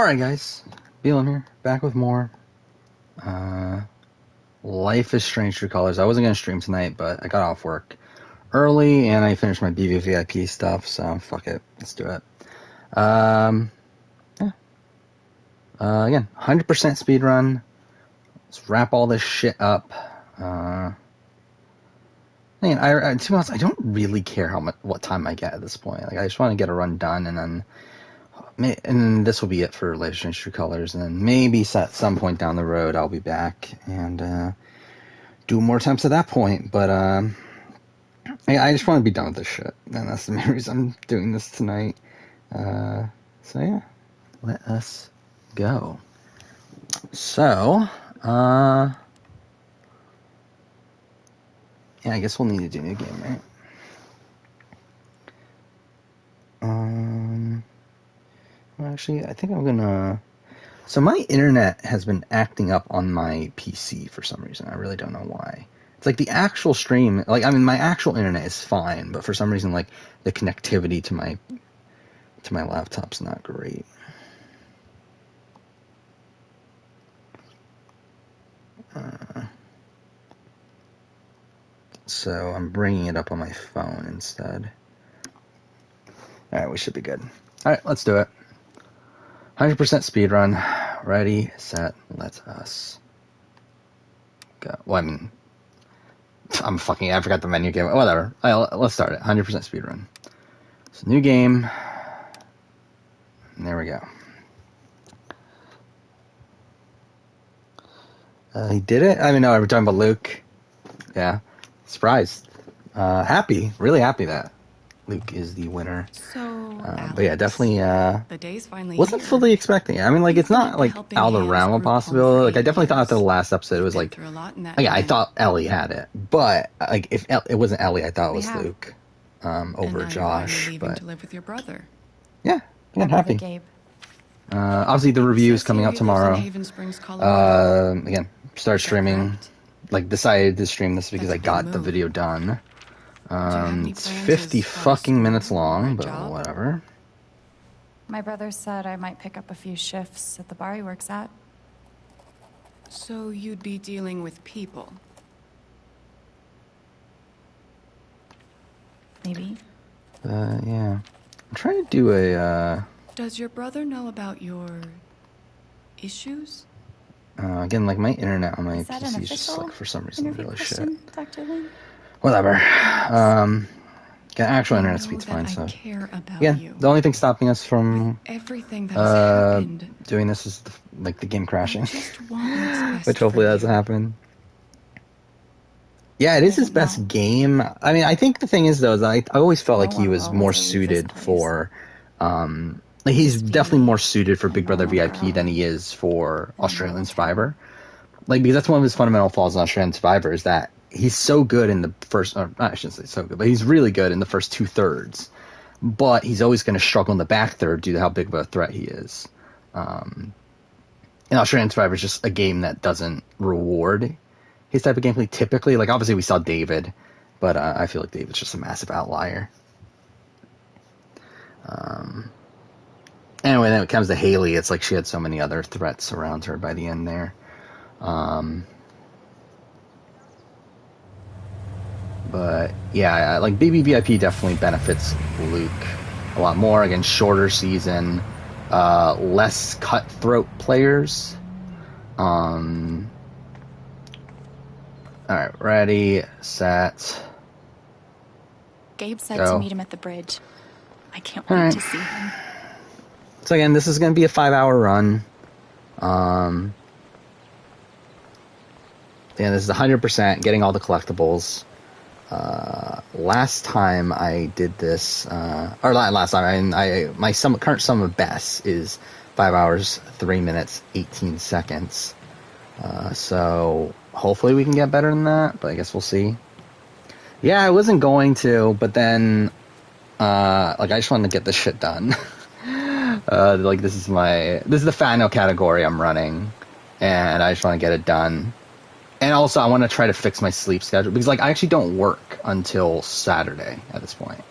Alright guys, Beelan here, back with more. Life is Strange True Colors. I wasn't going to stream tonight, but I got off work early and I finished my BBVIP stuff, so fuck it, let's do it. Yeah. Again, 100% speedrun. Let's wrap all this shit up. Man, to be honest, I don't really care what time I get at this point. Like, I just want to get a run done, and then this will be it for Life is Strange True Colors, and then maybe at some point down the road I'll be back and do more attempts at that point. But I just want to be done with this shit, and that's the main reason I'm doing this tonight. So yeah, let us go. So yeah, I guess we'll need to do a new game, right? Well, actually, I think I'm gonna... So my internet has been acting up on my PC for some reason. I really don't know why. It's like the actual stream... Like, I mean, my actual internet is fine, but for some reason, like, the connectivity to my laptop's not great. So I'm bringing it up on my phone instead. Alright, we should be good. Alright, let's do it. 100% speedrun. Ready, set, let us go. Well, I mean, I forgot the menu game. Whatever. Let's start it. 100% speedrun. So, new game. And there we go. He did it? I mean, no, we're talking about Luke. Yeah. Surprised. Happy. Really happy that Luke is the winner. But yeah, definitely the day's finally wasn't fully expecting it. I mean, like, it's not like out of the realm of possibility. Like, I definitely thought after the last episode it was like, yeah, I thought Ellie had it, but like if it wasn't Ellie, I thought it was Luke over Josh. But to live with your brother. Yeah, I'm happy. Obviously the review is coming out tomorrow. Again, start streaming. Like, decided to stream this because I got the video done. It's 50 fucking minutes long, but whatever. My brother said I might pick up a few shifts at the bar he works at. So you'd be dealing with people? Maybe. Yeah. I'm trying to do a, Does your brother know about your issues? Again, like, my internet on my PC is just, like, for some reason, really shit. Dr. Lin? Whatever. Actual internet speed's fine, so... Again, the only thing stopping us from doing this is, the game crashing. Which hopefully doesn't happen. Yeah, it is his best game. I mean, I think the thing is, though, is I always felt like he was more suited for... like, he's definitely more suited for Big Brother VIP than he is for Australian Survivor. Like, because that's one of his fundamental flaws in Australian Survivor, is that he's so good in the first... Or, I shouldn't say so good, but he's really good in the first 2/3. But he's always going to struggle in the back third due to how big of a threat he is. And Australian Survivor is just a game that doesn't reward his type of gameplay typically. Like, obviously we saw David, but I feel like David's just a massive outlier. Anyway, then when it comes to Haley, it's like she had so many other threats around her by the end there. But yeah, like, BBVIP definitely benefits Luke a lot more. Again, shorter season, less cutthroat players. Alright, ready, set. Gabe said go. to meet him at the bridge. I can't wait to see him. So again, this is going to be a 5-hour run. Yeah, this is 100% getting all the collectibles. Last time I did this, or last time, my current sum of best is 5 hours, 3 minutes, 18 seconds. So hopefully we can get better than that, but I guess we'll see. Yeah, I wasn't going to, but then, like, I just wanted to get this shit done. Like, this is the final category I'm running, and I just want to get it done. And also, I want to try to fix my sleep schedule, because, like, I actually don't work until Saturday at this point.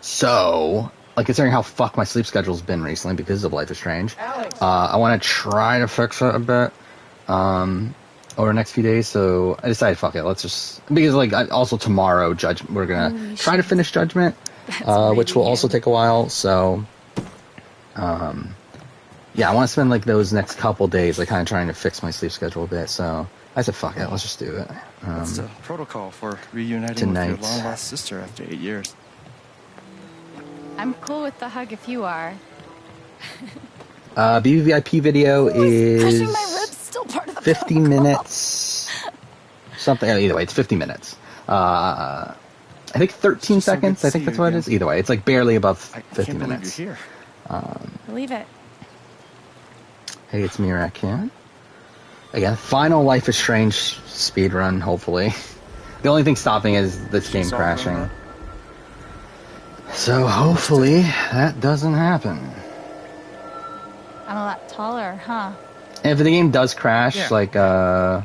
So, like considering how fucked my sleep schedule's been recently because of Life is Strange. I want to try to fix it a bit over the next few days. So I decided, fuck it, let's just because like also tomorrow, we're gonna try to finish Judgment, which will also take a while. So, yeah, I want to spend like those next couple days like kind of trying to fix my sleep schedule a bit. So I said, fuck it, let's just do it. What's the protocol for reuniting tonight. with your long-lost sister after 8 years? I'm cool with the hug if you are. BBVIP video is Pushing my ribs still part of the 50 protocol. minutes. Something. Either way, it's 50 minutes. I think 13 seconds. I think that's what it is. Either way, it's like barely above 50 minutes. You're here. Believe it. Hey, it's me, Raccoon. Again, final Life is Strange speedrun, hopefully. The only thing stopping is this game crashing. So hopefully that doesn't happen. I'm a lot taller, huh? And if the game does crash, like, Time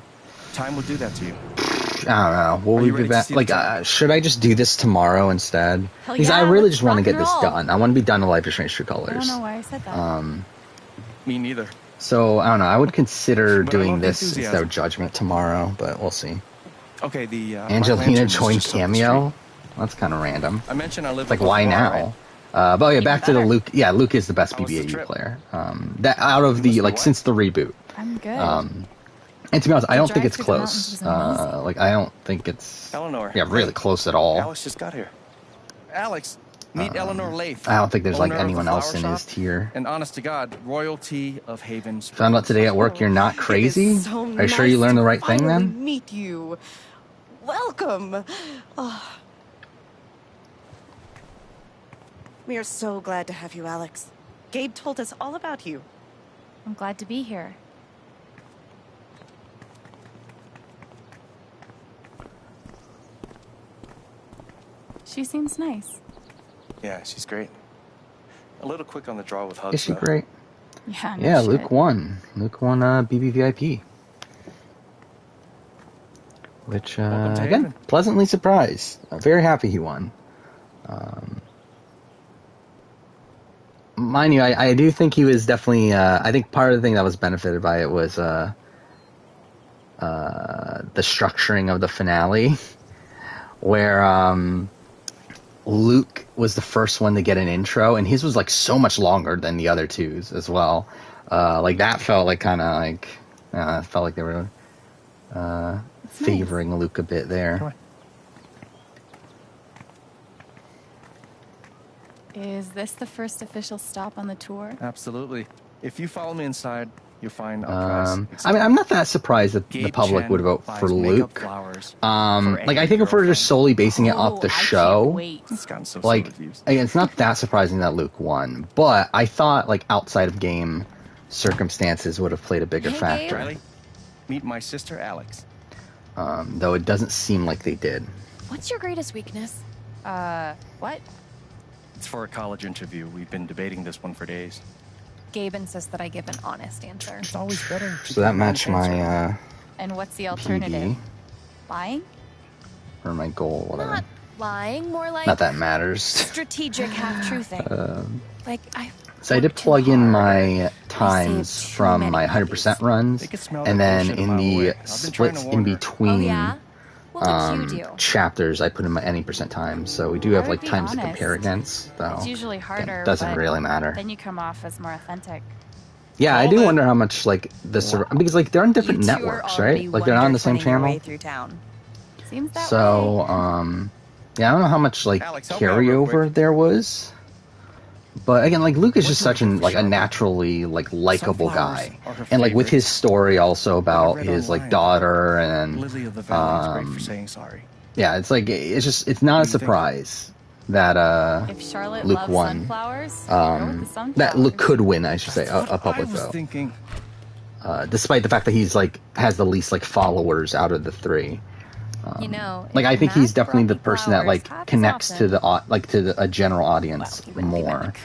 will do that to you. I don't know. Will we be back? Like, should I just do this tomorrow instead? Hell Because yeah, I really let's just want to rock get and this roll. done. I want to be done with Life is Strange True I Colors. don't know why I said that. Me neither. So, I don't know. I would consider But I doing love this enthusiasm. instead of Judgment tomorrow, but we'll see. Okay, the Angelina joined Cameo? That's kind of random. I mentioned I live It's like, why now? But yeah, back to the Luke. Yeah, Luke is the best How was the BBAU trip? player. That out of the, like, since the reboot. I'm good. And to be honest, I don't think drive it's through the mountains close. was amazing. Like, I don't think it's Eleanor. really close at all. Alex just got here. Alex, meet Eleanor Lath. I don't think there's like owner of the anyone else flower in his shop, tier. And honest to God, royalty of Haven Springs. Found out today at work you're not crazy? It is so Are you sure you nice learned the to right thing finally then? Meet you. Welcome. Oh. We are so glad to have you, Alex. Gabe told us all about you. I'm glad to be here. She seems nice. Yeah, she's great. A little quick on the draw with hugs. Is she though. great? Yeah, no Yeah, shit. Luke won. Luke won BBVIP. Which, Welcome to again, Haven. pleasantly surprised. I'm very happy he won. Mind you, I do think he was definitely, I think part of the thing that was benefited by it was the structuring of the finale, where Luke was the first one to get an intro, and his was like so much longer than the other two's as well. Like that felt like kind of like, felt like they were favoring Luke a bit there. Come on. Is this the first official stop on the tour? Absolutely. If you follow me inside, you'll find a I mean, press. I'm not that surprised that the Gabe public Chen would vote buys for makeup Luke. flowers Like, I for think if we're every just solely basing it off the I show, can't wait. It's gotten so like, reviews. again, it's not that surprising that Luke won. But I thought, like, outside of game circumstances would have played a bigger Hey, factor. Riley, meet my sister Alex. Though it doesn't seem like they did. What's your greatest weakness? What? It's for a college interview. We've been debating this one for days. Gabe insists that I give an honest answer. It's always better. to So that give an matched honest answer. my And what's the alternative? PD Lying? or my goal, whatever. Not lying, more like Not that matters. strategic half-truthing. Like I. So I did worked too plug in hard. my times saved too from many my 100% runs, They could smell and that then bullshit a in mile away. the I've been trying to splits in warn her. between Oh yeah. What would you do? chapters, I put in my any percent times. So we do have I like would be times to honest. compare against. Though It's usually harder. it doesn't but really matter. Then you come off as more authentic. Yeah, I Called do it. wonder how much like because like they're on different You two are networks, already right? Like they're not on the same wonder-twinning your way channel. through town. Seems that So way. yeah, I don't know how much like Alex, help me out real carryover quick. there was. But again, like Luke is just What's such an your like a favorite naturally like likable Sunflowers guy, are her and like with favorite. his story also about read his like online. daughter and Lily of the Valley is great for saying sorry. yeah, it's like it's not a What do you think? surprise that If Charlotte Luke loves won. sunflowers, go with the sunflowers. that Luke could win, I should say, a I public was vote, thinking. despite the fact that he's like has the least like followers out of the three. You know. Like I if think he's Matt definitely brought the me person that flowers like half as connects to often, a general audience he wouldn't be more. back.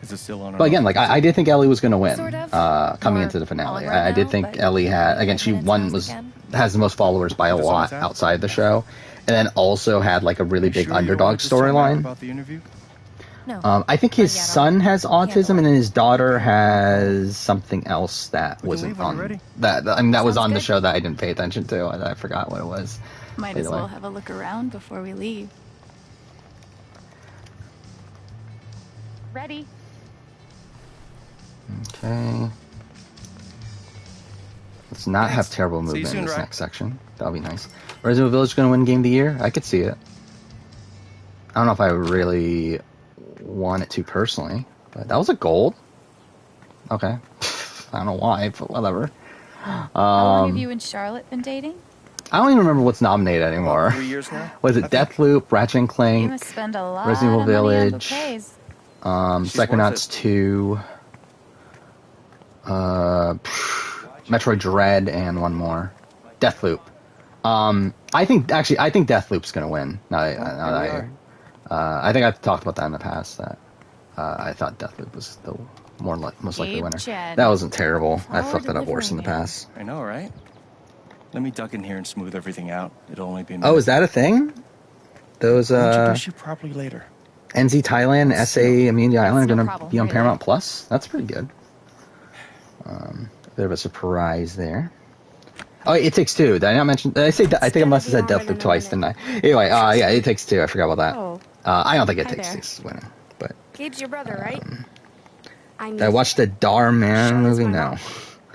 Is it still on? But again, like I did think Ellie was going to win Sort of. coming Or into the finale. all right I did now, think but Ellie had again. 5 She minutes won hours was again. has the most followers by a That's lot always out. outside the show, and then also had like a really big Sure you underdog wanted to tell Matt storyline. about the interview? No. I think his Yeah, no. son has autism, Handle and it. then his daughter has something else that We can wasn't leave when you're on ready. that. I mean, that was Sounds on the good. show that I didn't pay attention to. I forgot what it was. Might Either as way. well have a look around before we leave. Ready? Okay. Let's not have Thanks. terrible See you movement soon, in this Ryan. next section. That'll be nice. Resident Evil Village going to win Game of the Year? I could see it. I don't know if I really want it to personally, but that was a gold. Okay. I don't know why, but whatever. How long have Um, you and Charlotte been dating? I don't even remember what's nominated anymore. 3 years now. Was I it think. Deathloop, Ratchet and You Clank, must spend a lot Resident Evil of money on Village, bouquets. She's worth Psychonauts it. 2, Metroid Dread, and one more. Deathloop. I think Deathloop's gonna win. I think I've talked about that in the past. That I thought Deathloop was the most likely Gabe winner. Chad. That wasn't terrible. I Flower fucked that up worse in the delivery man. past. I know, right? Let me duck in here and smooth everything out. It'll only be a minute. Oh, is that a thing? Those I'll introduce you properly later. NZ Thailand, SA Amelia Island are no gonna problem, be on really. Paramount Plus. That's pretty good. Bit of a surprise there. Oh, It Takes Two. Did I not mention? Did I say? I think I must have said Deathloop twice, didn't I? Anyway, yeah, It Takes Two. I forgot about that. Oh. I don't think It Hi Takes there. Two is winning, but Gabe's your brother, right? I'm did I watched the Dar Man Charlotte's movie? my No. mom.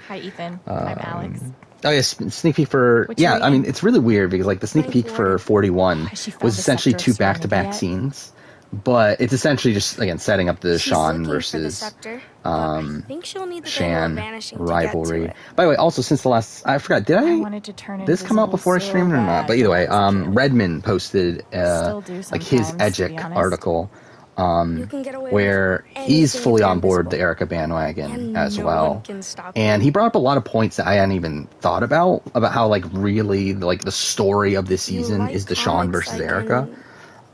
Hi, Ethan. I'm Alex. Oh yeah, sneak peek for What you yeah. I mean, reading? it's really weird because like the sneak peek for 41 Has she found was the essentially Scepter of two Serenity back-to-back yet? scenes, but it's essentially just again setting up the She's Sean looking for the versus scepter, but I um, think she'll need the Veil of Shan Vanishing to rivalry. get to it. By the way, also since the last, I forgot, did I I wanted to turn did this come out invisible before I so streamed or not? bad But either way, when I was a kid. Redmond posted Still do like his sometimes, to be Edgic honest. article You can get away where with he's anything fully if you're on board invisible. the Erica bandwagon And as no well. one can stop And you. he brought up a lot of points that I hadn't even thought about how like really like the story of this If you season like is Deshaun comics, versus I Erica.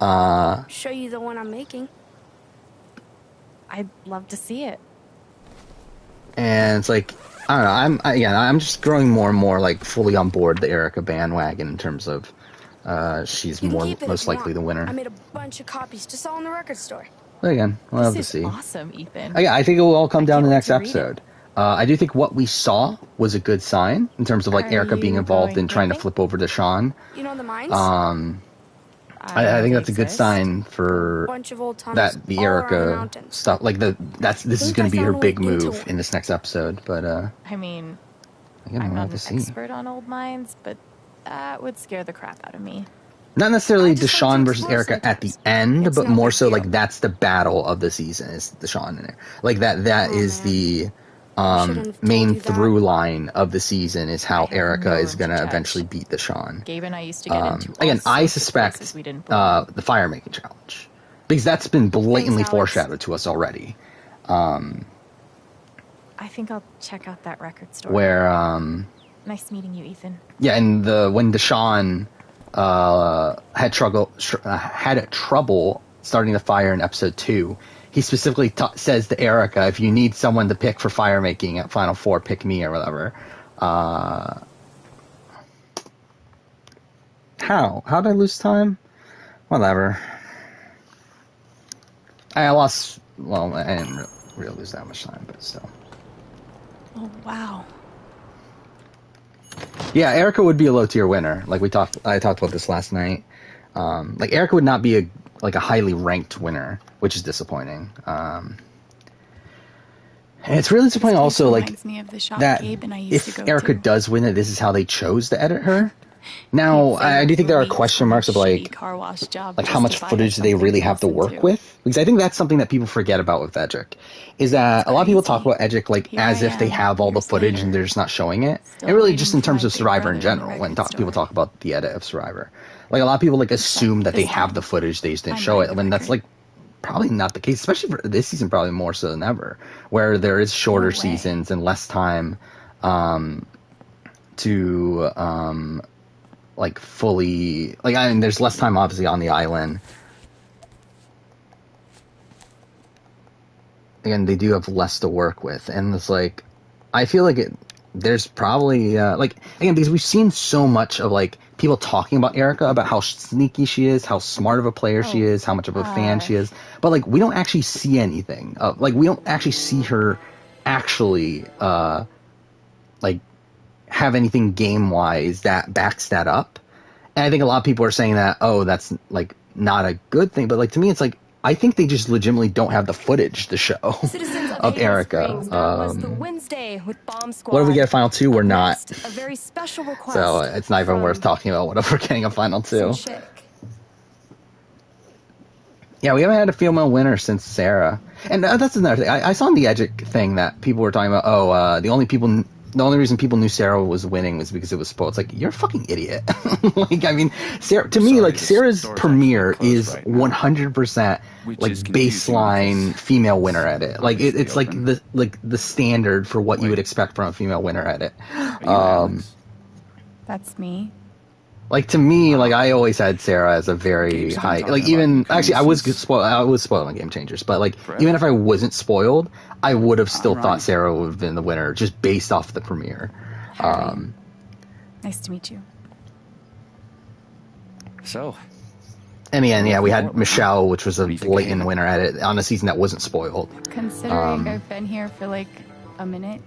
can show you the one I'm making. I'd love to see it. And it's like I don't know. I'm just growing more and more like fully on board the Erica bandwagon in terms of she's You can keep it if most you likely want. the winner. I made a bunch of copies to sell in the record store. But again, we'll have to This see. is awesome, Ethan. Yeah, I think it will all come I down can't to the wait next to read it. episode. I do think what we saw was a good sign in terms of like Are Erica being you involved going in trying to camping? flip over to Sean. You know the mines? I think that's a good exist. sign for bunch of old tunnels that the all around the Erica mountains. stuff. Like this is Think going I to be her found a way big into move one. in this next episode. But I mean, again, I'm we'll not have to an see. expert on old mines, but that would scare the crap out of me. Not necessarily I just like to Deshaun versus explore Erica at the sometimes. end, It's but no more big so deal. like that's the battle of the season is Deshaun in there. Like that Oh, is man. the shouldn't have told main you that. through line of the season is I how have Erica no is room going to to judge. eventually beat Deshaun. Gabe and I used to get into all Again, I sorts of suspect places we didn't belong. the fire making challenge because that's been blatantly Thanks, Alex. foreshadowed to us already. I think I'll check out that record store. Where Nice meeting you, Ethan. yeah, and when Deshaun had trouble starting the fire in episode 2, he specifically says to Erica, "If you need someone to pick for fire making at Final Four, pick me," or whatever. How did I lose time? Whatever. I lost. Well, I didn't really lose that much time, but still. Oh, wow. Yeah, Erica would be a low tier winner. Like I talked about this last night. Like Erica would not be a highly ranked winner, which is disappointing. And it's really disappointing This also like reminds me of the shop that Gabe and I used to if go Erica to. does win it, this is how they chose to edit her. Now, I do think there are question marks of like car wash job how much footage do they really have to work with? Because I think that's something that people forget about with Edgic, is that a lot of people talk about Edgic like Here as I if they am, have all the years footage later, and they're just not showing it. still And really waiting just in for terms my of big Survivor in brother in the general, when record people store. talk about the edit of Survivor. Like a lot of people like assume that they this have time, the footage, they just didn't I'm show buying it, the when that's record. like probably not the case, especially for this season, probably more so than ever, where there is shorter No way. seasons and less time to like fully like I mean there's less time obviously on the island. Again, they do have less to work with, and it's like I feel like there's probably like again because we've seen so much of like people talking about Erica, about how sneaky she is, how smart of a player she is, how much of a fan she is. But like, we don't actually see anything. Like, we don't actually see her actually like have anything game wise that backs that up. And I think a lot of people are saying that, oh, that's like not a good thing. But like, to me, it's like, I think they just legitimately don't have the footage to show of Erica. What if we get a Final 2? We're not. So it's not even worth talking about what if we're getting a Final 2. Yeah, we haven't had a female winner since Sarah. And that's another thing. I saw on the Edge thing that people were talking about, the only reason people knew Sarah was winning was because it was spoiled. It's like, you're a fucking idiot. Like, I mean, Sarah, to me, like, Sarah's premiere is 100% like baseline female winner edit. Like, it's like the standard for what you would expect from a female winner edit. That's me. Like, to me, like, I always had Sarah as a very high, like, even, actually, I was spoiled on Game Changers, but, like, even if I wasn't spoiled, I would have still thought Sarah would have been the winner, just based off the premiere. Nice to meet you. So. And again, yeah, we had Michelle, which was a blatant winner at it, on a season that wasn't spoiled. Considering I've been here for, like, a minute,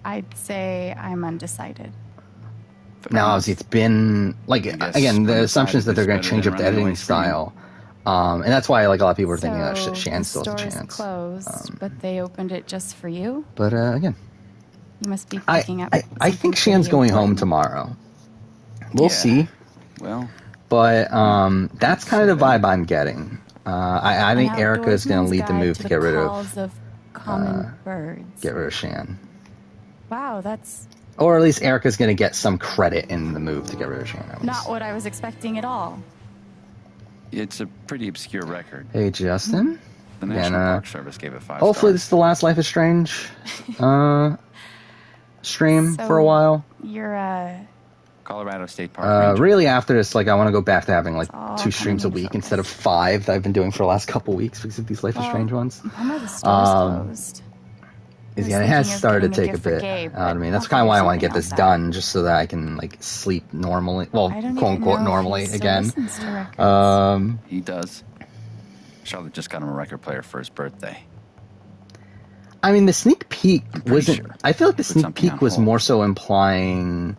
I'd say I'm undecided. Now, obviously, it's been, like, again, the assumption is that they're going to change up the editing style. And that's why, like, a lot of people are thinking that Shan still has a chance. The store is closed, but they opened it just for you? But, again, you must be picking up. I think Shan's going home tomorrow. We'll see. Well, but that's kind of the vibe I'm getting. I think Erica is going to lead the move to get rid of common birds. Get rid of Shan. Wow, that's... Or at least Erica's going to get some credit in the move to get rid of Shan. Not what I was expecting at all. It's a pretty obscure record. Hey, Justin. The National Park Service gave it 5 hopefully stars. this is the last Life is Strange stream for a while. You're Colorado State Park. Really, after this, like, I want to go back to having like 2 streams a week instead of 5 that I've been doing for the last couple weeks because of these Life is Strange ones. The store's closed. Yeah, it has started to take a bit out of me. That's kind of why I want to get this done, just so that I can like sleep normally. Well, quote unquote normally again. He does. Charlotte just got him a record player for his birthday. I mean, the sneak peek wasn't. Sure. I feel like the sneak peek was more so implying.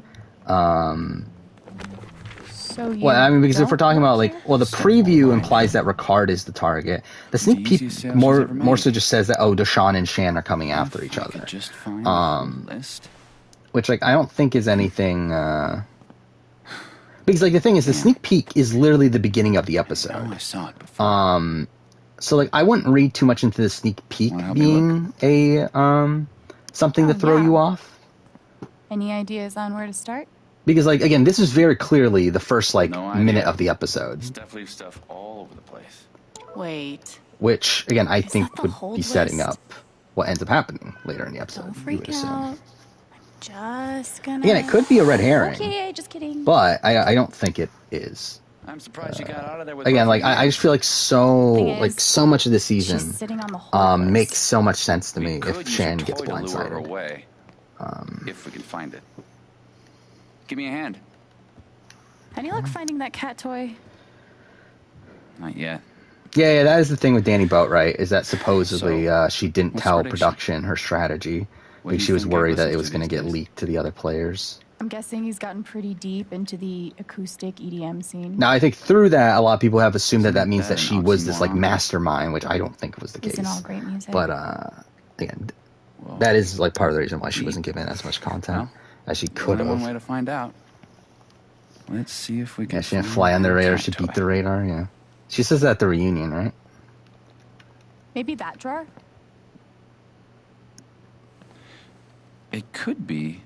Well, I mean, because if we're talking about like, well, the preview implies that Ricard is the target. The sneak peek more so just says that Deshaun and Shan are coming after each other. Which like I don't think is anything. Because like the thing is, the sneak peek is literally the beginning of the episode. Oh, I saw it before. So like I wouldn't read too much into the sneak peek being a something to throw you off. Any ideas on where to start? Because, like, again, this is very clearly the first, like, minute of the episode. There's definitely stuff all over the place. Wait. Which, again, I think would be setting up what ends up happening later in the episode. Don't freak out. I'm just gonna... Again, it could be a red herring. Okay, just kidding. But I don't think it is. I'm surprised you got out of there with again, like, I just feel like so much of the season makes so much sense to me if Shan gets blindsided. If we can find it. Give me a hand. Any luck finding that cat toy? Not yet. Yeah, that is the thing with Danny Boatwright, is that supposedly she didn't tell production her strategy. Like, she was worried that it was going to get leaked to the other players. I'm guessing he's gotten pretty deep into the acoustic EDM scene. Now, I think through that, a lot of people have assumed that means that she was this, like, mastermind, which I don't think was the case. Isn't all great music. But, again, that is, like, part of the reason why she wasn't given as much content. As she could have. One way to find out. Let's see if we can. Yeah, she didn't fly on the radar. She beat the radar. Yeah, she says that at the reunion, right? Maybe that drawer. It could be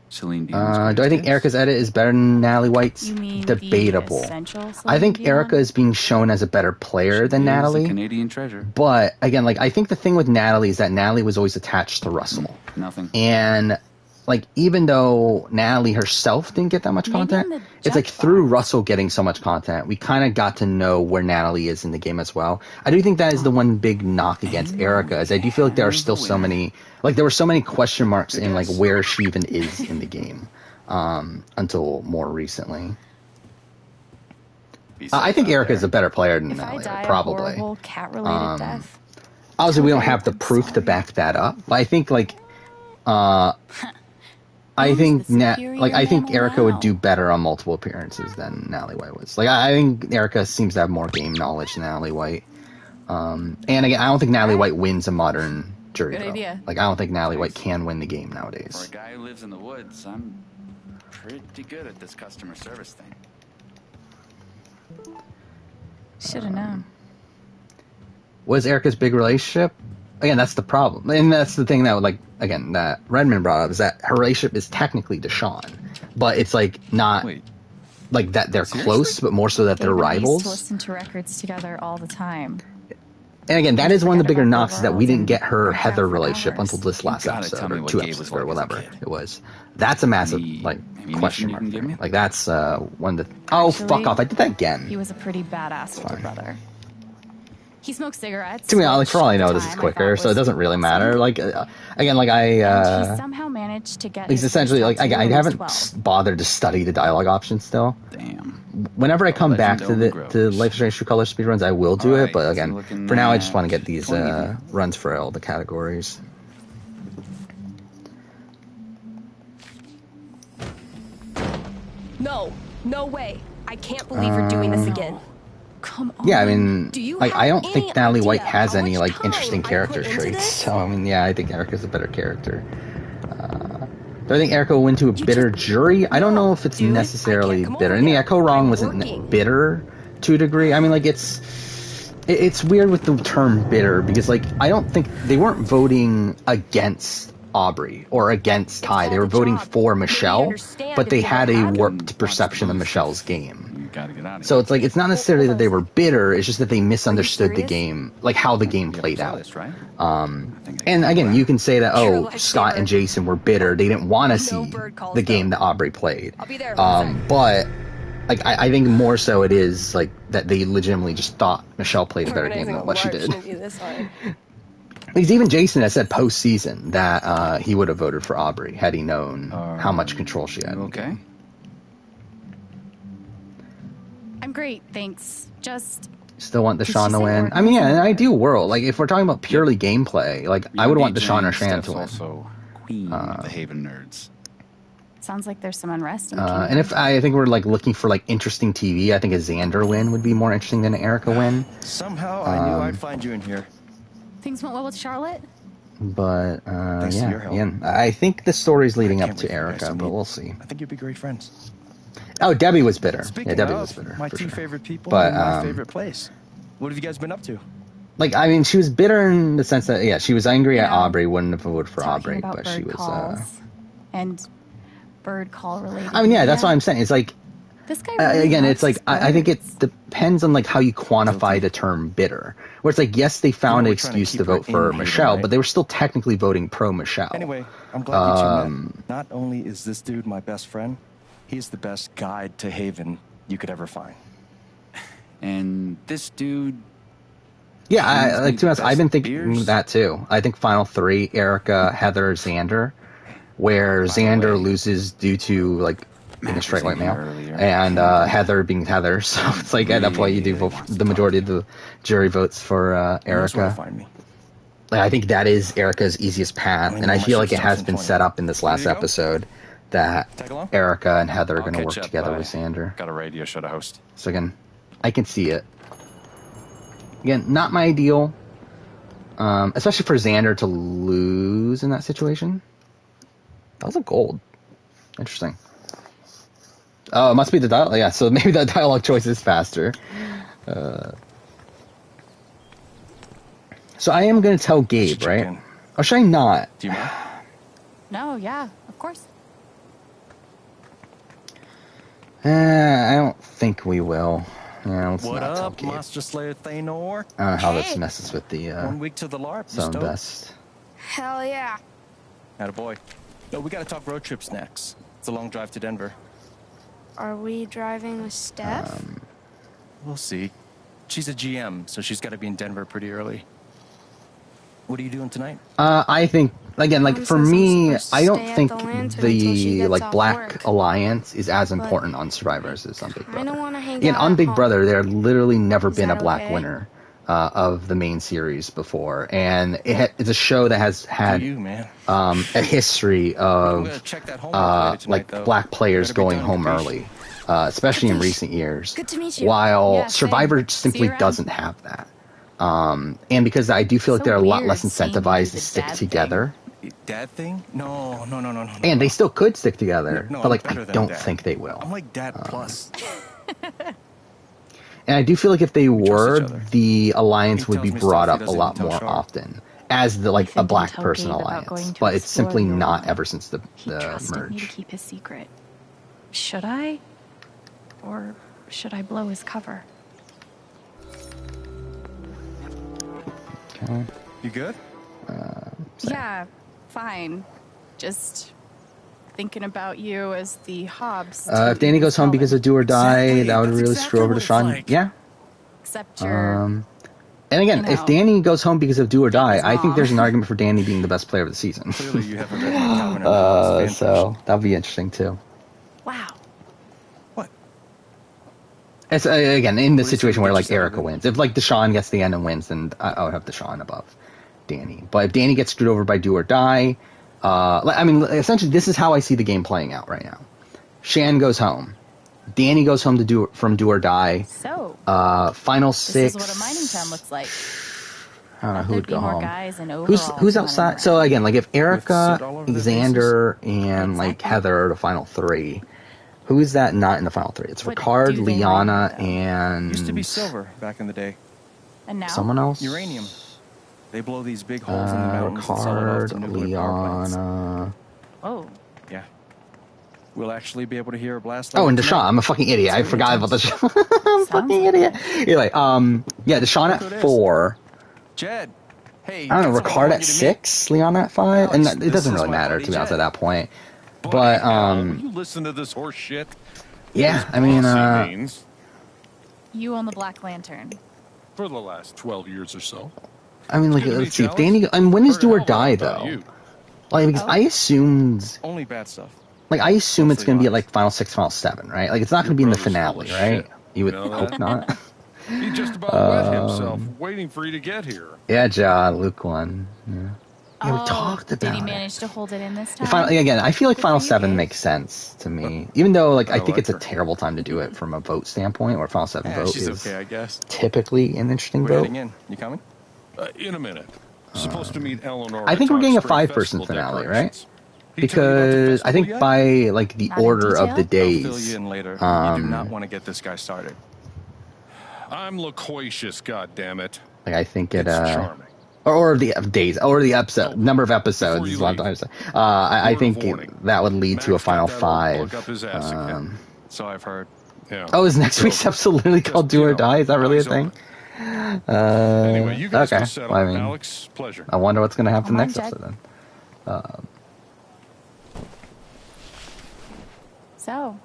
Celine Dion's. Do I think Erica's edit is better than Natalie White's? Debatable. I think Erica is being shown as a better player than Natalie. Canadian treasure. But again, like I think the thing with Natalie is that Natalie was always attached to Russell. Nothing. And like, even though Natalie herself didn't get that much content, it's like through Russell getting so much content, we kind of got to know where Natalie is in the game as well. I do think that is the one big knock against Erica, is I do feel like there are still so many, like there were so many question marks in like where she even is in the game. until more recently. I think Erica is a better player than Natalie, probably. A horrible cat-related death. Obviously, we don't have the proof to back that up, but I think I think Erica would do better on multiple appearances than Natalie White was. Like, I think Erica seems to have more game knowledge than Natalie White. And again, I don't think Natalie White wins a modern jury vote. Idea. Like, I don't think Natalie White can win the game nowadays. For a guy who lives in the woods, I'm pretty good at this customer service thing. Should have known. Was Erica's big relationship? Again, that's the problem. And that's the thing that, that Redmond brought up, is that her relationship is technically Deshawn. But it's, not... Wait. Like, that they're Seriously? close, but more so that they're rivals. Used to listen to records together all the time. And again, that is one of the bigger knocks, is that we didn't get her and Heather for relationship hours. until this last gotta tell episode, me or what 2 Gabe episodes, was like or as a whatever kid. it was. That's a massive, Any question you mark can for give me. me? Like, that's one of the... Oh, Actually, fuck off. I did that again. He was a pretty badass older brother. He smoked cigarettes. To me, which for all I at the know, this is time I quicker, thought so it was doesn't really matter. awesome. Again, And he somehow managed to get It's his essentially, first I tattoo when he was haven't 12. bothered to study the dialogue options still. Damn. Whenever I come back to Legend the only to grows. Life is Strange True Color speedruns, I will do Alright, it, but so again, looking for now I at just want to get these 20. runs for all the categories. No way. I can't believe you're doing this again. Come on. Yeah, I mean, Do you I don't have think any Natalie White idea has how any much interesting time I character put into traits. this? So I mean, yeah, I think Erica's a better character. Do I think Erica will win to a bitter jury? I don't know if it's dude. necessarily I can't come bitter. over And the there. Echo Wrong I'm wasn't working. bitter to a degree. I mean, it's weird with the term bitter, because I don't think they weren't voting against Aubrey or against Ty. They were voting for Michelle, understand but if they you had a had warped perception of Michelle's game. You gotta get out of So it's not necessarily that they were bitter, it's just that they misunderstood the serious? game, how the game here. played You saw out. this, right? And again, you can say that, You're a Scott and lifesaver. Jason were bitter. They didn't want to No see bird calls, the game though. that Aubrey played. I'll be there in a sec. But I think more so it is that they legitimately just thought Michelle played a better game than what she did. Because even Jason has said post-season that he would have voted for Aubrey had he known how much control she had. Okay. I'm great, thanks. Just Still want Did she Deshaun to say win. work I mean, was yeah, in in an the ideal world, if we're talking about purely gameplay, I would want Deshaun or Shan to win. Also queen of the Haven nerds. sounds like there's some unrest in the And kingdom. if I think we're looking for interesting TV, I think a Xander win would be more interesting than an Erica win. Somehow I knew I'd find you in here. Things went well with Charlotte. But Thanks to your help. again, I think the story's leading I up can't to wait for you guys Erica, to but meet. we'll see. I think you'd be great friends. Oh, Debbie was bitter. Speaking Yeah, Debbie of, was bitter. my for two sure. favorite people But, in my favorite place. What have you guys been up to? I mean, she was bitter in the sense that, she was angry at Yeah. Aubrey, wouldn't have voted for Talking Aubrey, about but bird she was. calls and bird call related. I mean, yeah, that's what I'm saying. It's This guy really again, loves it's I think it birds. depends on how you quantify the term bitter. Where it's yes, they found an we're trying to excuse keep to her vote for in Michelle, Haven, right? but they were still technically voting pro Michelle. Anyway, I'm glad you two met. Not only is this dude my best friend, he's the best guide to Haven you could ever find. And this dude, Yeah, to be honest, best I've been thinking beers? that too. I think Final Three: Erica, Heather, Xander, where Xander way, loses due to being a straight was white in here male, earlier. and Heather being Heather. So it's at that point you do vote for, the majority of the jury votes for He knows where to Erica. find me. I think that is Erica's easiest path, Only and I know my feel like shift it has starts in been 20. set up in this last Ready to go? episode that Tag along? Erica and Heather are I'll going to work catch up, together bye. with Xander. Got a radio show to host. So again, I can see it. Again, not my ideal, especially for Xander to lose in that situation. That was a gold. Interesting. Oh, it must be the dialogue. Yeah, so maybe that dialogue choice is faster. So I am going to tell Gabe, Check right? in. Or should I not? Do you mind? No, yeah, of course. I don't think we will. Yeah, let's What not tell up, Gabe. Monster Slayer Thanor? I don't know how this messes with the 1 week to the LARP. You sound stoked? best. Hell yeah. Attaboy. No, we gotta talk road trips next. It's a long drive to Denver. Are we driving with Steph? We'll see. She's a GM, so she's gotta be in Denver pretty early. What are you doing tonight? I think again, like Mom for says I'm me, supposed to I don't stay at think the lantern until she the gets like off Black work. Alliance is as But important on Survivors as on Big I Brother. don't want to hang Again, out on at Big home. Brother, there literally never Is been a that black okay? winner of the main series before, and it's a show that has had a history of like black players going home early, especially in recent years. Good to meet you. While Yeah, same. Survivor See simply you around. doesn't have that. And because I do feel like So they're a lot weird less seeing you do incentivized to the stick dad together. Dad thing? No. And they still could stick together, No, but I'm like better I than don't Dad. think they will. I'm like Dad plus. And I do feel like if they trust were, each other. the alliance He would be tells me brought stuff he up a doesn't lot even tell more Char. often as the like Ethan a can black tell person Gabe about going alliance, to but it's explore simply your not world. ever since the He trusted me to merge. keep his secret. Should I? Or should I blow his cover? Okay. You good? Yeah, fine. Just thinking about you as the Hobbs. to If Danny goes home because of Do or Die, Exactly. that would That's really exactly screw over what it's Deshaun. like. Yeah. Except you're. And again, You if know, Danny goes home because of Do or Die, his I think mom. there's an argument for Danny being the best player of the season. Clearly, you haven't read my Calvin and Hobbes fan So that'll be interesting too. Wow. What? It's again in the At least situation we where get like you started Erica with- wins. If like Deshaun gets the end and wins, then I would have Deshaun above Danny. But if Danny gets screwed over by Do or Die, I mean, essentially this is how I see the game playing out right now. Shan goes home. Danny goes home from Do or Die. So. Final This six. is what a mining town looks like. I don't know who would go more home. guys and Who's overalls outside? running So around. again, like if Erica, soot all over their Xander, and like Exactly. Heather are the final three, who is that not in the final three? It's What Ricard, do they Liana, mine, though? and Used to be silver back in the day. And now? someone else. Uranium. They blow these big holes in the mountains and sell it off to Ricard, nuclear power plants. Liana. Oh. Yeah. We'll actually be able to hear a blast. Oh, and later Deshaun. tonight. I'm a fucking idiot. I It's forgot about intense. Deshaun. I'm a fucking like idiot. Anyway, yeah, Deshaun Look who it at is. 4. Jed. Hey. I don't know, got someone Ricard I at want you to meet. 6, Liana at 5, and Alex, it this doesn't is really my matter buddy to be honest Jed. at that point. Bloody But hell, you listen to this horse shit. yeah, I mean, Bossy means You own the Black Lantern. for the last 12 years or so. like Good to let's meet see. you, If Danny, Alex. I mean, when is Heard Do a or hell of a lot Die about though? you. Like, because I assumed, Only bad stuff. like, I assume it's Mostly going to be at lies. like final 6, final 7, right? Like, it's not Your going to be in the brother's finale, full of right? shit. You would You know hope that? not. He just about wet himself waiting for you to get here. Yeah, John, Luke won. Yeah, we talked about Did he it. manage to hold it in this The time? final, again, I feel like Good Final for you, 7 Gabe. makes sense to me. Even though, like, I I think like it's a her. terrible time to do it from a vote standpoint, where Final 7 Yeah, vote she's is okay, I guess. typically an interesting We're vote. heading in. You coming? In a minute. Supposed to meet Eleanor. I at think we're Talk getting a Spring 5-person Festival finale, right? decorations. He tell you about the Because I festival think yet? by, like, the Not in order of the detail? I'll fill you days, in later. You do not want to get this guy started. I'm loquacious, goddammit. like, I think it, It's charming. or the days, or the episode, number of episodes Before is you what I'm leave, trying to say. I word of think warning. that would lead to a Max got final that old 5. bug up his ass again. So I've heard. Yeah. Oh, is next week's So, episode literally just, called Do you or know, Die? Is that really a eyes thing? open. Anyway, you guys okay. go settle. Well, I mean, Alex, pleasure. I wonder what's going to happen Come on, next Jed. episode then. So,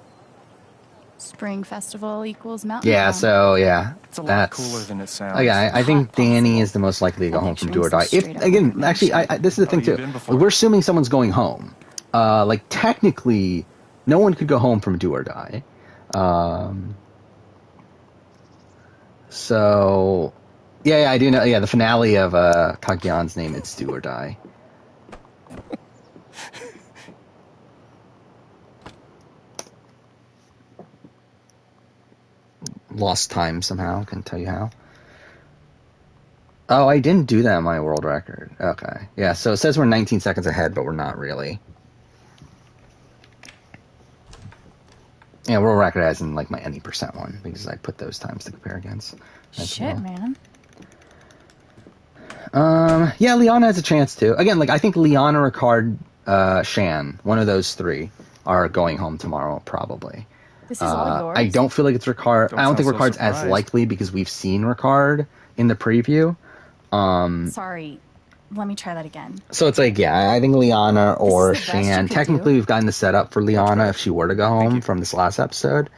Spring Festival equals Mountain Yeah, Town. so yeah, It's a lot that's cooler than it sounds. Okay, I think Hot Danny possible. is the most likely to go I'll home make from sure Do or he's Die. If straight up again, information. actually, this is the thing you've too. been before. We're assuming someone's going home. Like technically, no one could go home from Do or Die. So, yeah, I do know. Yeah, the finale of Kagyan's name, it's Do or Die. Lost time somehow. Couldn't tell you how. Oh, I didn't do that on my world record. Okay. Yeah, so it says we're 19 seconds ahead, but we're not really. Yeah, world record as in like my any percent one, because I put those times to compare against. as Shit, well. man. Yeah, Liana has a chance too. Again, like I think Liana, Ricard, Shan, one of those 3 are going home tomorrow, probably. This is all yours. I don't feel like it's Ricard. Don't I don't think sound so Ricard's as surprised. likely because we've seen Ricard in the preview. Sorry. Let me try that again. So it's like, yeah, I think Liana or This is the best you Shan. could Technically, do. we've gotten the setup for Liana if she were to go home from this last episode.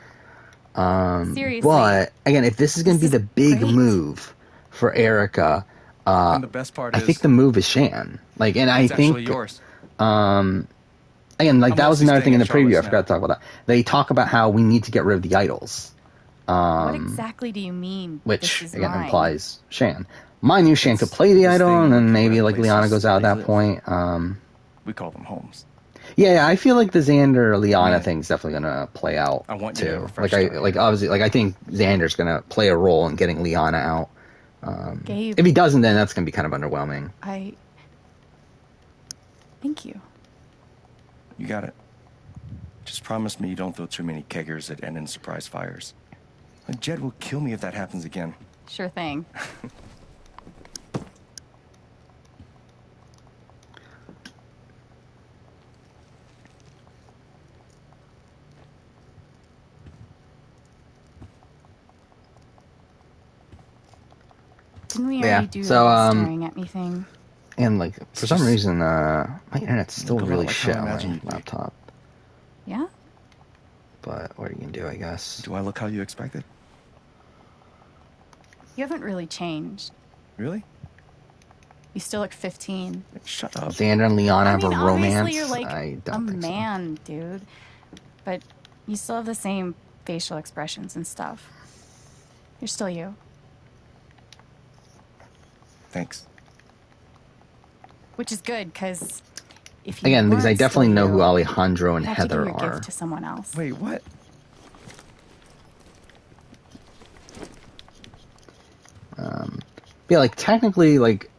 Seriously. But again, if this is going to be This the is big great. move for Erica, And the best part I think the move is Shan. Like, and I think yours. Again, like that was another thing in the preview. I forgot to talk about that. They talk about how we need to get rid of the idols. What exactly do you mean? Which this is again mine? implies Shan. Mine knew Shan could play the idol, and then maybe like Liana goes out at that point. We call them homes. Yeah, I feel like the Xander Liana thing's definitely gonna play out too. Like obviously, like I think Xander's gonna play a role in getting Liana out. Gabe, if he doesn't, then that's gonna be kind of underwhelming. Thank you. You got it. Just promise me you don't throw too many keggers that end in surprise fires. Like, Jed will kill me if that happens again. Sure thing. Didn't we already do the staring at me thing? And like for some reason, my internet's still really shit on my laptop. Yeah. But what are you gonna do? I guess. Do I look how you expected? You haven't really changed. Really? You still look 15. Shut up. Xander and Liana have a romance. Obviously you're like I don't think man, dude. But you still have the same facial expressions and stuff. You're still you. Thanks. Which is good, because if you again, because I definitely know who Alejandro and you have Heather to give your are. gift to someone else. Wait, what? Yeah, like technically, like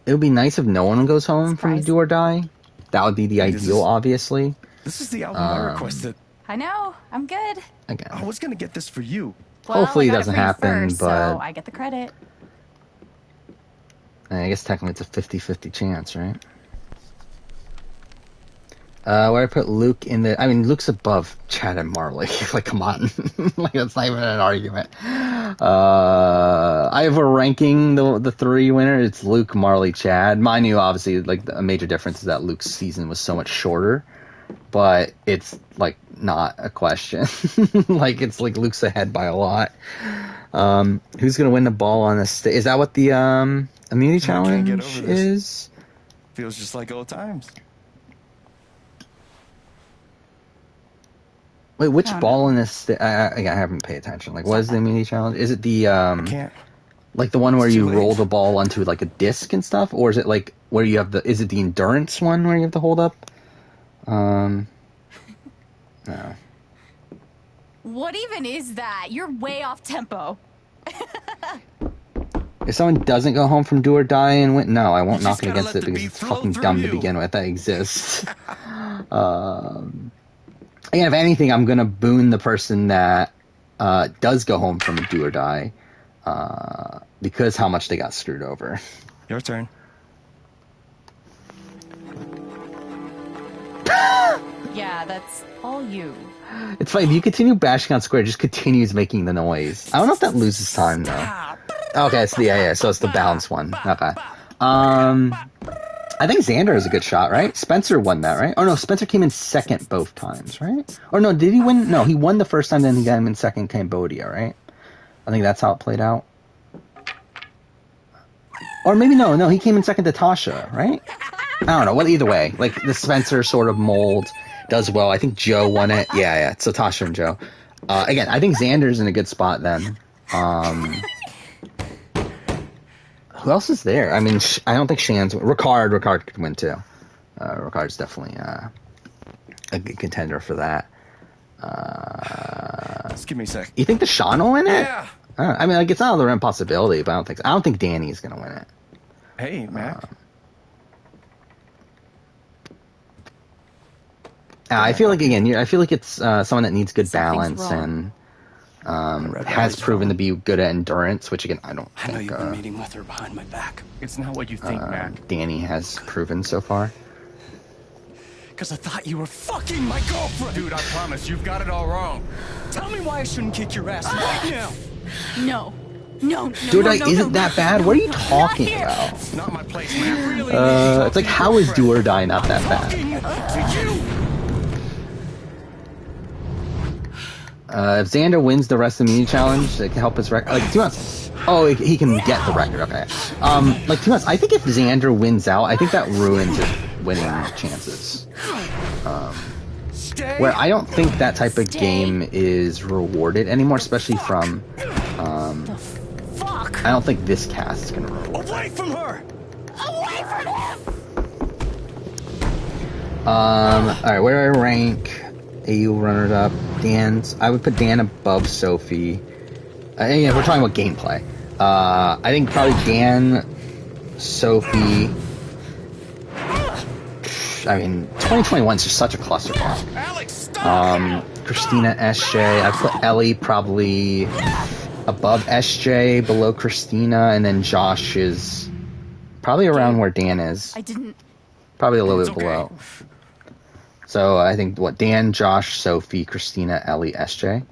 it would be nice if no one goes home from Do or Die. That would be the ideal, obviously. This is the album I requested. I know. I'm good. Again, I was gonna get this for you. Well, hopefully it I got doesn't for you happen, first, but so I get the credit. I guess technically it's a 50-50 chance, right? Where I put Luke in the... I mean, Luke's above Chad and Marley. Like, come on. Like, that's not even an argument. I have a ranking, the three winners. It's Luke, Marley, Chad. Mind you, obviously, like, a major difference is that Luke's season was so much shorter. But it's, like, not a question. Like, it's like Luke's ahead by a lot. Who's going to win the ball on this? Is that what the immunity challenge is? Feels just like old times. Wait, which ball in this? I haven't paid attention. Like, what is the immunity challenge? Is it the like the one where you roll the ball onto like a disc and stuff, or is it like where you have the? Is it the endurance one where you have to hold up? No. What even is that? You're way off tempo. If someone doesn't go home from Do or Die and win, no, I won't knock it against it because it's fucking dumb to begin with. That exists. Again, if anything, I'm gonna boon the person that does go home from Do or Die because how much they got screwed over. Your turn. Yeah, that's all you. It's funny, if you continue bashing on Square, it just continues making the noise. I don't know if that loses time, though. Okay, it's so it's the balance one. Okay. I think Xander is a good shot, right? Spencer won that, right? Oh, no, Spencer came in second both times, right? Or no, did he win? No, he won the first time, then he got him in second Cambodia, right? I think that's how it played out. Or maybe no, he came in second to Tasha, right? I don't know. Well, either way, like the Spencer sort of mold does well. I think Joe won it. Yeah. So Tasha and Joe. Again, I think Xander's in a good spot then. Who else is there? I mean, I don't think Shan's... Ricard could win too. Ricard's definitely a good contender for that. Just give me a sec. You think the Sean will win it? Yeah. I mean, like, it's not an impossibility, but I don't think Danny's going to win it. Hey, Mac. I feel like, again, it's someone that needs good balance and has proven to be good at endurance, which, again, I don't think... I know you've been meeting with her behind my back. It's not what you think, Mac. Danny has proven so far. Because I thought you were fucking my girlfriend! Dude, I promise, you've got it all wrong. Tell me why I shouldn't kick your ass right now! No. Dude, isn't that bad? What are you talking about? It's not my place, Mac. Really it's like, how is Do or Die not that bad? If Xander wins the rest of the mini challenge, it can help us like, do you want Oh, he can get the record. Okay. Like to be honest, I think if Xander wins out, I think that ruins his winning chances. Where I don't think that type of game is rewarded anymore, especially from. I don't think this cast is gonna reward. Away from her! Away from him! Alright, where do I rank AU runners up? I would put Dan above Sophie. If we're talking about gameplay. I think probably Dan, Sophie. I mean, 2021 is just such a clusterfuck. Christina, SJ. I put Ellie probably above SJ, below Christina, and then Josh is probably around where Dan is. Probably a little bit below. So I think Dan, Josh, Sophie, Christina, Ellie, SJ.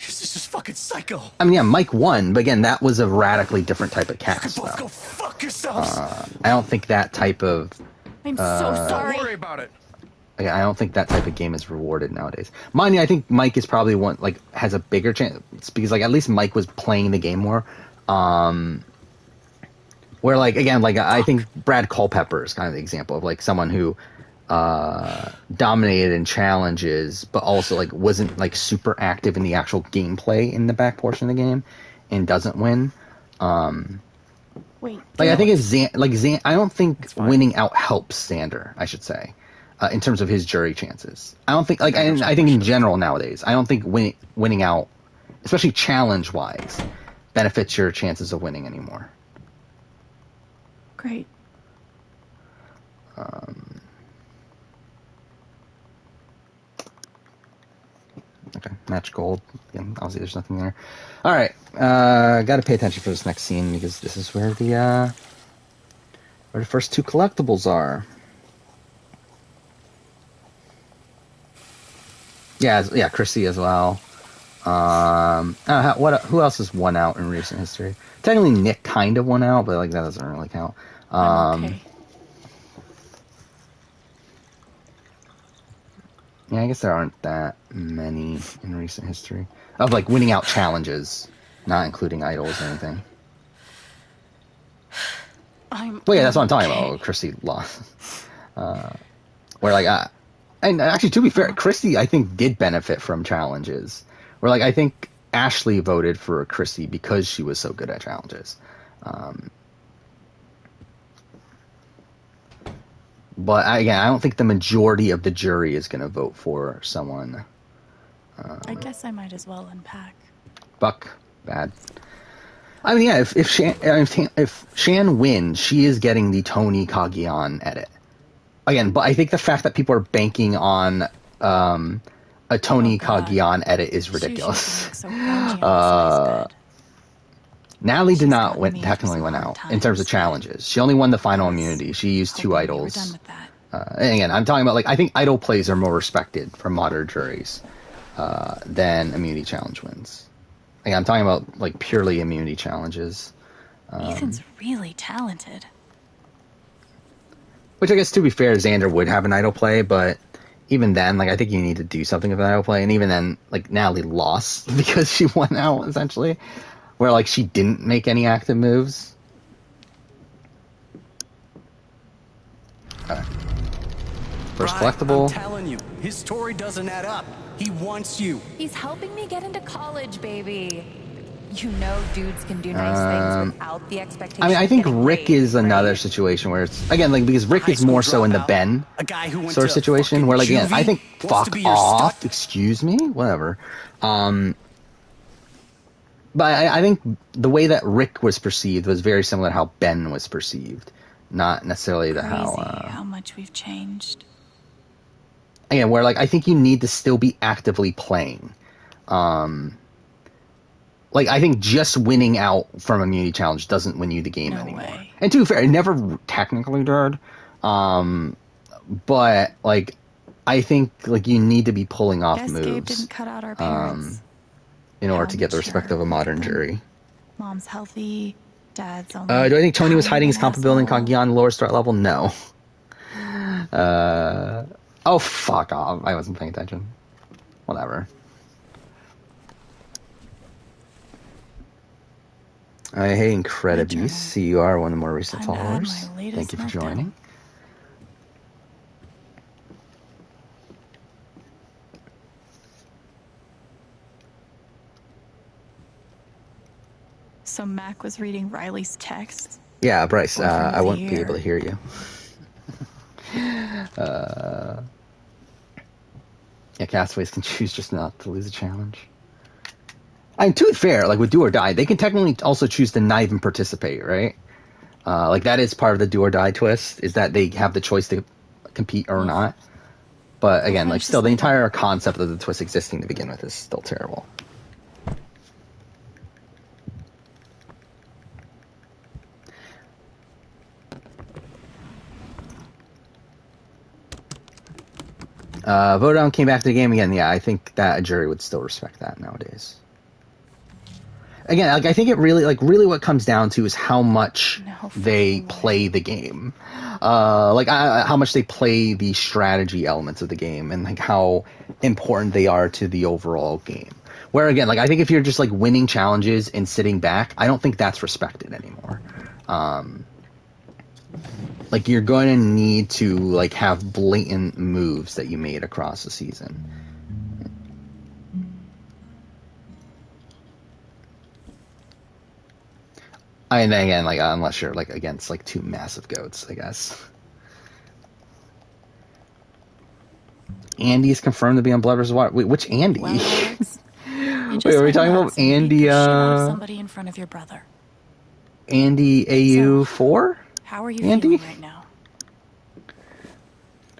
This is fucking psycho. I mean, yeah, Mike won, but again, that was a radically different type of cast. Both go fuck yourselves. I don't think that type of. I'm so sorry. Don't worry about it. I don't think that type of game is rewarded nowadays. Mind you, I think Mike is probably one has a bigger chance because at least Mike was playing the game more. Where I think Brad Culpepper is kind of the example of someone who dominated in challenges, but also wasn't super active in the actual gameplay in the back portion of the game, and doesn't win. Wait. I think if I don't think winning out helps Xander. I should say, in terms of his jury chances. I don't think I think in general nowadays, I don't think winning out, especially challenge wise, benefits your chances of winning anymore. Great. Okay, match gold. Again, obviously there's nothing there. All right, got to pay attention for this next scene because this is where the first two collectibles are. Yeah, Chrissy as well. Who else has won out in recent history? Technically, Nick kind of won out, but that doesn't really count. Okay. Yeah, I guess there aren't that many in recent history of winning out challenges, not including idols or anything. Well, yeah, that's what I'm talking about. Chrissy lost. And actually, to be fair, Chrissy I think did benefit from challenges. Where I think Ashley voted for Chrissy because she was so good at challenges. But again, I don't think the majority of the jury is going to vote for someone. I guess I might as well unpack. Buck, bad. I mean, yeah, if Shan wins, she is getting the Tony Kagian edit. Again, but I think the fact that people are banking on a Tony Kagian edit is ridiculous. Natalie did not technically win out in terms of challenges. She only won the final immunity. She used 2 idols. And again, I'm talking about I think idol plays are more respected from modern juries than immunity challenge wins. Again, I'm talking about purely immunity challenges. Ethan's really talented. Which I guess, to be fair, Xander would have an idol play, but even then, I think you need to do something with an idol play. And even then, Natalie lost because she won out, essentially. Where, she didn't make any active moves. First collectible. I'm telling you, his story doesn't add up. He wants you. He's helping me get into college, baby. You know dudes can do nice things without the expectation. I mean, I think Rick is another situation where it's, again, because Rick is more so in the Ben sort of situation, where, again, I think, fuck off, excuse me, whatever. But I think the way that Rick was perceived was very similar to how Ben was perceived, not necessarily how much we've changed. Again, where I think you need to still be actively playing. I think just winning out from immunity challenge doesn't win you the game anymore. Way. And to be fair, it never technically did. But I think you need to be pulling off moves. Gabe didn't cut out our parents. In order to get the respect of a modern jury. Mom's healthy. Dad's only. Do I think Tony was kind hiding of his an comp ability in asshole. Kagiyan lowest threat level? No. Oh, fuck off. I wasn't paying attention. Whatever. Hey, Incredibeast. You are one of the more recent Time to add followers. my latest Thank you for meltdown. joining. So Mac was reading Riley's text. Yeah, Bryce, Boyfriend of I the won't be year. able to hear you. Yeah, castaways can choose just not to lose a challenge. I mean, to be fair, like with Do or Die, they can technically also choose to not even participate, right? Like that is part of the Do or Die twist, is that they have the choice to compete or not. But again, like still, the entire concept of the twist existing to begin with is still terrible. Vodown came back to the game again. Yeah, I think that a jury would still respect that nowadays. Again, like I think it really, really what comes down to is how much they play the game. How much they play the strategy elements of the game and like how important they are to the overall game. Where again, like I think if you're just like winning challenges and sitting back, I don't think that's respected anymore. Like you're going to need to like have blatant moves that you made across the season. And again, like unless you're like against like two massive goats, I guess. Andy's confirmed to be on Blood vs. Water. Wait, which Andy? Well, Alex, Wait, are we talking about Andy? Somebody in front of your brother. Andy AU4? How are you Andy? feeling right now?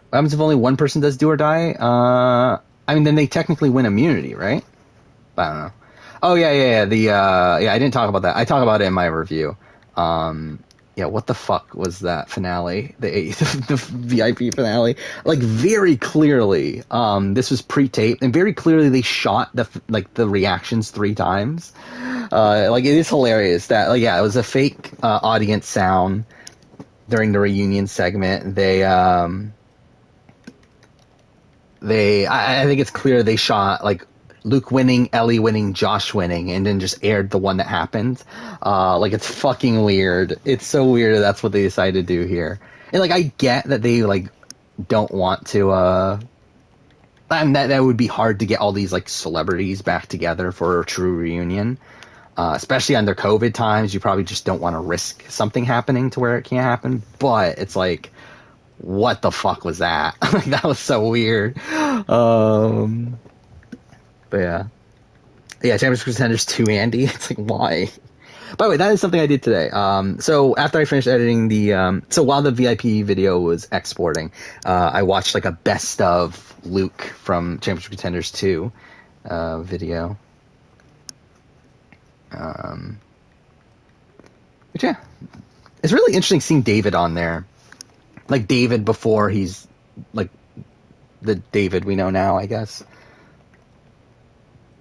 What happens if only one person does Do or Die? I mean, then they technically win immunity, right? I don't know. Oh yeah. I didn't talk about that. I talk about it in my review. Yeah, what the fuck was that finale? The VIP finale. Like very clearly, this was pre-taped, and very clearly they shot the reactions 3 times. Like it is hilarious that it was a fake audience sound during the reunion segment. I think it's clear they shot like Luke winning, Ellie winning, Josh winning, and then just aired the one that happened. Like it's fucking weird. It's so weird that's what they decided to do here. And like I get that they like don't want to I mean that would be hard to get all these like celebrities back together for a true reunion. Especially under COVID times, you probably just don't want to risk something happening to where it can't happen. But it's like, what the fuck was that? Like that was so weird. But yeah, Championship Contenders 2 Andy. It's like, why? By the way, that is something I did today. So after I finished editing so while the VIP video was exporting, I watched like a best of Luke from Championship Contenders 2 video. But yeah, it's really interesting seeing David on there. Like David before he's like the David we know now, I guess.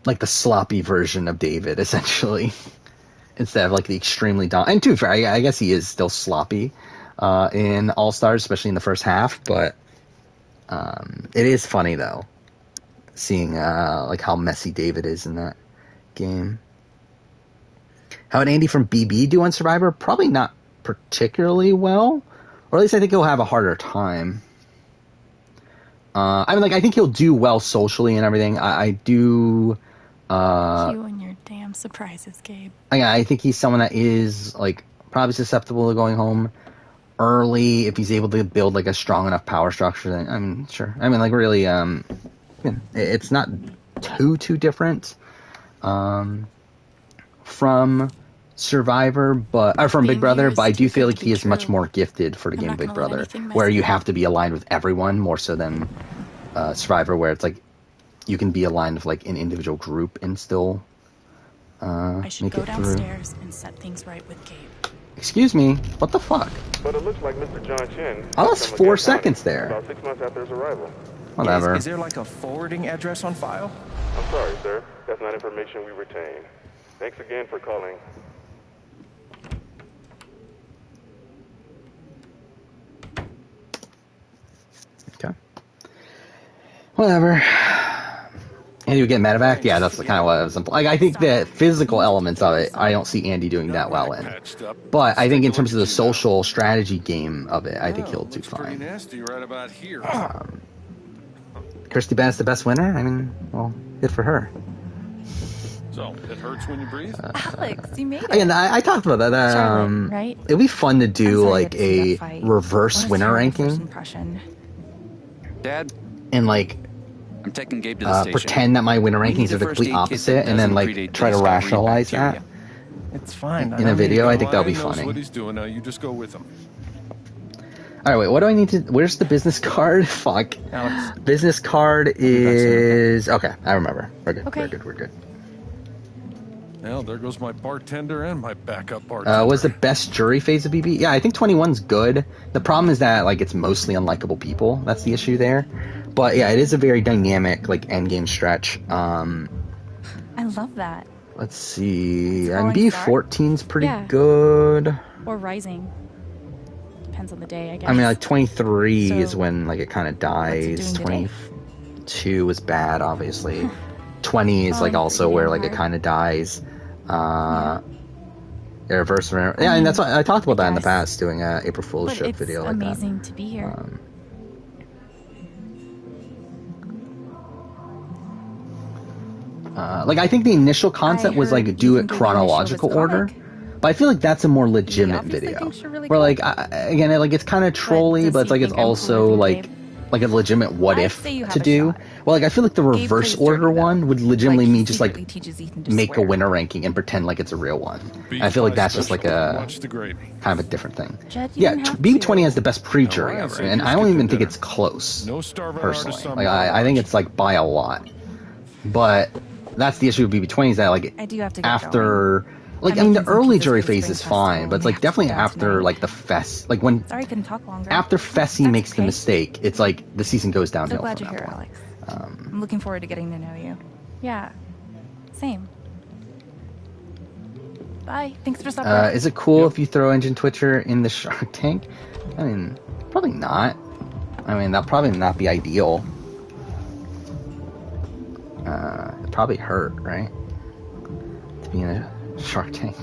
Like the sloppy version of David, essentially, instead of like the extremely and to be fair, I guess he is still sloppy in All Stars, especially in the first half. But it is funny though, seeing like how messy David is in that game. How would Andy from BB do on Survivor? Probably not particularly well, or at least I think he'll have a harder time. I mean, like I think he'll do well socially and everything. I do. You and your damn surprises, Gabe. I think he's someone that is like probably susceptible to going home early if he's able to build like a strong enough power structure. Then I mean, sure. I mean, like really, it's not too different from Survivor, or from Big Brother. But I do feel like he is much more gifted for the game Big Brother, where you have to be aligned with everyone more so than Survivor, where it's like you can be aligned with like an individual group and still I should make go it through. downstairs and set things right with Gabe. Excuse me, what the fuck? But it looks like Mr. John Chen. I lost 4 seconds there. About 6 months after his arrival. Whatever. Is there like a forwarding address on file? I'm sorry, sir. That's not information we retain. Thanks again for calling. Whatever. Andy would get medevac? Yeah, that's kind of what I was like. I think the physical elements of it, I don't see Andy doing that well in. But I think in terms of the social strategy game of it, I think he'll do fine. Kirstie Bennett's the best winner? I mean, well, good for her. So, it hurts when you breathe? Alex, you made it. Again, I talked about that. Charlotte, right? It'd be fun to do like a fight. reverse winner ranking. Impression? Dad? And like I'm taking Gabe to the station. pretend that my winner rankings are the complete opposite, and then like try to rationalize that. It's fine. In a video, I think that'll be knows funny. what he's doing now. You just go with him. All right, wait. What do I need to? Where's the business card? Fuck. Alex. Business card is okay. I remember. We're good. Okay. We're good. Well, there goes my bartender and my backup bartender. Was the best jury phase of BB? Yeah, I think 21's good. The problem is that like it's mostly unlikable people. That's the issue there. But yeah, it is a very dynamic like endgame stretch. I love that. Let's see. Falling B14's pretty Yeah. good. Or rising. Depends on the day, I guess. I mean, like 23 So, is when like it kind of dies. doing today? 22 is bad, obviously. 20 is like also where like it kind of dies. Reverse. Yeah, I mean that's what I talked about that in the past, doing a April Fool's but joke it's video like that. amazing to be here. Like I think the initial concept was like do it even chronological the way they show order, this but I feel like that's a more legitimate obviously video. thinks you're really Where cool. like again, it's kind of trolly, but it's like it's also like a legitimate what I'd if say you have to a do. shot. Well, like I feel like the Gabe reverse plays dirty, order one would legitimately Like, me he just like secretly teaches Ethan to make a swear. winner ranking and pretend like it's a real one. And I feel like that's just like a Watch the gravy. kind of a different thing. Jed, you Yeah, didn't have BB20 to. has the best pre-jury No, I ever, said and just I don't get even the think dinner. it's close. No starving Personally, artist on like my I think watch. it's like by a lot. But that's the issue with BB20 is that like I do have to get after. Like, I'm I mean, the making some early pizzas jury for the phase spring is fine, festival but it's and like definitely we have to after tonight. like the fest, like when Sorry I couldn't talk longer. after Fessy That's makes the okay. mistake, it's like the season goes So downhill. glad from you're that here, point. Alex. I'm looking forward to getting to know you. Yeah. Same. Bye. Thanks for supper. Is it cool if you throw Engine Twitcher in the Shark Tank? I mean, probably not. I mean, that'll probably not be ideal. It'd probably hurt, right? To be in a Shark Tank.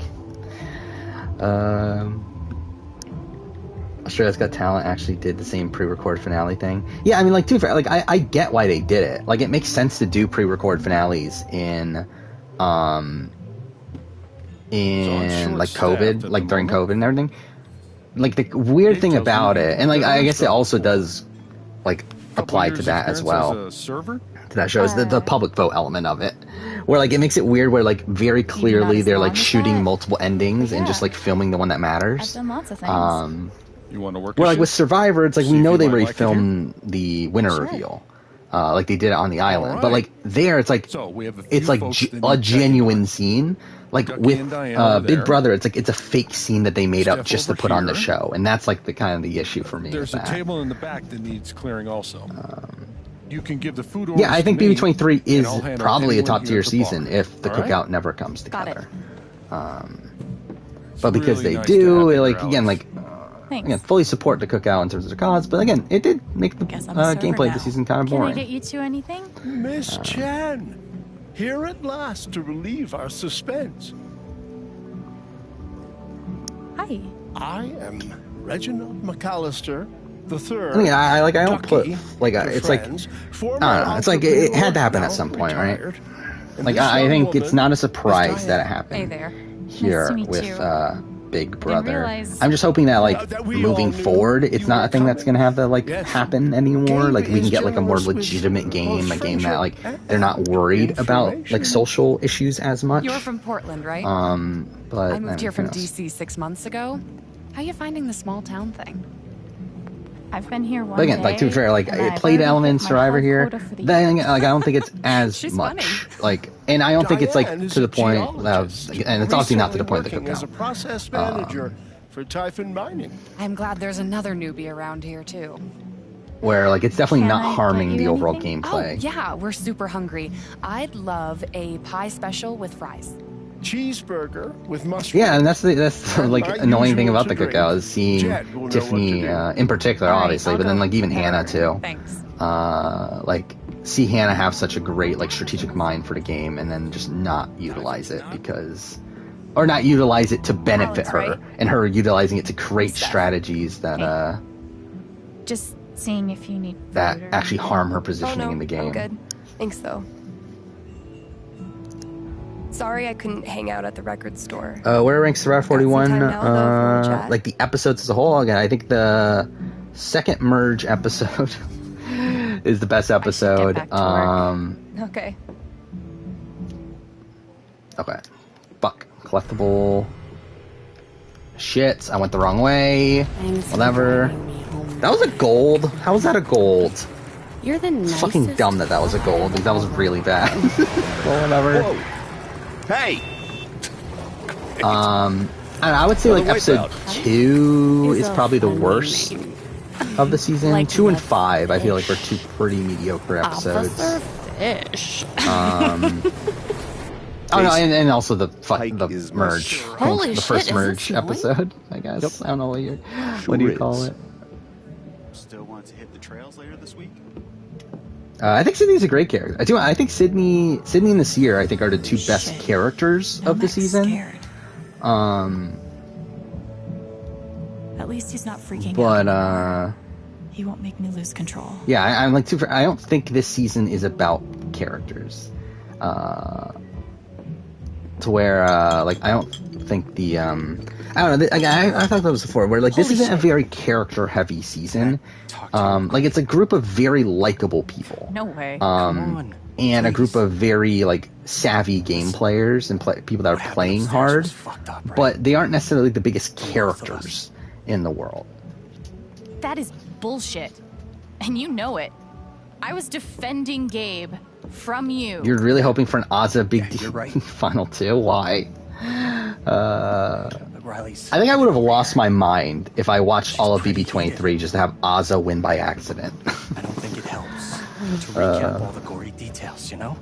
Australia's Got Talent actually did the same pre-record finale thing. Yeah, I mean, like, dude, like, I get why they did it. Like, it makes sense to do pre-record finales in like COVID, like during COVID and everything. Like the weird thing about it, and like I guess it also does like apply to that as well. To that show is the public vote element of it, where like it makes it weird, where like very clearly they're like shooting multiple endings and just like filming the one that I've matters. done lots of things. You want to work? Where a like with shift? Survivor, it's like See we if know you they might already like it here. filmed the winner reveal, like they did it on the island. But right. like there, it's like So we have a it's few like folks that need a checking genuine scene. Like Ducky with and Diane are Big there. Brother, it's like it's a fake scene that they made up Steph just to over put on the here. show, and that's like the kind of the issue for me. There's with a that. table in the back that needs clearing also. You can give the food orders. Yeah, I think to me, BB23 and is I'll handle probably a anyone top here tier at the bar. season if the All right? cookout never comes Got it. together. But because really they nice to do, have you like here, again, Alex. like Thanks. again, fully support the cookout in terms of the cause. But again, it did make the Guess I'm a server gameplay now. of the season kind of Can I boring. get you two anything? Miss Chen, here at last to relieve our suspense. Hi. I am Reginald McAllister the third. I mean, I don't put Ducky, like the it's like friends, I former don't know. It's like it had to happen entrepreneur, at some point, now right? retired. And Like this I young think it's woman not a is surprise that it Diane. happened Hey there. here Nice to meet with you. Big Brother. realize- I'm just hoping that like That we all moving knew forward, it's you not were a thing that's coming. gonna have to like Yes. happen anymore. Gabe Like we can is get like a more generous with legitimate game, both a game that like friendship they're not and worried about like information. social issues as much. You're from Portland, right? But I moved here from who knows? DC 6 months ago. How you finding the small town thing? I've been here one But again, day, like to be fair, like and it I've played already elements hit my Survivor hard here. quota for the Then year. like I don't think it's as She's much. funny. Like, and I don't think it's like Diane is to the a point. geologist, And it's obviously not to the point of the recently working as a cookout. process manager for Typhon Mining. I'm glad there's another newbie around here, too. Where like it's definitely Can I not get harming you the overall anything? gameplay. Oh, yeah, we're super hungry. I'd love a pie special with fries. Cheeseburger with mushroom. Yeah, and that's the like My annoying thing usual about the to drink. cookout is seeing Jet will know Tiffany what to do. in particular, All right, obviously, I'll but then go. like even Whatever. Hannah too. Thanks. Like see Hannah have such a great like strategic mind for the game and then just not utilize it or not utilize it to benefit her, right? and her utilizing it to create strategies that Just seeing if you need that food or actually harm her positioning Oh, no, in the game. I'm good. Thanks, though. Sorry I couldn't hang out at the record store. Where ranks Survivor 41? Got some time now, though, if you wanna chat. Like the episodes as a whole. Again, I think the second merge episode is the best episode. Okay. Okay. Fuck. Collectible. Shit, I went the wrong way. Whatever. That was a gold? How was that a gold? You're the nicest. Fucking dumb that was a gold. That was really bad. Well, whatever. Whoa. Hey! I would say like episode 2 is probably the worst of the season. Like 2 and 5, I feel like were two pretty mediocre episodes. Officer Fish. Oh no, and also the merge, Holy the first shit, is merge this episode. I guess I don't know what do you call it. Still want to hit the trails later this week? I think Sydney's a great character. I think Sydney and the Seer, I think, are the two best characters of the season. Scared. At least he's not freaking But out. He won't make me lose control. yeah, I'm like I don't think this season is about characters. To where like I don't think the I don't know. I thought that was before where like this isn't a very character heavy season. Like it's a group of very likable people. No way. And a group of very like savvy game players and people that are playing hard, but they aren't necessarily the biggest characters in the world. That is bullshit. And you know it. I was defending Gabe from you. You're really hoping for an Ozza Big D Final 2? Why? I think I would have lost my mind if I watched all of BB23 just to have Ozza win by accident. I don't think it helps to recap all the gory details, you know?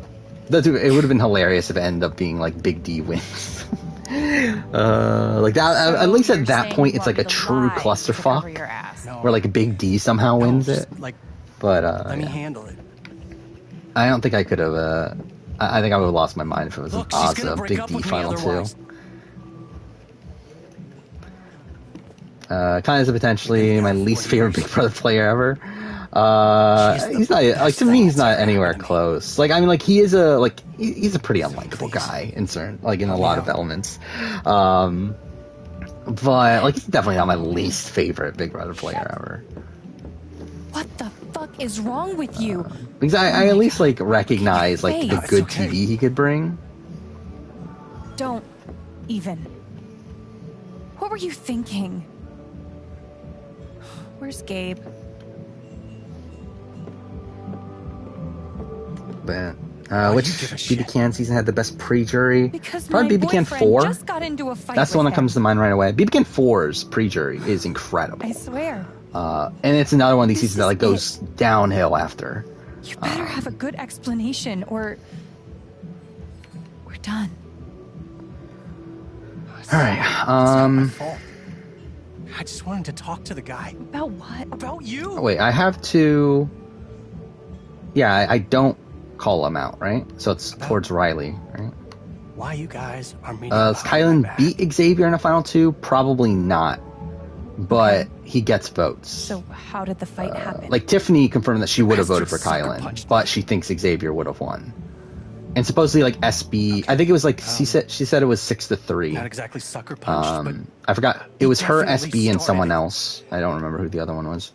It would have been hilarious if it ended up being like Big D wins. Like that, at least at that point, it's like a true clusterfuck where like Big D somehow wins it. But let me handle it. I don't think I could have. I think I would have lost my mind if it was an Ozza Big D Final 2. Kind of potentially my least favorite Big Brother player ever. He's not like to me. He's not anywhere close. Like I mean, like he's a pretty unlikable guy in certain in a lot of elements. But like he's definitely not my least favorite Big Brother player ever. What the fuck is wrong with you? Because I at least like recognize like the good TV he could bring. Don't even. What were you thinking? Where's Gabe? But which BB Can season had the best pre-jury? Probably BB Can 4. Just got into a fight That's the one with that comes to mind right away. BB Can 4's pre-jury is incredible. I swear. And it's another one of these seasons that like goes downhill after. You better have a good explanation, or we're done. All right. I just wanted to talk to the guy. About what? About you. Oh, wait, I have to. Yeah, I don't call him out, right? So it's towards Riley, right? Why you guys are meeting? Does Kylan beat Xavier in a final 2? Probably not. But he gets votes. So how did the fight happen? Like Tiffany confirmed that she would have voted for Kylan, but she thinks Xavier would have won. And supposedly, like SB, I think it was like she said it was 6-3. Not exactly sucker punched, but I forgot. It was her, SB, and someone else. I don't remember who the other one was.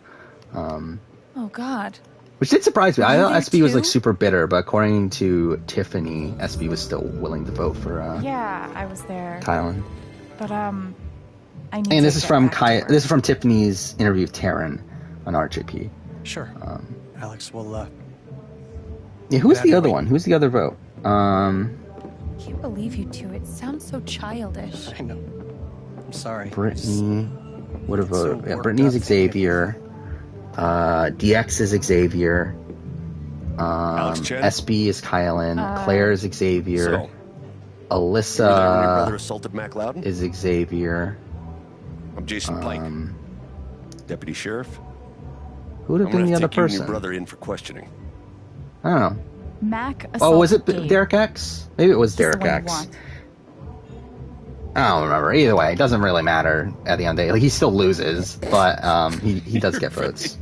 Oh God. Which did surprise me. I thought SB was like super bitter, but according to Tiffany, SB was still willing to vote for. Yeah, I was there. Kylan. But I need. And to this is get from back to This is from Tiffany's interview of Taryn on RJP. Sure. Alex, we'll. Yeah, who's the other one? Who's the other vote? Can't believe you two. It sounds so childish. I know. I'm sorry. Brittany would have voted. Yeah, Brittany's Xavier. DX is Xavier. SB is Kylan. Claire is Xavier. Alyssa assaulted Mac Loudon? is Xavier. I'm Jason Pike, deputy sheriff. Who would have been the other You and your person? brother in for questioning. I don't know. Mac assaulted Oh, was it Gabe. Derek X? Maybe it was He's the Derek one you X. want. I don't remember. Either way, it doesn't really matter at the end of the day. Like, he still loses, but he does get votes.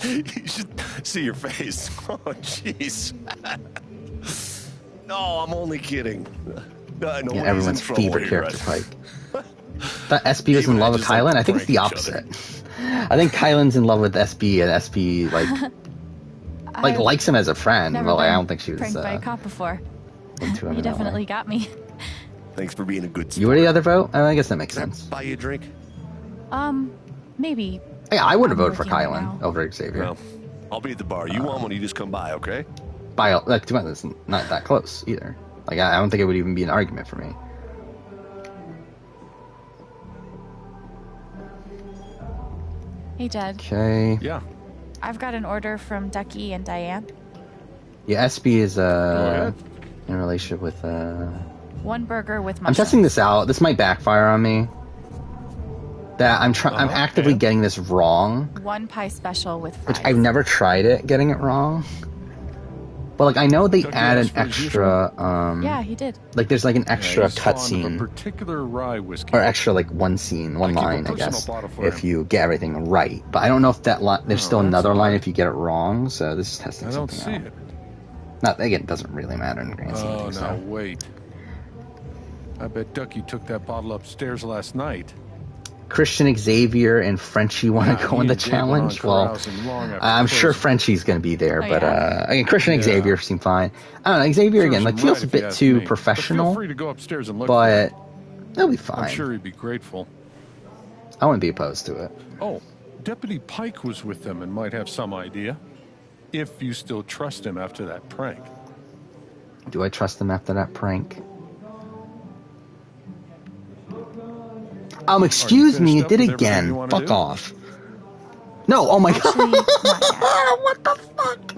You should see your face. Oh, jeez. No, I'm only kidding. No, Yeah, everyone's favorite character, Pike. Thought SB was in love with Kylan? I think it's the opposite. I think Kylan's in love with SB, and SB, like likes him as a friend. Well, I don't think she was pranked by a cop before. into him. You definitely got me. Thanks for being a good sport. You were the other vote? I guess that makes sense. Buy you a drink? Maybe. Hey, I would have voted for working right Kylan now. over Xavier. Well, I'll be at the bar. You want one, you just come by, okay? Like, to be honest, it's not that close either. Like, I don't think it would even be an argument for me. Hey, Jed. Okay. Yeah. I've got an order from Ducky and Diane. Yeah, SB is Go ahead. in a relationship with One burger with I'm mushrooms. testing this out. This might backfire on me. That I'm actively and? getting this wrong, One pie special with fries. which I've never tried it getting it wrong. But like I know they Ducky add an asked for his extra Yeah, he did. like there's like an extra He's fond of a cutscene particular rye whiskey. or extra like one scene, one I keep a line, I personal guess, bottle for if him. you get everything right. But I don't know if that line. There's still that's another line odd. if you get it wrong. So this is testing I don't something see out. it. Not again, it doesn't really matter in the grand scheme of Oh, things. now So. wait. I bet Ducky took that bottle upstairs last night. Christian Xavier and Frenchie want Yeah, to go he in the and Dave went on challenge. Well, carousing long after I'm sure closing. Frenchie's going to be there, Oh, but yeah. again, Christian and Yeah. Xavier seem fine. I don't know, Xavier again, Serves like him feels right a if you bit ask too me. But professional, feel free to go upstairs and look but for him. they'll be fine. I'm sure he'd be grateful. I wouldn't be opposed to it. Oh, Deputy Pike was with them and might have some idea. If you still trust him after that prank. Do I trust them after that prank? Excuse me, finished it up did with everything again. you wanna Fuck do? off. No, oh my Actually, god. not yet. What the fuck?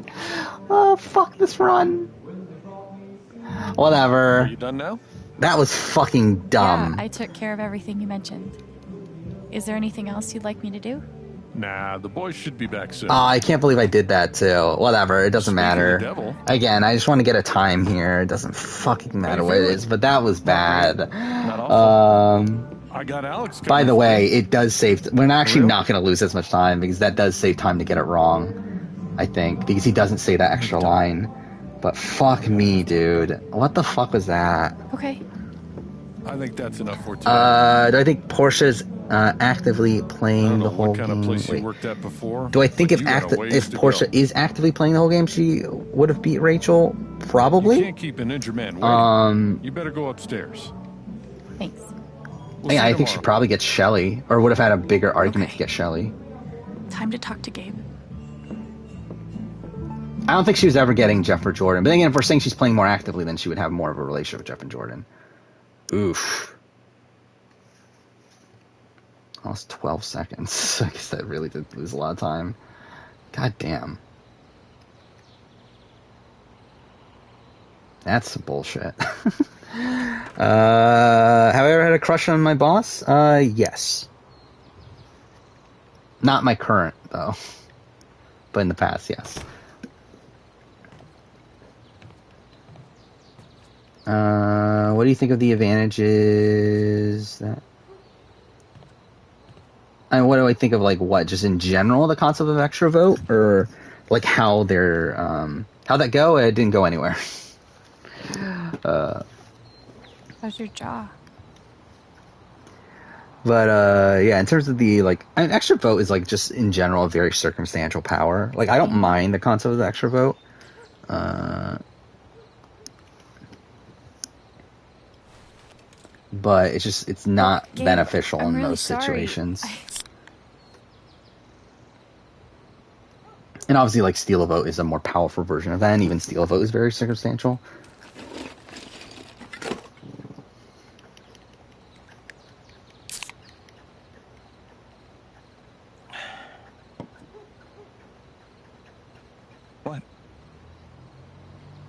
Oh, fuck this run. Whatever. Are you done now? That was fucking dumb. Yeah, I took care of everything you mentioned. Is there anything else you'd like me to do? Nah, the boys should be back soon. I can't believe I did that too. Whatever, it doesn't Speaking of matter. the devil. Again, I just want to get a time here. It doesn't fucking matter what it is, but that was bad. Not awful. I got Alex. By the way, it does save. We're actually Really? not going to lose as much time because that does save time to get it wrong. I think because he doesn't say that extra line. But fuck me, dude. What the fuck was that? Okay. I think that's enough for today. Do I think Portia's actively I playing don't know the whole what kind game? of place Wait. you worked at before. Do I think but you got a ways if to Portia go. is actively playing the whole game, she would have beat Rachel? You Probably. can't keep an injured man waiting. You better go upstairs. Thanks. We'll Yeah, see I think she tomorrow. probably gets Shelly, or would have had a bigger argument to get Shelly. Time to talk to Gabe. I don't think she was ever getting Jeff or Jordan. But again, if we're saying she's playing more actively, then she would have more of a relationship with Jeff and Jordan. Oof. Almost 12 seconds. I guess that really did lose a lot of time. God damn. That's some bullshit. Have I ever had a crush on my boss? Yes. Not my current, though. But in the past, yes. What do you think of the advantages that... And what do I think of, like, what? Just in general, the concept of extra vote? Or, like, how they're, how'd that go? It didn't go anywhere. How's your jaw? But, yeah, in terms of the, like, an extra vote is, like, just in general a very circumstantial power. Like, I don't mind the concept of the extra vote. But it's just, it's not Gabe, beneficial I'm in really most sorry. situations. And obviously, like, steal a vote is a more powerful version of that, and even steal a vote is very circumstantial. What?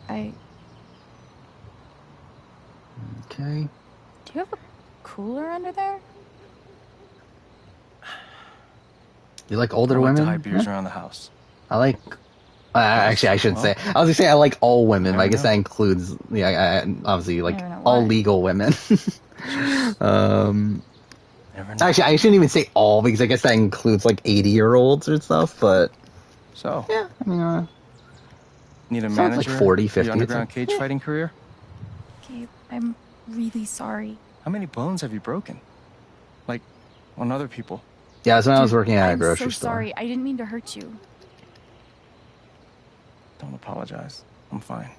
Okay. Do you have a cooler under there? You like older I like to women? hide beers Huh? around the house. I like Actually, I shouldn't say. I was gonna say I like all women, but I guess that includes, obviously, like all legal women. Actually, I shouldn't even say all because I guess that includes like 80-year-olds or stuff. But so yeah, I mean, need a sounds manager like 40, for 50. your underground cage fighting career? Gabe, I'm really sorry. How many bones have you broken? Like on other people? Yeah, that's when I was working at a grocery I'm so store. sorry. I didn't mean to hurt you. Don't apologize. I'm fine.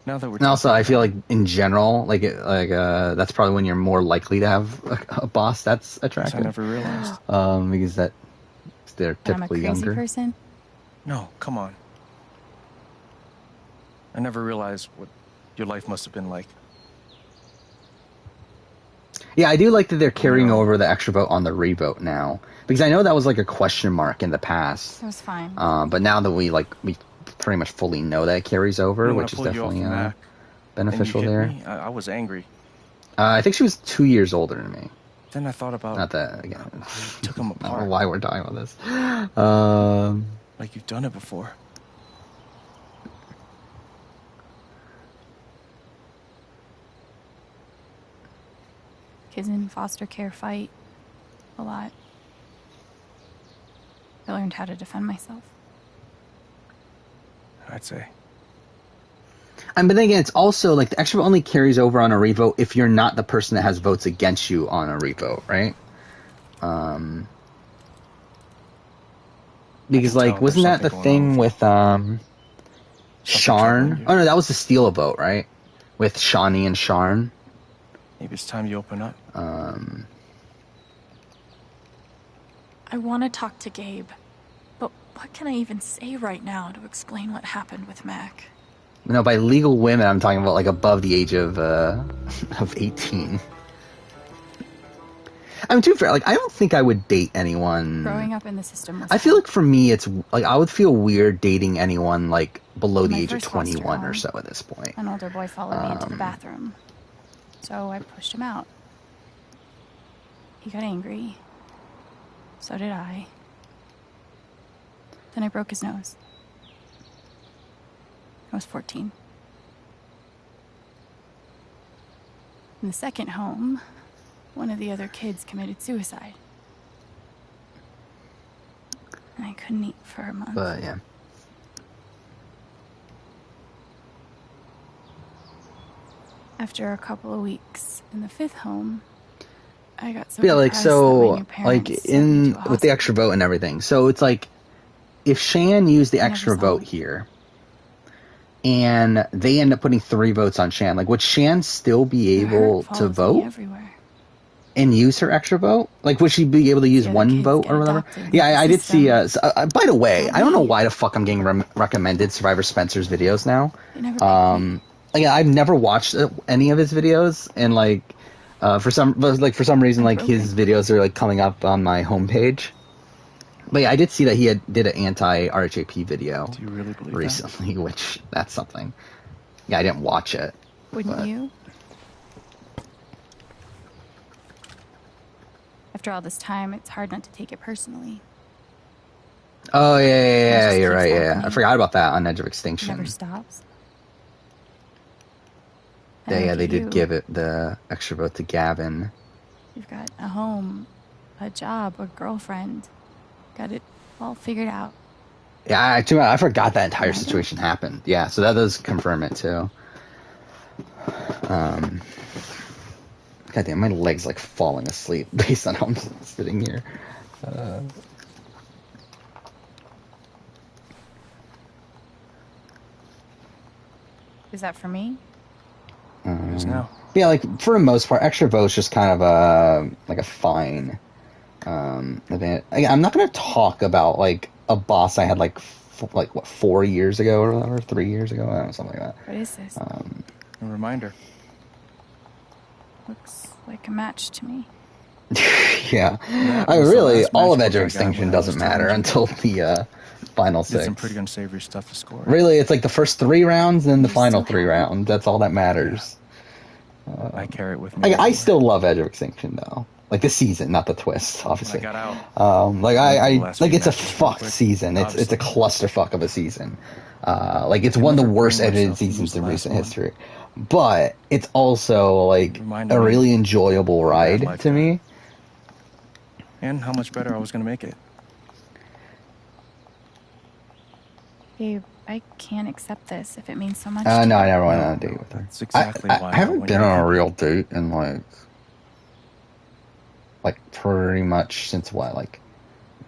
Now that we're And also, I feel like in general, that's probably when you're more likely to have a boss that's attractive. I never realized. Because they're typically I'm a crazy younger. person? No, come on. I never realized what your life must have been like. Yeah, I do like that they're carrying over the extra vote on the revote now, because I know that was like a question mark in the past. It was fine. But now that we pretty much fully know that it carries over, which is definitely beneficial there. I was angry. I think she was 2 years older than me. Then I thought about not that again. Took them apart. I don't know why we're talking about this. Like you've done it before. Kids in foster care fight a lot. I learned how to defend myself. I'd say. But then again, it's also like the extra vote only carries over on a revote if you're not the person that has votes against you on a revote, right? Because like, wasn't that the thing with Sharn? Oh no, that was to steal a vote, right? With Shawnee and Sharn. Maybe it's time you open up. I want to talk to Gabe, but what can I even say right now to explain what happened with Mac? No, by legal women, I'm talking about like above the age of 18. I mean, to be fair, like I don't think I would date anyone. Growing up in the system was I feel like for me, it's like I would feel weird dating anyone like below the age of 21 or so at this point. An older boy followed me into the bathroom, so I pushed him out. He got angry. So did I. Then I broke his nose. I was 14. In the second home, one of the other kids committed suicide. And I couldn't eat for a month. But yeah. After a couple of weeks in the fifth home, I got so like depressed so that my new like parents in with the extra vote and everything. So it's like if Shan used the extra vote him. here and they end up putting 3 votes on Shan, like would Shan still be able to vote and use her extra vote? Like would she be able to use 1 vote or whatever? Yeah, I did see by the way, I don't know why the fuck I'm getting recommended Survivor Spencer's videos now. Like I've never watched any of his videos, and like for some reason like his videos are like coming up on my homepage. But yeah, I did see that he did an anti-RHAP video Do you really believe recently, which that's something. Yeah, I didn't watch it. Wouldn't you? After all this time, it's hard not to take it personally. Oh yeah, you're right. Yeah, I forgot about that on Edge of Extinction. It never stops. Yeah, they did give it the extra vote to Gavin. You've got a home, a job, a girlfriend. Got it all figured out. Yeah, I forgot that entire situation happened. Yeah, so that does confirm it too. Goddamn, my leg's like falling asleep based on how I'm sitting here. Is that for me? Yeah, like for the most part, extra vote's just kind of a fine event. I'm not gonna talk about like a boss I had like 4 years ago or whatever, 3 years ago, I don't know, something like that. What is this? A reminder. Looks like a match to me. Yeah, I really all of Edge of Extinction doesn't matter until the final 6. Did some pretty unsavory stuff to score. Really, it's like the first 3 rounds and the final 3 rounds. That's all that matters. I carry it with me. I still love Edge of Extinction though. Like the season, not the twist, obviously. When I got out. like it's a fucked season. It's a clusterfuck of a season. It's one of the worst edited seasons in recent history. But it's also like a really enjoyable ride to me. And how much better I was going to make it. Babe, I can't accept this if it means so much No, I to you. never went on a date with her. That's exactly why I haven't been on a real date in like pretty much since what, like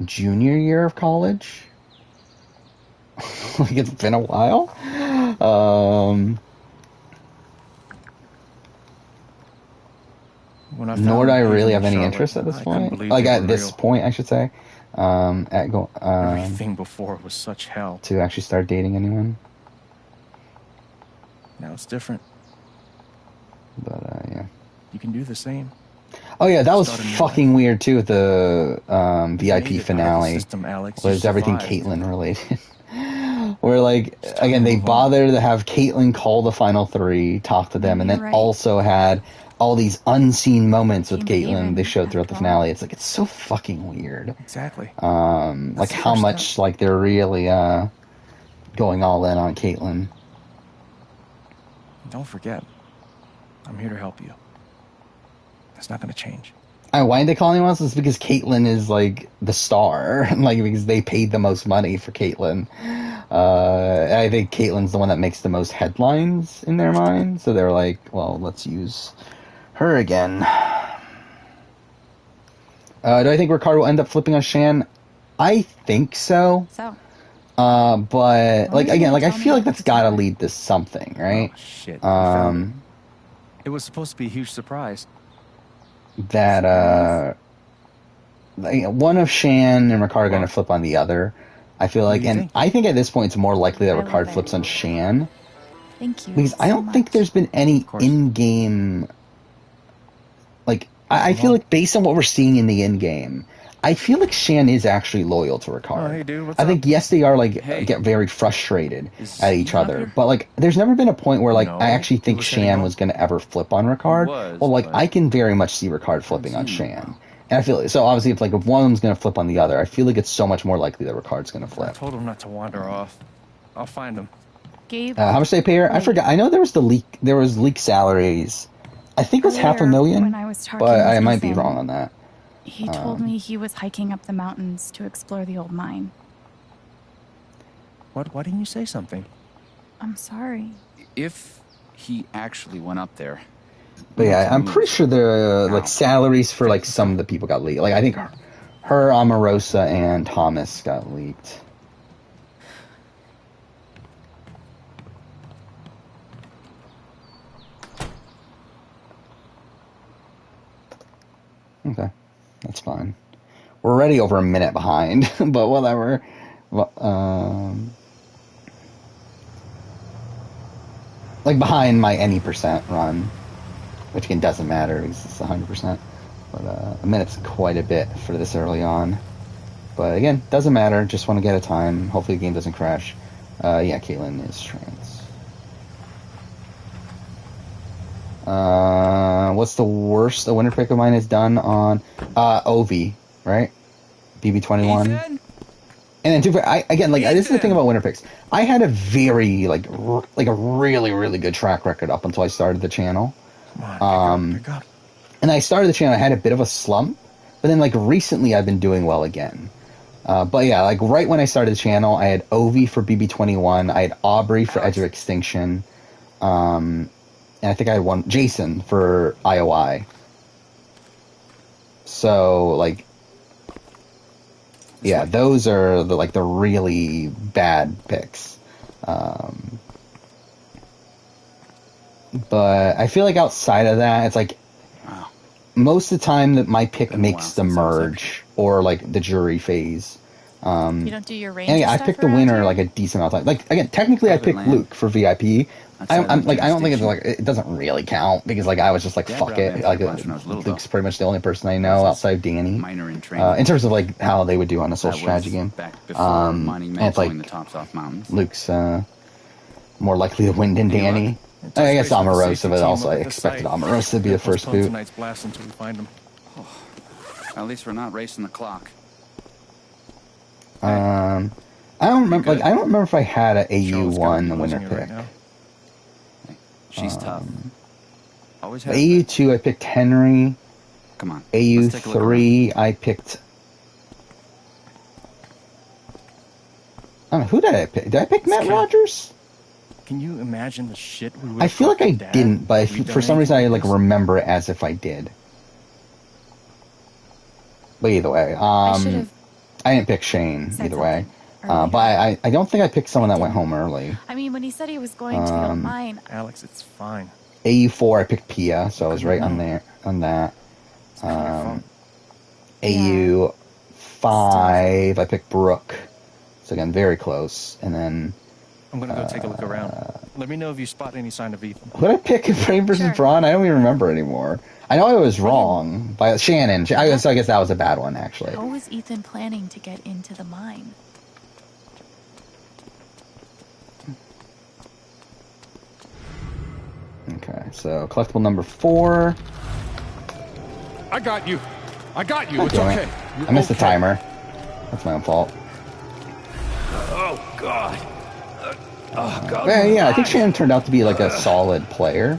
junior year of college? Like it's been a while. Nor do I really have any interest at this point. Like at this point, I should say. Everything before was such hell. To actually start dating anyone. Now it's different. But yeah. You can do the same. Oh yeah, that was fucking weird too with the VIP finale. Was everything Caitlyn related. Where like again they bothered to have Caitlyn call the final three, talk to them, and then also had all these unseen moments with Caitlyn they showed throughout the finale. It's like it's so fucking weird. Exactly. Like how much like they're really going all in on Caitlyn. Don't forget, I'm here to help you. It's not going to change. Why did they call anyone else? It's because Caitlyn is like the star, like because they paid the most money for Caitlyn. I think Caitlyn's the one that makes the most headlines in their mind, so they're like, well, let's use her again. Do I think Ricard will end up flipping on Shan? I think so. But like again, like I feel like that's got to lead to something, right? Oh, shit. It was supposed to be a huge surprise. That one of Shan and Ricard are going to flip on the other. I feel like, and I think at this point it's more likely that Ricard flips on Shan. Thank you. Because I don't think there's been any in-game. Like I feel like based on what we're seeing in the in-game, I feel like Shan is actually loyal to Ricard. Oh, hey, dude, what's I think up? yes, they are like get very frustrated at each other, but like there's never been a point where like I actually think Shan was going to ever flip on Ricard. Well, like I can very much see Ricard flipping on Shan, and I feel like, so obviously if one of them's going to flip on the other, I feel like it's so much more likely that Ricard's going to flip. I told him not to wander off. I'll find him. Gabe, how much they pay her? I forgot. I know there was there was leak salaries. I think it was $500,000, but I might be wrong on that. He told me he was hiking up the mountains to explore the old mine. What? Why didn't you say something? I'm sorry. If he actually went up there. But yeah, I'm pretty sure the like salaries for like some of the people got leaked. Like I think her, Omarosa, and Thomas got leaked. Okay. That's fine. We're already over a minute behind, but whatever. Like behind my any percent run, which again doesn't matter because it's 100%. But a minute's quite a bit for this early on. But again, doesn't matter. Just want to get a time. Hopefully the game doesn't crash. Yeah, Caitlyn is trans. What's the worst a winner pick of mine has done on OV, right? BB21. And then this is the thing about winner picks. I had a very like a really really good track record up until I started the channel. Pick up. And I started the channel. I had a bit of a slump, but then like recently I've been doing well again. But yeah, like right when I started the channel, I had OV for BB21. I had Aubrey for Edge of Extinction. And I think I had one Jason for IOI. So like, yeah, those are the really bad picks. But I feel like outside of that, it's like most of the time that my pick makes the merge or like the jury phase. You don't do your range. And yeah, I picked the winner like a decent amount of time. Like again, technically I picked Luke for VIP. I'm like I don't think it doesn't really count because like I was just like fuck it. Like Luke's pretty much the only person I know outside of Danny. In terms of like how they would do on a social strategy game. And it's like Luke's more likely to win than Danny. I guess Omarosa, but also I expected Omarosa to be the first boot. At least we're not racing the clock. I don't remember. Like, I don't remember if I had an AU1 winner pick. Hey, she's tough. Always has AU2, I picked Henry. Come on. AU3, I picked. I don't know, who did I pick? Did I pick Matt Rogers? Can you imagine the shit we would I feel like I didn't, but for some reason I like remember it as if I did. But either way, I didn't pick Shane either way. But I don't think I picked someone that went home early. I mean, when he said he was going to the old mine. Alex, it's fine. AU4, I picked Pia, so I was right on there on that. AU5, I picked Brooke. So again, very close. And then I'm gonna go take a look around. Let me know if you spot any sign of Ethan. Who did I pick in Brain versus Braun? I don't even remember anymore. I know I was wrong by Shannon. So I guess that was a bad one, actually. How was Ethan planning to get into the mine? Okay, so collectible number 4. I got you. It's Damn it. okay. I missed the timer. That's my own fault. Oh, God. Oh, God. Yeah, I think Shannon turned out to be like a solid player.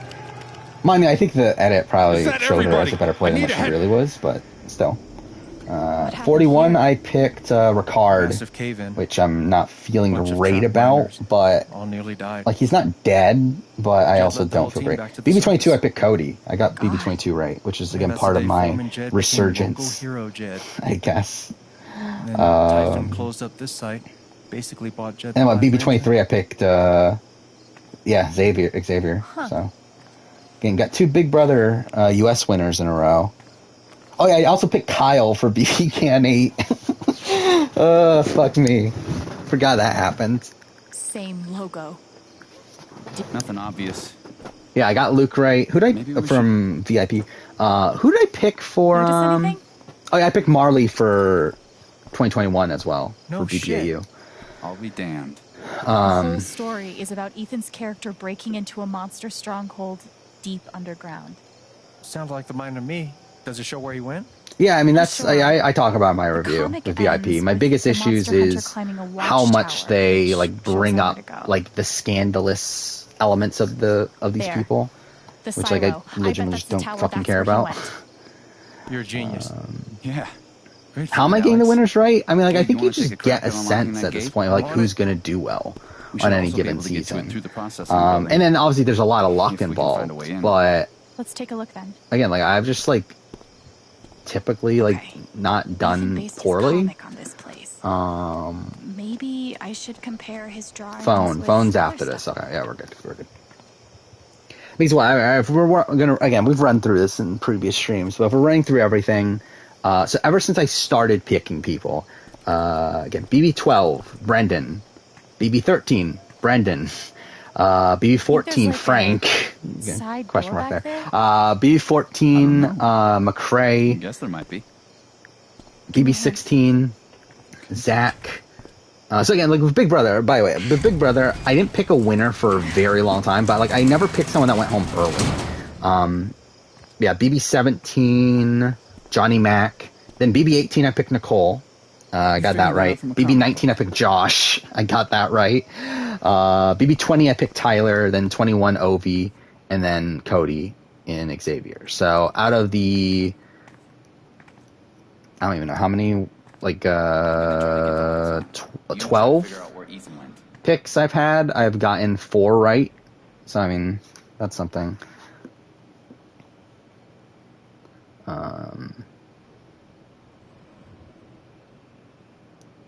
I mean, I think the edit probably showed her as a better player than what she really was, but still. 41, I picked Ricard, which I'm not feeling great about, but all nearly died. like he's not dead, but I also don't feel great. BB-22, I picked Cody. I got BB-22 right, which is again part of my resurgence, I guess. And then Typhon closed up this site, basically bought Jed. And BB-23, I picked Xavier. Huh. So again, got 2 Big Brother US winners in a row. Oh yeah, I also picked Kyle for BB Can 8. Fuck me. Forgot that happened. Same logo. Nothing obvious. Yeah, I got Luke right. Who did I from VIP? Who did I pick for Oh yeah, I picked Marley for 2021 as well for BBAU. I'll be damned. The whole story is about Ethan's character breaking into a monster stronghold deep underground. Sounds like the mine to me. Does it show where he went? Yeah, I mean that's I talk about my review with VIP. My biggest issues is how much they like bring up like the scandalous elements of these people, which like I legitimately just don't fucking care about. You're a genius. Yeah. How am I getting the winners right? I mean, like I think you just get a sense at this point, like who's gonna do well on any given season. And then obviously there's a lot of luck involved, but let's take a look then. Again, like I've just like typically like not done poorly. On this place. Maybe I should compare his drawings. Phone's after this. Okay, yeah, we're good. Because if we're gonna again, we've run through this in previous streams, but if we're running through everything, so ever since I started picking people, again, BB12, Brendan, BB13, Brendan. BB14 like Frank question mark there. BB14 McCrae. I guess there might be. BB16 Zach. So again, like with Big Brother, by the way, the Big Brother, I didn't pick a winner for a very long time, but like I never picked someone that went home early. Yeah, BB17 Johnny Mac. Then BB18 I picked Nicole. I got that right. BB19 I picked Josh. I got that right. BB20 I picked Tyler, then 21 Ovi, and then Cody in Xavier. So out of the, I don't even know how many, like 12 picks I've had, I've gotten 4 right. So I mean, that's something.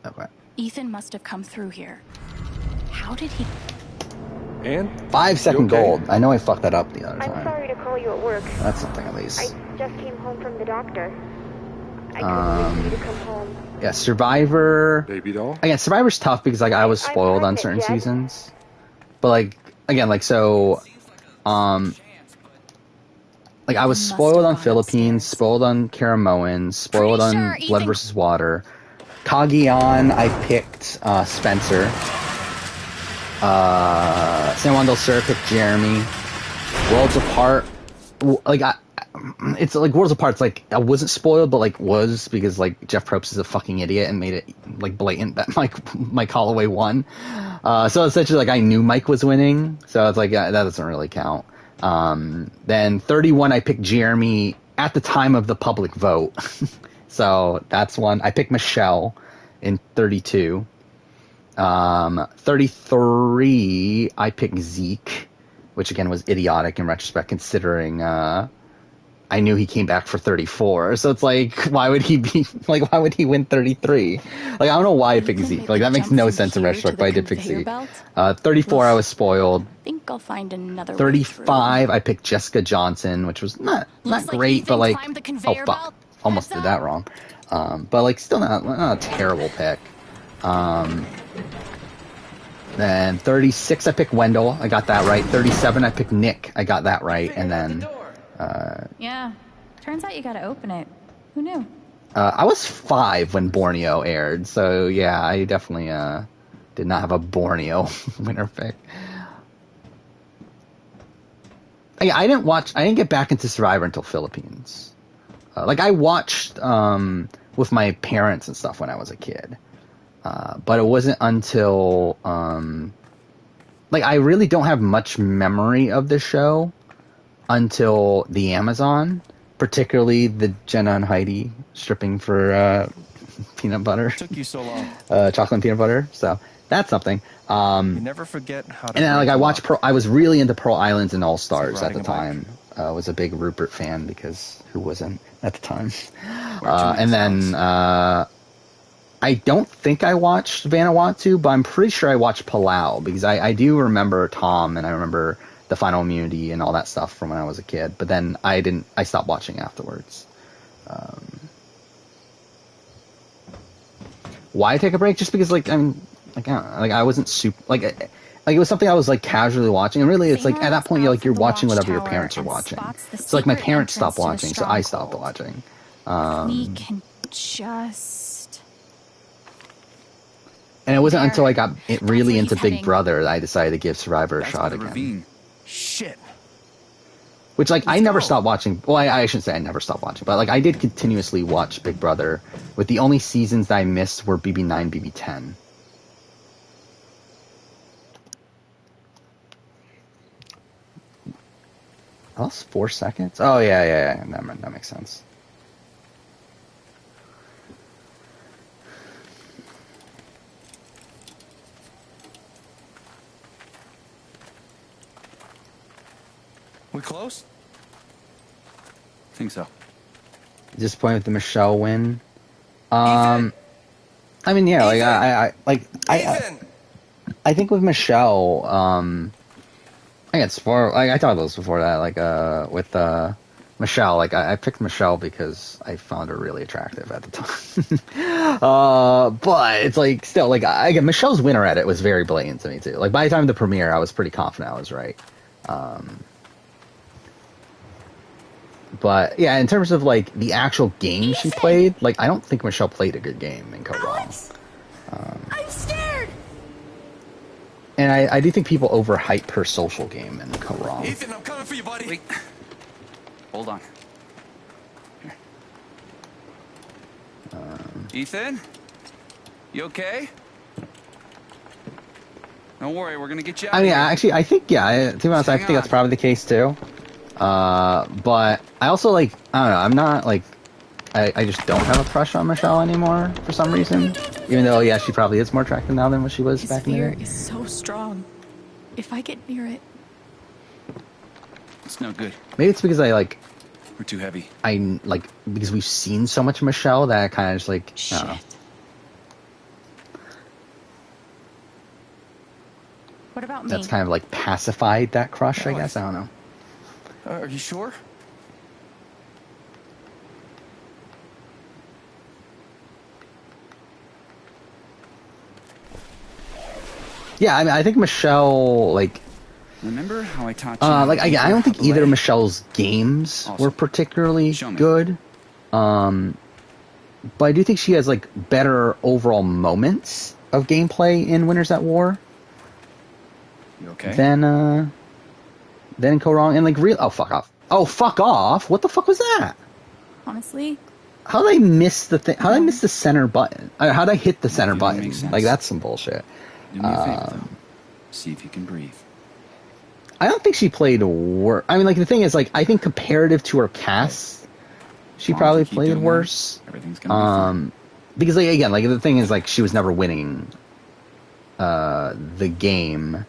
Okay. Ethan must have come through here. How did he? And 5-second gold. I know I fucked that up the other time. I'm sorry to call you at work. That's something at least. I just came home from the doctor. I couldn't wait for you to come home. Yeah, Survivor. Baby doll. Again, Survivor's tough because like I was spoiled on certain seasons. But like again, like so, like I was spoiled on Philippines, spoiled on Karamoan, spoiled on Blood vs. Water. Kagian, I picked Spencer. San Juan del Sur picked Jeremy. Worlds Apart, like it's like Worlds Apart. It's like I wasn't spoiled, but like was because like Jeff Probst is a fucking idiot and made it like blatant that Mike Holloway won. So essentially, like I knew Mike was winning, so it's like that doesn't really count. Then 31, I picked Jeremy at the time of the public vote, so that's one. I picked Michelle in 32. 33, I picked Zeke, which again was idiotic in retrospect, considering I knew he came back for 34. So it's like, why would he win 33? Like, I don't know why I picked Zeke. Like, that makes no sense in retrospect, but I did pick Zeke. 34, I was spoiled. I think I'll find another 35, I picked Jessica Johnson, which was not great, but like, oh fuck, almost did that wrong. But like, still not a terrible pick. Then 36, I picked Wendell. I got that right. 37, I picked Nick. I got that right. And then, yeah. Turns out you gotta open it. Who knew? I was 5 when Borneo aired. So yeah, I definitely, did not have a Borneo winner pick. I didn't get back into Survivor until Philippines. Like I watched, with my parents and stuff when I was a kid. But it wasn't until, like, I really don't have much memory of the show until the Amazon, particularly the Jenna and Heidi stripping for peanut butter. Took you so long. Chocolate and peanut butter. So that's something. You never forget how to. And then, like, I was really into Pearl Islands and All Stars at the time. I was a big Rupert fan because who wasn't at the time? And then I don't think I watched Vanuatu, but I'm pretty sure I watched Palau because I do remember Tom and I remember the Final Immunity and all that stuff from when I was a kid. But then I stopped watching afterwards. Why take a break? Just because, like, I don't know, like I wasn't super like it was something I was like casually watching, and really it's like at that point you're watching whatever your parents are watching. So like my parents stopped watching, so I stopped watching. We can just. And it wasn't until I got really into Big Brother that I decided to give Survivor a shot again. Shit. Which, like, I never stopped watching. Well, I shouldn't say I never stopped watching, but like I did continuously watch Big Brother. With the only seasons that I missed were BB9, BB10. I lost 4 seconds. Oh yeah. That makes sense. We close? Think so. Disappointed with the Michelle win. I mean, yeah, like I think with Michelle, I guess I talked about this before that, like with Michelle, like I picked Michelle because I found her really attractive at the time. But it's like still like again, Michelle's winner at it was very blatant to me too. Like by the time of the premiere, I was pretty confident I was right. But yeah, in terms of like the actual game she played, like I don't think Michelle played a good game in Code Wrong. I'm scared. And I do think people overhype her social game in Code Wrong. Ethan, I'm coming for you, buddy. Wait. Hold on. Here. Ethan? You okay? Don't worry, we're gonna get you out. I mean, actually, I think, yeah, to be honest, I think that's probably the case too. But I also, like, I don't know, I'm not, like, I just don't have a crush on Michelle anymore for some reason. Even though, yeah, she probably is more attractive now than what she was back in the day. His fear is so strong. If I get near it... It's no good. Maybe it's because we're too heavy. Because we've seen so much Michelle that I kind of just, like, I don't know. What about me? That's kind of, like, pacified that crush, I guess. I don't know. Are you sure? Yeah, I mean, I think Michelle, like... Remember how I taught you? Like, I don't think either of Michelle's games were particularly good. But I do think she has, like, better overall moments of gameplay in Winners at War. You okay? Than in Code Wrong. And, like, oh, fuck off. Oh, fuck off! What the fuck was that? Honestly, How did I miss the thing? How did I miss the center button? How did I hit the center button? Like, that's some bullshit. Do me a favor, though. See if you can breathe. I don't think she played worse. I mean, like, the thing is, like, I think comparative to her cast, she probably played worse. Everything's gonna be fine. Because, like, again, like, the thing is, like, she was never winning the game,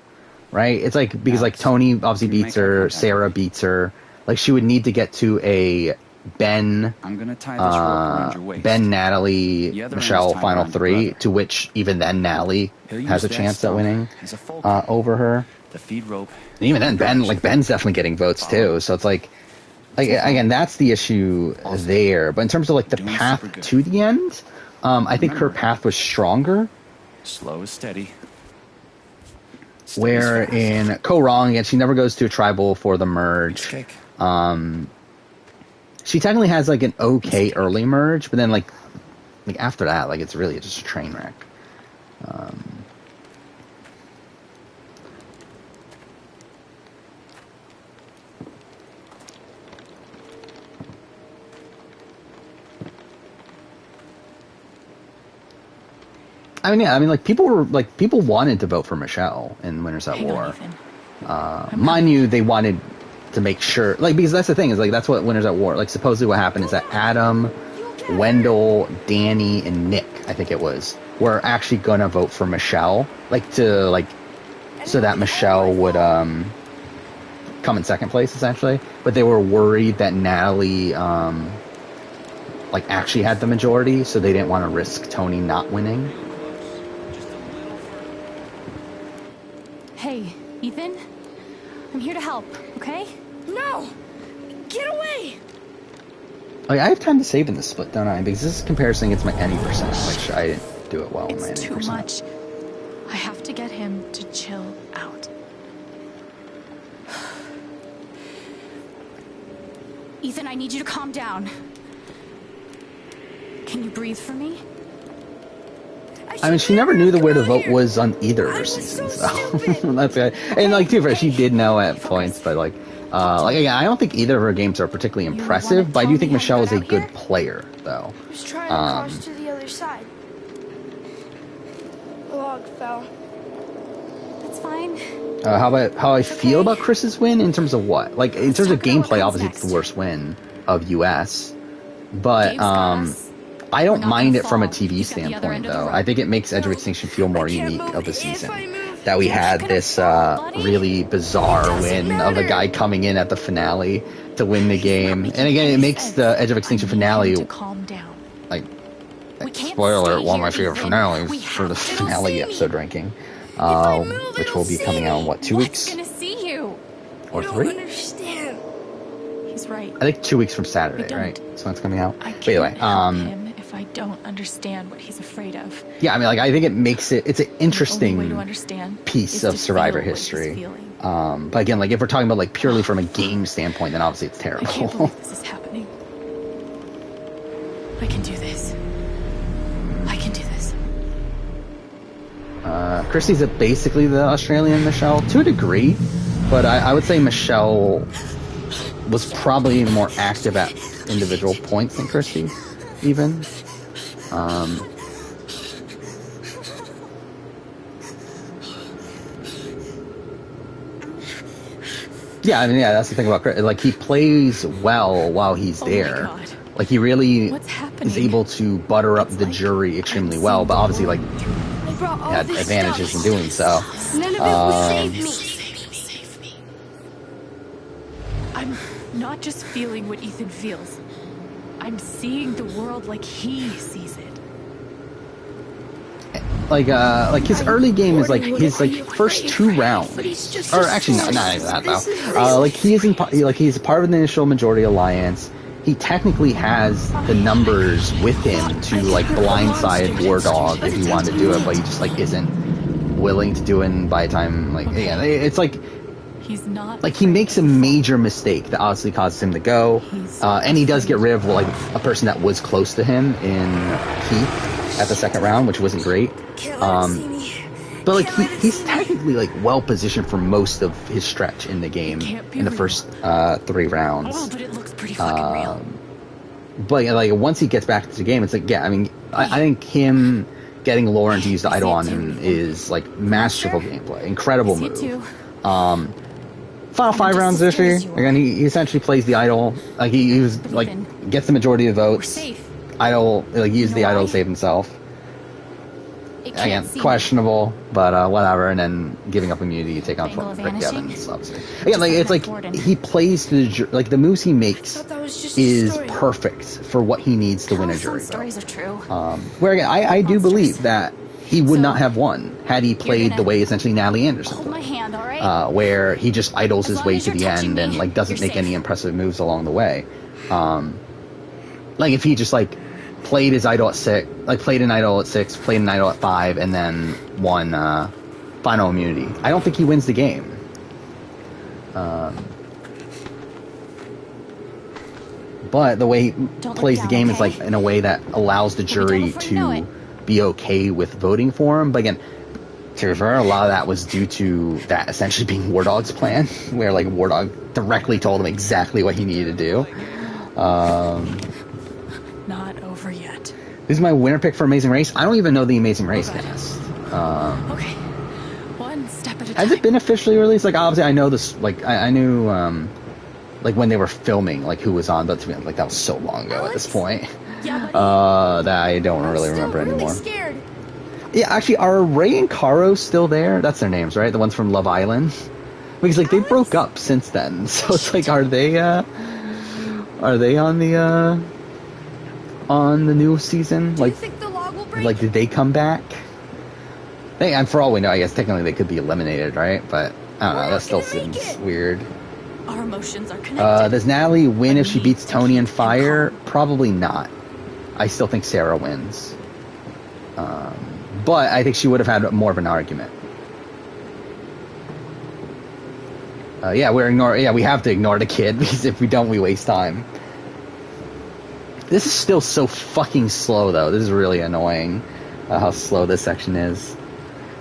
right? It's like, because, like, Tony obviously beats her, Sarah beats her. Like, she would need to get to a Ben, I'm gonna tie this rope around your waist. Ben, Natalie, The other Michelle end is tied final around your three, brother. to which even then Natalie He'll has a use that chance at stone winning as a fulcrum. over her. The feed rope. And even then, Ben's definitely getting votes too. So it's like again, that's the issue there. But in terms of like the path to the end, I think her path was stronger. Slow is steady. Where in Ko Wrong, again, she never goes to a tribal for the merge. She technically has like an okay early merge, but then like after that, like it's really just a train wreck. I mean, yeah, I mean, like people wanted to vote for Michelle in Winners at War. Mind you, they wanted to make sure, like, because that's the thing is like that's what Winners at War. Like, supposedly what happened is that Adam, Wendell, Danny, and Nick, I think it was, were actually gonna vote for Michelle, so that Michelle would come in second place essentially. But they were worried that Natalie actually had the majority, so they didn't want to risk Tony not winning. Hey, Ethan? I'm here to help, okay? No! Get away! Like, I have time to save in this split, don't I? Because this comparison gets my any percent, which I didn't do it well in my any It's too percent. much. I have to get him to chill out. Ethan, I need you to calm down. Can you breathe for me? I mean, she never knew where the vote was on either of her seasons, though. That's right. And like, too, she did know at points, but again, I don't think either of her games are particularly impressive. But I do think Michelle is a good player, though. I was trying to cross to the other side. A log fell. That's fine. How about how I feel about Chris's win in terms of what? Like, in terms of gameplay, obviously it's the worst win of US, but I don't mind it from a TV standpoint, though. I think it makes Edge of Extinction feel more unique of a season. That we had this really bizarre win of a guy coming in at the finale to win the game. And again, it makes the Edge of Extinction finale, like, spoiler alert, one of my favorite finales for the finale episode ranking, which will be coming out in, what, 2 weeks? Gonna see you. Or 3? Understand. He's right. I think 2 weeks from Saturday, right? So it's coming out. But anyway, If I don't understand what he's afraid of. yeah, I mean, like, I think it makes it's an interesting The only way to understand piece is of to Survivor feel what he's history. feeling. But again, like, if we're talking about like purely from a game standpoint, then obviously it's I can't terrible. believe this is happening. I can do this. I can do this. Chrissy's basically the Australian Michelle to a degree, but I would say Michelle was probably more active at individual points than Chrissy, even. Yeah, I mean, yeah, that's the thing about Chris. Like, he plays well while he's there. Like, he really is able to butter up the jury extremely well, but obviously, like, had advantages in doing so. None of it will save me. Save me. I'm not just feeling what Ethan feels. I'm seeing the world like he sees it. Like his early game is like his first 2 rounds, or actually not even that though. Like he's a part of the initial majority alliance. He technically has the numbers with him to like blindside War Dog if he wanted to do it, but he just like isn't willing to do it. And by the time it's like he's not like he makes a major mistake that obviously causes him to go, and he does get rid of like a person that was close to him in Keith at the second round, which wasn't great. But like he's technically like well positioned for most of his stretch in the game in the first 3 rounds. Oh, but it looks pretty fucking real. But like once he gets back to the game, it's like I mean I think him getting Lauren to use the idol on him is like masterful gameplay, incredible move. Final 5 rounds this year. Again, he essentially plays the idol. Like he was like gets the majority of the votes. Idol like used the idol to save himself. Again, questionable, but whatever. And then giving up immunity to take on Rick Evans, obviously. Again, like it's like he plays the moves he makes is perfect for what he needs to win a jury vote. Where again, I do believe that he would not have won had he played the way essentially Natalie Anderson played, where he just idles his way to the end and like doesn't make any impressive moves along the way. Like if he just like played his idol at 6, like played an idol at 6, played an idol at 5, and then won final immunity, I don't think he wins the game. But the way he plays the game is like in a way that allows the jury to be okay with voting for him. But again, to be fair, a lot of that was due to that essentially being War Dog's plan, where like War Dog directly told him exactly what he needed to do. Not over yet. This is my winner pick for Amazing Race. I don't even know the Amazing Race cast. Okay, one step at a time. Has it been officially released? Like obviously I know this. Like I knew like when they were filming like who was on, but to me like that was so long ago at this point. That I don't really remember anymore. Scared. Yeah, actually, are Ray and Caro still there? That's their names, right? The ones from Love Island. Because like they broke up since then, so it's like, are they on the new season? Like, did they come back? And for all we know, I guess technically they could be eliminated, right? But I don't know. That still seems weird. Our emotions are connected. Does Natalie win if she beats Tony in fire? Probably not. I still think Sarah wins. But I think she would have had more of an argument. We have to ignore the kid, because if we don't, we waste time. This is still so fucking slow, though. This is really annoying, how slow this section is.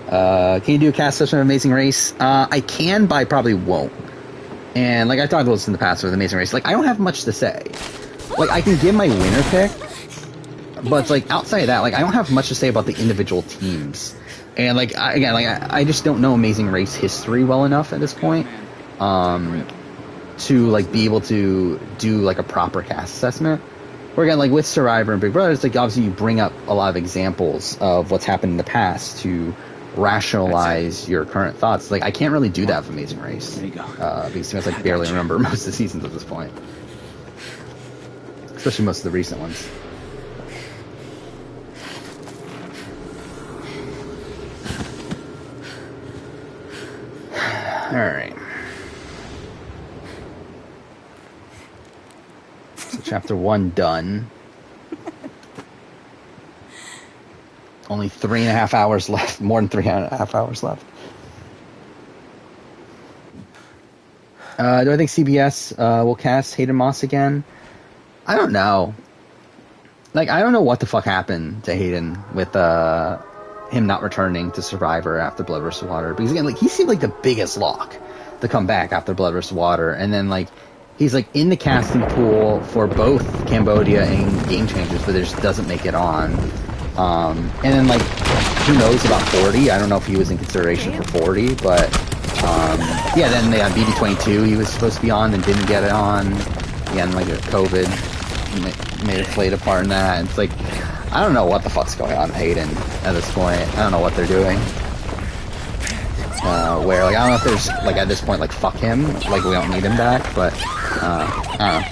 Can you do a cast session of Amazing Race? I can, but I probably won't. And, like, I've talked about this in the past with Amazing Race. Like, I don't have much to say. Like, I can give my winner pick, but it's like, outside of that, like, I don't have much to say about the individual teams. And, like, I just don't know Amazing Race history well enough at this point, to, like, be able to do, like, a proper cast assessment. Where, again, like, with Survivor and Big Brother, it's like, obviously you bring up a lot of examples of what's happened in the past to rationalize your current thoughts. Like, I can't really do that with Amazing Race. There you go. Because I like barely remember most of the seasons at this point. Especially most of the recent ones. Alright. So chapter 1 done. Only 3.5 hours left. More than 3.5 hours left. Do I think CBS will cast Hayden Moss again? I don't know. Like, I don't know what the fuck happened to Hayden with him not returning to Survivor after Blood vs. Water. Because again, like, he seemed like the biggest lock to come back after Blood vs. Water. And then, like, he's like in the casting pool for both Cambodia and Game Changers, but it just doesn't make it on. And then, like, who knows about 40? I don't know if he was in consideration for 40, but then they had BB22 he was supposed to be on and didn't get it on. Again, like, COVID made a played a part in that. It's like, I don't know what the fuck's going on with Hayden at this point. I don't know what they're doing. Where, like, I don't know if there's, like, at this point, like, fuck him, like, we don't need him back, but, I don't know.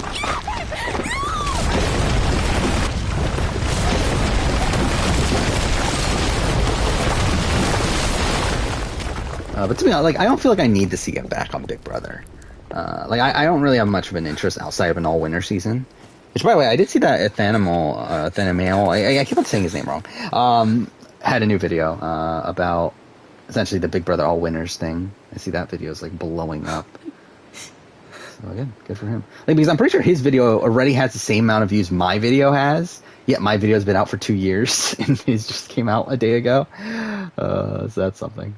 But to be honest, like, I don't feel like I need to see him back on Big Brother. Like, I don't really have much of an interest outside of an all-winner season. Which, by the way, I did see that Thanimal, I keep on saying his name wrong, had a new video about essentially the Big Brother all-winners thing. I see that video is, like, blowing up. So, again, good for him. Like, because I'm pretty sure his video already has the same amount of views my video has, Yeah, my video's been out for 2 years, and his just came out a day ago. So that's something.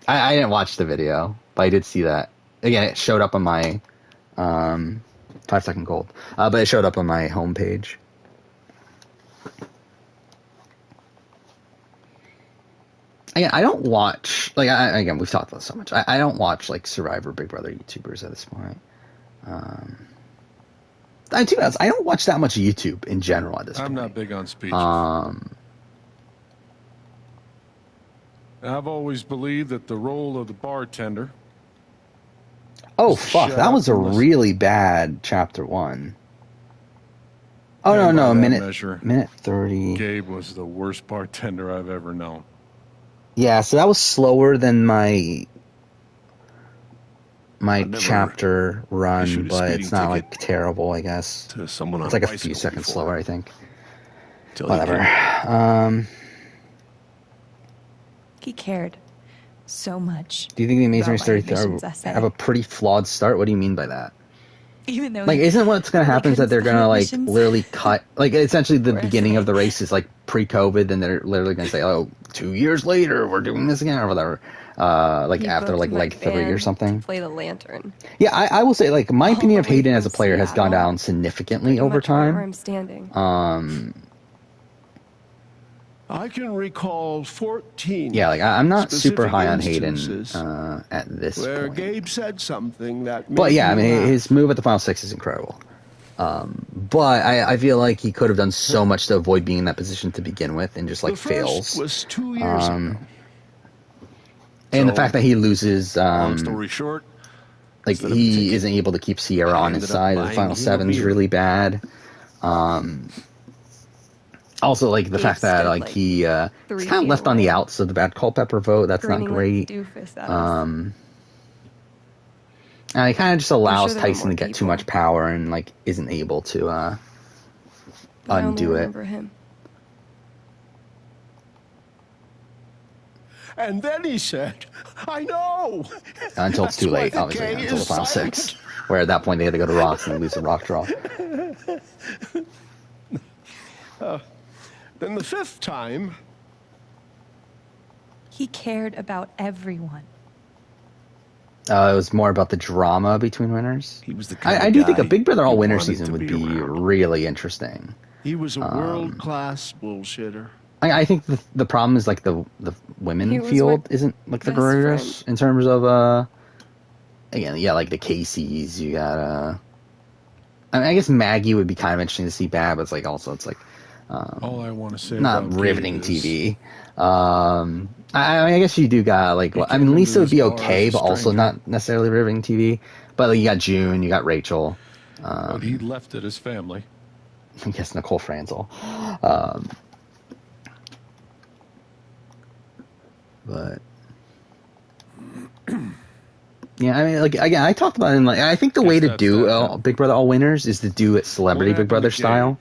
I didn't watch the video, but I did see that. Again, it showed up on my 5-second gold, but it showed up on my homepage. Again, I don't watch, like, again, we've talked about this so much. I don't watch, like, Survivor Big Brother YouTubers at this point. I don't watch that much YouTube in general at this point. I'm not big on speeches. I've always believed that the role of the bartender... Oh, fuck, that was a really bad chapter 1. Oh, no, minute 30. Gabe was the worst bartender I've ever known. Yeah, so that was slower than my chapter run, but it's not like terrible, I guess. It's like a few seconds slower, I think. Whatever. He cared so much. Do you think the Amazing Race 33 have a pretty flawed start? What do you mean by that? Even though like, isn't what's going to happen is that they're going to, like, literally cut... Like, essentially the beginning of the race is, like, pre-COVID, and they're literally going to say, oh, 2 years later, we're doing this again, or whatever. Like, after, like 3 or something. Play the lantern. Yeah, I will say, like, my opinion of Hayden as a player has gone down significantly over time. Where I'm standing. I can recall 14. Yeah, like, I'm not super high on Hayden at this where point. Gabe said something that made But yeah, I me mean, laugh. his move at the final 6 is incredible. But I feel like he could have done so much to avoid being in that position to begin with, and just, like, The first fails. was 2 years ago. And the fact that he loses, long story short, like, he isn't able to keep Sierra on his side. The final 7 is really bad. Also, like, the fact that, like, he's kind of left on the outs of the bad Culpepper vote. That's not great. And he kind of just allows Tyson to get too much power and, like, isn't able to undo it. And then he said, I know! Until it's too late, obviously, until the final 6. Where at that point they had to go to Rocks and lose the rock draw. Then the 5th time... He cared about everyone. It was more about the drama between winners. He was the I do think a Big Brother All Winner season would be really interesting. He was a world-class bullshitter. I think the problem is, like, the women field isn't, like, the greatest in terms of again, yeah, like the Caseys. You got I mean, I guess Maggie would be kind of interesting to see bad, but it's like also it's like all I want to say not about riveting Gabe is, TV. I guess you do got, like, well, I mean, Lisa would be okay, but also not necessarily riveting TV. But, like, you got June, you got Rachel. But he left it as family. I guess Nicole Franzel. But yeah, I mean, like, again, I talked about it. Like, I think the way to do Big Brother All Winners is to do it Celebrity Big Brother style.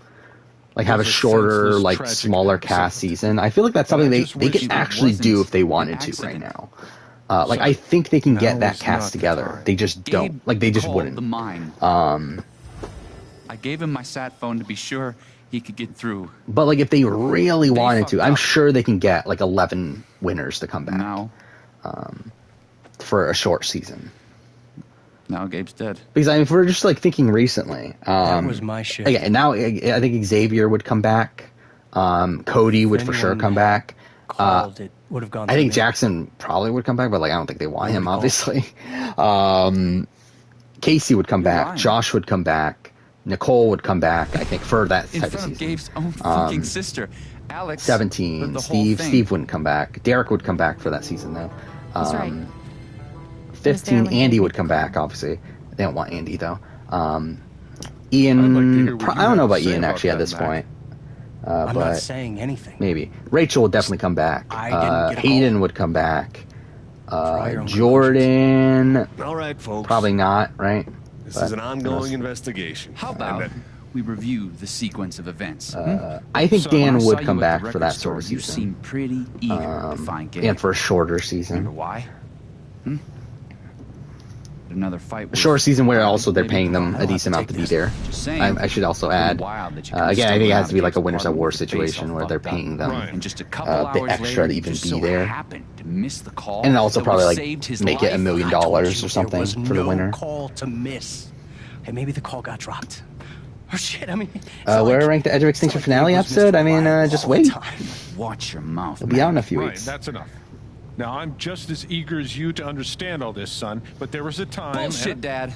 Like, have a shorter, like, smaller cast season. I feel like that's something they can actually do if they wanted to right now. Like, I think they can get that cast together. They just don't. Like, they just wouldn't. I gave him my sat phone to be sure he could get through. But, like, if they really wanted to, I'm sure they can get, like, 11 winners to come back. Now, for a short season. Now Gabe's dead. Because, I mean, if we're just, like, thinking recently. That was my shit. Yeah, and now I think Xavier would come back. Cody would for sure come back. It would have gone. I think Jackson probably would come back, but, like, I don't think they want him, obviously. Casey would come back. Josh would come back. Nicole would come back, I think, for that type of season. Gabe's own fucking sister, Alex. 17. Steve wouldn't come back. Derek would come back for that season, though. That's right. 15, Andy would come back, obviously. They don't want Andy, though. Ian, I don't know about Ian, actually, at this point. I'm but not saying anything. Maybe. Rachel would definitely come back. Hayden would come back. Jordan... All right, folks. Probably not, right? This is an ongoing investigation. How about we review the sequence of events? I think Dan would come back for that sort of season. You seem pretty eager to find Gabe. And for a shorter season. Remember why? Another fight. A short season where also they're maybe paying them I'll a decent have amount to to be take there. Just saying. I should also add, Wild that you can again, I still think it has around to be like a Gabe's winner's apartment award with your face situation all where they're fucked up. paying them And just a a couple bit hours extra later, to you even just be so there. happened to miss the call. And also that probably would've like saved his make it $1 life. million I told or you something there was for the no winner. call to miss. And maybe the call got dropped. Or shit, I mean... Where ranked the Edge of Extinction finale episode? I mean, just wait. Watch your mouth, It'll be out in a few Ryan, weeks. that's enough. Now, I'm just as eager as you to understand all this, son, but there was a time... Bullshit, Dad.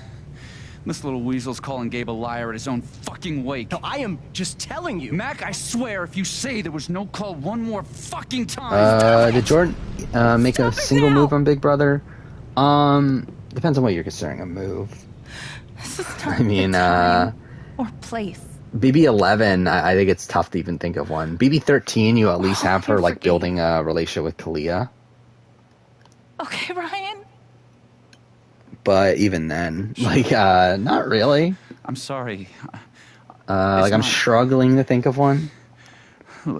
This little weasel's calling Gabe a liar at his own fucking wake. No, I am just telling you. Mac, I swear, if you say there was no call one more fucking time... Did Jordan make a single move on Big Brother? Depends on what you're considering a move. This is not I mean, the time or place. BB11, I think it's tough to even think of one. BB13, you at least have her like building a relationship with Kalia. Okay, Ryan. But even then, like, not really. I'm sorry. I'm struggling to think of one.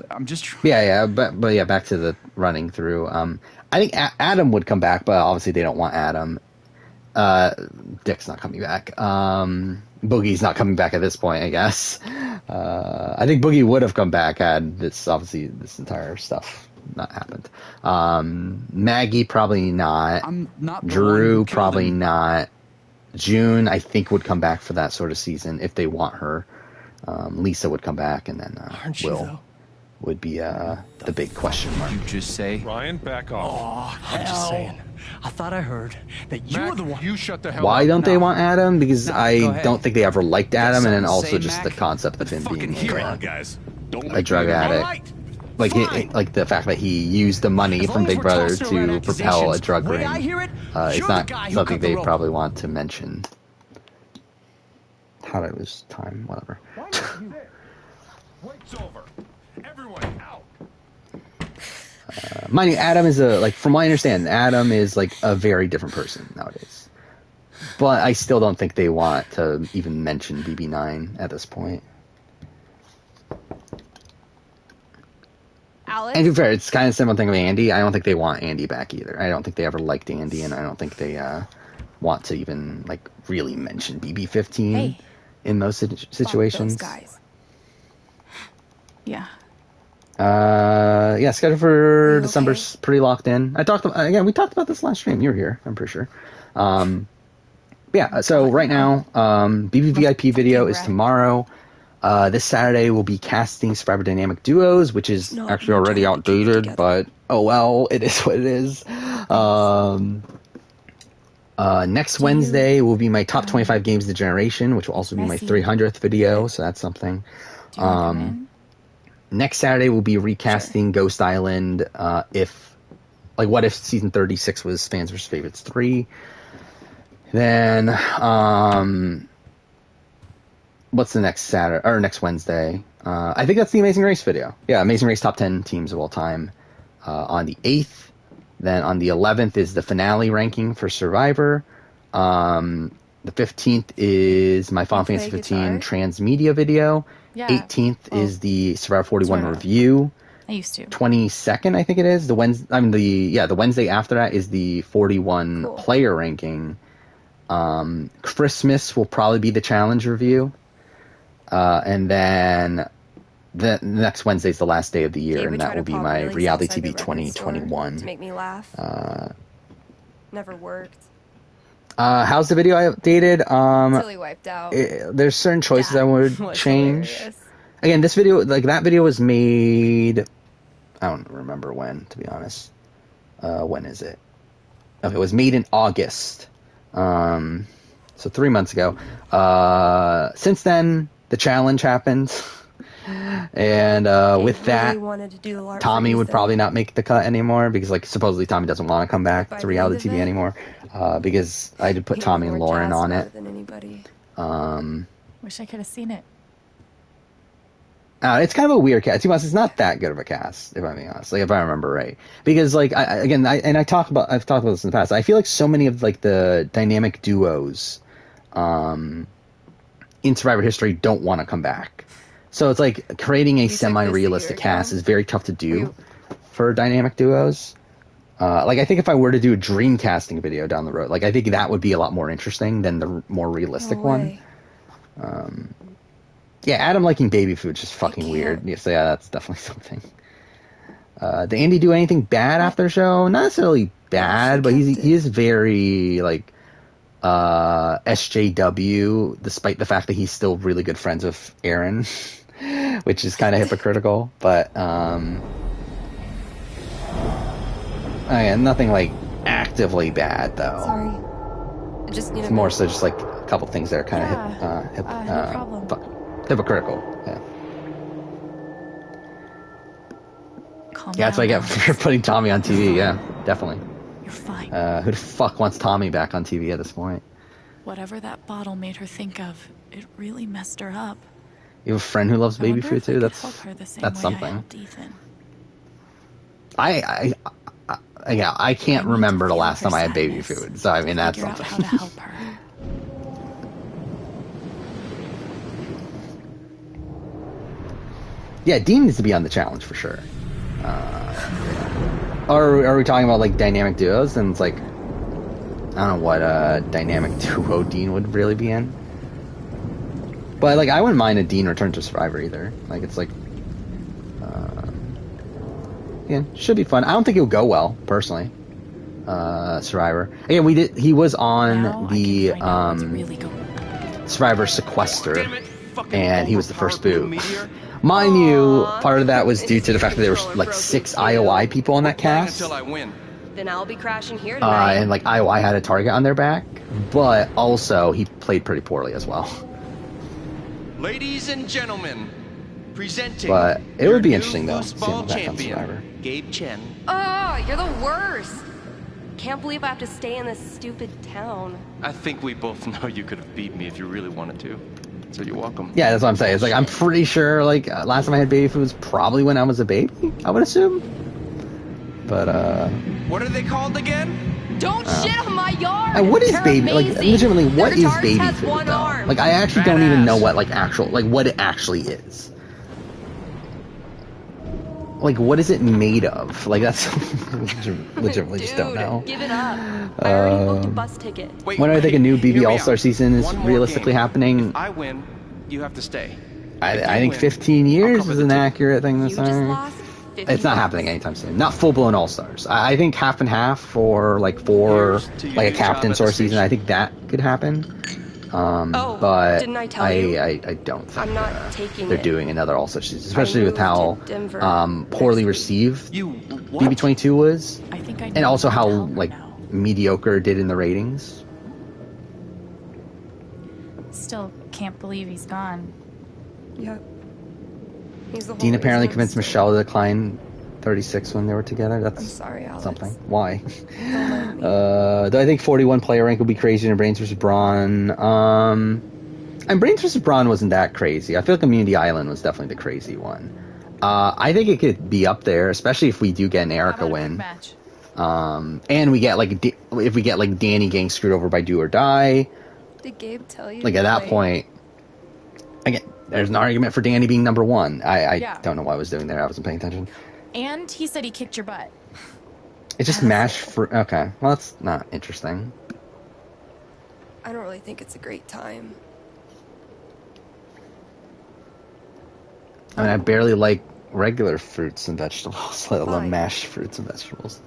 I'm just yeah, but yeah, back to the running through. I think Adam would come back, but obviously they don't want Adam. Dick's not coming back. Boogie's not coming back at this point, I guess. I think Boogie would have come back had this entire stuff not happened. Maggie probably not. I'm not Drew probably not. June I think would come back for that sort of season if they want her. Lisa would come back, and then Will would be the big question mark. You just say, Ryan, back off. Oh, I'm just saying. I thought I heard that you were the one. You shut the hell Why up. don't they want Adam? Because No, go I ahead. don't think they ever liked Adam, and then also say, just Mac. the concept of him being guys. Don't a drug addict. Like the fact that he used the money from Big Brother to propel a drug ring. It's not something they probably want to mention. How did I lose time? Whatever. Wait's over. Everyone out. Mind you, Adam is from what I understand, Adam is like a very different person nowadays. But I still don't think they want to even mention BB9 at this point. Alex? And to be fair, it's kind of the same thing with Andy. I don't think they want Andy back either. I don't think they ever liked Andy, and I don't think they want to even like really mention BB15 in most situations. Fuck those guys. Yeah. Schedule for December's pretty locked in. We talked about this last stream. You were here, I'm pretty sure. So right now, BBVIP video is tomorrow. This Saturday we'll be casting Survivor Dynamic Duos, which is actually already outdated, but oh well, it is what it is. Next Wednesday will be my top 25 games of the generation, which will also be my 300th video, so that's something. Next Saturday we'll be recasting Ghost Island. What if season 36 was Fans vs. Favorites 3? Then what's the next Saturday or next Wednesday? I think that's the Amazing Race video. Yeah, Amazing Race top 10 teams of all time on the 8th. Then on the 11th is the finale ranking for Survivor. The 15th is my Final Fantasy 15 transmedia video. Yeah. 18th is the Survivor 41 review. I used to. 22nd, I think it is. The Wednesday after that is the 41 player ranking. Christmas will probably be the challenge review. And then the next Wednesday is the last day of the year, and that will be my Reality TV 2021. To make me laugh. Never worked. How's the video I updated? Totally wiped out. There's certain choices I would was change. hilarious. Again, this video, that video was made, I don't remember when, to be honest. When is it? Okay, it was made in August. So 3 months ago. Since then, the challenge happened. And with that, Tommy would probably not make the cut anymore because, supposedly Tommy doesn't want to come back to reality TV anymore. Because I did put Tommy and Lauren on it. Wish I could have seen it. It's kind of a weird cast. To be honest, it's not that good of a cast, if I'm being honest. If I remember right, because I've talked about this in the past. I feel like so many of the dynamic duos, in Survivor history don't want to come back. So it's like creating a semi-realistic cast is very tough to do for dynamic duos. like I think if I were to do a dream casting video down the road, like I think that would be a lot more interesting than the more realistic one. Yeah, Adam liking baby food is just fucking weird. Yeah, so yeah, that's definitely something. Did Andy do anything bad after the show? Not necessarily bad, but he is very like SJW, despite the fact that he's still really good friends with Aaron, which is kind of hypocritical. But again, nothing like actively bad though. Sorry. Just it's more so just like a couple things that are kind of no problem. hypocritical. Yeah. Calm Yeah, that's what I get for putting Tommy on TV. Yeah, definitely. You're fine. Who the fuck wants Tommy back on TV at this point? Whatever that bottle made her think of, it really messed her up. You have a friend who loves I baby wonder food if I too. could That's help her the same way something. I helped Ethan. I can't remember the last time I had baby food. So I mean that's Figure out something. how to help her. Yeah, Dean needs to be on the challenge for sure. Or are we talking about like dynamic duos? And it's like, I don't know what dynamic duo Dean would really be in. But like, I wouldn't mind a Dean Return to Survivor either. Like, it's like, yeah, should be fun. I don't think it would go well personally. Survivor. Again, he was on the Survivor Sequester, and he was the first boot. Mind you, part of that was due to the fact that there were like 6 IOI people on that cast. Until I win. Then I'll be crashing here tonight. And like IOI had a target on their back, but also he played pretty poorly as well. Ladies and gentlemen, presenting. But it would be interesting though, seeing him back on Survivor. Gabe Chen. Oh, you're the worst. Can't believe I have to stay in this stupid town. I think we both know you could have beat me if you really wanted to. So you're welcome. Yeah, that's what I'm saying. It's like I'm pretty sure like last time I had baby food was probably when I was a baby, I would assume. But what are they called again? Don't shit on my yard. And what is They're baby? amazing. Like legitimately, what is Their baby has food one though? arm. Like I actually don't even know what like what it actually is. Like what is it made of? Like that's legitimately just don't know. Give it up. I already booked a bus ticket. When I think a new BB All-Star season is realistically happening? If I win, you have to stay. I think 15 years is an accurate thing to say. It's not happening anytime soon. Not full-blown All-Stars. I think half and half or like 4 like a captain sort of season. I think that could happen. But didn't I tell you? I don't think I'm not taking they're doing another All-Star season, especially with how poorly received BB22 was, and also how like mediocre it did in the ratings. Still can't believe he's gone. Yeah. Dean apparently convinced Michelle to decline 36 when they were together. That's I'm sorry, Alex. something. Why? Do I think 41 player rank will be crazier than Brains vs. Brawn? And Brains vs. Brawn wasn't that crazy. I feel like Immunity Island was definitely the crazy one. I think it could be up there, especially if we do get an Erica win. And we get like if we get like Danny getting screwed over by Do or Die. Did Gabe tell you? Like at that point, again, there's an argument for Danny being number 1. I don't know what I was doing there. I wasn't paying attention. And he said he kicked your butt. It's just mashed fruit. Okay, well that's not interesting. I don't really think it's a great time. I mean, I barely like regular fruits and vegetables, let alone mashed fruits and vegetables.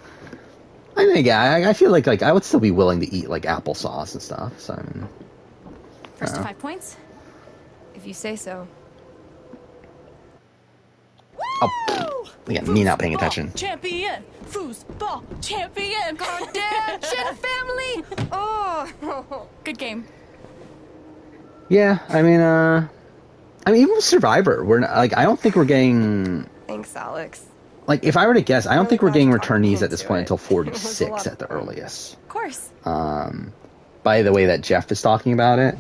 I think I feel like I would still be willing to eat like applesauce and stuff. So I mean, First to 5 points. If you say so. oh, again, me not paying attention. Champion! Foosball champion! Goddamn shit, family! Oh! Good game. Yeah, I mean, even with Survivor, we're not, like, I don't think we're getting. Thanks, Alex. Like, if I were to guess, I don't think we're getting returnees at this point until 46 at the earliest. Of course. By the way that Jeff is talking about it.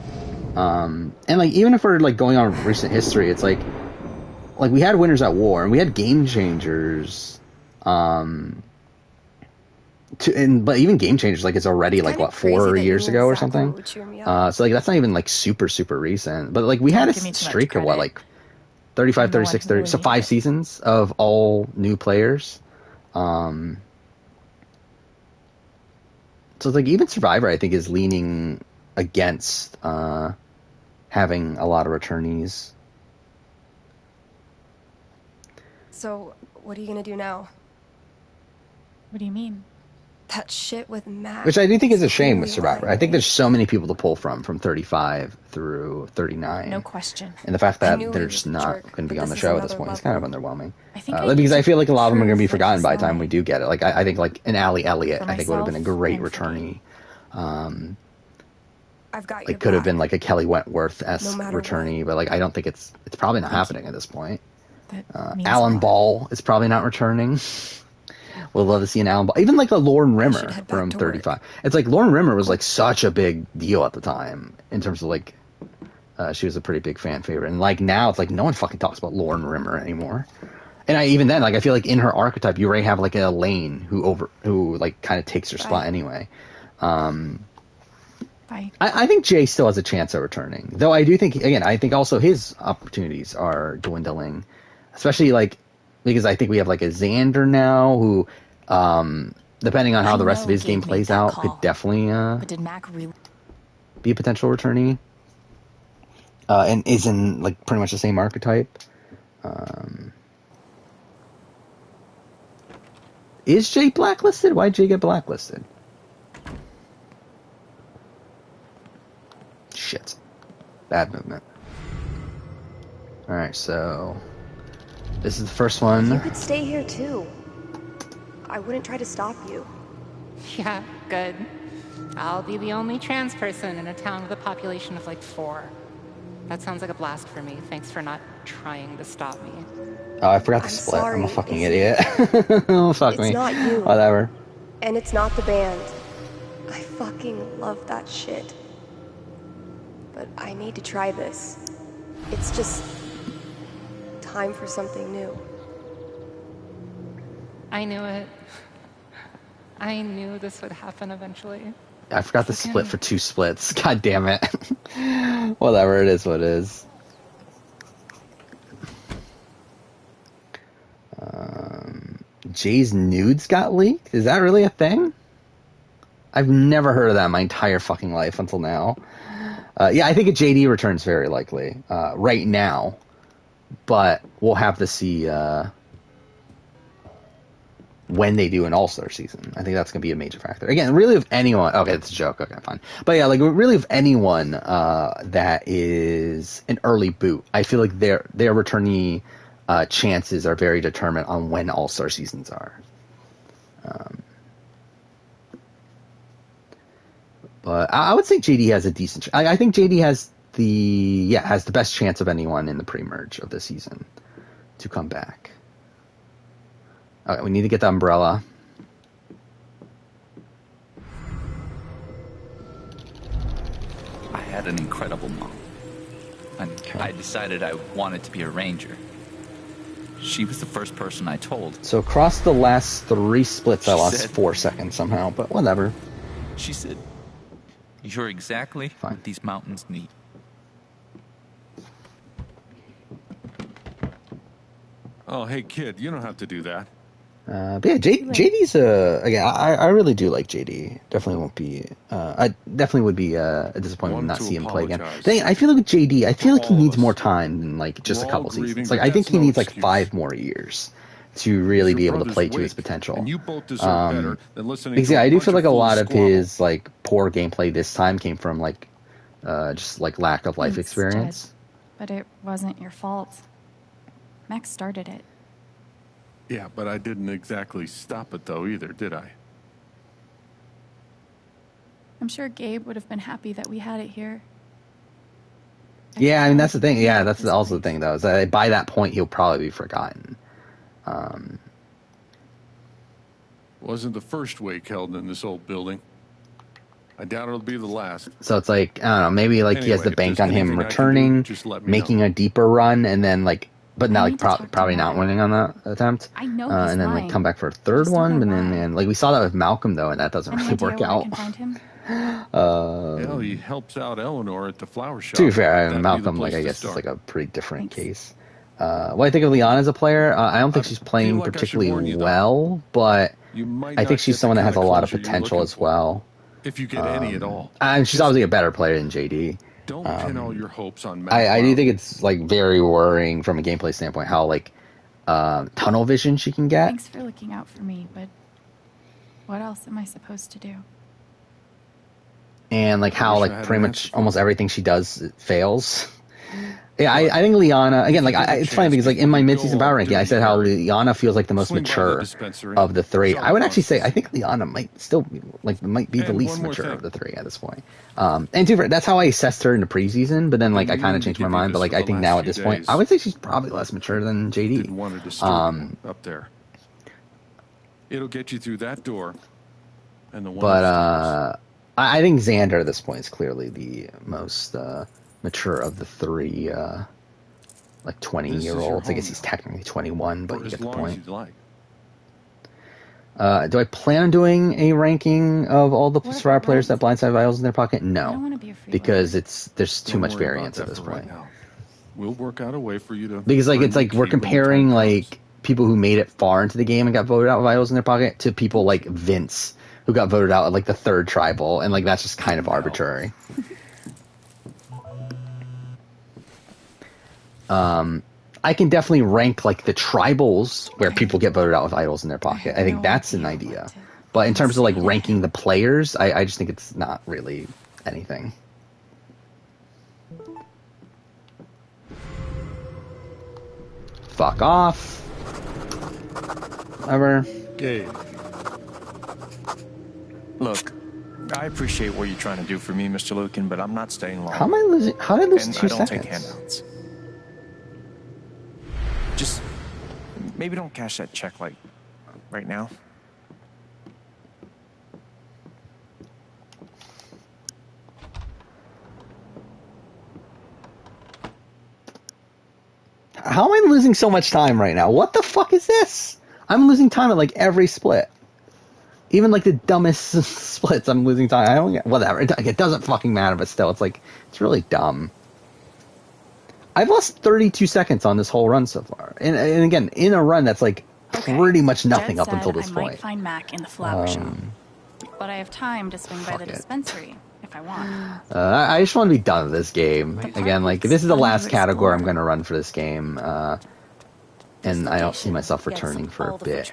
And like, even if we're like going on recent history, it's like we had winners at war and we had game changers. But even game changers, like it's already like what 4 years ago or something. So like that's not even like super recent. But like we had a streak of what like 35, 36, 30, so 5 seasons of all new players. So it's like even Survivor, I think, is leaning against having a lot of returnees. So, what are you gonna do now? What do you mean? That shit with Matt. Which I do think is a shame with clearly Survivor. lying, I think right? there's so many people to pull from 35 through 39. No question. And the fact I that knew they're he just was a not jerk, going to be but on the this show is at this another point is kind of level. underwhelming. I think I Because need I feel like a lot of them are going to be prove that forgotten he's by the time lying. we do get it. Like I think like an Allie Elliott, For I think would have been a myself great and for returnee. I've got your Like could have back, been like a Kelly Wentworth-esque no matter returnee, but like I don't think it's probably not happening at this point. That means Alan a lot. Ball is probably not returning. We'll love to see an Alan Ball. Even like a Lauren Rimmer head back from to 35. It's like Lauren Rimmer was like such a big deal at the time in terms of like she was a pretty big fan favorite. And like now it's like no one fucking talks about Lauren Rimmer anymore. And even then, like I feel like in her archetype you already have like an Elaine who like kind of takes her spot anyway. I think Jay still has a chance of returning, though. I do think I think also his opportunities are dwindling, especially like because I think we have like a Xander now who, depending on how the rest of his game plays out, could definitely But did Mac really? be a potential returnee, and is in like pretty much the same archetype. Is Jay blacklisted? Why did Jay get blacklisted? Shit. Bad movement. Alright, so this is the first one. You could stay here too. I wouldn't try to stop you. Yeah, good. I'll be the only trans person in a town with a population of like 4. That sounds like a blast for me. Thanks for not trying to stop me. Oh, I forgot to split. sorry, I'm a fucking Izzy. idiot. Oh, fuck It's me. not you. Whatever. And it's not the band. I fucking love that shit. But I need to try this. It's just time for something new. I knew it. I knew this would happen eventually. I forgot to split for 2 splits. God damn it. Whatever, it is what it is. Jay's nudes got leaked? Is that really a thing? I've never heard of that in my entire fucking life until now. Yeah, I think a JD return's very likely right now, but we'll have to see when they do an All-Star season. I think that's going to be a major factor. Again, really if anyone... Okay, it's a joke. Okay, fine. But yeah, like really if anyone that is an early boot, I feel like their returnee chances are very determined on when All-Star seasons are. But I would say JD has a decent... I think JD has the best chance of anyone in the pre-merge of the season to come back. Okay, we need to get the umbrella. I had an incredible mom. And I decided I wanted to be a ranger. She was the first person I told. So across the last 3 splits, I lost said- 4 seconds somehow, but whatever. She said, "You're exactly what these mountains need." Oh, hey, kid, you don't have to do that. But yeah, JD's again. I really do like JD. Definitely won't be. I definitely would be a disappointment to not see him play again. I feel like with JD, I feel like he needs more time than like just a couple seasons. Like I think he needs like 5 more years to really be able to play to his potential. And you both deserve better than listening Because to yeah, a I do bunch feel like a of lot fools of squabble. his like poor gameplay this time came from like just like lack of life Thanks, experience. But it wasn't your fault. Max started it. Yeah, but I didn't exactly stop it, though, either, did I? I'm sure Gabe would have been happy that we had it here. Yeah, I mean that's the thing. Yeah, that's also the thing though. Is that by that point he'll probably be forgotten. Wasn't the first wake held in this old building. I doubt it'll be the last. So it's like I don't know. Maybe like he has Anyway, the if bank there's on him anything I can do, returning, just let me making know. a deeper run, and then like, but not like talk to probably not winning on that attempt. I know he's and then lying. like come back for a third one, and then like we saw that with Malcolm though, and that doesn't Any really idea work where I out. can find him? Hell, he helps out Eleanor at the flower shop. To be fair, That'd be the Malcolm, place like I to guess, is start. like a pretty different case. What I think of Leon as a player, I don't think she's playing like I should warn particularly you, though. well, but You might I not think she's get the someone that has a kinda lot of closure you're potential looking as well. if you get any at all. And she's obviously a better player than JD. Don't pin all your hopes on Matt. I do think it's like very worrying from a gameplay standpoint how like tunnel vision she can get. Thanks for looking out for me, but what else am I supposed to do? And like how like pretty much almost everything she does fails. Yeah, I think Liana, again, like it's funny because like in my mid-season power ranking, I said how Liana feels like the most mature of the three. I would actually say I think Liana might still be, might be the least mature of the three at this point. And that's how I assessed her in the preseason, but then like I kind of changed my mind. But like I think now at this point, I would say she's probably less mature than JD. Up there, it'll get you through that door, and the one. But I think Xander at this point is clearly the most mature of the three, like 20-year-olds. I guess he's technically 21, but you get the point. Do I plan on doing a ranking of all the Survivor players that blindside vials in their pocket? No, because there's too much variance at this point. We'll work out a way for you to. Because like it's like we're comparing like people who made it far into the game and got voted out with vials in their pocket to people like Vince who got voted out at like the third tribal, and like that's just kind of arbitrary. I can definitely rank like the tribals where people get voted out with idols in their pocket. I think that's an idea. But in terms of like ranking the players, I just think it's not really anything. Fuck off. Whatever. Gabe. Look, I appreciate what you're trying to do for me, Mr. Lucan, but I'm not staying long. How am I losing? How did I lose and 2 I don't seconds? take handouts. Just maybe don't cash that check like right now. How am I losing so much time right now? What the fuck is this? I'm losing time at like every split. Even like the dumbest splits, I'm losing time. I don't get whatever. It doesn't fucking matter, but still, it's like it's really dumb. I've lost 32 seconds on this whole run so far, and again, in a run that's like pretty much nothing up until this point. I might find Mac in the flower shop, but I have time to swing by the dispensary if I want. I just want to be done with this game. Again, like this is the last category I'm going to run for this game, and I don't see myself returning for a bit.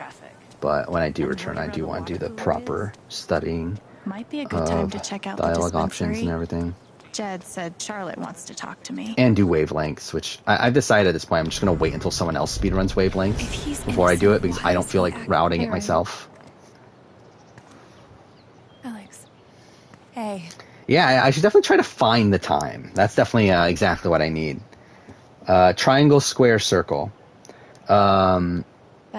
But when I do return, I do want to do the proper studying. Might be a good time to check out the dialogue dispensary. options and everything. Jed said Charlotte wants to talk to me. And do wavelengths, which I've decided at this point I'm just going to wait until someone else speedruns wavelengths before I do it, because I don't feel like routing it myself. Alex. Hey. Yeah, I should definitely try to find the time. That's definitely exactly what I need. Triangle, square, circle. That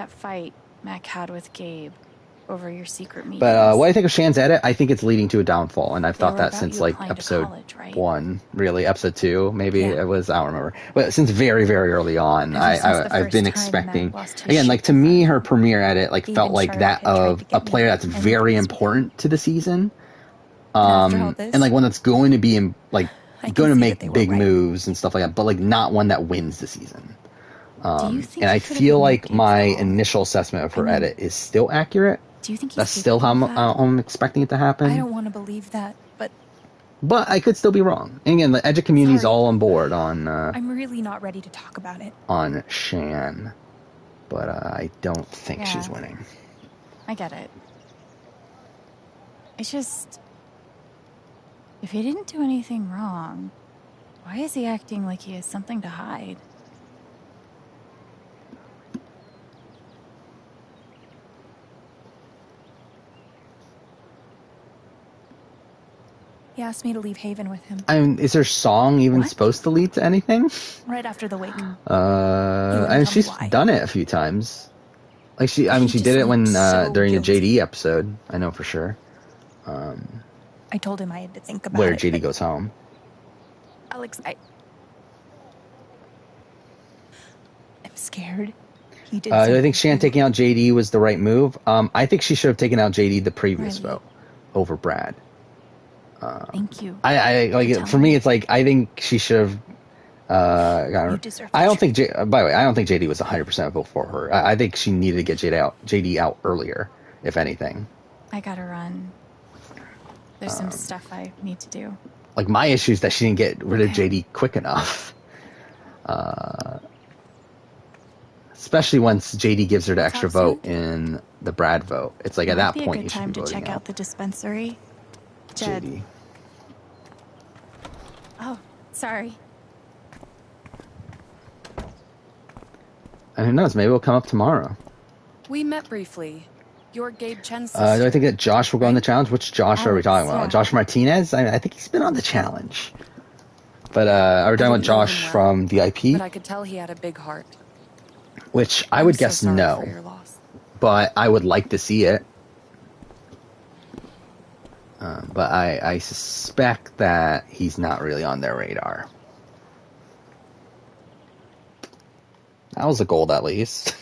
fight Mac had with Gabe over your secret meeting. But what I think of Shan's edit, I think it's leading to a downfall, and I've thought that since like episode 1, really episode 2, maybe it was, I don't remember, but since very, very early on, I've been expecting. Again, like to me, her premiere edit like felt like that of a player that's very important to the season, and like one that's going to be in, like going to make big moves and stuff like that, but like not one that wins the season. And I feel like my initial assessment of her edit is still accurate. Do you think that's still how I'm expecting it to happen? I don't want to believe that, but I could still be wrong. And again, the Edge community is all on board on. I'm really not ready to talk about it. On Shan, but I don't think she's winning. I get it. It's just, if he didn't do anything wrong, why is he acting like he has something to hide? He asked me to leave Haven with him. I mean, is her song even supposed to lead to anything? Right after the wake. I mean, she's done it a few times. Like she did it when during the JD episode. I know for sure. I told him I had to think about where it. JD goes home. Alex, I'm scared. He did. I think Shan taking out JD was the right move. I think she should have taken out JD the previous vote over Brad. Thank you. I like for me. It's like I think she should have. I don't think. By the way, I don't think JD was 100% vote for her. I think she needed to get JD out earlier, if anything. I gotta run. There's some stuff I need to do. Like, my issue is that she didn't get rid of JD quick enough. Especially once JD gives her the extra vote in the Brad vote. It's like, at that point, you should be voting out. Might be a good time to check out the dispensary. Jed. JD. Oh, sorry. And who knows, maybe we'll come up tomorrow. We met briefly. You're Gabe Chen's Do sister. I think that Josh will go on the challenge? Which Josh are we talking about? yeah. Josh Martinez? I think he's been on the challenge. But are we talking about Josh from VIP? But I could tell he had a big heart. Which I would I'm so guess sorry no. for your loss. But I would like to see it. But I suspect that he's not really on their radar. That was a gold at least.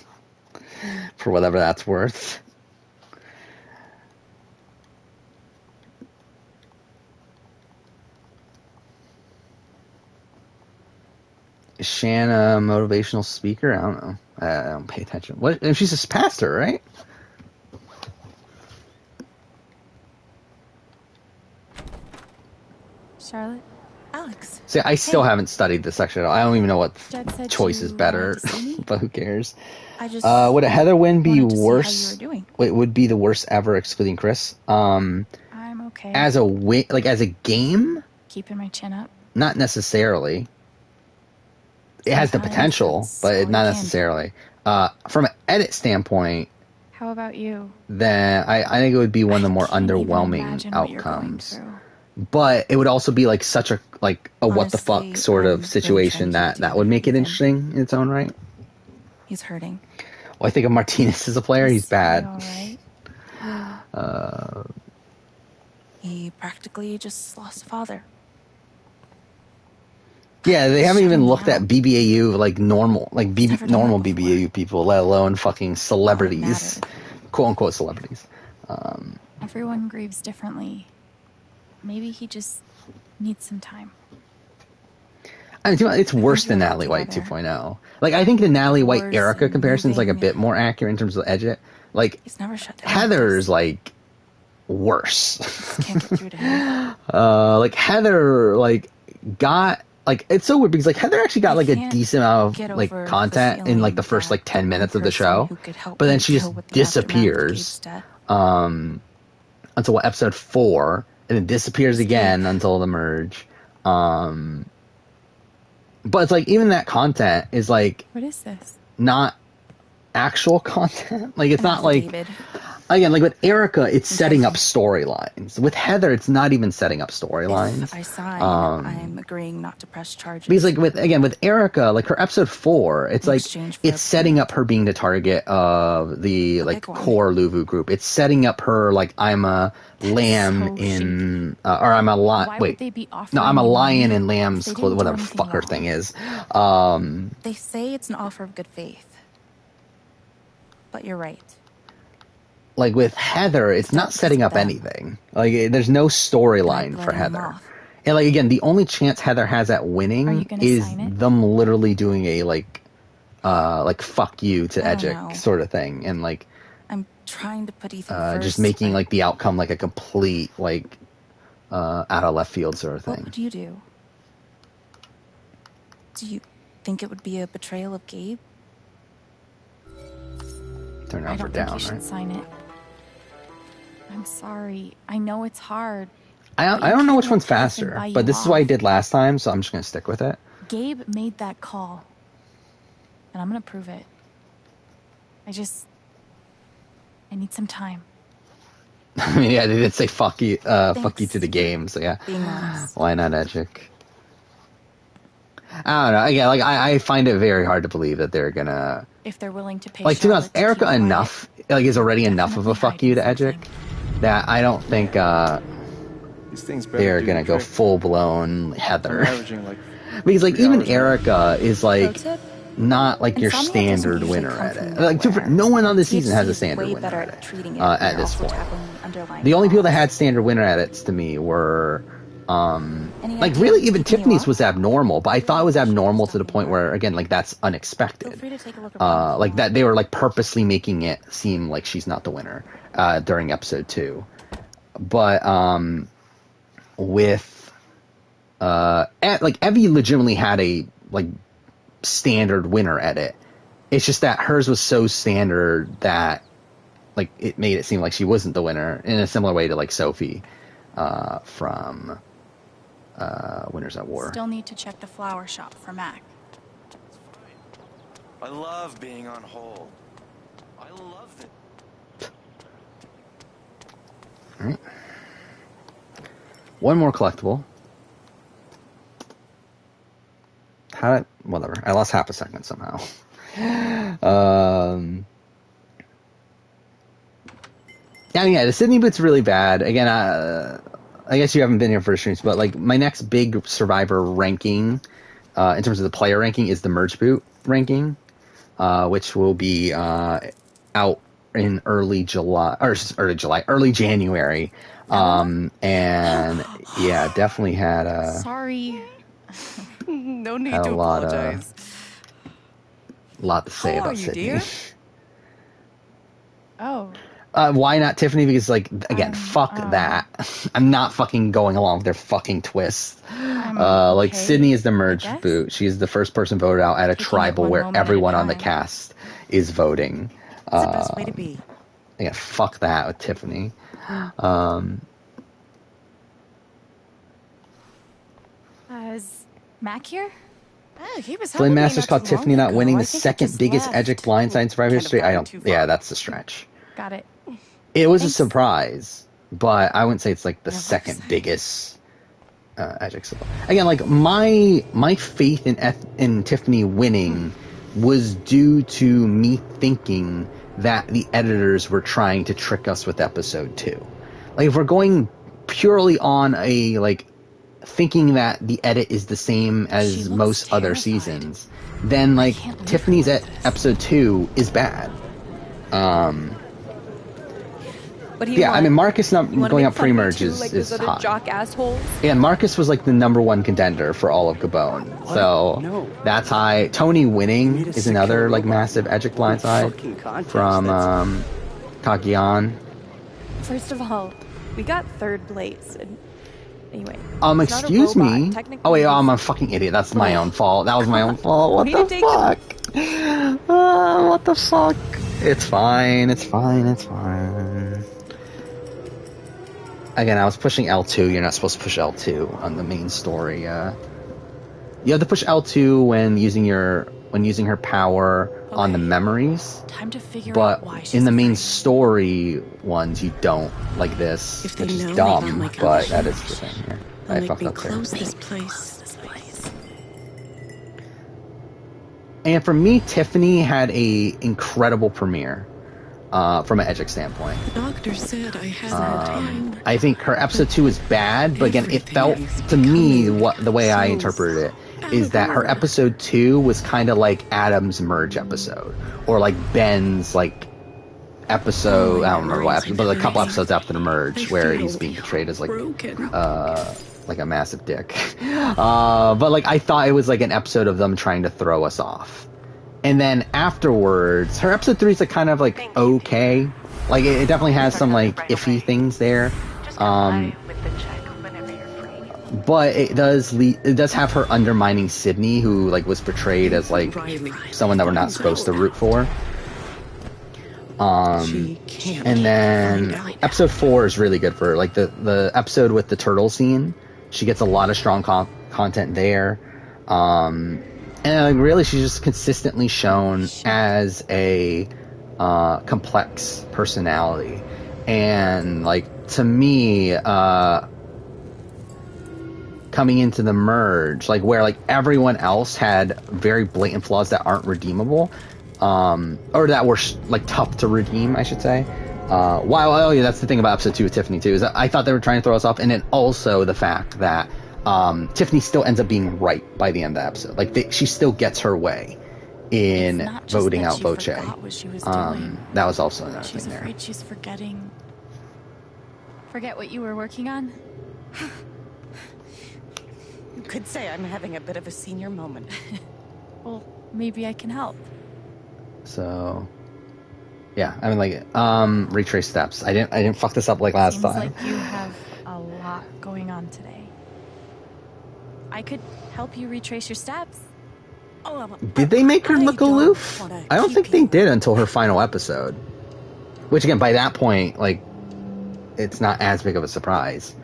For whatever that's worth. Is Shan a motivational speaker? I don't know. I don't pay attention. What? She's a pastor, right? Charlotte? Alex. See, I still haven't studied this section at all. I don't even know what Jed said choice you is better, wanted to see me? but who cares? I just Would a Heather win be wanted to see how worse? you were doing. Wait, would be the worst ever, excluding Chris? I'm okay. As a as a game, Keeping my chin up. not necessarily. It has the potential, but not necessarily. From an edit standpoint, How about you? then I think it would be one of the more underwhelming imagine what you're going outcomes. through. But it would also be like such a what the fuck sort of situation that would make it interesting in its own right. He's hurting. Well, I think if Martinez is a player, he's bad. All right. He practically just lost a father. Yeah, they haven't even looked at BBAU like normal, normal BBAU people, let alone fucking celebrities, quote unquote celebrities. Everyone grieves differently. Maybe he just needs some time. I mean, it's worse than Natalie White 2.0. Like, I think the Natalie White Erica comparison is like a bit more accurate in terms of edit. Like, Heather's like worse. Can't get through to him. Like Heather, like got like it's so weird because like Heather actually got like a decent amount of like content in like the first like 10 minutes of the show, but then she just disappears until episode 4, and then disappears again until the merge. But it's like even that content is like What is this? not actual content. Like it's not like again, like with Erica, it's setting up storylines. With Heather, it's not even setting up storylines. If I sign, I'm agreeing not to press charges. Because like with Erica, like her episode 4, it's like it's setting up her being the target of the like core Luvu group. It's setting up her like I'm a lamb in or I'm a lion. Wait, no, I'm a lion in lamb's clothing. Whatever the fuck her thing is. They say it's an offer of good faith, but you're right. Like with Heather, it's not setting up anything. Like there's no storyline for Heather. And like again, the only chance Heather has at winning is them literally doing a like fuck you to Edgic sort of thing, and like I'm trying to put Ethan first. just making like the outcome like a complete like out of left field sort of thing. What would you do? Do you think it would be a betrayal of Gabe? Turn I up or don't think down, you should right? sign it. I'm sorry. I know it's hard. I don't know which one's faster, but this is what I did last time, so I'm just gonna stick with it. Gabe made that call, and I'm gonna prove it. I need some time. I mean, yeah, they did say fuck you to the game, so yeah. Being honest. Why not Edgic? I don't know. Again, like I find it very hard to believe that they're gonna If they're willing to pay like to be honest, Charlotte Erica enough like is already enough of a fuck you to Edgic that I don't think they're gonna go full blown Heather. Because like even Erica is like not like your standard winner at it. Like no one on the season has a standard winner at it at this point. The only people that had standard winner edits to me were like really even Tiffany's was abnormal, but I thought it was abnormal to the point where again like that's unexpected. Like that they were like purposely making it seem like she's not the winner during episode 2. But with like Evie legitimately had a like standard winner edit. It's just that hers was so standard that like it made it seem like she wasn't the winner, in a similar way to like Sophie from Winners at War. Still need to check the flower shop for Mac. I love being on hold. I love it. All right. One more collectible. Whatever. I lost half a second somehow. Yeah, the Sydney boot's really bad. Again, I guess you haven't been here for streams, but like my next big Survivor ranking, in terms of the player ranking, is the merge boot ranking, which will be out in early January. And yeah, definitely had Sorry. No need had to a lot apologize. to say How about are you, Sydney. dear? Oh. Why not Tiffany? Because like again, fuck that. I'm not fucking going along with their fucking twist. Like Sydney is the merge boot. She's the first person voted out at a tribal where everyone on the cast is voting. It's the best way to be. Yeah, fuck that with Tiffany. Is Mac here? He was Flynn helping me Masters not called too long Tiffany not ago. winning I the think it second just biggest left. Edgic blindside in Survivor Kind of history. gone too far. Yeah, that's a stretch. Got it. It was a surprise, but I wouldn't say it's like the second biggest Edgic. Again, like my faith in Tiffany winning was due to me thinking that the editors were trying to trick us with episode 2. Like if we're going purely on a like thinking that the edit is the same as most other seasons, then like Tiffany's at episode 2 is bad. What do you yeah, want? I mean Marcus not You wanna going make up fun of me pre-merge too, is like those other hot. jock assholes? Yeah, Marcus was like the #1 contender for all of Gabon. So that's high. Tony winning is another like massive Edgic blindside from Kagian. First of all, we got third place. And anyway. it's not a Excuse robot. me. Technically, Oh wait, he's- I'm a fucking idiot. That's my own fault. That was my own fault. What We the need to take fuck? What the fuck? It's fine. It's fine. It's fine. Again, I was pushing L2. You're not supposed to push L2 on the main story. You have to push L2 when using her power on the memories. Time to figure But out why she's in the main story ones, you don't like this, If they which is know, dumb. they might But come that is the thing here. They'll I make fucked me up there. close this place. And for me, Tiffany had a incredible premiere from an Edgic standpoint. The doctor said I had time. I think her episode 2 is bad, but again, it felt to me the way I interpreted it is that her episode 2 was kind of like Adam's merge episode, or like Ben's like episode. I don't remember what episode, but a couple episodes after the merge where he's being portrayed as like a massive dick. But like I thought it was like an episode of them trying to throw us off. And then afterwards, her episode 3 is like kind of like okay. Like it definitely has some like iffy things there. But it does have her undermining Sydney, who like was portrayed as like someone that we're not supposed to root for. And then episode 4 is really good for her. Like the episode with the turtle scene, she gets a lot of strong content there. And like, really, she's just consistently shown as a complex personality. And like to me, coming into the merge, like where like everyone else had very blatant flaws that aren't redeemable, or that were like tough to redeem, I should say. Yeah, that's the thing about episode 2 with Tiffany too, is that I thought they were trying to throw us off, and then also the fact that Tiffany still ends up being right by the end of the episode. Like she still gets her way in voting out Voce. That was also another She's thing there. afraid she's forgetting. Forget what you were working on? You could say I'm having a bit of a senior moment. Well, maybe I can help. So, yeah, I mean, like, retrace steps. I didn't fuck this up like last Seems time. like you have a lot going on today. I could help you retrace your steps. Did they make her look aloof? I don't think they did until her final episode. Which, again, by that point, like, it's not as big of a surprise.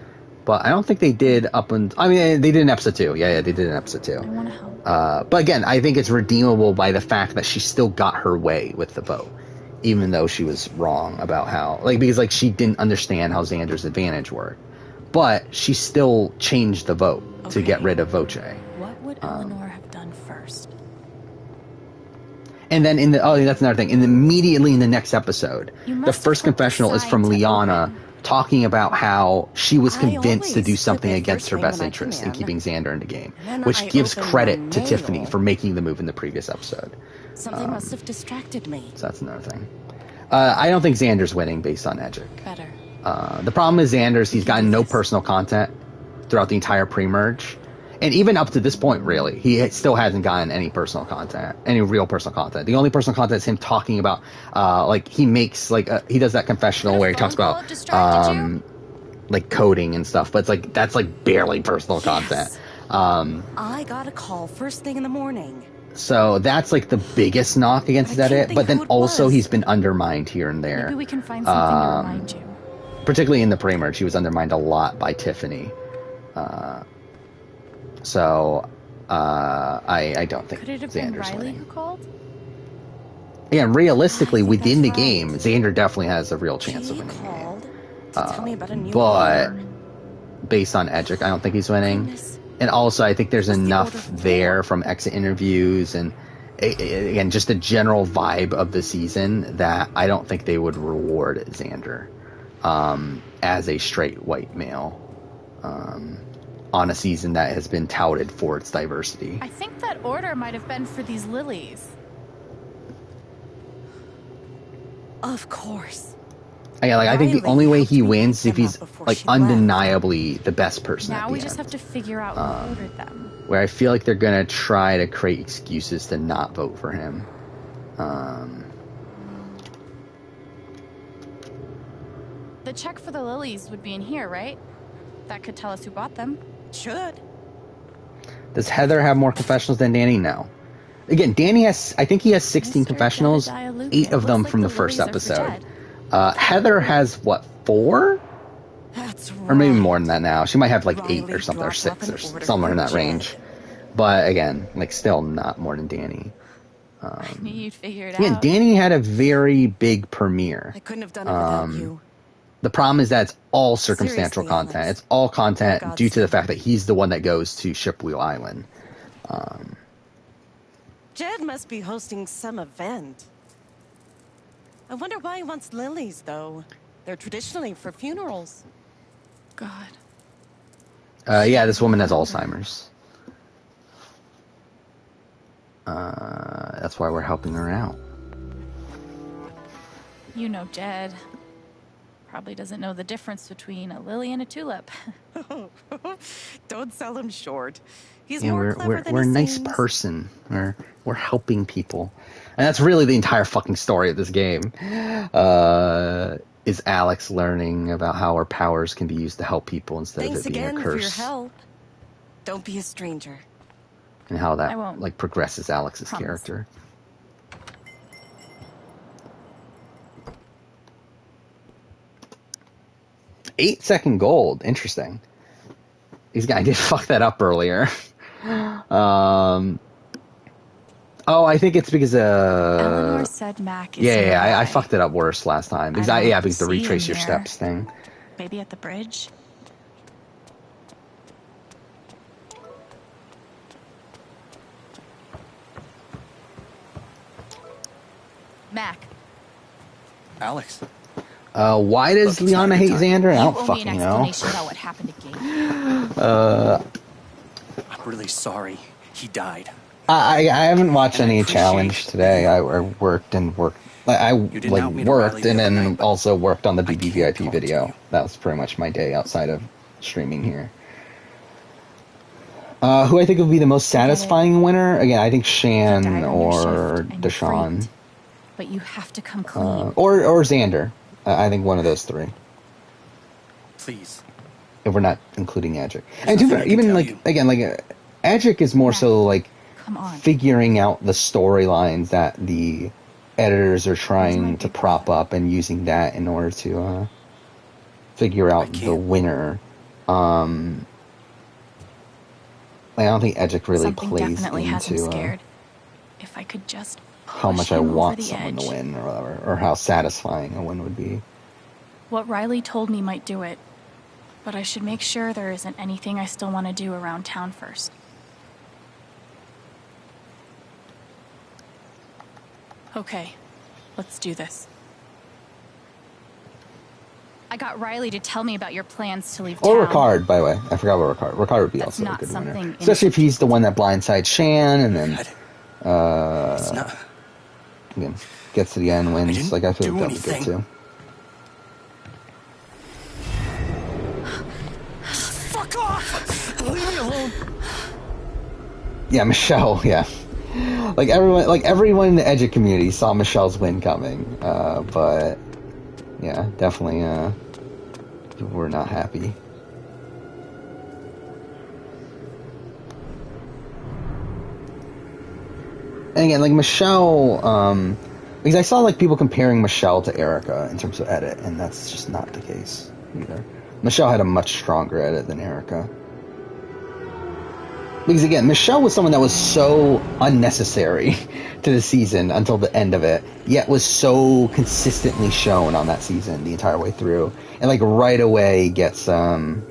But I don't think they did I mean, they did in episode 2. Yeah, they did in episode 2. I want to help. But again, I think it's redeemable by the fact that she still got her way with the vote. Even though she was wrong about how... Like, because, like, she didn't understand how Xander's advantage worked. But she still changed the vote to get rid of Voce. What would Eleanor have done first? And then that's another thing. And immediately in the next episode, the first confessional is from Liana talking about how she was convinced to do something against her best interest in keeping Xander in the game, which gives credit to Tiffany for making the move in the previous episode. Something must have distracted me. So that's another thing. I don't think Xander's winning based on Edgic. Better. The problem is Xander's, he's gotten no personal content throughout the entire pre-merge. And even up to this point, really, he still hasn't gotten any personal content, any real personal content. The only personal content is him talking about, like, he makes, like, he does that confessional where he talks about, like, coding and stuff. But it's like, that's, like, barely personal content. I got a call first thing in the morning. So that's, like, the biggest knock against Edit. But then also he's been undermined here and there. Maybe we can find something to remind you. Particularly in the pre-merge, he was undermined a lot by Tiffany. So, I don't think Could it have Xander's been Riley winning. who called? Yeah, realistically, within the game, Xander definitely has a real chance of winning the game. Tell me about a new But based on Edgic, I don't think he's winning. And also, I think there's enough there from exit interviews and, again, just the general vibe of the season that I don't think they would reward Xander as a straight white male. On a season that has been touted for its diversity. I think that order might have been for these lilies. Of course. Yeah, like, I think the only way he wins is if he's, like, undeniably the best person at Now the we end. just have to figure out who ordered them. Where I feel like they're gonna try to create excuses to not vote for him. The check for the lilies would be in here, right? That could tell us who bought them. Should. Does Heather have more confessionals than Danny? No. Again, Danny has, I think he has 16 confessionals, 8 of them from the first episode. Heather has, what, 4? That's Or maybe more than that now. She might have like 8 or something, or 6, or somewhere in that range. But again, like, still not more than Danny. I knew you'd figure it Again, out. Danny had a very big premiere. I couldn't have done it without you. The problem is that it's all circumstantial Seriously, content. Alex. It's all content For God's due to the fact that he's the one that goes to Shipwheel Island. Jed must be hosting some event. I wonder why he wants lilies, though. They're traditionally for funerals. God. Yeah, this woman has Alzheimer's. That's why we're helping her out. You know Jed. Probably doesn't know the difference between a lily and a tulip. Don't sell him short. He's Yeah, more clever than we're a he nice seems. person. We're helping people, and that's really the entire fucking story of this game. Is Alex learning about how her powers can be used to help people instead Thanks of it being again a for your curse, help. Don't be a stranger. and how I that won't. like progresses Alex's Promise. character. Eight-second gold. Interesting. I did fuck that up earlier. Oh, I think it's because Eleanor said Mac is yeah, nearby. I fucked it up worse last time. Because I don't because the see retrace him your there. steps thing. Maybe at the bridge? Mac. Alex. Why does Liana hate Xander? I don't You owe me fucking an know. explanation about what happened to Gabe. I'm really sorry. He died. I haven't watched any challenge today. I worked and worked. I like worked and then also worked on the BBVIP video. That was pretty much my day outside of streaming here. Who I think would be the most satisfying winner? Again, I think Shan or Deshaun. But you have to come clean. Or Xander. I think one of those three. Please. if we're not including Adric. And even like again, like Adric is more so like figuring out the storylines that the editors are trying to prop up and using that in order to figure out the winner. I don't think Edgic really plays into if I could just how much I want someone to win or whatever, or how satisfying a win would be. What Riley told me might do it, but I should make sure there isn't anything I still want to do around town first. Okay, let's do this. I got Riley to tell me about your plans to leave town. Or Ricard, by the way. I forgot about Ricard. Ricard would be also a good winner. Especially if he's the one that blindsides Shan and then again, gets to the end, wins. Like, I feel like that would be good too. Fuck off! Leave me alone. Yeah, Michelle, yeah. Like everyone in the Edgic community saw Michelle's win coming. But yeah, definitely people were not happy. And again, like Michelle, because I saw like people comparing Michelle to Erica in terms of edit, and that's just not the case either. Michelle had a much stronger edit than Erica. Because again, Michelle was someone that was so unnecessary to the season until the end of it, yet was so consistently shown on that season the entire way through, and like right away gets the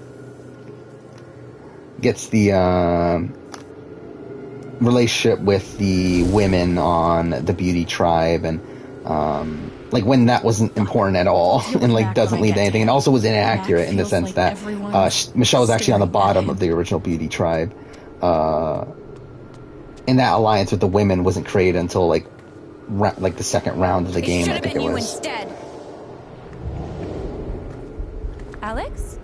relationship with the women on the Beauty Tribe, and like when that wasn't important at all, and like doesn't lead to anything, and also was inaccurate in the sense that Michelle was actually on the bottom of the original Beauty Tribe. And that alliance with the women wasn't created until like the second round of the game, I think it was. Instead. Alex?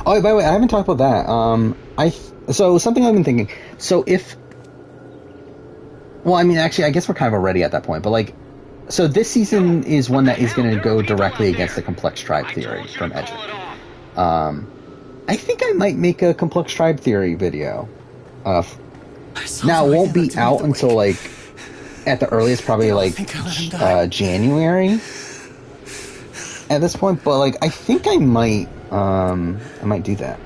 Oh, by the way, I haven't talked about that. So something I've been thinking. So well, I mean, actually, I guess we're kind of already at that point, but like, so this season is one that is going to go directly against the complex tribe theory from Edgic. I think I might make a complex tribe theory video. Now, it won't be out until like, at the earliest, probably like January at this point, but like, I think I might do that.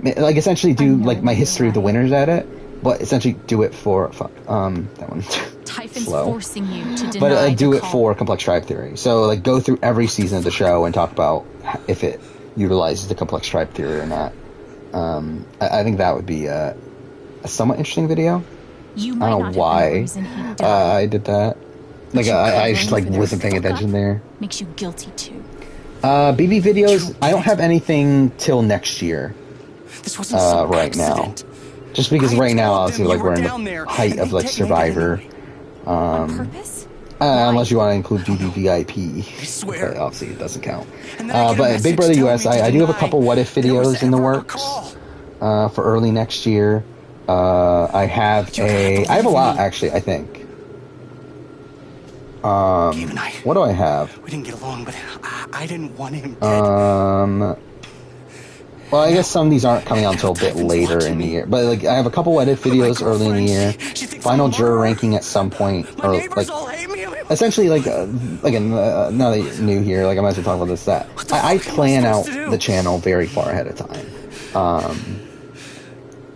Like, essentially do like my history of the winners at it, but essentially do it for, that one. Typhon's slow. Forcing you to deny but do it for complex tribe theory. So like, go through every season of the show and talk about if it utilizes the complex tribe theory or not. I think that would be a somewhat interesting video. I don't know why I did that. Like I just like wasn't paying attention there. Makes you guilty too. BB videos. I don't have anything till next year. Right now, just because right now obviously like we're in the height of like Survivor. Unless you want to include BBVIP, but obviously it doesn't count. But Big Brother US, I do have a couple what if videos in the works for early next year. I have a lot actually. I think. What do I have? We didn't get along, but I didn't want him dead. Well, I guess some of these aren't coming out until a bit later in the year. But like, I have a couple edit videos early in the year. Final juror ranking at some point, or like, essentially like, again, now that you're new here, like I might as well talk about this. That I plan out the channel very far ahead of time.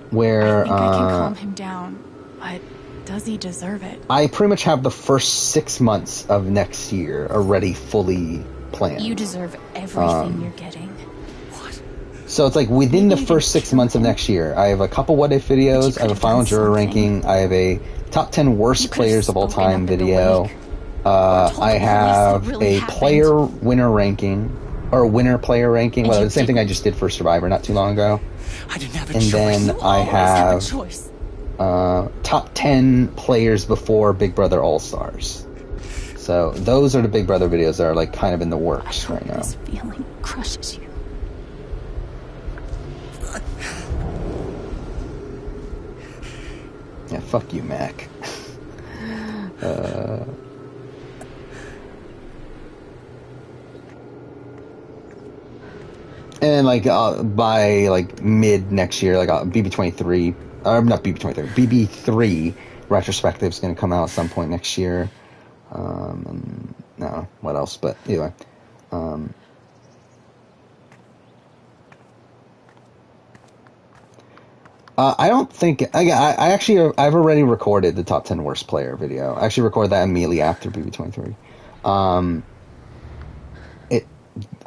Where I think I can calm him down, but does he deserve it? I pretty much have the first 6 months of next year already fully planned. You deserve everything you're getting. So it's like within the first 6 months of next year, I have a couple what if videos, I have a final juror ranking, I have a top 10 worst players of all time video, I have a player winner ranking, or winner player ranking, well, the same thing I just did for Survivor not too long ago. And then I have top 10 players before Big Brother All-Stars. So those are the Big Brother videos that are like kind of in the works right now. This feeling crushes you. Yeah, fuck you, Mac. And then, like, by, like, mid next year, like, BB23, or not BB23, BB3 retrospective is going to come out at some point next year. And, no, what else? But, anyway. I don't think, I've already recorded the top 10 worst player video. I actually recorded that immediately after BB23.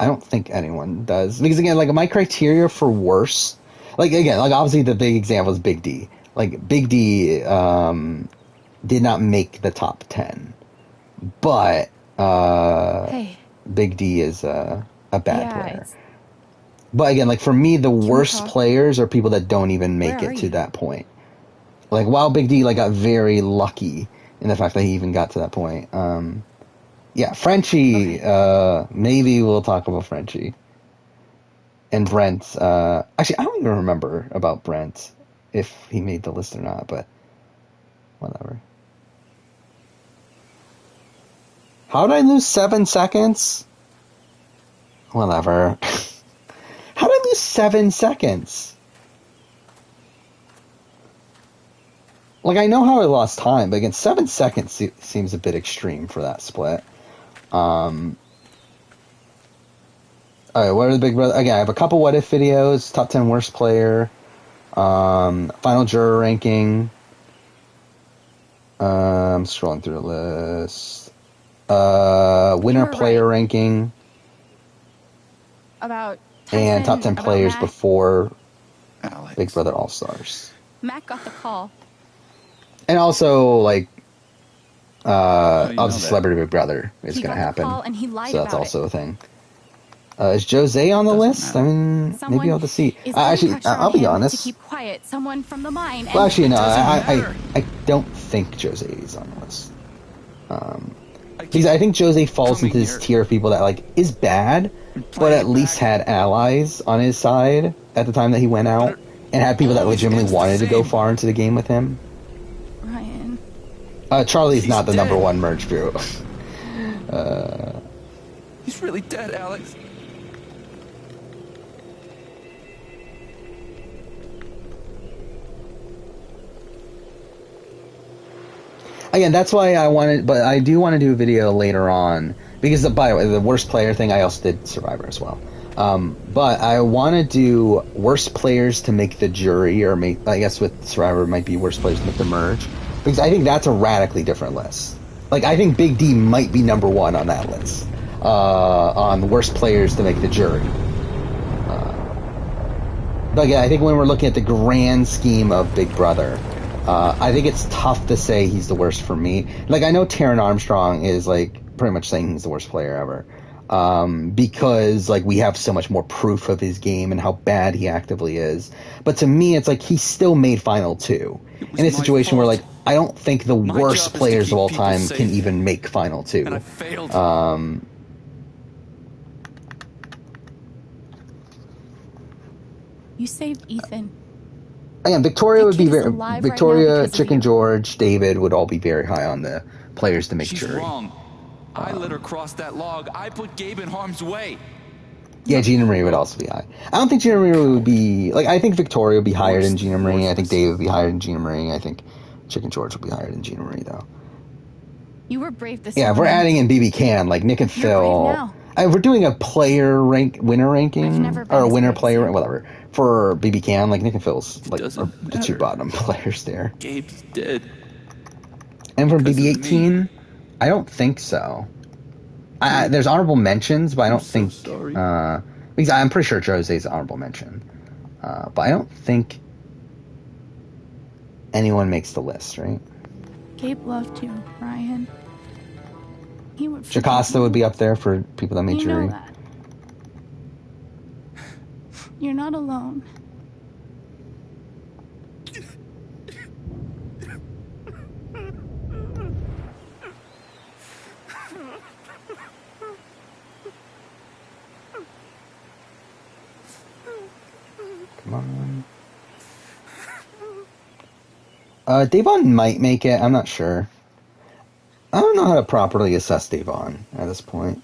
I don't think anyone does. Because again, like, my criteria for worse, like, again, like, obviously the big example is Big D. Like, Big D, did not make the top 10. But, Big D is, a bad player. But again, like, for me, the worst players are people that don't even make it to that point. Like, while Big D, like, got very lucky in the fact that he even got to that point. Yeah, Frenchie, maybe we'll talk about Frenchie. And Brent, actually, I don't even remember about Brent, if he made the list or not, but whatever. How did I lose 7 seconds? Whatever. How did I lose 7 seconds? Like, I know how I lost time, but again, 7 seconds seems a bit extreme for that split. Alright, what are the big brother? Again, I have a couple what if videos, top 10 worst player, final juror ranking. I'm scrolling through the list. Winner player ranking. About and top 10 players Matt. Before Big Brother All Stars. Matt got the call. And also, like, obviously Celebrity Big Brother is going to happen. And he lied so that's about also a thing. Is Jose on the list? I mean, maybe I'll have to see. Actually, I'll be honest. To keep quiet, someone from the mine. Well, actually, no. I don't think Jose is on the list. Because I think Jose falls into this tier of people that, like, is bad, but at least had allies on his side at the time that he went out, and had people that legitimately wanted to go far into the game with him. Ryan. Charlie's not the number one merge bureau. He's really dead, Alex. Again, that's why I wanted, but I do want to do a video later on, because by the way, the worst player thing, I also did Survivor as well. But I want to do worst players to make the jury, or make, I guess with Survivor it might be worst players to make the merge, because I think that's a radically different list. Like, I think Big D might be number one on that list, on worst players to make the jury. But again, I think when we're looking at the grand scheme of Big Brother, I think it's tough to say he's the worst for me. Like, I know Taron Armstrong is, like, pretty much saying he's the worst player ever. Because, like, we have so much more proof of his game and how bad he actively is. But to me, it's like he still made Final 2. In a situation where, like, I don't think the worst players of all time can even make Final 2. And I failed. You saved Ethan. Again, Victoria would be very... Victoria, right Chicken George, David would all be very high on the players to make She's jury. wrong. I let her cross that log. I put Gabe in harm's way. Yeah, Gina Marie would also be high. I don't think Gina Marie would be... Like, I think Victoria would be higher than Gina Marie. I think David would be higher than Gina Marie. I think Chicken George would be higher than Gina Marie, though. You were brave this Yeah, if we're adding in BB Can, like Nick and Phil... If we're doing a winner ranking, or a winner player, whatever, for BB Can, like Nick and Phil's, like, are the two bottom players there. Gabe's dead. And from BB18, I don't think so. There's honorable mentions, but I don't think... because I'm pretty sure Jose's an honorable mention. But I don't think anyone makes the list, right? Gabe loved you, Ryan. He would. Jocasta would be up there for people that made jury. Know that. You're not alone. Come on. Davon might make it. I'm not sure. I don't know how to properly assess Davon at this point.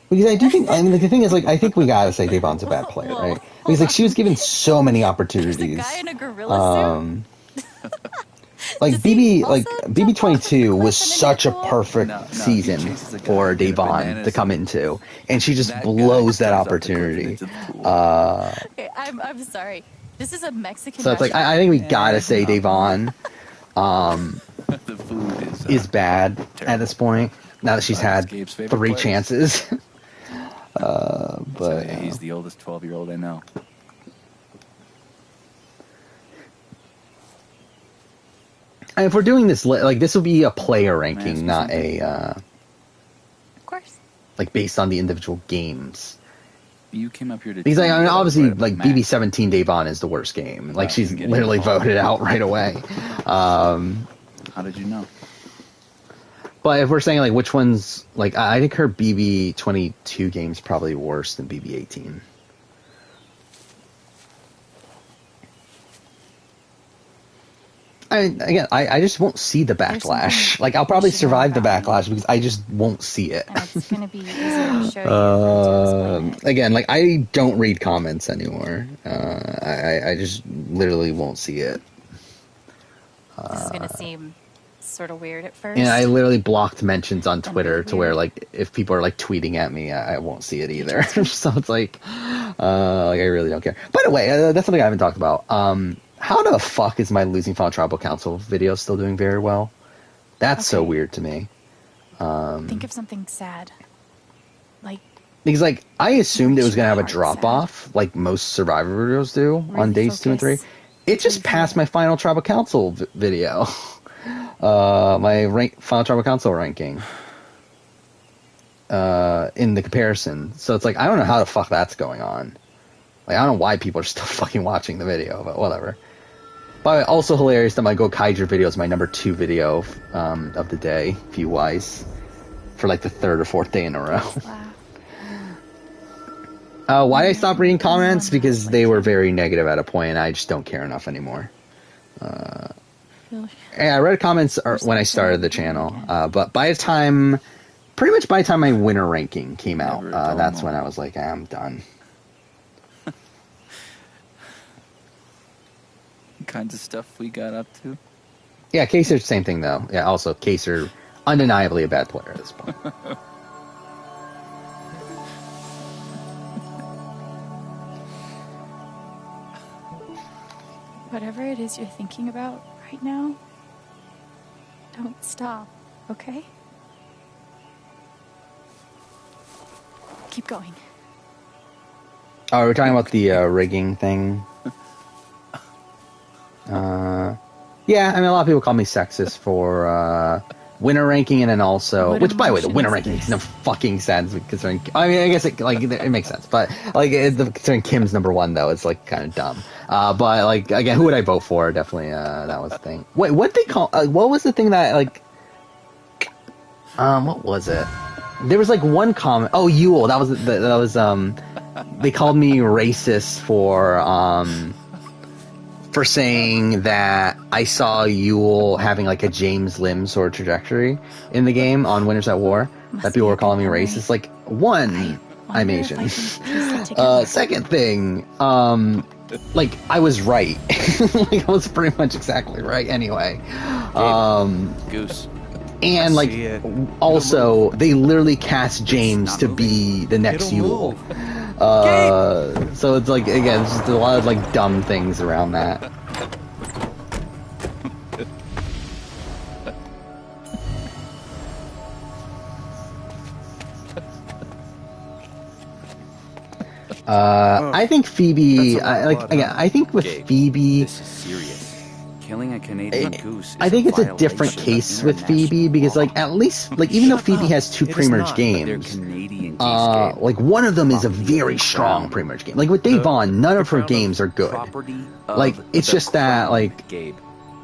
Because I do think, I mean, like, the thing is, like, I think we gotta say Devon's a bad player, right? Because, like, she was given so many opportunities. Guy in a gorilla suit? Like, BB22 was such a perfect season for Devon to come into, and she just blows that opportunity. Okay, I'm sorry. This is a Mexican. So it's like, I think we gotta say Devon is bad at this point, now that she's had 3 chances. But he's the oldest 12-year-old I know. And if we're doing this, like, this will be a player ranking, not a, Of course. like, based on the individual games. You came up here to... Because, like, I mean, obviously, like, BB17 Devon is the worst game. Like, she's literally voted out right away. How did you know? But if we're saying, like, which one's... Like, I think her BB22 game's probably worse than BB18. I mean, again, I just won't see the backlash. Like, I'll probably survive the backlash because I just won't see it. And it's going to be easier to show you. Again, like, I don't read comments anymore. I just literally won't see it. This is going to seem sort of weird at first. And I literally blocked mentions on Twitter to where, like, if people are, like, tweeting at me, I won't see it either. So it's like I really don't care. By the way, that's something I haven't talked about. How the fuck is my Losing Final Tribal Council video still doing very well? That's so weird to me. Think of something sad. Like... Because, like, I assumed it was going to have a drop-off, like most Survivor videos do on days 2 and 3. It just passed my Final Tribal Council video. My Final Tribal Council ranking. In the comparison. So it's like, I don't know how the fuck that's going on. Like, I don't know why people are still fucking watching the video, but whatever. But also hilarious that my Go Kaiju video is my number 2 video of the day, view-wise, for like the 3rd or 4th day in a row. Why did I stop reading comments? Because they were very negative at a point, and I just don't care enough anymore. Yeah, I read comments when I started the channel, but by the time, pretty much by the time my winter ranking came out, that's when I was like, I'm done. Kinds of stuff we got up to. Yeah, Kaser's the same thing though. Yeah, also Kaser, undeniably a bad player at this point. Whatever it is you're thinking about right now, don't stop, okay? Keep going. Oh, we're talking about the rigging thing. Yeah, I mean, a lot of people call me sexist for winner ranking, and then also, which, by the way, the winner ranking makes no fucking sense considering. I mean, I guess it makes sense, but like considering Kim's number 1 though, it's like kind of dumb. But like again, who would I vote for? Definitely, that was the thing. Wait, what they call? What was the thing that like? What was it? There was like one comment. Oh, Yule. That was they called me racist for saying that I saw Yule having like a James Lim sort of trajectory in the game on Winners at War. That people were calling me racist. Like, one, I'm Asian. Second thing, like, I was right. Like, I was pretty much exactly right anyway. Goose. And like, also, they literally cast James to be the next Yule. So it's like, again, it's just a lot of like dumb things around that. I think Phoebe, I think with Phoebe, this is serious. Killing a Canadian goose. I think it's a different case with Phoebe because, like, at least, like, even though Phoebe has 2 pre-merge games, like, one of them is a very strong pre-merge game. Like, with Devon, none of her games are good. Like, it's just that, like,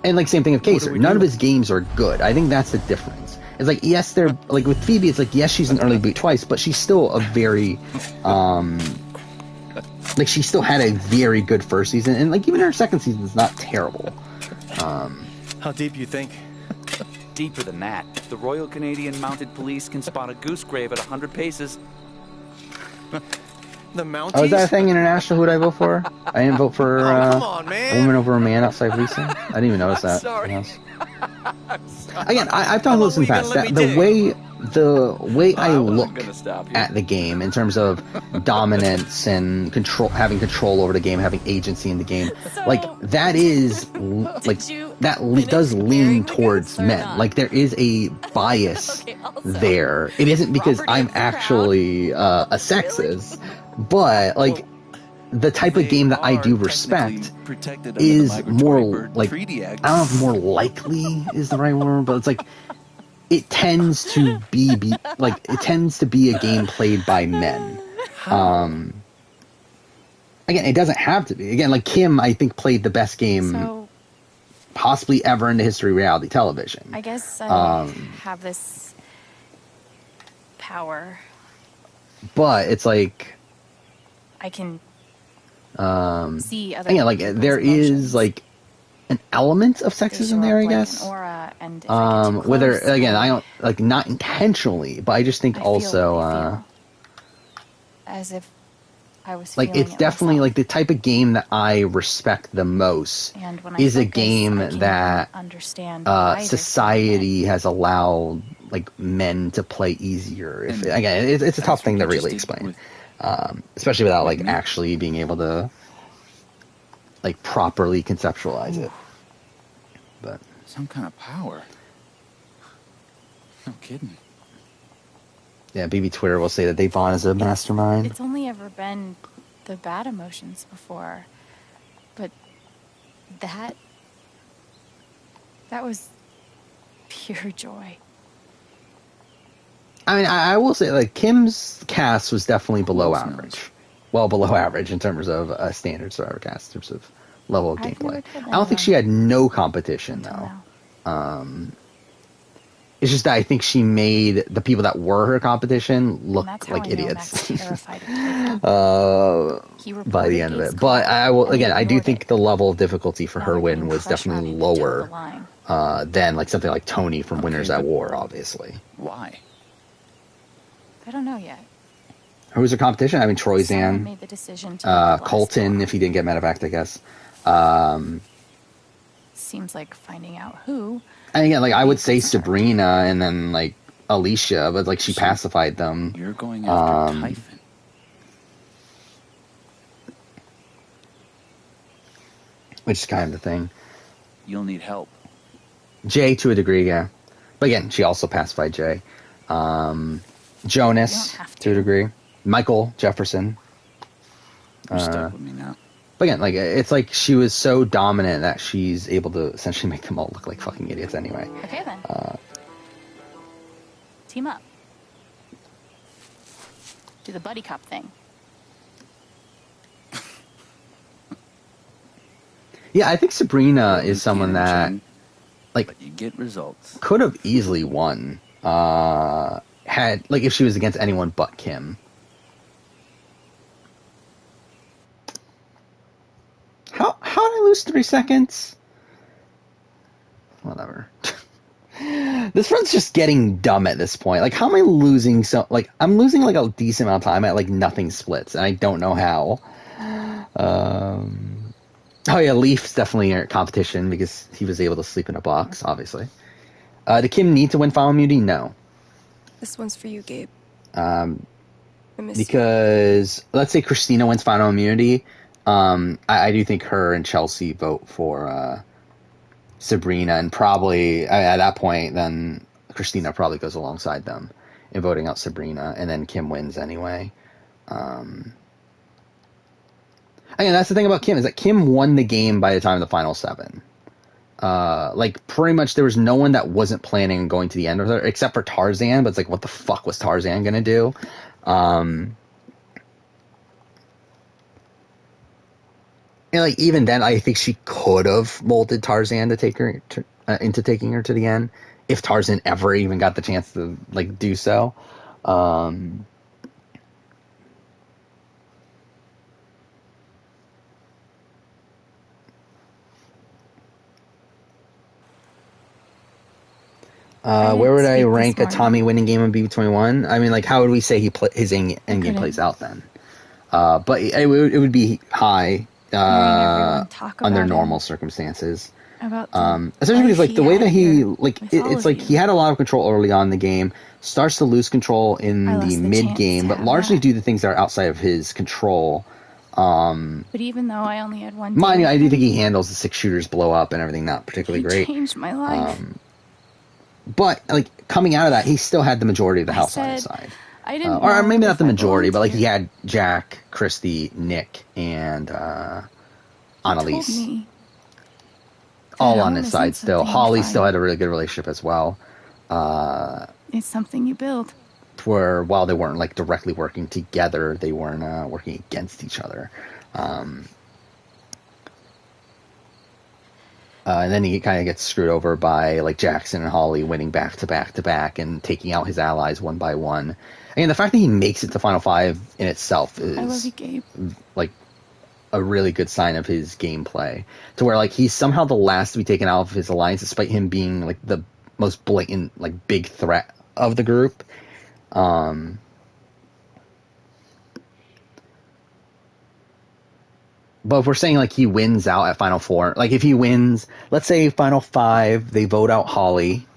and, like, same thing with Kaser. None of his games are good. I think that's the difference. It's like, yes, they're, like, with Phoebe, it's like, yes, she's an early boot twice, but she's still a very, like, she still had a very good first season, and, like, even her second season is not terrible. How deep you think? Deeper than that. The Royal Canadian Mounted Police can spot a goose grave at 100 paces. The Mounties? Oh, is that a thing international? Who'd I vote for? I didn't vote for come on, man. a woman over a man outside leasing. I didn't even notice that. Sorry. Again, I've talked about this in the past. That the way I look at the game in terms of dominance and control, having control over the game, having agency in the game, like that is like that does lean towards men. Like there is a bias there. It isn't because I'm actually a sexist, but like the type of game that I do respect is more like, I don't know if more likely is the right word, but it's like it tends to be like it tends to be a game played by men. Again, it doesn't have to be. Again, like Kim, I think played the best game possibly ever in the history of reality television. I guess I have this power. But it's like I can see other again, like there is like an element of sexism there, I guess. Aura, and if I get too whether close, again, I don't like not intentionally, but I just think also as if I was like it's definitely like the type of game that I respect the most is a game that society has allowed like men to play easier. If again, it's a tough thing to really explain, especially without like actually being able to like properly conceptualize it. But some kind of power. No kidding. Yeah, BB Twitter will say that Devon is a mastermind. It's only ever been the bad emotions before, but that was pure joy. I mean, I will say like Kim's cast was definitely below average. Well, below average in terms of a standard Survivor cast, in terms of level of gameplay. I don't think she had no competition though. It's just that I think she made the people that were her competition look like idiots by the end of it. But I will again, I do think the level of difficulty for her win was definitely lower than like something like Tony from Winners at War, obviously. Why? I don't know yet. Who was her competition? I mean, Troyzan, made the decision to Colton, if he didn't get medevac, I guess. Seems like finding out who. And again, like I would say Sabrina and then like Alicia, but like she pacified them. You're going after Typhon. Which is kind of the thing. You'll need help. Jay to a degree, yeah. But again, she also pacified Jay. Jonas to a degree. Michael Jefferson. You're stuck with me now. But again, like it's like she was so dominant that she's able to essentially make them all look like fucking idiots anyway. Okay then. Team up. Do the buddy cop thing. Yeah, I think Sabrina is someone that like but you get results. Could have easily won. Had like if she was against anyone but Kim. How did I lose 3 seconds? Whatever. This run's just getting dumb at this point. Like, how am I losing so? Like, I'm losing like a decent amount of time at like nothing splits, and I don't know how. Oh yeah, Leaf's definitely in competition because he was able to sleep in a box. Obviously, did Kim need to win final immunity? No. This one's for you, Gabe. Because let's say Christina wins final immunity. I do think her and Chelsea vote for Sabrina, and probably at that point, then Christina probably goes alongside them in voting out Sabrina, and then Kim wins anyway. Again, that's the thing about Kim is that Kim won the game by the time of the final 7. Like pretty much there was no one that wasn't planning on going to the end with her except for Tarzan, but it's like what the fuck was Tarzan gonna do? And like even then, I think she could have molded Tarzan to take her into taking her to the end if Tarzan ever even got the chance to like do so. Where would I speak this rank a morning. Tommy winning game on BB21? I mean, like, how would we say his end game couldn't. plays out then? But it would be high everyone talk under about normal it. circumstances. About the Especially because like the way that he like all it's of like you. he had a lot of control early on in the game, starts to lose control in I the lost the mid chance game, to but have largely that. due to things that are outside of his control. But even though I only had one Mind day you, I with do him, think he handles the 6 shooters blow up and everything not particularly he great. changed my life. But like coming out of that, he still had the majority of the house on his said, side. I didn't Or know maybe not if the I majority, but like belonged he here. had Jack, Christy, Nick, and He told Annalise me all that on home his isn't side still. something you Holly find. still had a really good relationship as well. It's something you build. Where while they weren't like directly working together, they weren't working against each other. And then he kind of gets screwed over by like Jackson and Holly winning back to back to back and taking out his allies one by one. And the fact that he makes it to Final Five in itself is I love you, Gabe. like a really good sign of his gameplay. To where like he's somehow the last to be taken out of his alliance, despite him being like the most blatant like big threat of the group. But if we're saying like he wins out at Final Four, like if he wins, let's say Final Five, they vote out Holly,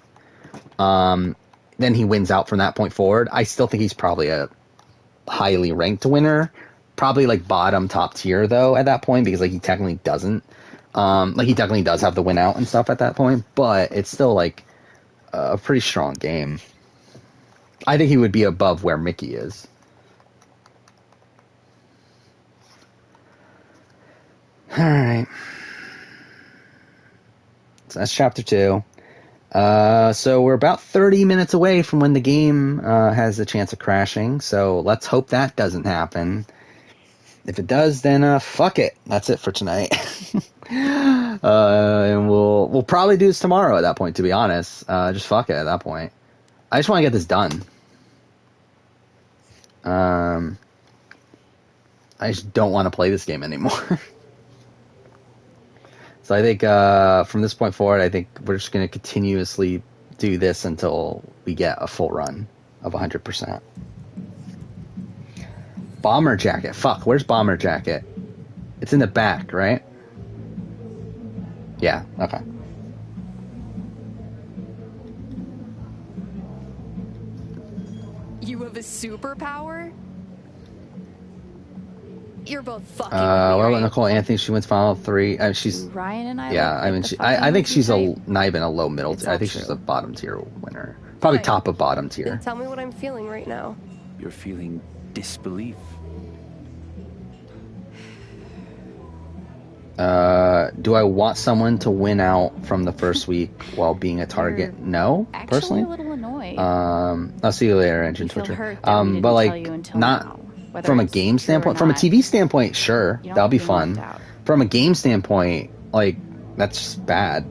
then he wins out from that point forward. I still think he's probably a highly ranked winner, probably like bottom top tier though at that point, because like he technically doesn't, like he technically does have the win out and stuff at that point, but it's still like a pretty strong game. I think he would be above where Mickey is. All right. So that's chapter 2. So we're about 30 minutes away from when the game has a chance of crashing. So let's hope that doesn't happen. If it does, then fuck it. That's it for tonight. And we'll probably do this tomorrow at that point, to be honest. Just fuck it at that point. I just want to get this done. I just don't want to play this game anymore. So I think from this point forward, I think we're just going to continuously do this until we get a full run of 100%. Bomber jacket. Fuck, where's bomber jacket? It's in the back, right? Yeah, okay. You have a superpower? You're both fucking with me, What about right? Nicole Anthony? She wins Final 3. She's Ryan and I. yeah. look I like mean, the I fucking think she's movie type. not even a low middle. It's I all think she's true. a bottom tier winner. Probably top of bottom tier. Then tell me what I'm feeling right now. You're feeling disbelief. Do I want someone to win out from the first week while being a target? No, Actually, personally. a little annoyed. I'll see you later, Engine You feel Twitcher. hurt that we didn't But tell like, you until not now, whether from a it's game true or standpoint. From a not. TV standpoint, sure, You don't that'll be have to be fun. left out. From a game standpoint, like that's just bad.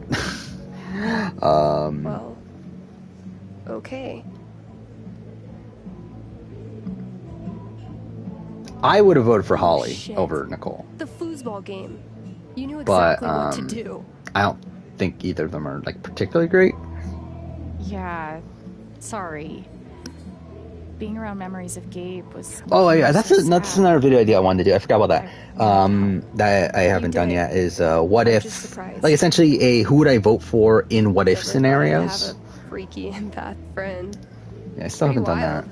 Well, okay. I would have voted for Holly Shit. over Nicole, The foosball game. You knew but exactly what to do. I don't think either of them are like particularly great. Yeah, sorry. Being around memories of Gabe was. Oh yeah, that's so that's sad. another video idea I wanted to do. I forgot about that. That I haven't done yet is what if, surprised. like essentially a who would I vote for in what if Never thought I'd scenarios. have a freaky empath friend. Yeah, I still Pretty haven't done wild. that.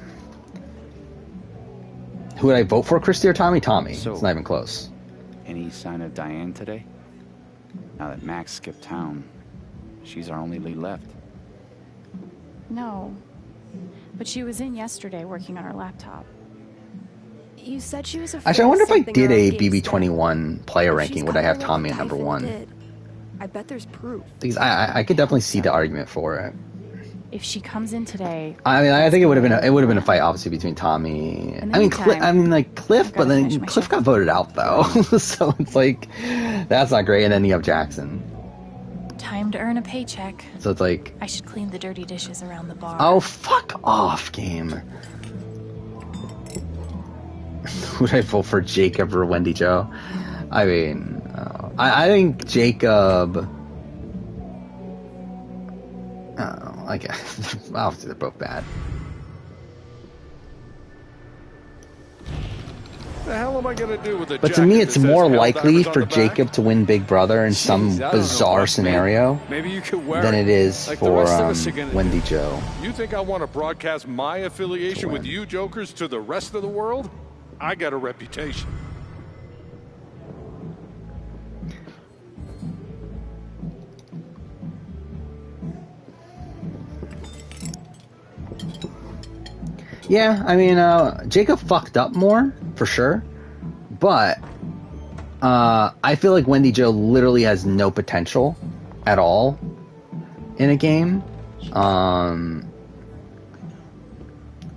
Who would I vote for, Christy or Tommy? Tommy. So- It's not even close. Any sign of Diane today? Now that Max skipped town, she's our only lead left. No. But she was in yesterday working on her laptop. You said she was afraid Actually, I wonder of if I something did around a Gabe's death. BB21 player If ranking, she's would I have covering Tommy up at what number Typhon 1? did, I bet there's proof. Because I could definitely see the argument for it. If she comes in today, I mean, I think it would have been a fight, obviously, between Tommy. In the I mean, meantime, Cliff, but then finish my Cliff got voted out though, so it's like that's not great. And then you have Jackson, Time to earn a paycheck. so it's like, I should clean the dirty dishes around the bar. oh fuck off, game. Would I vote for Jacob or Wendy Joe? I mean, I think Jacob. like, obviously they're both bad. The hell am I gonna do with a But to me, it's more likely for Jacob to win Big Brother in some bizarre scenario than it is for Wendy Jo. You think I want to broadcast my affiliation with you jokers to the rest of the world? I got a reputation. Yeah, I mean, Jacob fucked up more, for sure. But I feel like Wendy Jo literally has no potential at all in a game.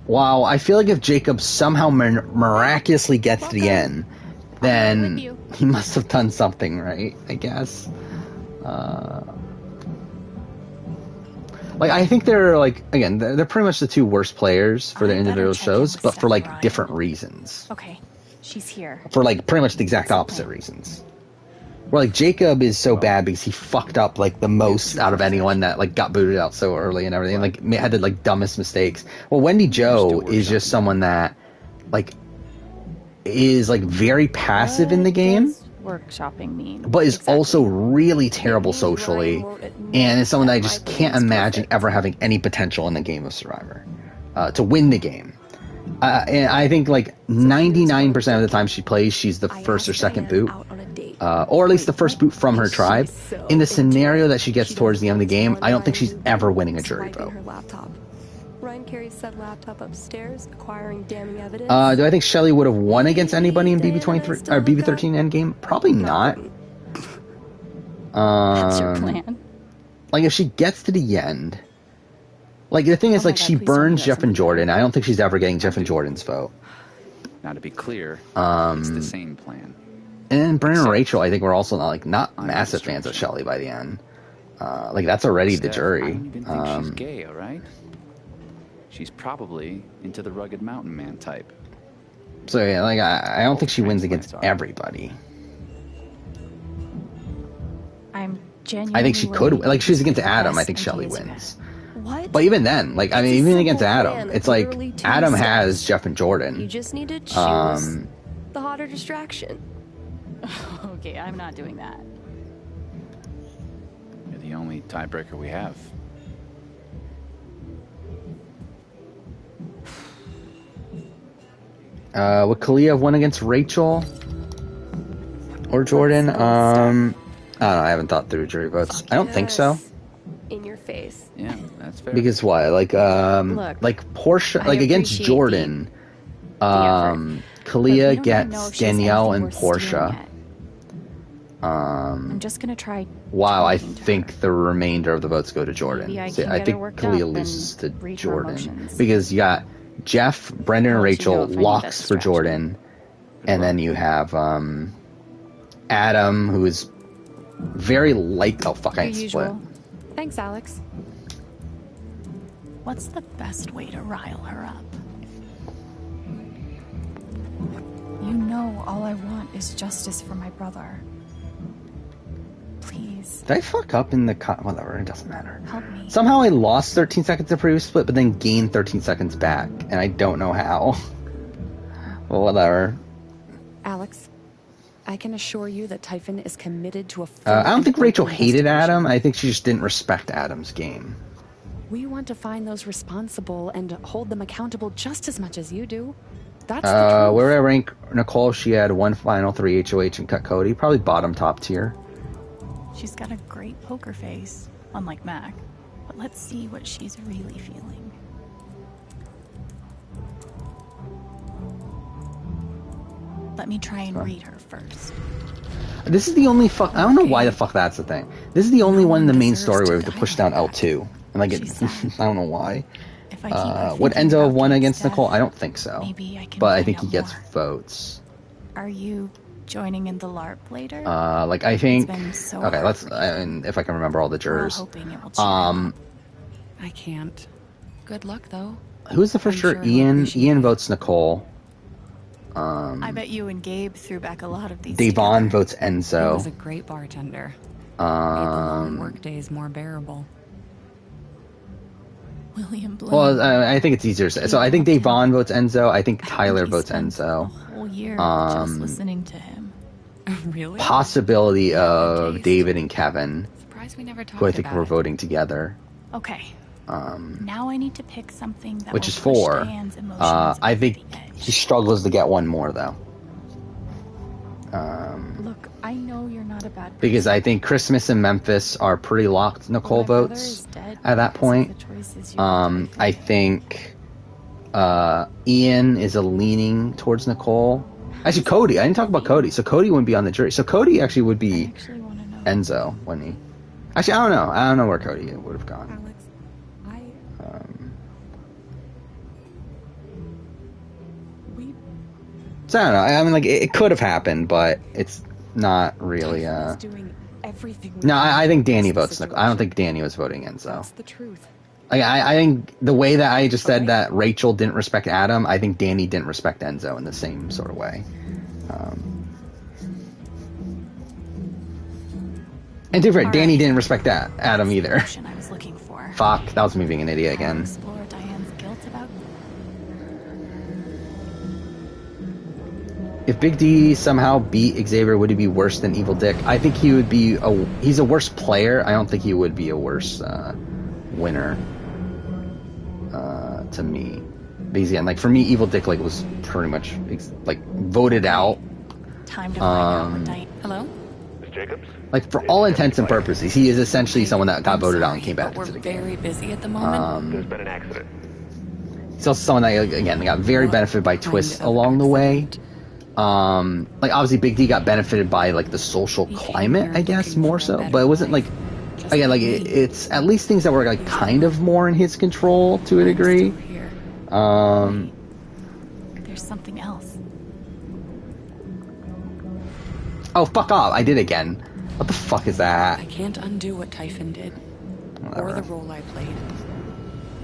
Wow, I feel like if Jacob somehow miraculously gets to the end, then he must have done something right, I guess. Like, I think they're, like, again, they're pretty much the two worst players for their individual shows, but for, like, different reasons. Okay, she's here. For, like, pretty much the exact opposite reasons. Where, like, Jacob is so bad because he fucked up, like, the most out of anyone that, like, got booted out so early and everything. Like, had the, like, dumbest mistakes. Well, Wendy Jo is just someone that, like, is, like, very passive in the game. Workshopping mean, but is also really terrible socially, and is someone that I just can't imagine ever having any potential in the game of Survivor to win the game. And I think like 99% of the time she plays, she's the first or second boot, or at least the first boot from her tribe. In the scenario that she gets towards the end of the game, I don't think she's ever winning a jury vote. Ryan carries said laptop upstairs, acquiring damning evidence. Do I think Shelly would have won against anybody in BB23 or BB13 Endgame? Probably not. That's your plan. Like if she gets to the end, like the thing is, like she burns Jeff and Jordan. I don't think she's ever getting Jeff and Jordan's vote. Now to be clear, it's the same plan. And then Brennan and Rachel, I think we're also not massive fans of Shelly by the end. Like that's already the jury. I don't even think she's gay, all right? She's probably into the rugged mountain man type. So yeah, like I don't think she wins against everybody. I'm genuinely. I think she could. Like she's against Adam. I think Shelly wins. What? But even then, like I mean, even against Adam, it's like Adam has Jeff and Jordan. You just need to choose the hotter distraction. Okay, I'm not doing that. You're the only tiebreaker we have. Would Kalia have won against Rachel or Jordan? I don't know. I haven't thought through jury votes. I don't think so. In your face. Yeah, that's fair. Because why? Like, like Portia, like against Jordan, Kalia gets Danielle and Portia. I'm just gonna try. Wow, I think the remainder of the votes go to Jordan. I think Kalia loses to Jordan because you got Jeff, Brendan, and Rachel locks for Jordan, and then you have Adam, who is very light. Oh fuck, I split. Thanks, Alex. What's the best way to rile her up? You know, all I want is justice for my brother. Please. Did I fuck up in the whatever? It doesn't matter. Help me. Somehow I lost 13 seconds of previous split, but then gained 13 seconds back, and I don't know how. Well, whatever. Alex, I can assure you that Typhon is committed to a I don't think Rachel hated Adam. I think she just didn't respect Adam's game. We want to find those responsible and hold them accountable just as much as you do. That's where I rank Nicole, she had 1 final, 3 HOH, and cut Cody. Probably bottom top tier. She's got a great poker face, unlike Mac. But let's see what she's really feeling. Let me try and read her first. This is the only fuck. I don't know why the fuck that's the thing. This is the only one in the main story where we have to push down L2. And like, I don't know why. Would Enzo have won against Nicole? I don't think so. But I think he gets votes. Are you joining in the LARP later? Like I think. So okay, let's. And if I can remember all the jurors. I can't. Good luck though. Who's the first juror? Ian. Ian votes Nicole. I bet you and Gabe threw back a lot of these. Devon votes Enzo. He was a great bartender. Made the long work days more bearable. William Bloom. Well, I think it's easier to say. So I think Dave Vaughn votes Enzo. I think Tyler votes Enzo. Whole year just listening to him. Really? Possibility of David and Kevin, Surprised we never talked who I think about were it. voting together. Okay. Now I need to pick something that Which will is push 4. Dan's emotions I over think the edge. he struggles to get one more though. Look, I know you're not a bad person. Because I think Christmas and Memphis are pretty locked. Nicole votes at that point. I think Ian is a leaning towards Nicole. Actually, Cody. I didn't talk about Cody. So Cody wouldn't be on the jury. So Cody actually would be Enzo, wouldn't he? Actually, I don't know. I don't know where Cody would have gone. So I don't know. I mean, like, it could have happened, but it's not really. No, I think Danny votes Nicole. I don't think Danny was voting Enzo. That's the truth. I think the way that I just said that Rachel didn't respect Adam, I think Danny didn't respect Enzo in the same sort of way. And to be fair, Danny didn't respect Adam either. I was looking for. Fuck, that was me being an idiot again. Explore Diane's guilt about. If Big D somehow beat Xavier, would he be worse than Evil Dick? I think he would be he's a worse player. I don't think he would be a worse winner to me. Because again, like for me, Evil Dick like was pretty much like voted out. Time to find out what Diane. Hello? Miss Jacobs? Like for all intents and purposes, he is essentially someone that got voted out and came back into the game. We're very busy at the moment. There's been an accident. He's also someone that again got very benefited by twists along the way. Like obviously Big D got benefited by like the social climate, I guess, more so, but it wasn't like again like it's at least things that were like kind of more in his control to a degree. There's something else. Oh fuck off! I did again. What the fuck is that? I can't undo what Typhon did, or the role I played.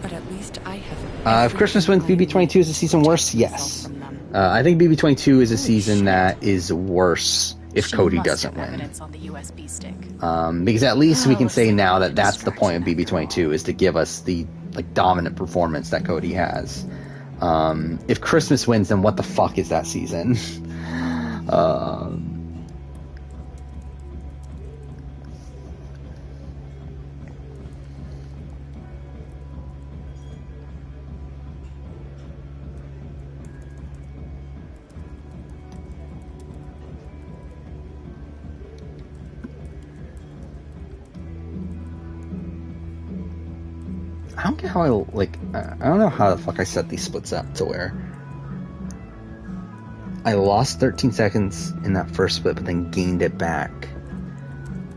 But at least I have. If Christmas wins, BB22 is a season worse? Yes. I think BB22 is a season that is worse if Cody doesn't win. On the USB stick. Because at least we can say now that that's the point of BB22 is to give us the like dominant performance that Cody has. If Christmas wins, then what the fuck is that season? I don't get how I don't know how the fuck I set these splits up to where I lost 13 seconds in that first split, but then gained it back.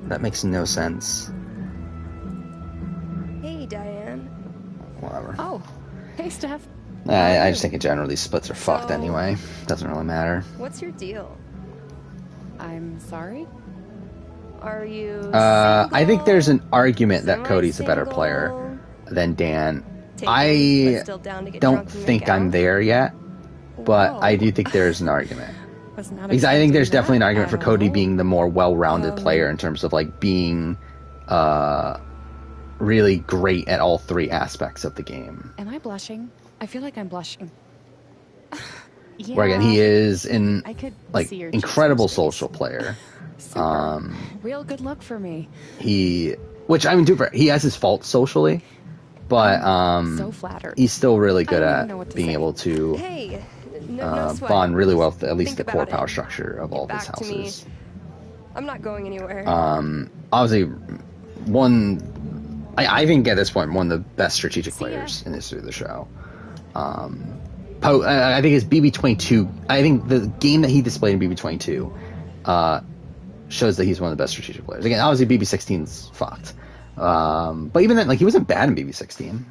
That makes no sense. Hey, Diane. Whatever. Oh, hey, Steph. I just think in general these splits are fucked anyway. Doesn't really matter. What's your deal? I'm sorry? Are you I think there's an argument that Cody's a better player than Dan. I don't think I'm there yet, but I do think there's an argument. Because I think there's definitely an argument for Cody being the more well-rounded player in terms of like being really great at all three aspects of the game. Am I blushing? I feel like I'm blushing. Yeah, where again he is in I could like see your incredible social player. Real good luck for me. Which I mean, he has his faults socially, but so flattered. he's still really good at being able to Hey, no sweat. bond really well with at least Think the core about power it. structure of all of his Back to me. houses. I'm not going anywhere. Obviously, I think at this point one of the best strategic players in the history of the show. I think his BB22. I think the game that he displayed in BB22 shows that he's one of the best strategic players. Again, obviously BB16's fucked, but even then, like he wasn't bad in BB16.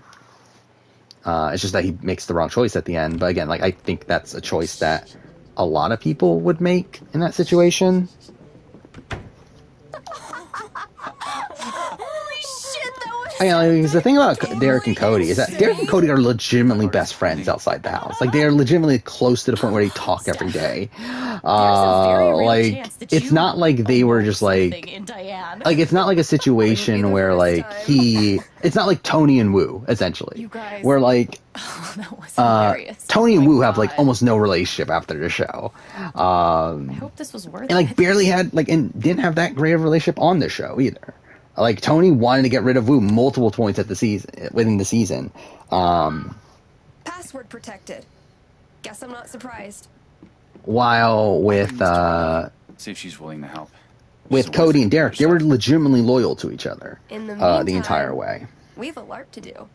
It's just that he makes the wrong choice at the end. But again, like I think that's a choice that a lot of people would make in that situation. Because the thing about Derek and Cody is that Derek and Cody are legitimately best friends outside the house. Like they are legitimately close to the point where they talk every day. Like, it's not like they were just like, in Diane. like it's not like a situation where like it's not like Tony and Wu essentially, You guys, where like that was hilarious. Tony and Wu have like almost no relationship after the show. I hope this was worth and like it. barely had like and didn't have that great of a relationship on the show either. Like Tony wanted to get rid of Wu multiple points at the season within the season. Password protected. Guess I'm not surprised. While with see if she's willing to help. with Cody and Derek, they were legitimately loyal to each other In the meantime, the entire way. We have a LARP to do.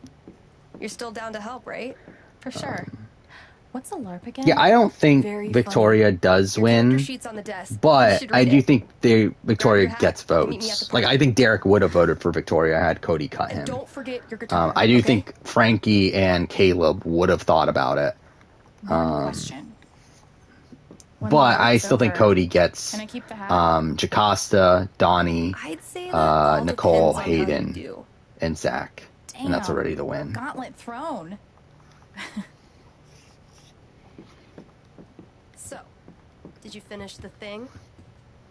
You're still down to help, right? For sure. What's a LARP again? Yeah, I don't think Very Victoria funny. does Your win, character sheet's on the desk. You but should I read do it. think Victoria hat, gets meet me at votes. the Like I think Derek would have voted for Victoria had Cody cut him. And don't forget your guitar. I do okay? think Frankie and Caleb would have thought about it. Question. When But the I LARP's still think over, Cody gets Can I keep the hat? Jocasta, Donnie, I'd say that all Nicole, depends on how you Hayden, do. and Zach. Damn. And that's already the win. Gauntlet thrown. So, did you finish the thing?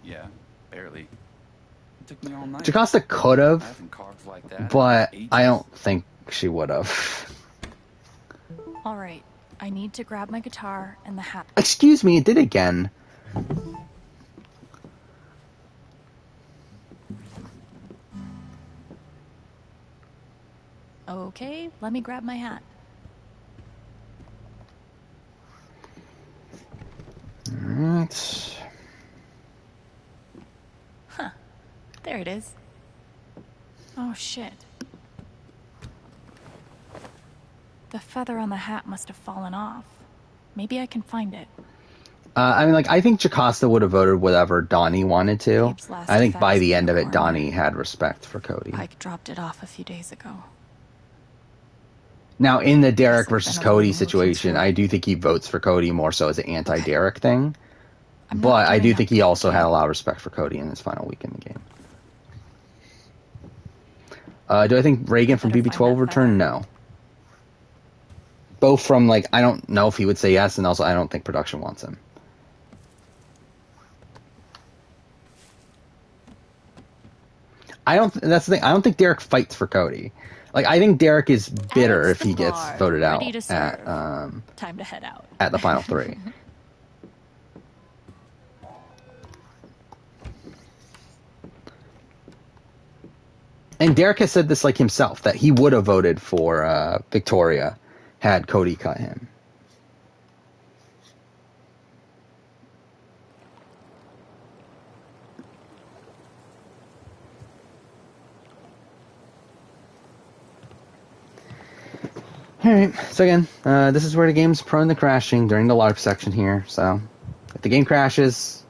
Yeah, barely. It took me all night. Jocasta could I have, haven't carved like that. but in I ages. don't think she would have. All right. I need to grab my guitar and the hat. Excuse me, it did again. Okay, let me grab my hat. Alright. Huh. There it is. Oh, shit. The feather on the hat must have fallen off. Maybe I can find it. I mean, like, I think Jocasta would have voted whatever Donnie wanted to. Gabe's last I think by fast the end of it, unicorn. Donnie had respect for Cody. Pike dropped it off a few days ago. Now, in the Derek Must have versus been a Cody living situation, looking I do think he votes for Cody more so as an anti-Derek thing. I'm not But I do giving think up. he also had a lot of respect for Cody in his final week in the game. Do I think Reagan from better BB12 find will that return? No. Both from, like, I don't know if he would say yes, and also I don't think production wants him. That's the thing. I don't think Derek fights for Cody. Like, I think Derek is bitter Alex if he gets Bar, voted out ready to serve. at Time to head out. the final three. And Derek has said this like himself, that he would have voted for Victoria had Cody cut him. Alright, so again, this is where the game's prone to crashing during the LARP section here, so if the game crashes,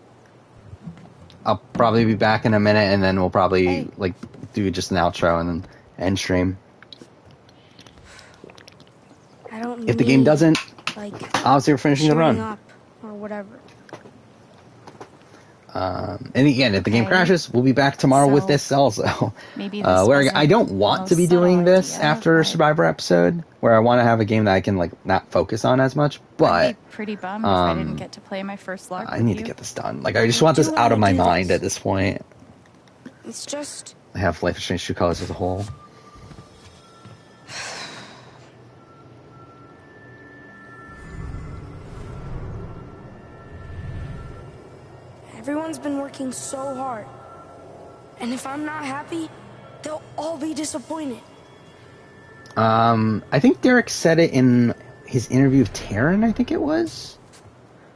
I'll probably be back in a minute, and then we'll probably like do just an outro and then end stream. I don't If the game doesn't, like obviously we're finishing the showing run. up or whatever. And again, if the game crashes, we'll be back tomorrow with this also. Maybe Where wasn't I don't the want to most be doing subtle this idea, after a but Survivor episode, where I want to have a game that I can like not focus on as much. I'd But be pretty bummed if I didn't get to play my first LARP I with need you. to get this done. Like I just want this Do out of wanna my do mind this. at this point. It's just I have Life is Strange True Colors as a whole. everyone's been working so hard. And if I'm not happy, they'll all be disappointed. I think Derek said it in his interview with Taryn, I think it was,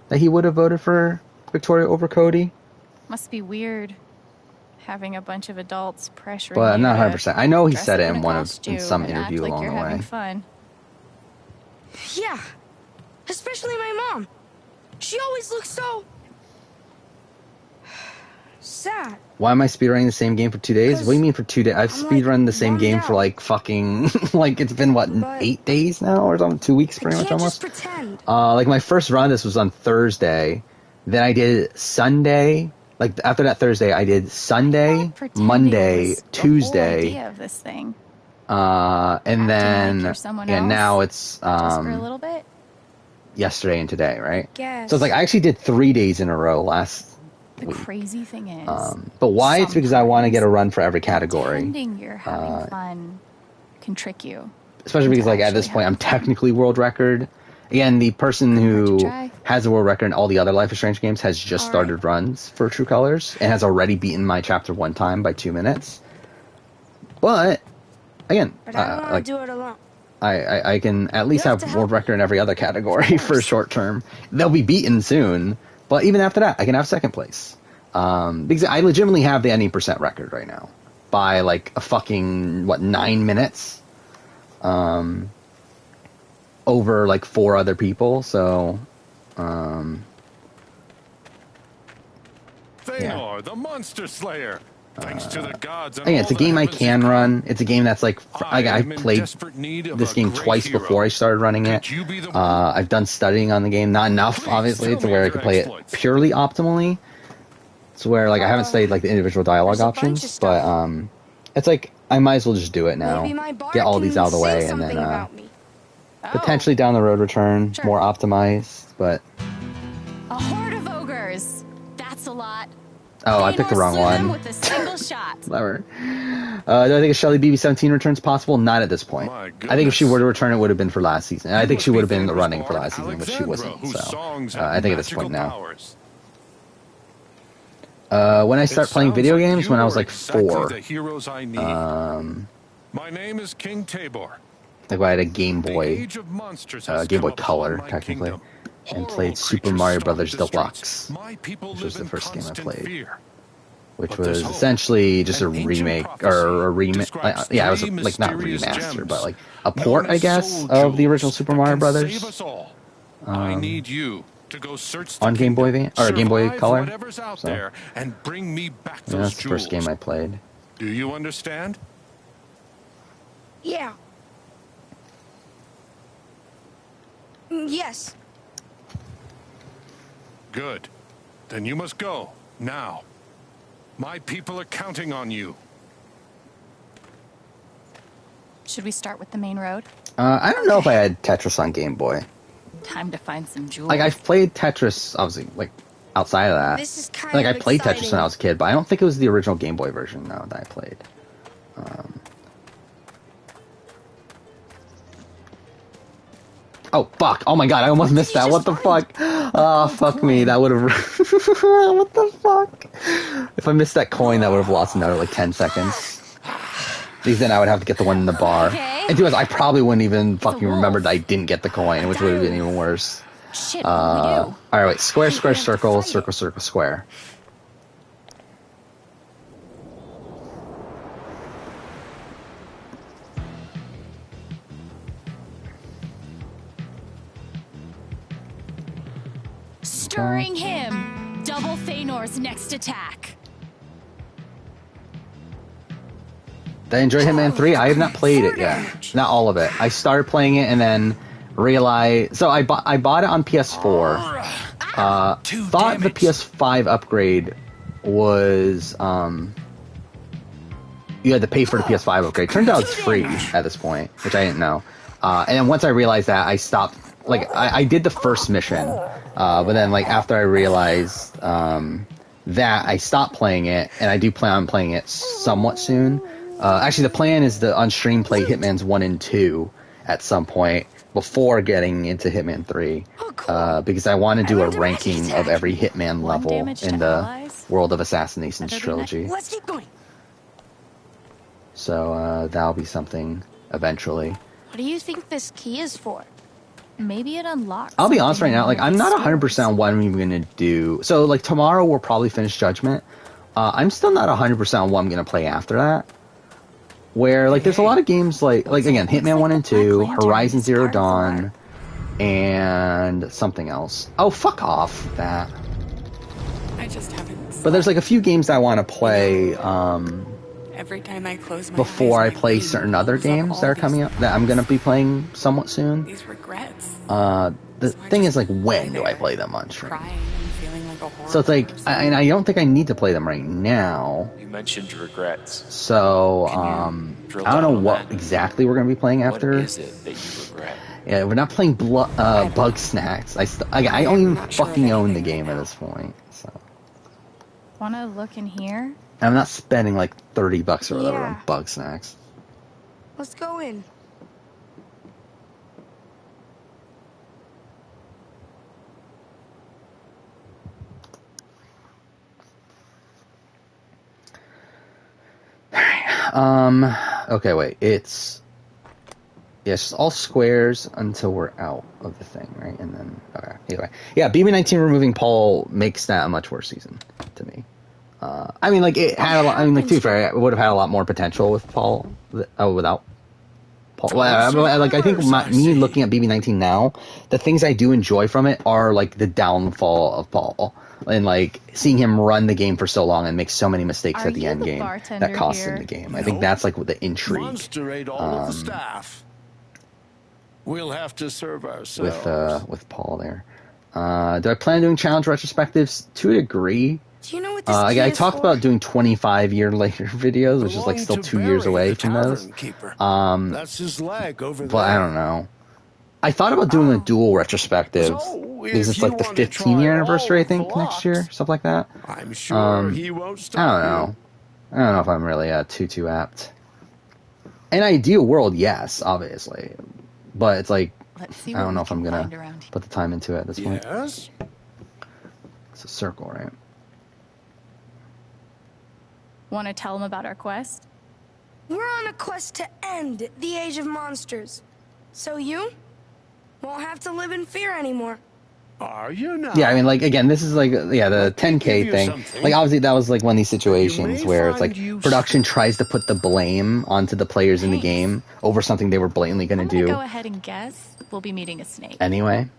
that he would have voted for Victoria over Cody. Must be weird having a bunch of adults pressuring But I'm you not to 100%. I know he dress said up it in in a one of costume in some and act interview like along you're the having way. fun. Yeah, especially my mom. She always looks so sad. Why am I speedrunning the same game for 2 days? What do you mean for 2 days? I've I'm, speedrun the same bummed game for out. like fucking like it's been what But 8 days now or something, 2 weeks pretty much Can't almost. just pretend. Like my first run, this was on Thursday. Then I did Sunday. Like after that Thursday, I did Sunday, Pretending Monday, was the whole Tuesday, idea of this thing. and then like you're someone yeah, else, now it's just for a little bit. yesterday and today, right? Guess. So it's like I actually did 3 days in a row last The week. crazy thing is, But why? It's because I want to get a run for every category. pretending you're having fun can trick you. Especially because, like, at this point, I'm technically world record. Again, the person who has the world record in all the other Life is Strange games has just started runs for True Colors and has already beaten my chapter 1 time by 2 minutes. But, again, But I don't want to do it alone. I can at least have world record in every other category for short term. They'll be beaten soon, but even after that, I can have second place. Because I legitimately have the any percent record right now by like a fucking 9 minutes over like 4 other people. So Thanor, the Monster Slayer. Thanks to the gods. And again, it's a game I can run. It's a game that's like I played this game twice before I started running it. I've done studying on the game, not enough, obviously, to where I could play it purely optimally. It's where like I haven't studied like the individual dialogue options, but it's like I might as well just do it now, get all these out of the way, and then potentially down the road return more optimized. But A horde of ogres. That's a lot. oh, I picked the wrong one. With a single shot. Clever. Do I think a Shelly BB-17 return's possible? Not at this point. I think if she were to return, it would have been for last season. And I think she would have been in the running for last season, but she wasn't. So I think at this point now. When I start playing video games, when I was like 4. My name is King Tabor. Like I had a Game Boy, Game Boy Color, technically, and played Super Mario Brothers Deluxe, which was the first game I played. Which was essentially just a remake, or a remake, yeah, it was like not remaster, but like a port, I guess, of the original Super Mario Brothers. I need you to go search on Game Boy or Game Boy Color. So, and bring me back yeah, that's the first game I played. Do you understand? Yeah. Yes. Good. Then you must go now. My people are counting on you. Should we start with the main road? I don't know if I had Tetris on Game Boy. Time to find some jewels. Like I've played Tetris, obviously, like outside of that. This is kind like I of played exciting. Tetris when I was a kid, but I don't think it was the original Game Boy version though that I played. Oh fuck! Oh my god! I almost missed that. What the fuck? Oh fuck me! That would have. What the fuck? If I missed that coin, that would have lost another like 10 seconds. Because then I would have to get the one in the bar. And to us, I probably wouldn't even fucking remember that I didn't get the coin, which would have been even worse. Shit, what do we do? Alright, wait. Square, square, circle, circle, circle, square. Stirring him. Double Thanor's next attack. Did I enjoy Hitman 3? I have not played it yet. Not all of it. I started playing it and then realized... So I bought it on PS4. Thought the PS5 upgrade was... you had to pay for the PS5 upgrade. Turned out it's free at this point, which I didn't know. And then once I realized that, I stopped... Like, I did the first mission, but then, like, after I realized that, I stopped playing it, and I do plan on playing it somewhat soon. Actually, the plan is to on-stream play Hitman's 1 and 2 at some point before getting into Hitman 3, because I want to do a ranking of every Hitman level in the World of Assassinations trilogy. Let's keep going. So that'll be something eventually. What do you think this key is for? Maybe it unlocks. I'll be honest right now, like, I'm not 100% on what I'm even going to do. So, like, tomorrow we'll probably finish Judgment. I'm still not 100% on what I'm going to play after that. Where, like, there's a lot of games like again, Hitman 1 and 2, Horizon Zero Dawn, and something else. Oh, fuck off, that. I just haven't. But there's, like, a few games I want to play, Every time I close my before I eyes, play certain other games that are coming up that I'm going to be playing somewhat soon. these regrets. The thing is, like, when do I play them on stream? Crying and feeling like a horrible So it's like, and I don't think I need to play them right now. You mentioned regrets. So, I don't know what exactly we're going to be playing after. What is it that you regret? Yeah, we're not playing Bug Snacks. I don't even fucking own the game at this point. So. Wanna look in here? I'm not spending like $30 or whatever Yeah. on Bug Snacks. Let's go in. Okay, wait. It's just all squares until we're out of the thing, right? And then, okay. Anyway, yeah, BB19 removing Paul makes that a much worse season to me. I mean, like it had a lot. I mean, like to be fair, it would have had a lot more potential with Paul without Paul. Well, like I think me looking at BB19 now, the things I do enjoy from it are like the downfall of Paul. And like seeing him run the game for so long and make so many mistakes at the end game that cost him the game. I think that's like the intrigue. Monster ate all of the staff. We'll have to serve ourselves. With Paul there. Do I plan on doing challenge retrospectives? To a degree. Do you know what this I talked about doing 25-year later videos, which is like still 2 years away from those. That's his leg over there. But I don't know. I thought about doing a dual retrospective because it's like the 15-year anniversary, I think, next year, stuff like that. I'm sure he won't stop. I don't know. I don't know if I'm really too apt. An ideal world, yes, obviously, but it's like I don't know if I'm gonna put the time into it at this point. Yes. It's a circle, right? Want to tell him about our quest? We're on a quest to end the Age of Monsters. So you won't have to live in fear anymore. Are you now? Yeah, I mean, like, again, this is like, the 10K thing. Like, obviously, that was like one of these situations where it's like production tries to put the blame onto the players in the game over something they were blatantly going to do. Go ahead and guess. We'll be meeting a snake. Anyway.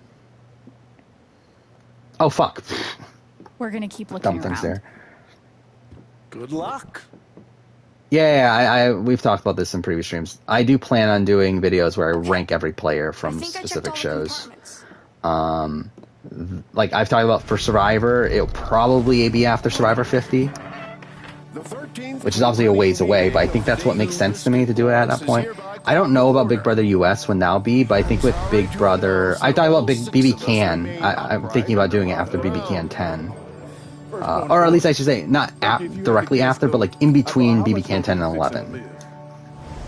Oh, fuck. We're going to keep looking Dumb around. things there. Good luck. Yeah, we've talked about this in previous streams. I do plan on doing videos where I rank every player from specific shows. Like I've talked about for Survivor, it'll probably be after Survivor 50, which is obviously a ways away, but I think that's what makes sense to me to do it at that point. I don't know about Big Brother US when that'll be, but I think with Big Brother, I thought about BB Can. I'm thinking about doing it after BB Can 10. Or at least I should say, not directly after, but like in between BB Can 10 and 11.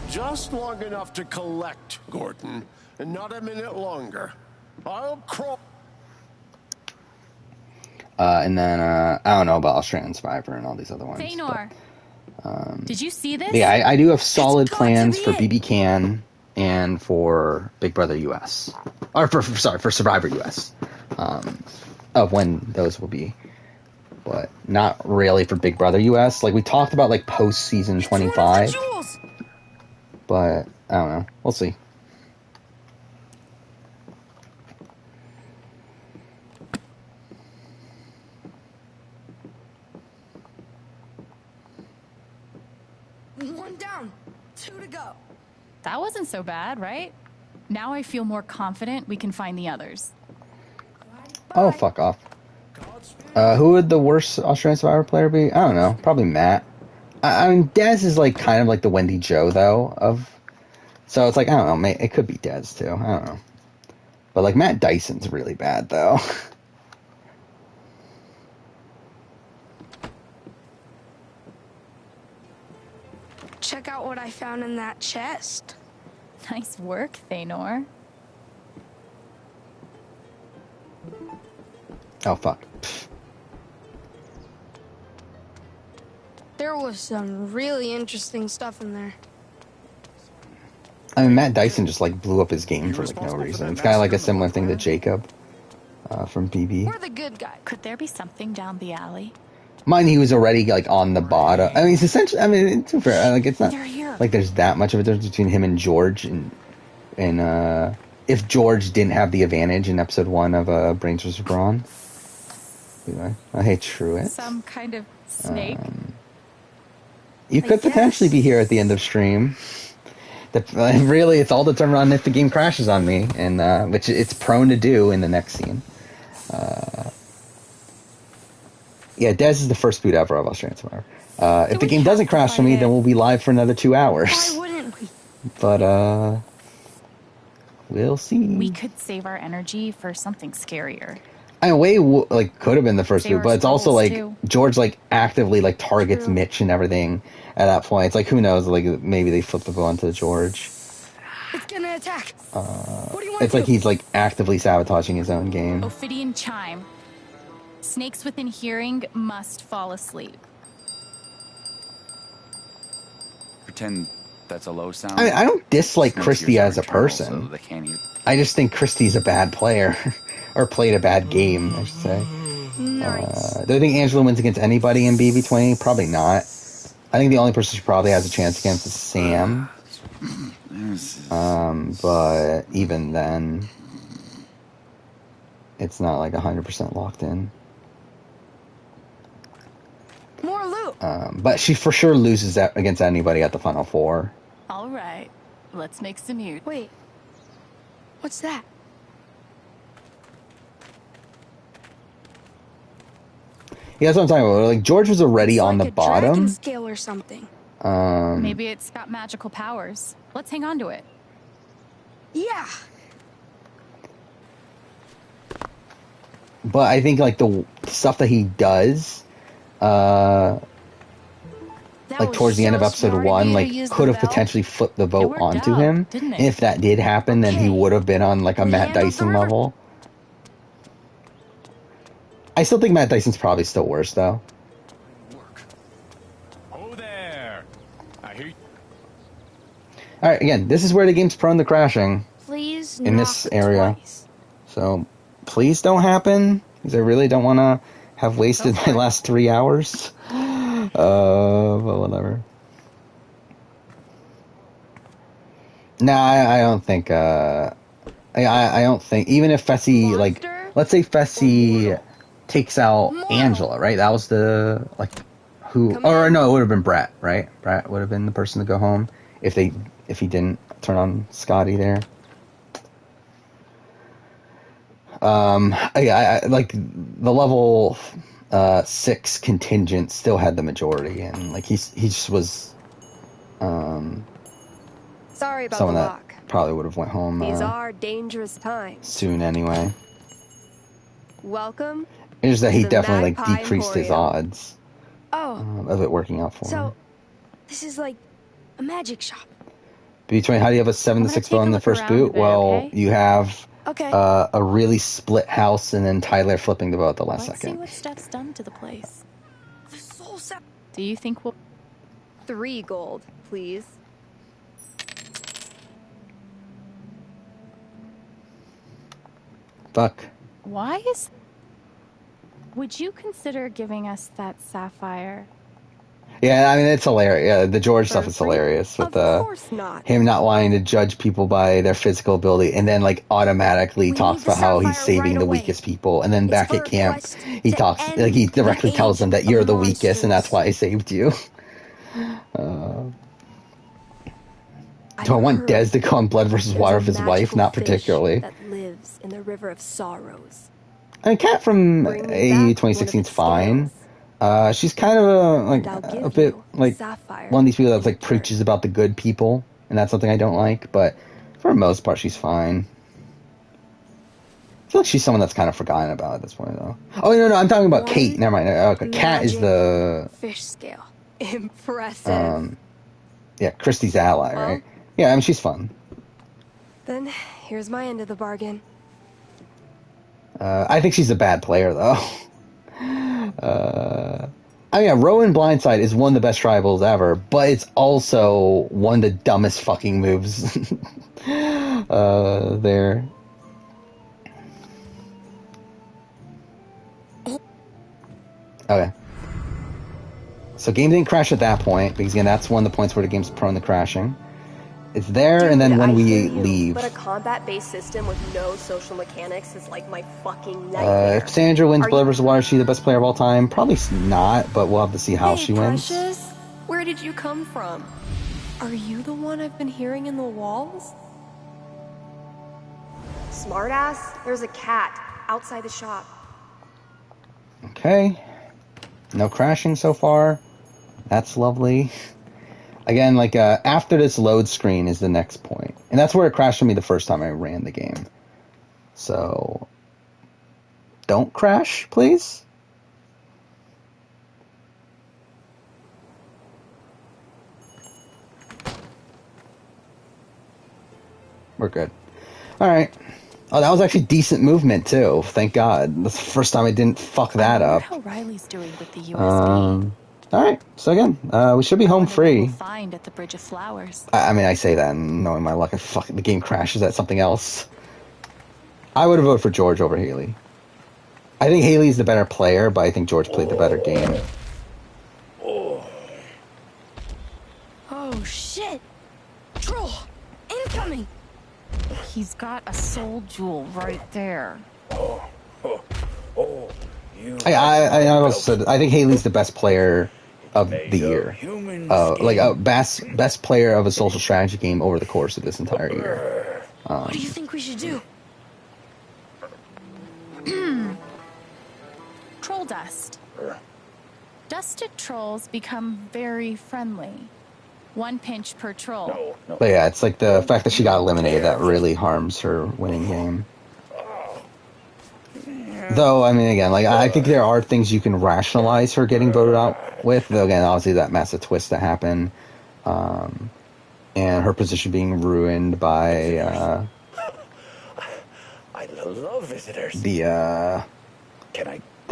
Just long enough to collect, Gordon, and not a minute longer. I'll crawl. And then, I don't know about Australian Survivor and all these other ones. Feanor, did you see this? Yeah, I do have solid plans for BB Can and for Big Brother US. Or for Survivor US. Of when those will be. But not really for Big Brother US. Like, we talked about, like, post-season 25. But, I don't know. We'll see. One down, 2 to go. That wasn't so bad, right? Now I feel more confident we can find the others. Oh, fuck off. Who would the worst Australian Survivor player be? I don't know. Probably Matt. I mean, Dez is like kind of like the Wendy Joe though so it's like I don't know. It could be Dez too. I don't know. But like Matt Dyson's really bad though. Check out what I found in that chest. Nice work, Feanor. Oh fuck. There was some really interesting stuff in there. I mean, Matt Dyson just like blew up his game for like no reason. It's kind of like a similar thing to Jacob from BB. We're the good guy. Could there be something down the alley? Mine, he was already like on the bottom. I mean, it's essentially. I mean, it's fair. Like, it's not like there's that much of a difference between him and George. And if George didn't have the advantage in episode 1 of Brains vs. Brawn, I hate Truett. Some kind of snake. You could potentially be here at the end of stream. Really, it's all determined on if the game crashes on me, and which it's prone to do in the next scene. Yeah, Dez is the first boot ever of Australian Survivor. If the game doesn't crash for me, then we'll be live for another 2 hours. Why wouldn't we? But We'll see. We could save our energy for something scarier. I mean, Way like could have been the first Save move, our but it's also scrolls, like too. George like actively like targets True. Mitch and everything at that point. It's like who knows? Like maybe they flip the bow onto George. It's gonna attack. What do you want It's to like do? he's like actively sabotaging his own game. Ophidian chime. Snakes within hearing must fall asleep. Pretend that's a low sound. I don't dislike Snakes' Christy ears are as a internal, person. so they can't hear. I just think Christy's a bad player, or played a bad game, I should say. Nice. Do I think Angela wins against anybody in BB20? Probably not. I think the only person she probably has a chance against is Sam. But even then, it's not like 100% locked in. More loot. But she for sure loses against anybody at the Final Four. All right, let's make some mute. Wait. What's that? Yeah, that's what I'm talking about. Like George was already on the Like a dragon bottom. scale or something. Maybe it's got magical powers. Let's hang on to it. Yeah. But I think like the stuff that he does, like towards the end of episode 1, like could have potentially flipped the vote onto him. And if that did happen, then he would have been on like a Matt Dyson level. I still think Matt Dyson's probably still worse though. Oh there. I hear you. All right, again, this is where the game's prone to crashing. Please. In this area. So please don't happen, because I really don't want to have wasted my last 3 hours. But whatever. Nah, I don't think, I don't think, even if Fessy, like, let's say Fessy takes out Angela, right? That was the, like, who, or no, it would have been Brett, right? Brett would have been the person to go home if he didn't turn on Scotty there. I like the level 6 contingent still had the majority, and like he just was Sorry about someone the that lock. probably would have went home These are dangerous times. soon anyway. Welcome. It's just that he to the definitely like Magpie decreased his Emporium. odds Oh. of it working out for him. So, this is like a magic shop. Between how do you have a 7 to 6 vote in the first boot? Well, you have Okay. a really split house, and then Tyler flipping the vote at the last Let's see second. what Steph's done to the place. The soul set. Do you think we'll... 3 gold, please. Fuck. Why is... Would you consider giving us that sapphire? Yeah, I mean it's hilarious. Yeah, the George stuff is hilarious with him not wanting to judge people by their physical ability, and then like automatically talks about how he's saving the weakest people, and then back at camp he talks like he directly tells them that you're the weakest, and that's why I saved you. Do I want Dez to go on Blood versus Water with his wife? Not particularly. That lives in the river of sorrows. I mean, Kat from AU 2016 is fine. She's kind of a bit like one of these people that like preaches about the good people, and that's something I don't like. But for the most part, she's fine. I feel like she's someone that's kind of forgotten about at this point, though. Oh no, I'm talking about Kate. Never mind. Okay, Kat is the fish scale. Impressive. Yeah, Christy's ally, right? Yeah, I mean she's fun. Then here's my end of the bargain. I think she's a bad player, though. I mean, Rowan Blindside is one of the best tribals ever, but it's also one of the dumbest fucking moves there. Okay. So game didn't crash at that point, because again, that's one of the points where the game's prone to crashing. It's there, and then when we leave. But a combat-based system with no social mechanics is like my fucking nightmare. If Sandra wins Blood vs. Water, is she the best player of all time? Probably not, but we'll have to see how she wins. Precious, where did you come from? Are you the one I've been hearing in the walls? Smartass, there's a cat outside the shop. Okay. No crashing so far. That's lovely. Again, like, after this load screen is the next point. And that's where it crashed for me the first time I ran the game. So, don't crash, please. We're good. Alright. Oh, that was actually decent movement, too. Thank God. That's the first time I didn't fuck that up. How Riley's doing with the USB. Alright, so again, we should be home free. We'll find at the Bridge of Flowers. I mean, I say that and knowing my luck, if the game crashes at something else. I would have voted for George over Haley. I think Haley's the better player, but I think George played the better game. Oh, shit. Troll, incoming. He's got a soul jewel right there. I also said I think Haley's the best player of the year. Like a best player of a social strategy game over the course of this entire year. What do you think we should do? Troll dust. Dusted trolls become very friendly. 1 pinch per troll. But yeah, it's like the fact that she got eliminated that really harms her winning game. Though, I mean, again, like, I think there are things you can rationalize her getting voted out with. Though, again, obviously that massive twist that happened. And her position being ruined by, I love visitors. the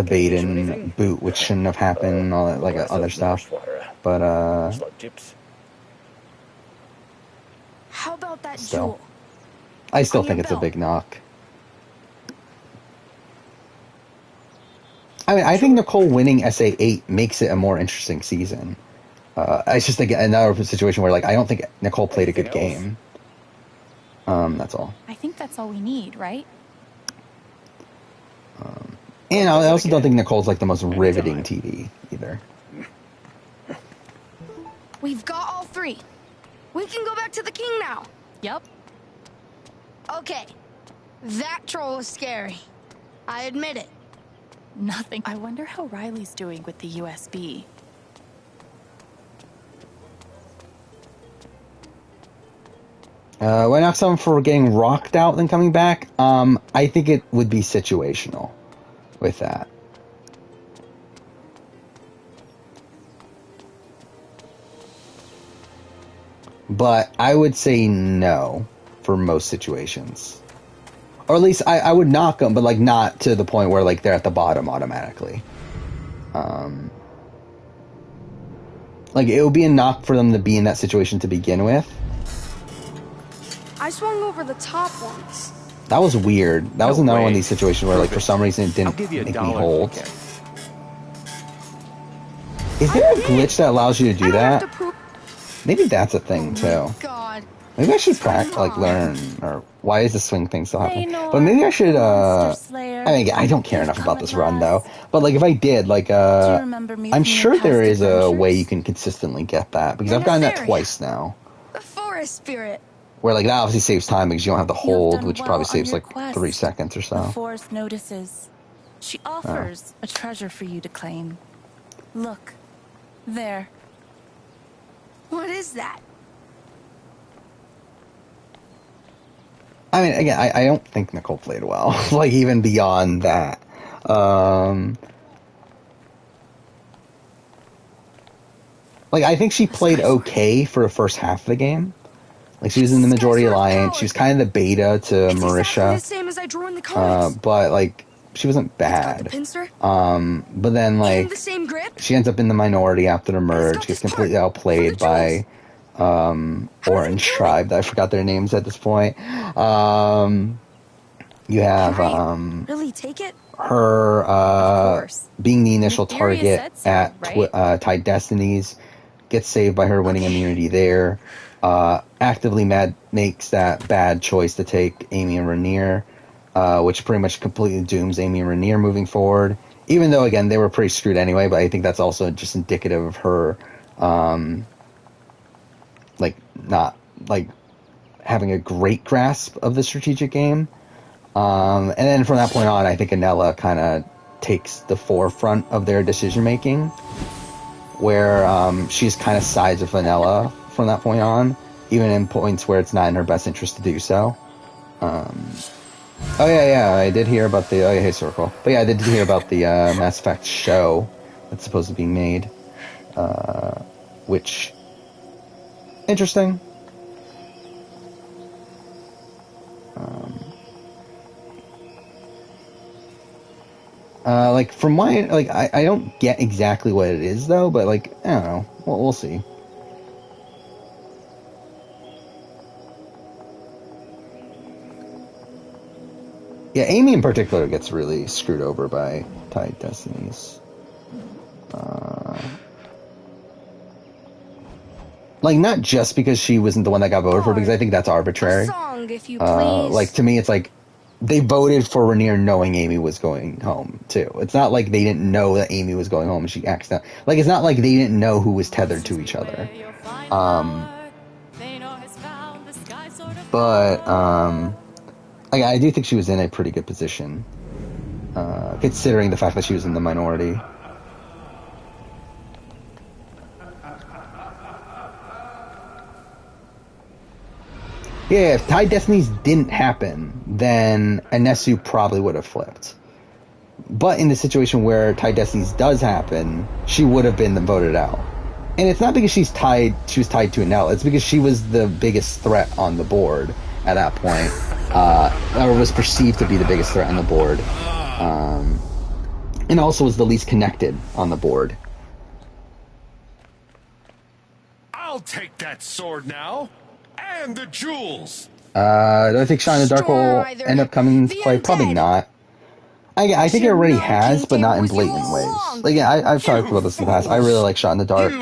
bait and boot, which shouldn't have happened, and all that, like, other stuff. But, How about that still. jewel? I still think it's a big knock. I mean, I think Nicole winning SA8 makes it a more interesting season. It's just like another situation where, like, I don't think Nicole played a good game. That's all. I think that's all we need, right? And I also don't think Nicole's, like, the most riveting TV, either. We've got all three. We can go back to the king now. Yep. Okay. That troll was scary. I admit it. Nothing. I wonder how Riley's doing with the USB. Why not someone for getting rocked out and coming back? I think it would be situational with that. But I would say no for most situations. Or at least I would knock them, but, like, not to the point where, like, they're at the bottom automatically. Like, it would be a knock for them to be in that situation to begin with. I swung over the top once. That was weird. That was another one of these situations where, like, for some reason it didn't make me hold. Is there a glitch that allows you to do that? Maybe that's a thing, too. God. Maybe I should learn, or why is the swing thing still happening? But maybe I should, I mean, I don't care enough about this run, though. But, like, if I did, like, I'm sure there is a way you can consistently get that, because I've gotten that twice now. The forest spirit. Where, like, that obviously saves time, because you don't have to hold, which probably saves, like, 3 seconds or so. The forest notices. She offers a treasure for you to claim. Look. There. What is that? I mean, again, I don't think Nicole played well. Like, even beyond that. Like, I think she played okay for the first half of the game. Like, she was in the Majority Alliance. She was kind of the beta to Marisha. The same as I drew in the comics. But, like, she wasn't bad. But then, like, the same grip? she ends up in the minority after the merge, gets completely outplayed by Orange Tribe. I forgot their names at this point. You have really take it? her being the initial target at Tide Destinies, gets saved by her winning immunity there. Actively makes that bad choice to take Amy and Rainier, which pretty much completely dooms Amy and Rainier moving forward. Even though, again, they were pretty screwed anyway, but I think that's also just indicative of her, like, not, like, having a great grasp of the strategic game. And then from that point on, I think Anella kind of takes the forefront of their decision-making, where she's kind of sides with Anella from that point on, even in points where it's not in her best interest to do so. Oh yeah, I did hear about the hey Circle, but yeah, I did hear about the Mass Effect show that's supposed to be made, which interesting. Like from my I don't get exactly what it is though, but like I don't know, we'll see. Yeah, Amy in particular gets really screwed over by Tide Destinies. Like, not just because she wasn't the one that got voted for, because I think that's arbitrary. Song, if you please. Like, to me, it's like, they voted for Rainier knowing Amy was going home, too. It's not like they didn't know that Amy was going home and she accidentally... Like, it's not like they didn't know who was tethered to each other. Like, I do think she was in a pretty good position, considering the fact that she was in the minority. Yeah, if Tide Destinies didn't happen, then Anesu probably would have flipped. But in the situation where Tide Destinies does happen, she would have been voted out. And it's not because she was tied to Anel, it's because she was the biggest threat on the board at that point. Or was perceived to be the biggest threat on the board. And also was the least connected on the board. I'll take that sword now. And the jewels. Do I think Shine in the Dark will end up coming into play? Probably not. I think it already has, but not in blatant ways. Like, yeah, I've talked about this in the past. I really like Shot in the Dark.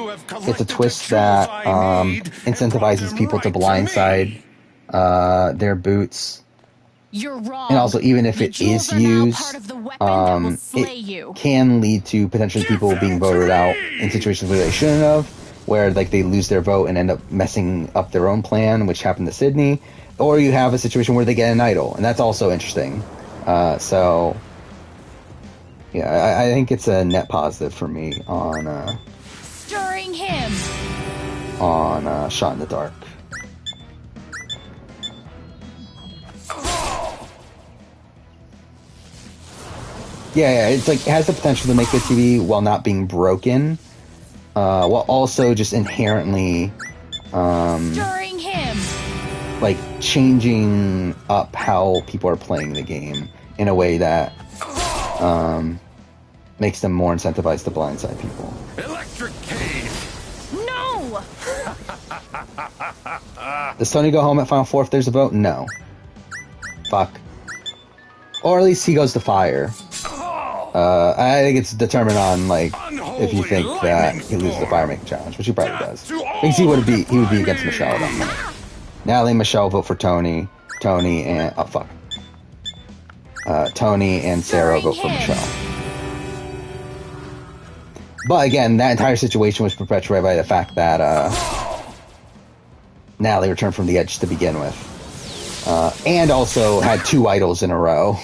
It's a twist that incentivizes people to blindside their boots. You're wrong. And also, even if it is used, it can lead to potentially people being voted out in situations where they shouldn't have, where like they lose their vote and end up messing up their own plan, which happened to Sydney. Or you have a situation where they get an idol, and that's also interesting. So, yeah, I think it's a net positive for me on stirring him on Shot in the Dark. Yeah, it's like it has the potential to make good TV while not being broken, while also just inherently stirring him, like changing up how people are playing the game in a way that makes them more incentivized to blindside people. Electric cave. No. Does Tony go home at Final Four if there's a vote? No. Fuck. Or at least he goes to fire. I think it's determined on like if you think that he loses the fire making challenge, which he probably does. Because he would be against Michelle at that point. Natalie, Michelle vote for Tony. Tony and Tony and Sarah vote for Michelle. But again, that entire situation was perpetuated by the fact that Natalie returned from the edge to begin with, and also had 2 idols in a row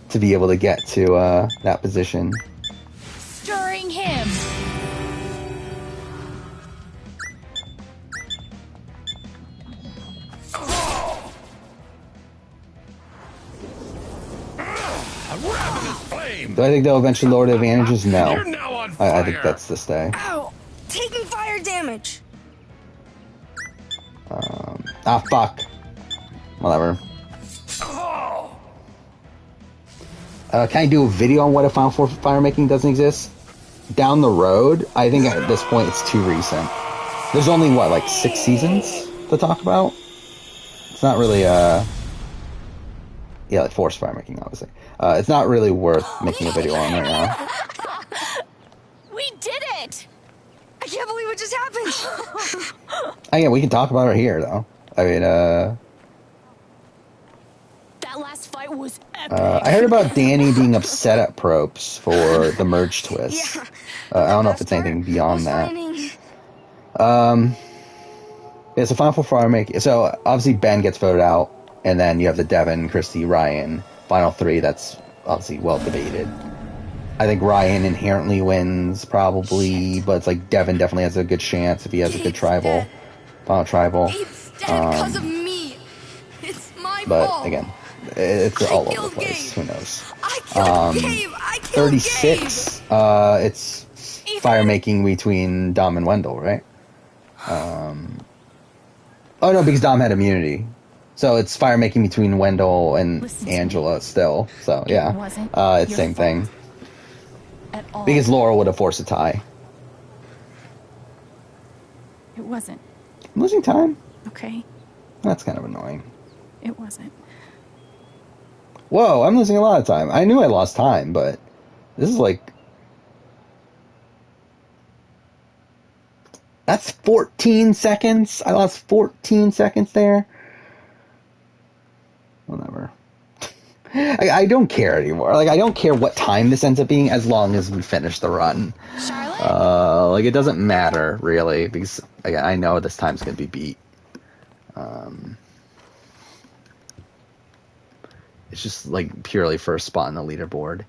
to be able to get to that position. Stirring him. Do I think they'll eventually lower the advantages? No. I think that's the stay. Ow! Taking fire damage. Fuck. Whatever. Can I do a video on what if Final Four fire making doesn't exist? Down the road, I think at this point it's too recent. There's only, what, like 6 seasons to talk about? It's not really, yeah, like forced fire making, obviously. It's not really worth making a video on right now. We did it! I can't believe it just happened! Yeah, we can talk about it here, though. I mean, that last fight was epic. I heard about Danny being upset at Propes for the merge twist. I don't know if it's anything beyond that. Yeah, so Final Four fire making. So obviously Ben gets voted out, and then you have the Devin, Christy, Ryan final 3. That's obviously well debated. I think Ryan inherently wins probably, but it's like Devin definitely has a good chance if he has a good tribal. Final Tribal. Gabe's dead because of me. It's my But fault. again, it's all over the place. Who knows? 36. It's fire making between Dom and Wendell, right? Oh no, because Dom had immunity. So it's fire making between Wendell and Angela still. So yeah, it's same thing. At all. Because Laura would have forced a tie. It wasn't. I'm losing time. Okay. That's kind of annoying. It wasn't. Whoa, I'm losing a lot of time. I knew I lost time, but this is like... That's 14 seconds. I lost 14 seconds there. Whatever. I don't care anymore. Like, I don't care what time this ends up being as long as we finish the run. Charlotte? Like, it doesn't matter, really, because, again, I know this time's going to be beat. It's just, like, purely for a spot on the leaderboard.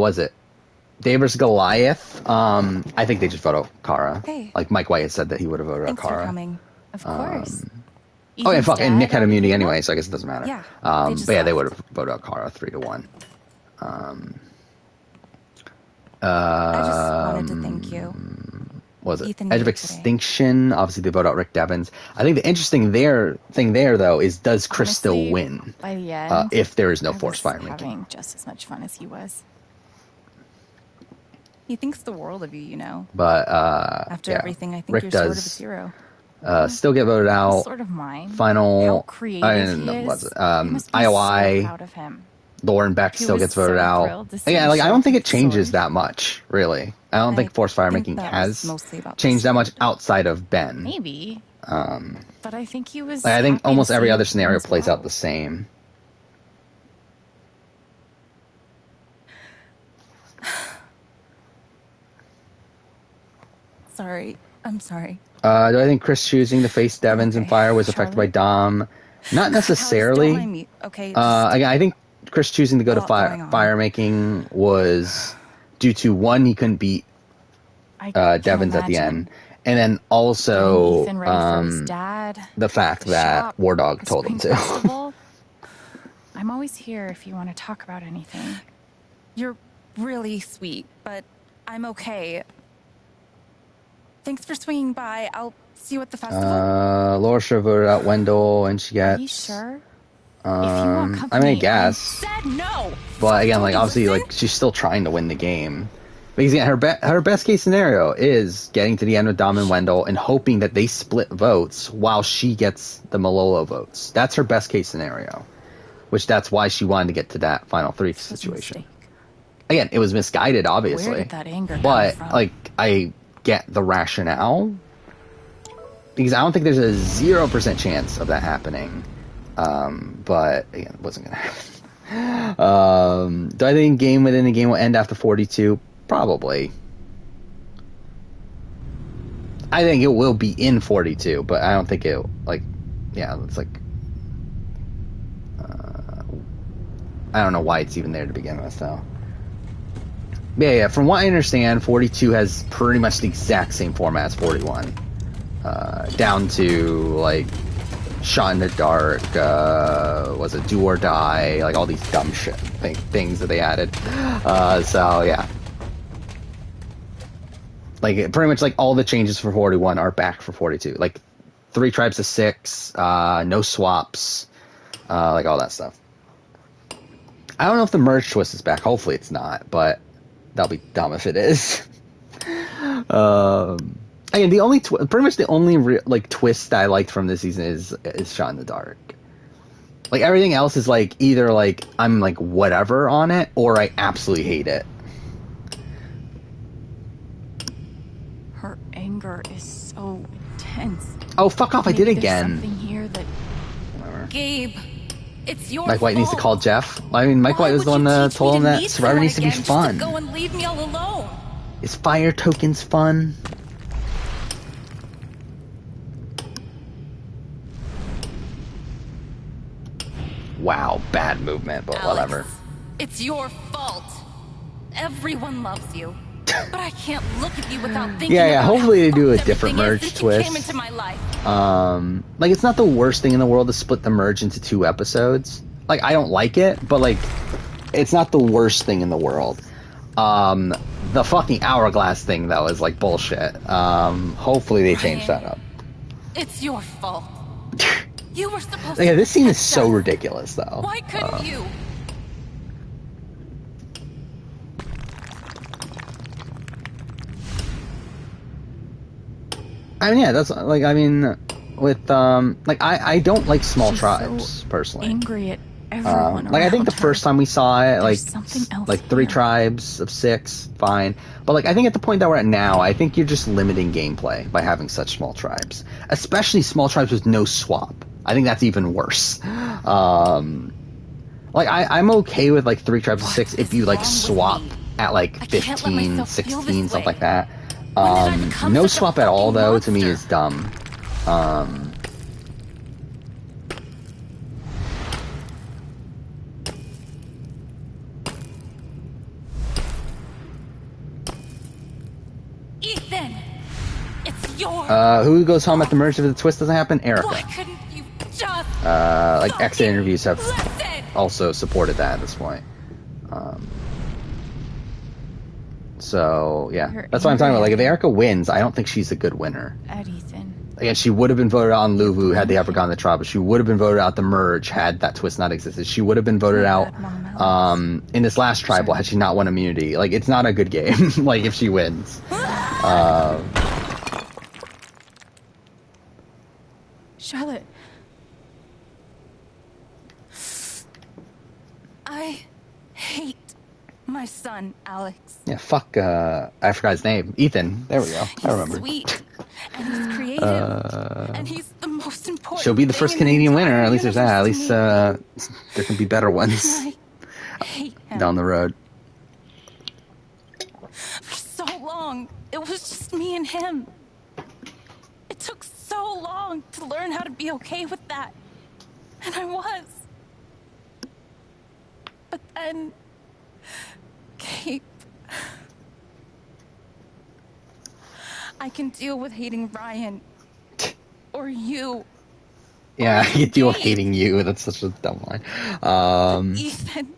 Was it Dave versus Goliath? I think they just voted out Kara. Hey. Like Mike White had said that he would have voted out Thanks for Kara. coming. Of course. Oh yeah, Ethan's fuck. And dad Nick had already immunity won? anyway, so I guess it doesn't matter. Yeah, But yeah, they would have voted out Kara 3-1. I just wanted to thank you. Was it Ethan Edge of did today. Extinction? Obviously, they vote out Rick Devens. I think the interesting thing there though is does Chris Honestly, still win by the end, if there is no I force was fire making? having just as much fun as he was. He thinks the world of you, you know. But After yeah, everything, I think Rick you're does sort of a hero. still get voted out. Sort of mine. Final. How creative he is. Was it? You must be IOI. so proud of him. Lauren Beck He still was gets voted so out. thrilled to see Yeah, him like I show don't up think with it the changes sword. that much, really. I don't think force fire making that has was mostly about the changed that much sword. outside of Ben. Maybe. But I think he was. Like, I think happy to almost see every other him scenario as plays well. out the same. Sorry. I'm sorry. Do I think Chris choosing to face Devens and fire was affected by Dom? Not necessarily. Okay. Again, I think Chris choosing to go to going fire making was due to one, he couldn't beat Devens at the end, and then also Ethan ready for his dad. the fact that War Dog told him to. Festival. I'm always here if you want to talk about anything. You're really sweet, but I'm okay. Thanks for swinging by. I'll see you at the festival. Laura should have voted out Wendell, and she gets. Are you sure? I mean, I guess. Said no. But again, like obviously, like she's still trying to win the game. Because yeah, her best case scenario is getting to the end with Dom and Wendell and hoping that they split votes while she gets the Malolo votes. That's her best case scenario. Which that's why she wanted to get to that final three situation. Again, it was misguided, obviously. Where did that anger but come from? like I get the rationale. Because I don't think there's a 0% chance of that happening. But again, it wasn't gonna happen. Do I think game within the game will end after 42? Probably. I think it will be in 42, but I don't think it it's like I don't know why it's even there to begin with, though. Yeah, from what I understand, 42 has pretty much the exact same format as 41. Down to, like, shot in the dark, was it do or die, like all these dumb shit things that they added. So, yeah. Like, pretty much, like, all the changes for 41 are back for 42. Like, 3 tribes to 6, no swaps, like all that stuff. I don't know if the merge twist is back. Hopefully it's not, but that'll be dumb if it is. Again, the only pretty much the only twist that I liked from this season is shot in the dark. Like everything else is like either like I'm like whatever on it or I absolutely hate it. Her anger is so intense. Oh, fuck off! I did Maybe again. There's something here that. Whatever. Gabe, it's your Mike White fault. needs to call Jeff. I mean, Mike White was the one that told him that Survivor needs to be fun. Go and leave me all alone. Is fire tokens fun? Wow, bad movement, but Alex, whatever. It's your fault. Everyone loves you. But I can't look at you without thinking Yeah, about hopefully they how do a fucked different everything is merge since you came twist. into my life. Like, it's not the worst thing in the world to split the merge into 2 episodes. Like, I don't like it, but, like, it's not the worst thing in the world. The fucking hourglass thing, though, is, like, bullshit. Hopefully they change that up. It's your fault. You were supposed Yeah, to this scene is protect so us. ridiculous, though. Why couldn't you? I mean, yeah, that's, like, I mean, with, like, I don't like small tribes, personally. Angry at everyone. Like, I think the first time we saw it, like, something else like 3 tribes of 6, fine. But, like, I think at the point that we're at now, I think you're just limiting gameplay by having such small tribes. Especially small tribes with no swap. I think that's even worse. Like, I'm okay with, like, 3 tribes of 6 if you, like, swap at, like, 15, 16, something like that. No swap at all, though, to me is dumb. Ethan, it's yours. Who goes home at the merge if the twist doesn't happen? Erica. Why couldn't you just Like, exit interviews have also supported that at this point. So, yeah. That's what I'm talking about. Like, if Erica wins, I don't think she's a good winner. At Ethan. Again, she would have been voted out on Luvu had they ever gone the trial, but she would have been voted out the merge had that twist not existed. She would have been voted out in this last tribal had she not won immunity. Like, it's not a good game, like, if she wins. Charlotte. I hate my son, Alex. Yeah, fuck, I forgot his name. Ethan. There we go. I remember. Sweet, and he's creative, and he's the most important. She'll be the first Canadian winner. At least there's that. At least, there can be better ones I hate him. down the road. For so long, it was just me and him. It took so long to learn how to be okay with that. And I was. But then, Gabe, I can deal with hating Ryan. Or you. Yeah, I can deal with hating you. That's such a dumb line. Ethan.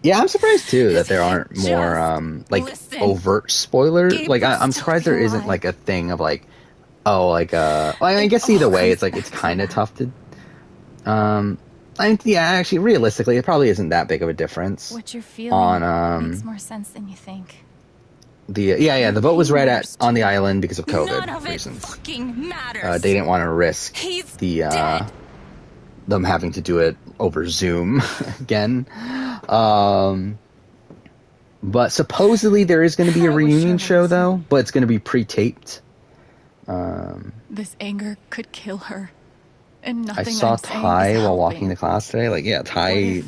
Yeah, I'm surprised too that there aren't more like overt spoilers. Like I'm surprised there isn't like a thing of like, oh, like well, I guess either way, it's like it's kind of tough to. I mean, yeah, actually, realistically, it probably isn't that big of a difference. What you're feeling makes more sense than you think. The vote was read at on the island because of COVID reasons. They didn't want to risk them having to do it over Zoom again. But supposedly there is going to be a reunion show though, but it's going to be pre-taped. This anger could kill her, and nothing. I saw I'm saying Ty is while helping. walking to class today. Like, yeah, Ty.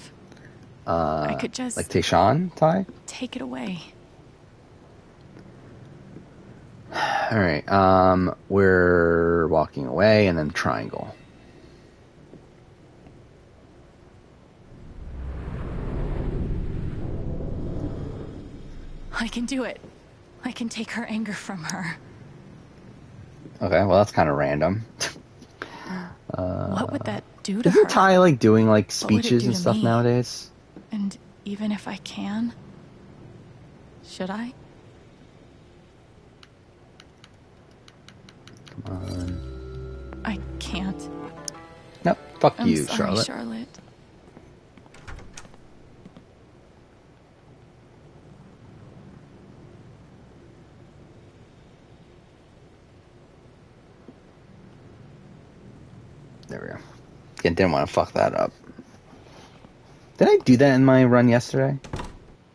I could just like Tayshawn Ty. take it away. All right. We're walking away, and then triangle. I can do it. I can take her anger from her. Okay, well that's kind of random. What would that do to her? Isn't Ty like doing like What would it speeches do and to stuff me? nowadays? And even if I can, should I? Come on. I can't. Nope. Fuck I'm you, sorry, Charlotte. Charlotte. There we go. Again, didn't want to fuck that up. Did I do that in my run yesterday?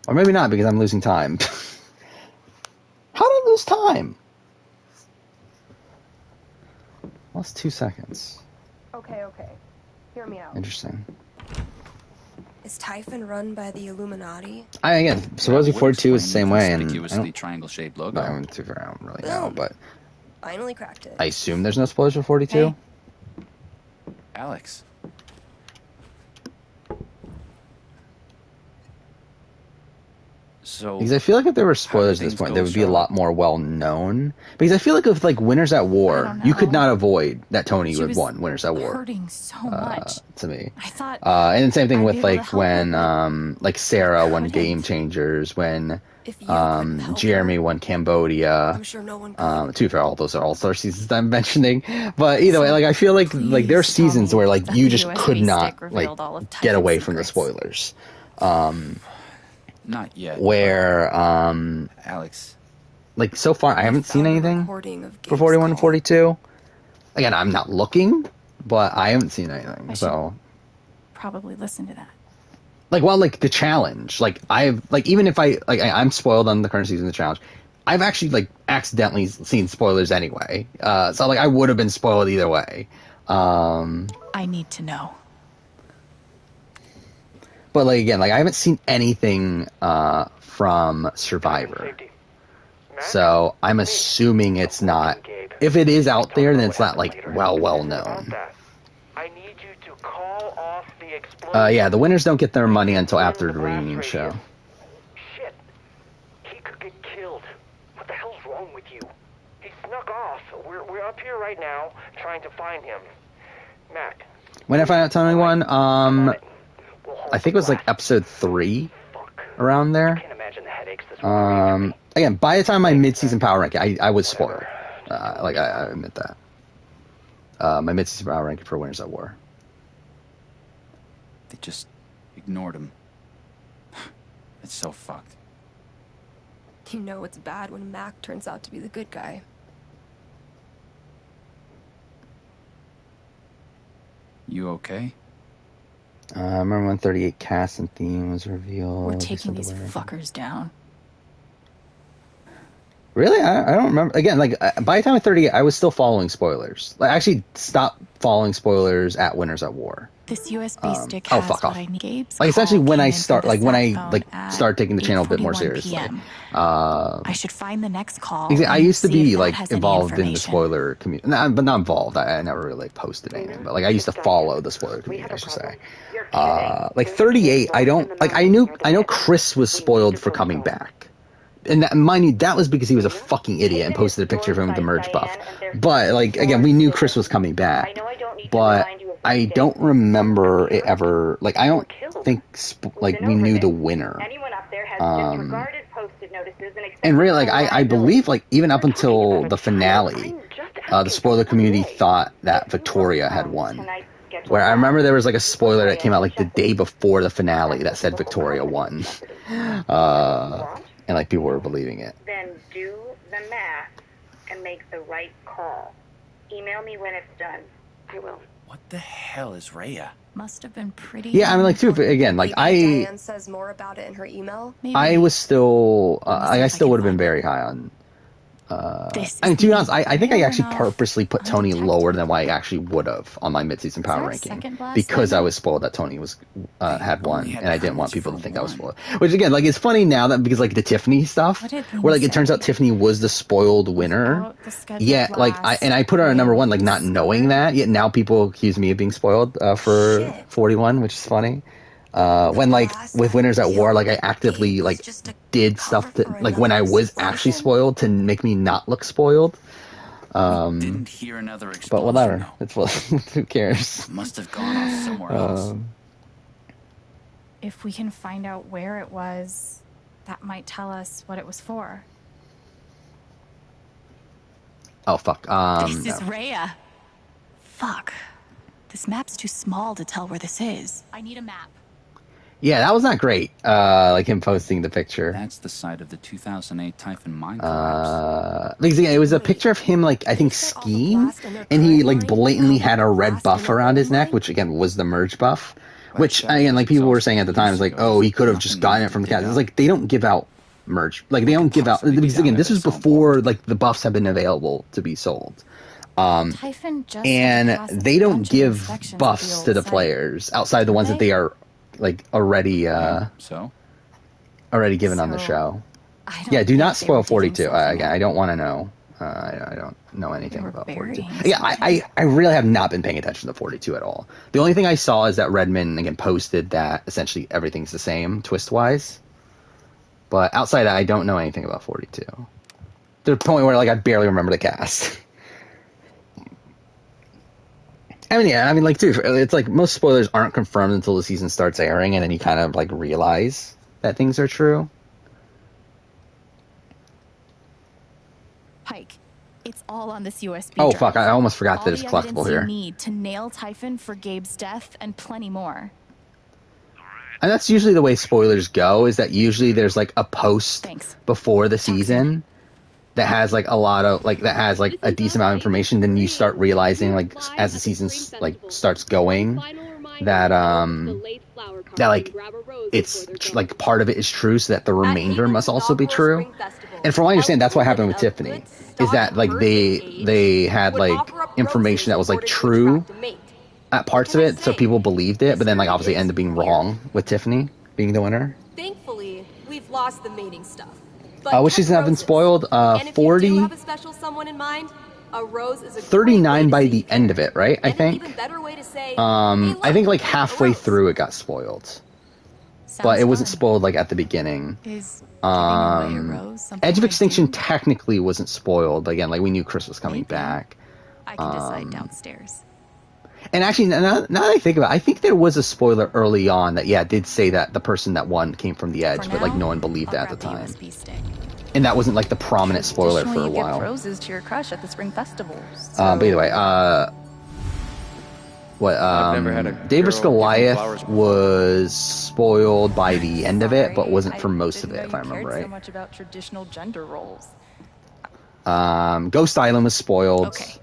Or maybe not, because I'm losing time. How did I lose time? Lost 2 seconds. Okay. Hear me out. Interesting. Is Typhon run by the Illuminati? Again, supposedly 42 is the same way, and I Conspicuously don't, triangle-shaped logo. I don't really know, but Finally cracked it. I assume there's no spoilers for 42. Alex. So because I feel like if there were spoilers at this things point, go, they would be a Charlotte? lot more well known. Because I feel like with like Winners at War, you could not avoid that Tony would won Winners at War. Hurting so much. To me, I thought. And the same thing I'd with be able to like help when her, like Sarah won Game Changers, when Jeremy won Cambodia. I'm sure no one To be fair, all those are all-star seasons I'm mentioning. But either way, like I feel like there are seasons where like you just could not like get away from the spoilers. Not yet. Where Alex, like so far I haven't seen anything for 41 and 42. Again, I'm not looking, but I haven't seen anything. So Probably listen to that. like, well, like the challenge, like I've like even if I'm spoiled on the current season of the challenge, I've actually like accidentally seen spoilers anyway. So like I would have been spoiled either way. I need to know. But like again, like I haven't seen anything from Survivor, so I'm assuming it's not. If it is out there, then it's not like well known. Yeah, the winners don't get their money until after the reunion show. Shit. He could get killed. What the hell's wrong with you? He snuck off. We're up here right now trying to find him. Mac. When I find out Tony won, I think it was like episode 3, around there. Again, by the time my mid-season power ranking, I was spoiled. Like I admit that. My mid-season power ranking for Winners at War. they just ignored him. It's so fucked. You know it's bad when Mac turns out to be the good guy. You okay? I remember when 38 cast and theme was revealed. We're taking these fuckers down. Really? I don't remember. Again, like by the time of 38, I was still following spoilers. Like, I actually stopped following spoilers at Winners at War. This USB stick has fuck off. what I need. Gabe's Like essentially call when came I in start, from like the when sat I phone like at start taking the channel a bit more 8:41 seriously. PM. I should find the next call. I and used to see be if that like has any involved in the information. spoiler community, but not involved. I never really like posted anything, but like I used to follow the spoiler community, I should say. Like 38, I don't like. I know Chris was spoiled for coming back, and that, mind you, that was because he was a fucking idiot and posted a picture of him with the merge buff. But like again, we knew Chris was coming back, but I don't remember it ever. Like I don't think like we knew the winner. And really, like I believe, like even up until the finale, the spoiler community thought that Victoria had won. Where I remember there was like a spoiler that came out like the day before the finale that said Victoria won, and like people were believing it. Then do the math and make the right call. Email me when it's done. I will. What the hell is Rhea? Must have been pretty. Yeah, I mean, like too. Again, like Diane says more about it in her email. I was still, I still would have been very high on. I mean, to be honest, I think I actually purposely put Tony lower than what I actually would have on my mid-season power ranking because I was spoiled that Tony was had won, and I didn't want people to think I was spoiled. Which again, like it's funny now that because like the Tiffany stuff, where like it turns out Tiffany was the spoiled winner. Yet, like I put her at number 1, like not knowing that. Yet now people accuse me of being spoiled for 41, which is funny. When like with Winners at War, like I actively like did stuff to like when I was actually spoiled to make me not look spoiled. Didn't hear another explosion. But whatever, it's who cares? Must have gone off somewhere else. If we can find out where it was, that might tell us what it was for. Oh fuck. This is Rhea. Fuck. This map's too small to tell where this is. I need a map. Yeah, that was not great. Like him posting the picture. That's the site of the 2008 Typhon mine collapse. Like it was a picture of him, like I think skiing, and he like blatantly had a red buff around his neck, which again was the merge buff. Which again, like people were saying at the time, is like, oh, he could have just gotten it from the cast. It's like they don't give out merge, like they don't give out because again, this was before like the buffs have been available to be sold. And they don't give buffs to the players outside the ones that they are like already already given on the show. Yeah, do not spoil 42. Again, I don't want to know. I don't know anything about 42. Yeah, I really have not been paying attention to 42 at all. The only thing I saw is that Redmond again posted that essentially everything's the same twist wise. But outside of that, I don't know anything about 42. To the point where, like, I barely remember the cast. I mean, yeah, I mean, like, dude, it's like most spoilers aren't confirmed until the season starts airing, and then you kind of, like, realize that things are true. Pike, it's all on this USB Oh, drive. fuck, I almost forgot all that it's the collectible evidence here. you need to nail Typhon for Gabe's death and plenty more. And that's usually the way spoilers go, is that usually there's, like, a post before the season that has, like, a lot of, like, that has, like, a decent amount of information. Then you start realizing, like, as the season, like, starts going, that, that, like, it's, like, part of it is true, so that the remainder must also be true. And from what I understand, that's what happened with Tiffany, is that, like, they had, like, information that was, like, true at parts of it, so people believed it, but then, like, obviously ended up being wrong with Tiffany being the winner. Thankfully, we've lost the mating stuff. Which season have been spoiled? 40, have a special someone in mind, a rose is a 39 by the end of it, right? I think. even better way to say, I think, like, halfway through it got spoiled. But it wasn't spoiled, like, at the beginning. Is giving away a rose something Edge of I Extinction do? technically wasn't spoiled, but again, like, we knew Chris was coming back. I can decide downstairs. And actually, now that I think about it, I think there was a spoiler early on that, yeah, did say that the person that won came from the Edge, but, like, no one believed that at the time. And that wasn't, like, the prominent spoiler for a Additionally, you while. give roses to your crush at the spring festival. By the way, David vs. Goliath was spoiled by the end of it, but wasn't for most of it, if I remember So right. much about traditional gender roles. Ghost Island was spoiled. Okay,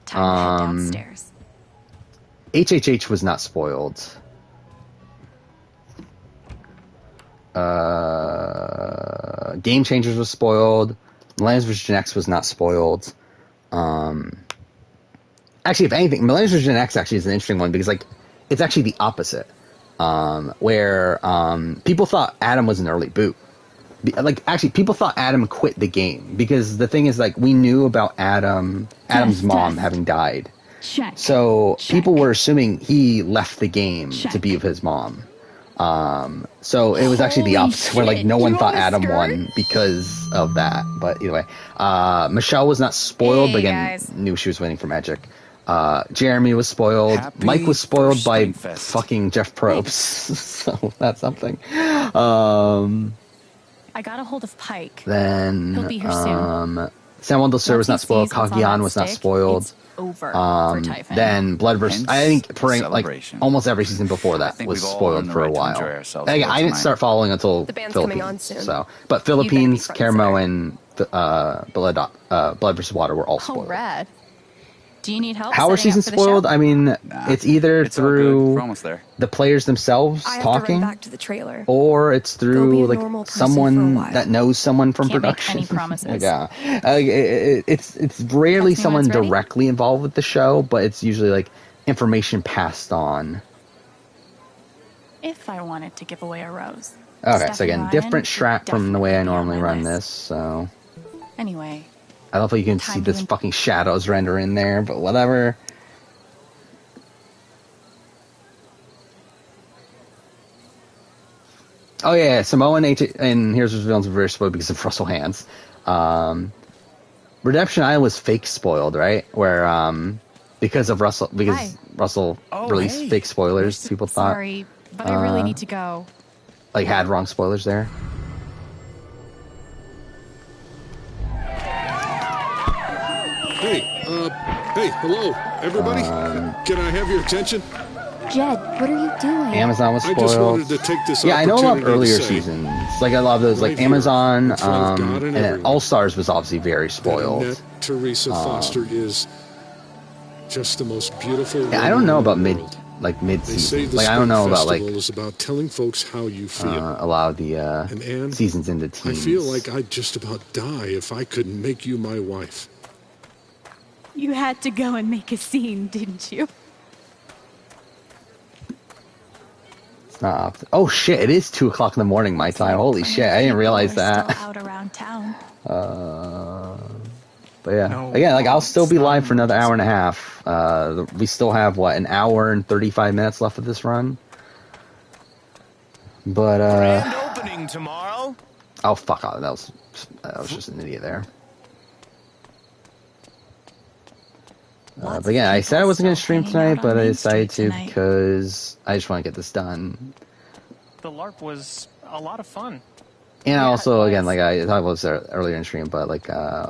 time to head downstairs. HHH was not spoiled. Game Changers was spoiled. Millennials vs. Gen X was not spoiled. Actually, if anything, Millennials vs. Gen X actually is an interesting one because, like, it's actually the opposite. Where people thought Adam was an early boot. Like, actually, people thought Adam quit the game because the thing is, like, we knew about Adam's mom having died. Check. So people were assuming he left the game to be with his mom. So it was actually the opposite, where, like, no one thought Adam won because of that. But either way, Michelle was not spoiled, but again, knew she was winning for Magic. Jeremy was spoiled. Mike was spoiled by fucking Jeff Probst. So that's something. I got a hold of Pike. Then He'll be here soon. Samuel Del Sur was not spoiled. Kagian was not spoiled. Over for Typhon. Then Blood vs. I think like almost every season before that was spoiled for a while. Again, I didn't start following until The band's coming on Philippines. soon. So, but Philippines, Caremo, and Blood vs. Water were all Oh, spoiled. rad. Do you need help? How are setting up seasons for the show? spoiled? I mean, it's either through the players themselves I have to run talking, back to the trailer. or it's Go be through a like normal person someone for a while. that knows someone from Can't make production. any promises. Yeah, it's rarely someone ready? directly involved with the show, but it's usually like information passed on. If I wanted to give away a rose. Okay, Steph so and again, Ryan different would strat from the way I definitely be on normally my run list. this. So Anyway, I don't know if you can see Time this to fucking shadows render in there, but whatever. Oh yeah, Samoan and Here's What's Villains were very spoiled because of Russell Hands. Redemption Island was fake spoiled, right? Where because Russell released fake spoilers, people thought sorry, but I really need to go. like had wrong spoilers there. Hey, hello, everybody. Can I have your attention? Jed, what are you doing? Amazon was I spoiled. just wanted to take this Yeah, I know a lot of opportunity to earlier say, seasons. Like I love those, like right here, Amazon, in front of God and and then everyone, All Stars was obviously very that spoiled. Annette Teresa Foster is just the most beautiful. Yeah, I don't know about mid They say season. the Like I don't know about like festival is about telling folks how you feel. a lot of the And Anne, seasons into I teens. feel like I'd just about die if I couldn't make you my wife. You had to go and make a scene, didn't you? It's not oh shit! It is 2:00 in the morning my time. Holy shit! I didn't realize that. Still out around town. But yeah, again, like I'll still be live for another hour and a half. We still have what, an hour and 35 minutes left of this run. But Grand opening tomorrow. Oh fuck! That was just an idiot there. But yeah, I said I wasn't going to stream tonight, but I decided to because I just want to get this done. The LARP was a lot of fun. And also, again, like I talked about this earlier in stream, but like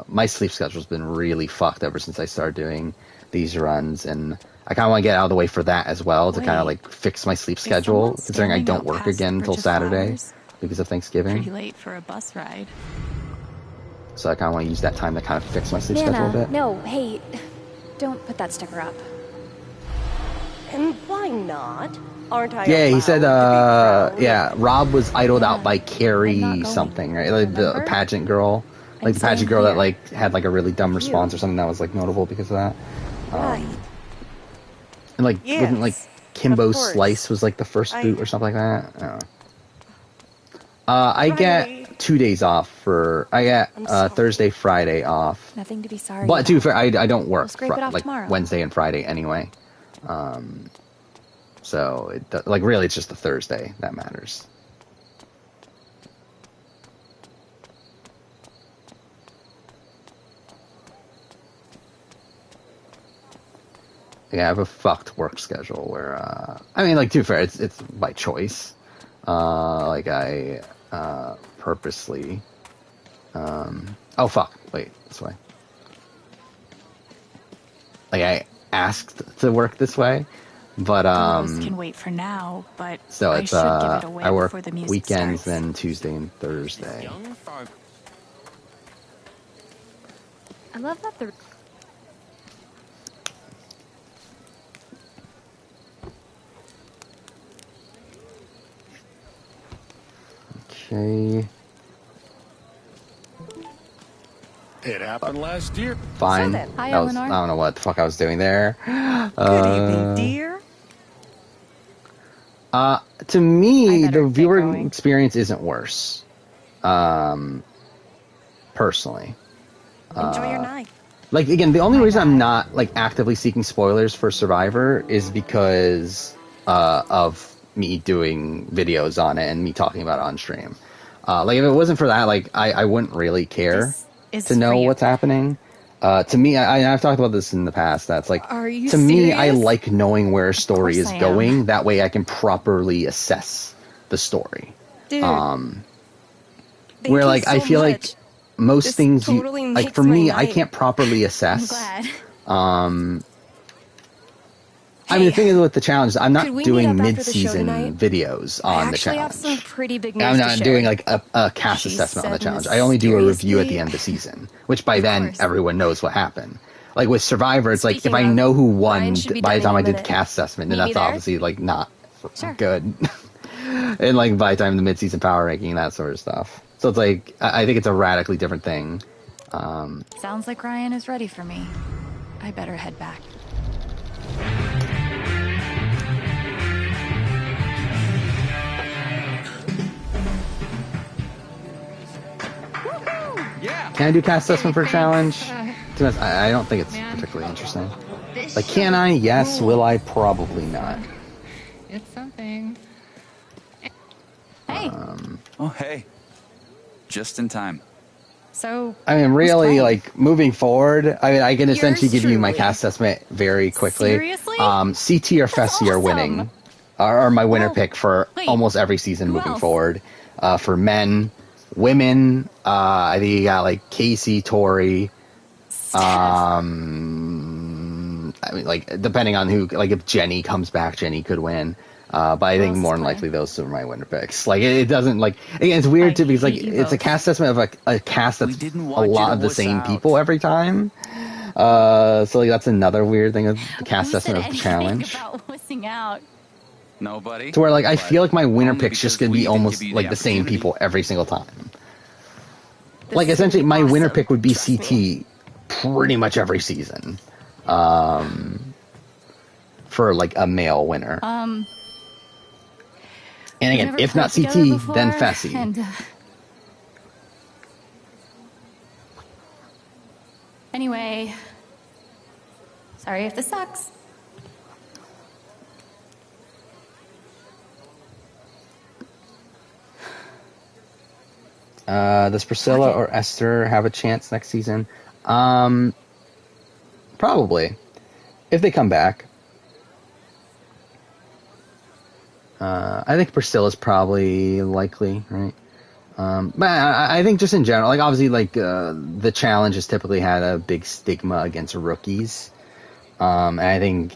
my sleep schedule's been really fucked ever since I started doing these runs, and I kind of want to get out of the way for that as well to kind of like fix my sleep schedule, considering I don't work again until Saturday because of Thanksgiving. Pretty late for a bus ride. So I kind of want to use that time to kind of fix my sleep schedule a bit. No, hey, don't put that sticker up. And why not? Aren't I? Yeah, he said, yeah, Rob was idled out by Carrie something, right? Like the pageant girl. Like the pageant girl that like had like a really dumb response or something that was like notable because of that. Right. And like, wasn't like Kimbo Slice was like the first boot or something like that? I don't know. I get 2 days off for, I get Thursday, Friday off. Nothing to be sorry But to be fair, I don't work like tomorrow. Wednesday and Friday anyway. So it like really it's just the Thursday that matters. Yeah, I have a fucked work schedule where I mean, like, to be fair, it's by choice. Like I purposely oh fuck, wait, this way. Like I asked to work this way, but Rose can wait for now, but so it's I should give it away I work before the music weekends, starts. then Tuesday and Thursday. I love that the Okay. It happened last year. Fine. Hi, That was, I Eleanor. don't know what the fuck I was doing there. Good evening, dear. To me, the viewer experience isn't worse. Personally. Enjoy your night. Like, again, the only reason I'm not, like, actively seeking spoilers for Survivor is because of me doing videos on it and me talking about it on stream. Like, if it wasn't for that, like, I wouldn't really care to know what's happening. To me, I've talked about this in the past. That's like, to me, I like knowing where a story is going. That way I can properly assess the story. Dude, where, like, I feel like most This things, totally like, makes for my me, I night. can't properly assess. I'm I mean, the thing is with the challenge, I'm could not we doing meet up after the show mid-season tonight? videos I on the actually have challenge. some pretty big news I'm to not share. doing like a cast assessment on the challenge. I only do a review at the mysteriously- end of the season, which by then everyone knows what happened. Like with Survivor, it's like if Speaking I of, know who won Ryan should be by the dining time in I a did the minute. cast assessment, then Meet me that's there? obviously like not Sure. good. And like by the time the mid-season power ranking, that sort of stuff. So it's like I think it's a radically different thing. Sounds like Ryan is ready for me. I better head back. Can I do cast assessment for a challenge? To be honest, I don't think it's particularly interesting. Like, can I? Yes. Will I? Probably not. It's something. Hey. Oh, hey. Just in time. So, I mean, really, like, moving forward, I mean, I can essentially give you my cast assessment very quickly. Seriously? CT or Fessy are winning. Are my winner pick for wait, almost every season who moving else? forward. For men, women, I think you got, like, Casey, Tori. I mean, like, depending on who, like, if Jenny comes back, Jenny could win. But I think more than likely those are my winner picks. Like, it doesn't, like, again, it's weird to because, like, it's a cast assessment of a cast that's a lot of the same people every time. So, like, that's another weird thing of the cast assessment of the challenge. about wussing out. Nobody. To where, like, I feel like my winner pick's just going to be almost, like, the same people every single time. Like, essentially, my winner pick would be CT pretty much every season. For, like, a male winner. And again, if not CT, then Fessy. And, anyway, sorry if this sucks. Does Priscilla or Esther have a chance next season? Probably. If they come back. I think Priscilla's probably likely, right? But I think just in general, like obviously, like the challenge has typically had a big stigma against rookies, and I think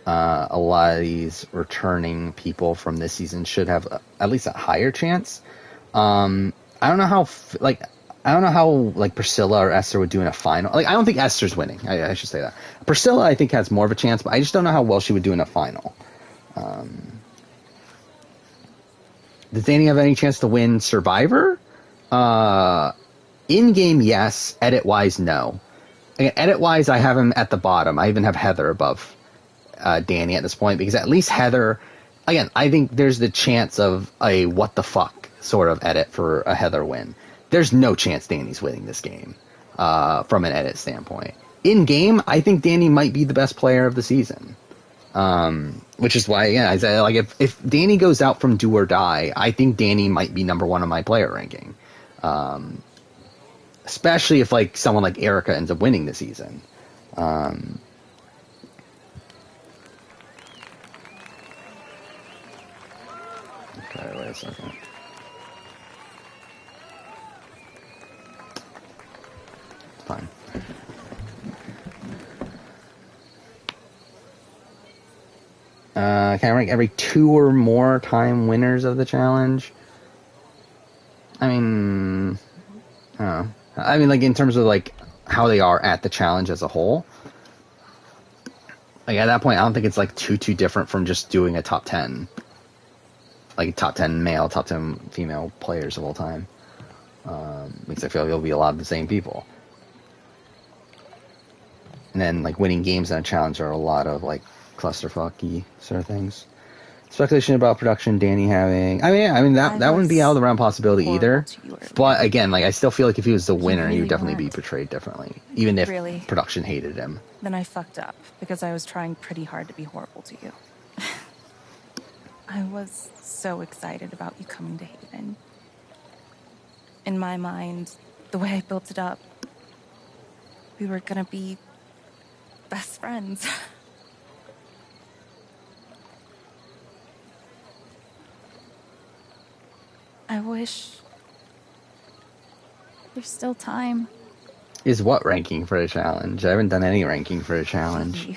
a lot of these returning people from this season should have at least a higher chance. I don't know how Priscilla or Esther would do in a final. Like I don't think Esther's winning. I should say that. Priscilla I think has more of a chance, but I just don't know how well she would do in a final. Does Danny have any chance to win Survivor? In-game, yes. Edit-wise, no. Again, edit-wise, I have him at the bottom. I even have Heather above Danny at this point, because at least Heather... Again, I think there's the chance of a what the fuck sort of edit for a Heather win. There's no chance Danny's winning this game from an edit standpoint. In-game, I think Danny might be the best player of the season. Which is why, I say, like, if Danny goes out from Do or Die, I think Danny might be number one on my player ranking. Especially if, like, someone like Erica ends up winning the season. Okay, wait a second. Fine. Can I rank every 2 or more time winners of the challenge? I mean, I don't know. I mean, like, in terms of, like, how they are at the challenge as a whole. Like, at that point, I don't think it's, like, too different from just doing a top 10. Like, top 10 male, top 10 female players of all time. Because I feel like it'll be a lot of the same people. And then, like, winning games in a challenge are a lot of, like, clusterfucky sort of things. Speculation about production, Danny having... I mean that wouldn't be out of the realm possibility either. But again, like I still feel like if he was the winner, he would definitely be portrayed differently, even if production hated him. Then I fucked up because I was trying pretty hard to be horrible to you. I was so excited about you coming to Haven. In my mind, the way I built it up, we were gonna be best friends. I wish there's still time. Is what ranking for a challenge? I haven't done any ranking for a challenge.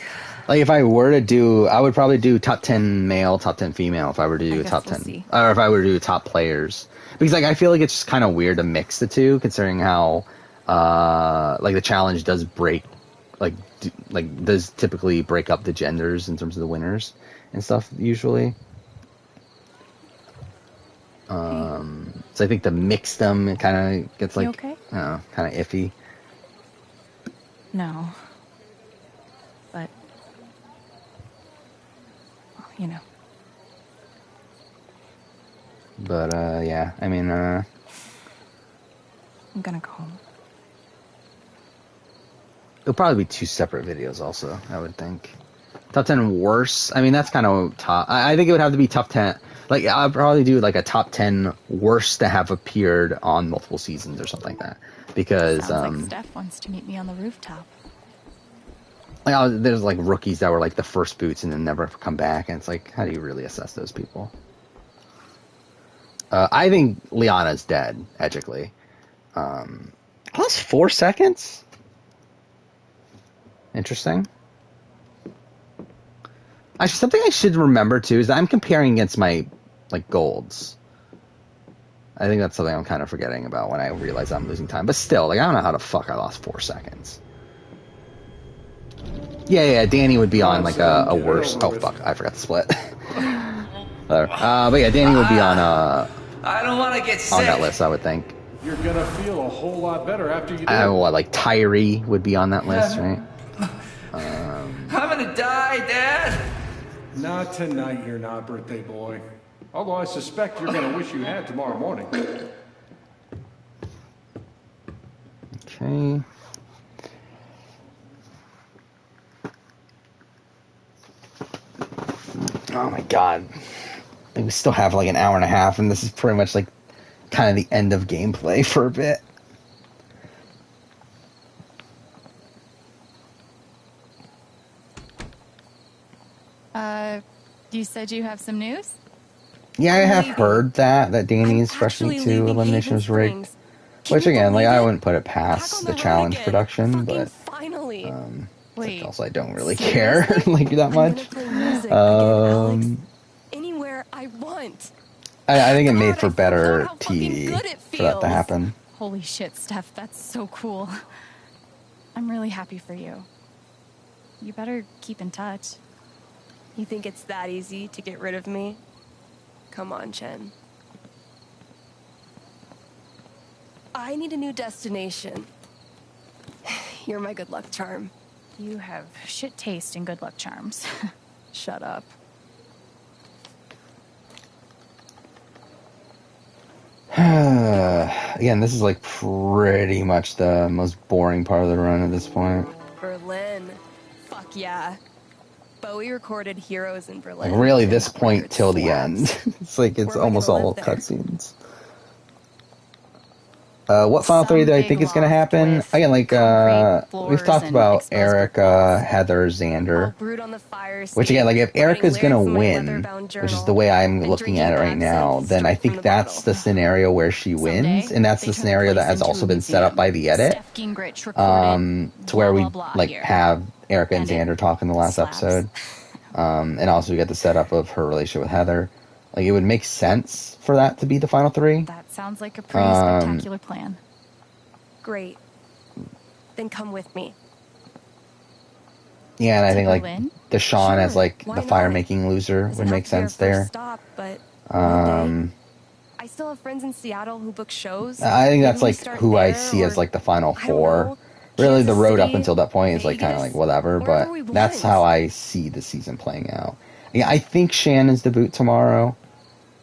Like, if I were to do... I would probably do top 10 male, top 10 female if I were to do a top 10. Or if I were to do top players. Because, like, I feel like it's just kind of weird to mix the two, considering how, like, the challenge does break... does typically break up the genders in terms of the winners and stuff, usually. So I think to mix them, it kind of gets like, okay? I don't know, kind of iffy. No. But, you know. But, yeah, I mean, I'm gonna go home. It'll probably be 2 separate videos also, I would think. Top 10 worst, I mean, that's kind of top. I think it would have to be top 10. Like, I'll probably do, like, a top 10 worst to have appeared on multiple seasons or something like that. Because, Sounds like Steph wants to meet me on the rooftop. Like, there's, like, rookies that were, like, the first boots and then never come back. And it's like, how do you really assess those people? I think Liana's dead, ethically. Plus 4 seconds? Interesting. Actually, something I should remember, too, is that I'm comparing against my, like, golds. I think that's something I'm kind of forgetting about when I realize I'm losing time. But still, like, I don't know how the fuck I lost 4 seconds. Yeah, Danny would be on, like, a worse... Oh, fuck, I forgot to split. But yeah, Danny would be on, I don't want to get sick. On that list, I would think. You're gonna feel a whole lot better after you do. Like, Tyree would be on that list, right? I'm gonna die, Dad! Not tonight, you're not, birthday boy. Although I suspect you're gonna wish you had tomorrow morning. Okay. Oh my god. Like, we still have like an hour and a half, and this is pretty much like kind of the end of gameplay for a bit. You said you have some news? Yeah, I have heard that Danny's Fresh Meat 2 elimination was rigged. Which again, like, I wouldn't put it past the challenge production, but also I don't really care like that much. Anywhere I want. I think it made for better TV for that to happen. Holy shit, Steph, that's so cool. I'm really happy for you. You better keep in touch. You think it's that easy to get rid of me? Come on, Chen. I need a new destination. You're my good luck charm. You have shit taste in good luck charms. Shut up. Again, this is like pretty much the most boring part of the run at this point. Berlin. Fuck yeah. Bowie recorded Heroes in Berlin. Like really this point till the end. It's like it's almost all cutscenes. What Final 3 do I think is going to happen? Again, like, we've talked about Erica, Heather, Xander. Which again, like, if Erica's going to win, which is the way I'm looking at it right now, then I think that's the scenario where she wins, and that's the scenario that has also been set up by the edit. To where we, like, have Erica and Xander talk in the last episode. And also we get the setup of her relationship with Heather. Like, it would make sense for that to be the final 3. That sounds like a pretty spectacular plan. Great. Then come with me. Yeah, and I think, like, Deshaun as, like, the fire-making loser would make sense there. Stop, but I still have friends in Seattle who book shows. I think that's, like, who I see as, like, the final 4. Really, the road up until that point is, like, kind of, like, whatever, but that's how I see the season playing out. Yeah, I think Shannon's debut tomorrow.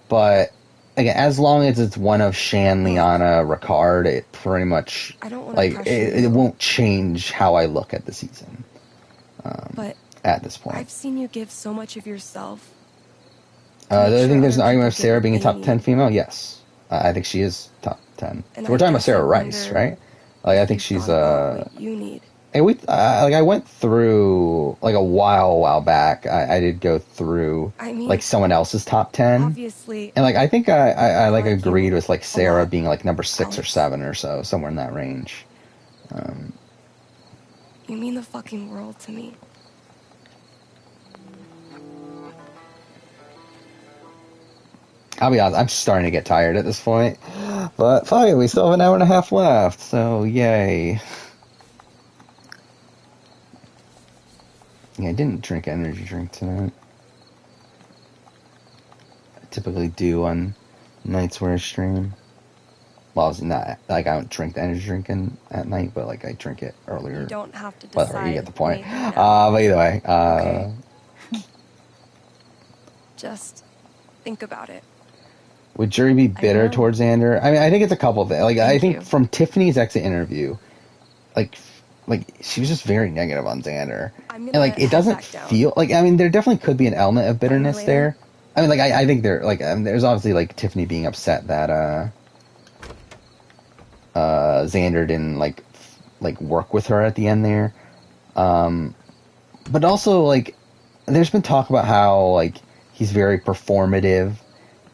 But again, as long as it's one of Shan, Liana, Ricard, it pretty much like it won't change how I look at the season. But at this point, I've seen you give so much of yourself. Do I think there's an argument of Sarah being a top 10 female? Yes, I think she is top 10. So we're talking about Sarah Rice, right? Like I think she's what you need. Hey, I went through like a while back. I did go through like someone else's top 10, obviously, and like I think I like agreed with like Sarah being like number 6 or 7 or so, somewhere in that range. You mean the fucking world to me. I'll be honest, I'm starting to get tired at this point, but fine, we still have an hour and a half left, so yay. Yeah, I didn't drink energy drink tonight. I typically do on nights where I stream. Well, it's not like I don't drink the energy drink at night, but like I drink it earlier. You don't have to decide. Whatever, you get the point. But either way, okay. Just think about it. Would Jury be bitter towards Xander? I mean, I think it's a couple of things. Like, I think from Tiffany's exit interview, like she was just very negative on Xander, and like it doesn't feel like. I mean, there definitely could be an element of bitterness there. I mean, like I think there like there's obviously like Tiffany being upset that Xander didn't like work with her at the end there, but also like there's been talk about how like he's very performative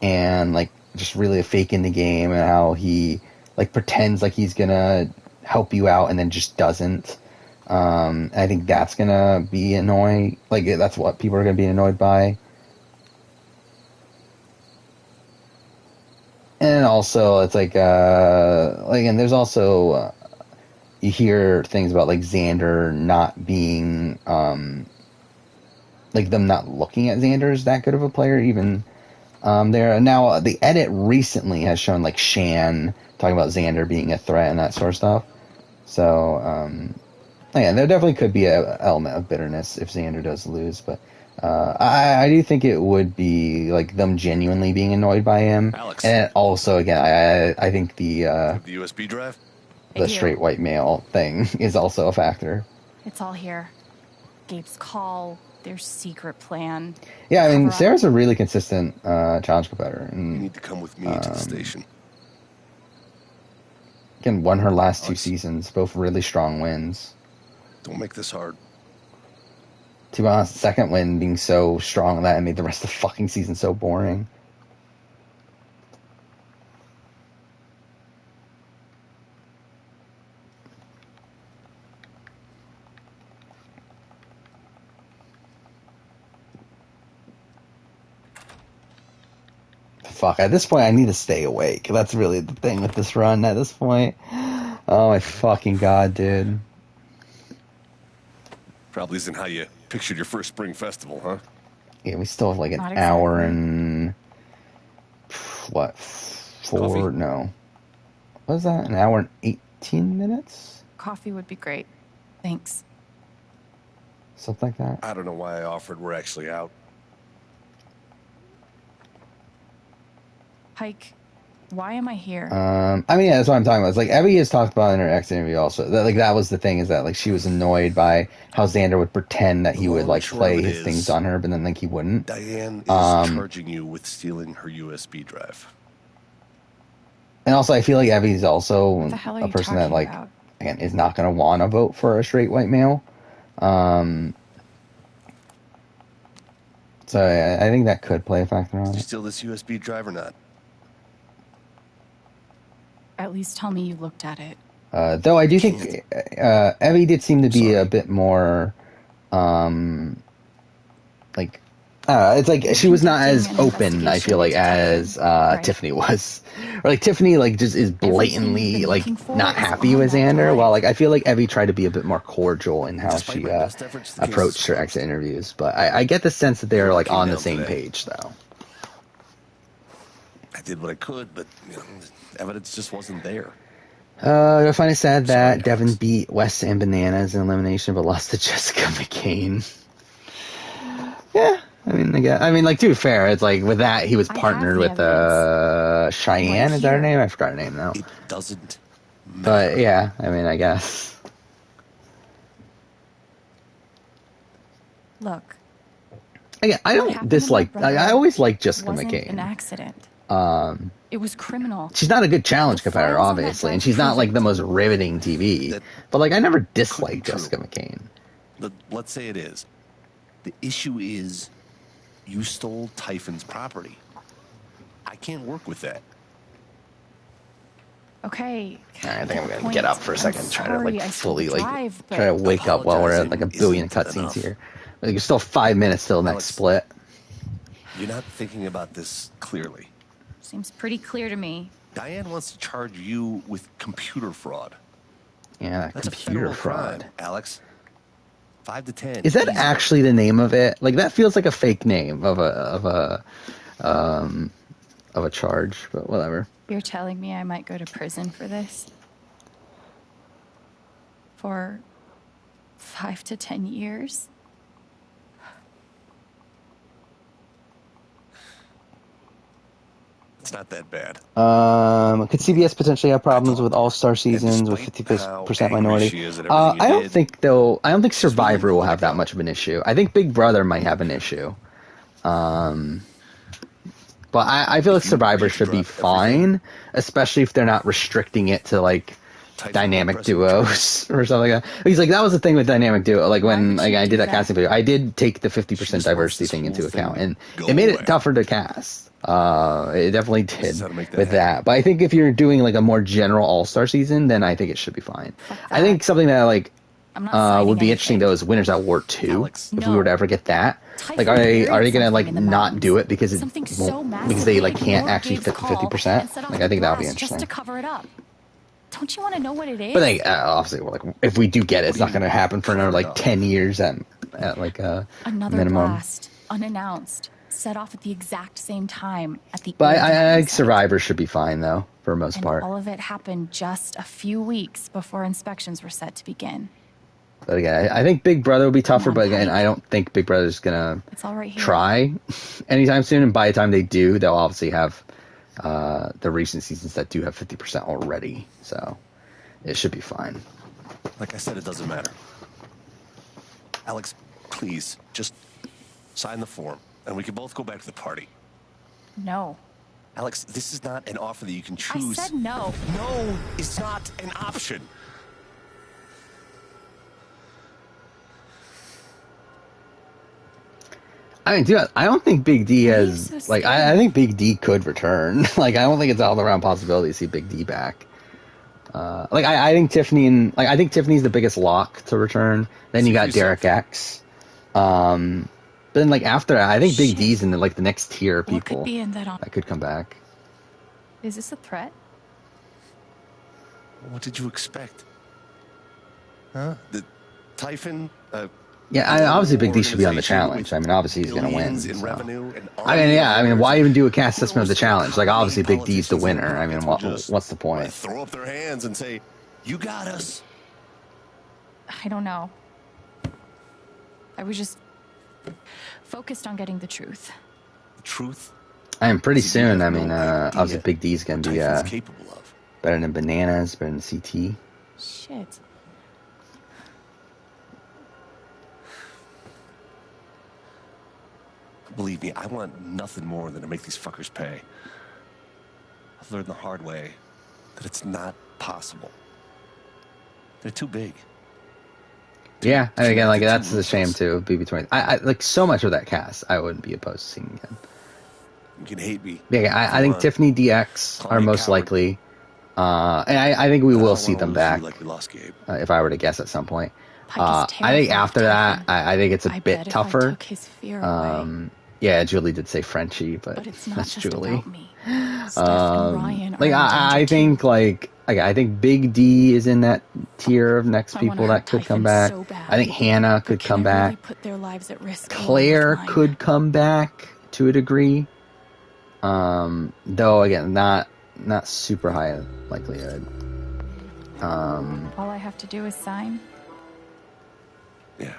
and like just really a fake in the game, and how he like pretends like he's gonna help you out and then just doesn't. I think that's gonna be annoying. Like that's what people are gonna be annoyed by. And also it's like and there's also you hear things about like Xander not being like them not looking at Xander as that good of a player even there. Now the edit recently has shown like Shan talking about Xander being a threat and that sort of stuff. So, yeah, there definitely could be an element of bitterness if Xander does lose, but I do think it would be like them genuinely being annoyed by him. Alex. And also, again, I think the USB drive, the straight white male thing is also a factor. It's all here. Gabe's call, their secret plan. Yeah, I mean, Sarah's a really consistent challenge competitor. And, you need to come with me to the station. Again, won her last 2 seasons, both really strong wins. Don't make this hard. To be honest, the second win being so strong that it made the rest of the fucking season so boring. Fuck, at this point I need to stay awake. That's really the thing with this run at this point. Oh my fucking god, dude. Probably isn't how you pictured your first spring festival, huh? Yeah, we still have like an Not hour exactly. and... What? 4? Coffee? No. What was that? An hour and 18 minutes? Coffee would be great. Thanks. Something like that? I don't know why I offered. We're actually out. Hike, why am I here? I mean, yeah, that's what I'm talking about. It's like Evie has talked about in her exit interview also. That was the thing, is that like she was annoyed by how Xander would pretend that he would like play his things on her, but then like he wouldn't. Diane is charging you with stealing her USB drive. And also, I feel like Evie's also the hell are a you person that talking like about? again is not going to want to vote for a straight white male. So I think that could play a factor on Did you it. steal this USB drive or not? At least tell me you looked at it. Though I do think Evie did seem to be a bit more, like, it's like she was not as open, I feel like, as Tiffany was. Or like Tiffany, like, just is blatantly like not happy with Xander, while like I feel like Evie tried to be a bit more cordial in how she approached her exit interviews. But I get the sense that they're like on the same page, though. I did what I could, but you know, the evidence just wasn't there. I find it sad that Devin beat Wes and Bananas in elimination, but lost to Jessica McCain. Yeah, I mean, like, to be fair, it's like with that he was partnered with Cheyenne. Is that her name? I forgot her name now. It doesn't matter. But yeah, I mean, I guess. Look. Again, I don't dislike. I always like Jessica McCain. An accident. It was criminal. She's not a good challenge competitor, obviously, and she's not like the most riveting TV. But like, I never disliked Jessica McCain. Let's say it is. The issue is, you stole Typhon's property. I can't work with that. Okay. I think I'm gonna get up for a second, try to like fully like try to wake up while we're at like a billion cutscenes here. Like, there's still 5 minutes till the next split. You're not thinking about this clearly. Seems pretty clear to me. Diane wants to charge you with computer fraud. Yeah, That's computer a federal fraud. crime, Alex. 5 to 10. Is that actually the name of it? Like, that feels like a fake name of a charge, but whatever. You're telling me I might go to prison for this? For 5 to 10 years? It's not that bad. Could CBS potentially have problems with all-star seasons with 50% minority? I don't think, though. I don't think Survivor will have that much of an issue. I think Big Brother might have an issue. But I feel like Survivor should be fine, especially if they're not restricting it to like dynamic duos or something like that. Because like that was the thing with dynamic duo. Like when like I did that casting video, I did take the 50% diversity thing into account, and it made it tougher to cast. It definitely did with that. But I think if you're doing like a more general all-star season, then I think it should be fine. I think something that like would be interesting though is Winners at War 2. If we were to ever get that, like are they gonna like not do it because it won't, because they like can't actually fit the 50%? Like I think that would be interesting. Just to cover it up. Don't you want to know what it is? But like obviously, like if we do get it, it's not gonna happen for another like 10 years at like a another minimum. blast, unannounced, set off at the exact same time at the. But I think Survivor should be fine though, for the most part. All of it happened just a few weeks before inspections were set to begin. But again, I think Big Brother will be tougher. But again, I don't think Big Brother's gonna try anytime soon. And by the time they do, they'll obviously have the recent seasons that do have 50% already. So it should be fine. Like I said, it doesn't matter. Alex, please, just sign the form, and we can both go back to the party. No. Alex, this is not an offer that you can choose. I said no. No is not an option. I mean, dude, I don't think Big D has like. I think Big D could return. Like, I don't think it's all around possibility to see Big D back. Like, I think Tiffany and like I think Tiffany's the biggest lock to return. Then you got Derek X. But then like after that, I think Big D's in the next tier of people What could be in that could come back. Is this a threat? What did you expect? Huh? The Typhon? Yeah, obviously Big D should be on the challenge. I mean, obviously he's going to win. So. I mean, why even do a cast assessment of the challenge? Like, obviously Big D's the winner. I mean, what's the point? Throw up their hands and say, "You got us." I don't know. I was just focused on getting the truth. The truth? I mean, pretty soon. I mean, obviously Big D's going to be better than Bananas, better than CT. Shit. Believe me, I want nothing more than to make these fuckers pay. I've learned the hard way that it's not possible. They're too big. Yeah, and again, like that's the shame too. BB20. I like so much of that cast. I wouldn't be opposed to seeing again. You can hate me. Yeah, I think Tiffany DX are most likely, and I think we will see them back. Like we lost Gabe. If I were to guess at some point, I think after that, I think it's a bit tougher. Yeah, Julie did say Frenchie, but that's Julie. Like I think I think Big D is in that tier of next people that could come back. I think Hannah could come back. Claire could come back to a degree. Though again, not super high likelihood. All I have to do is sign. Yeah.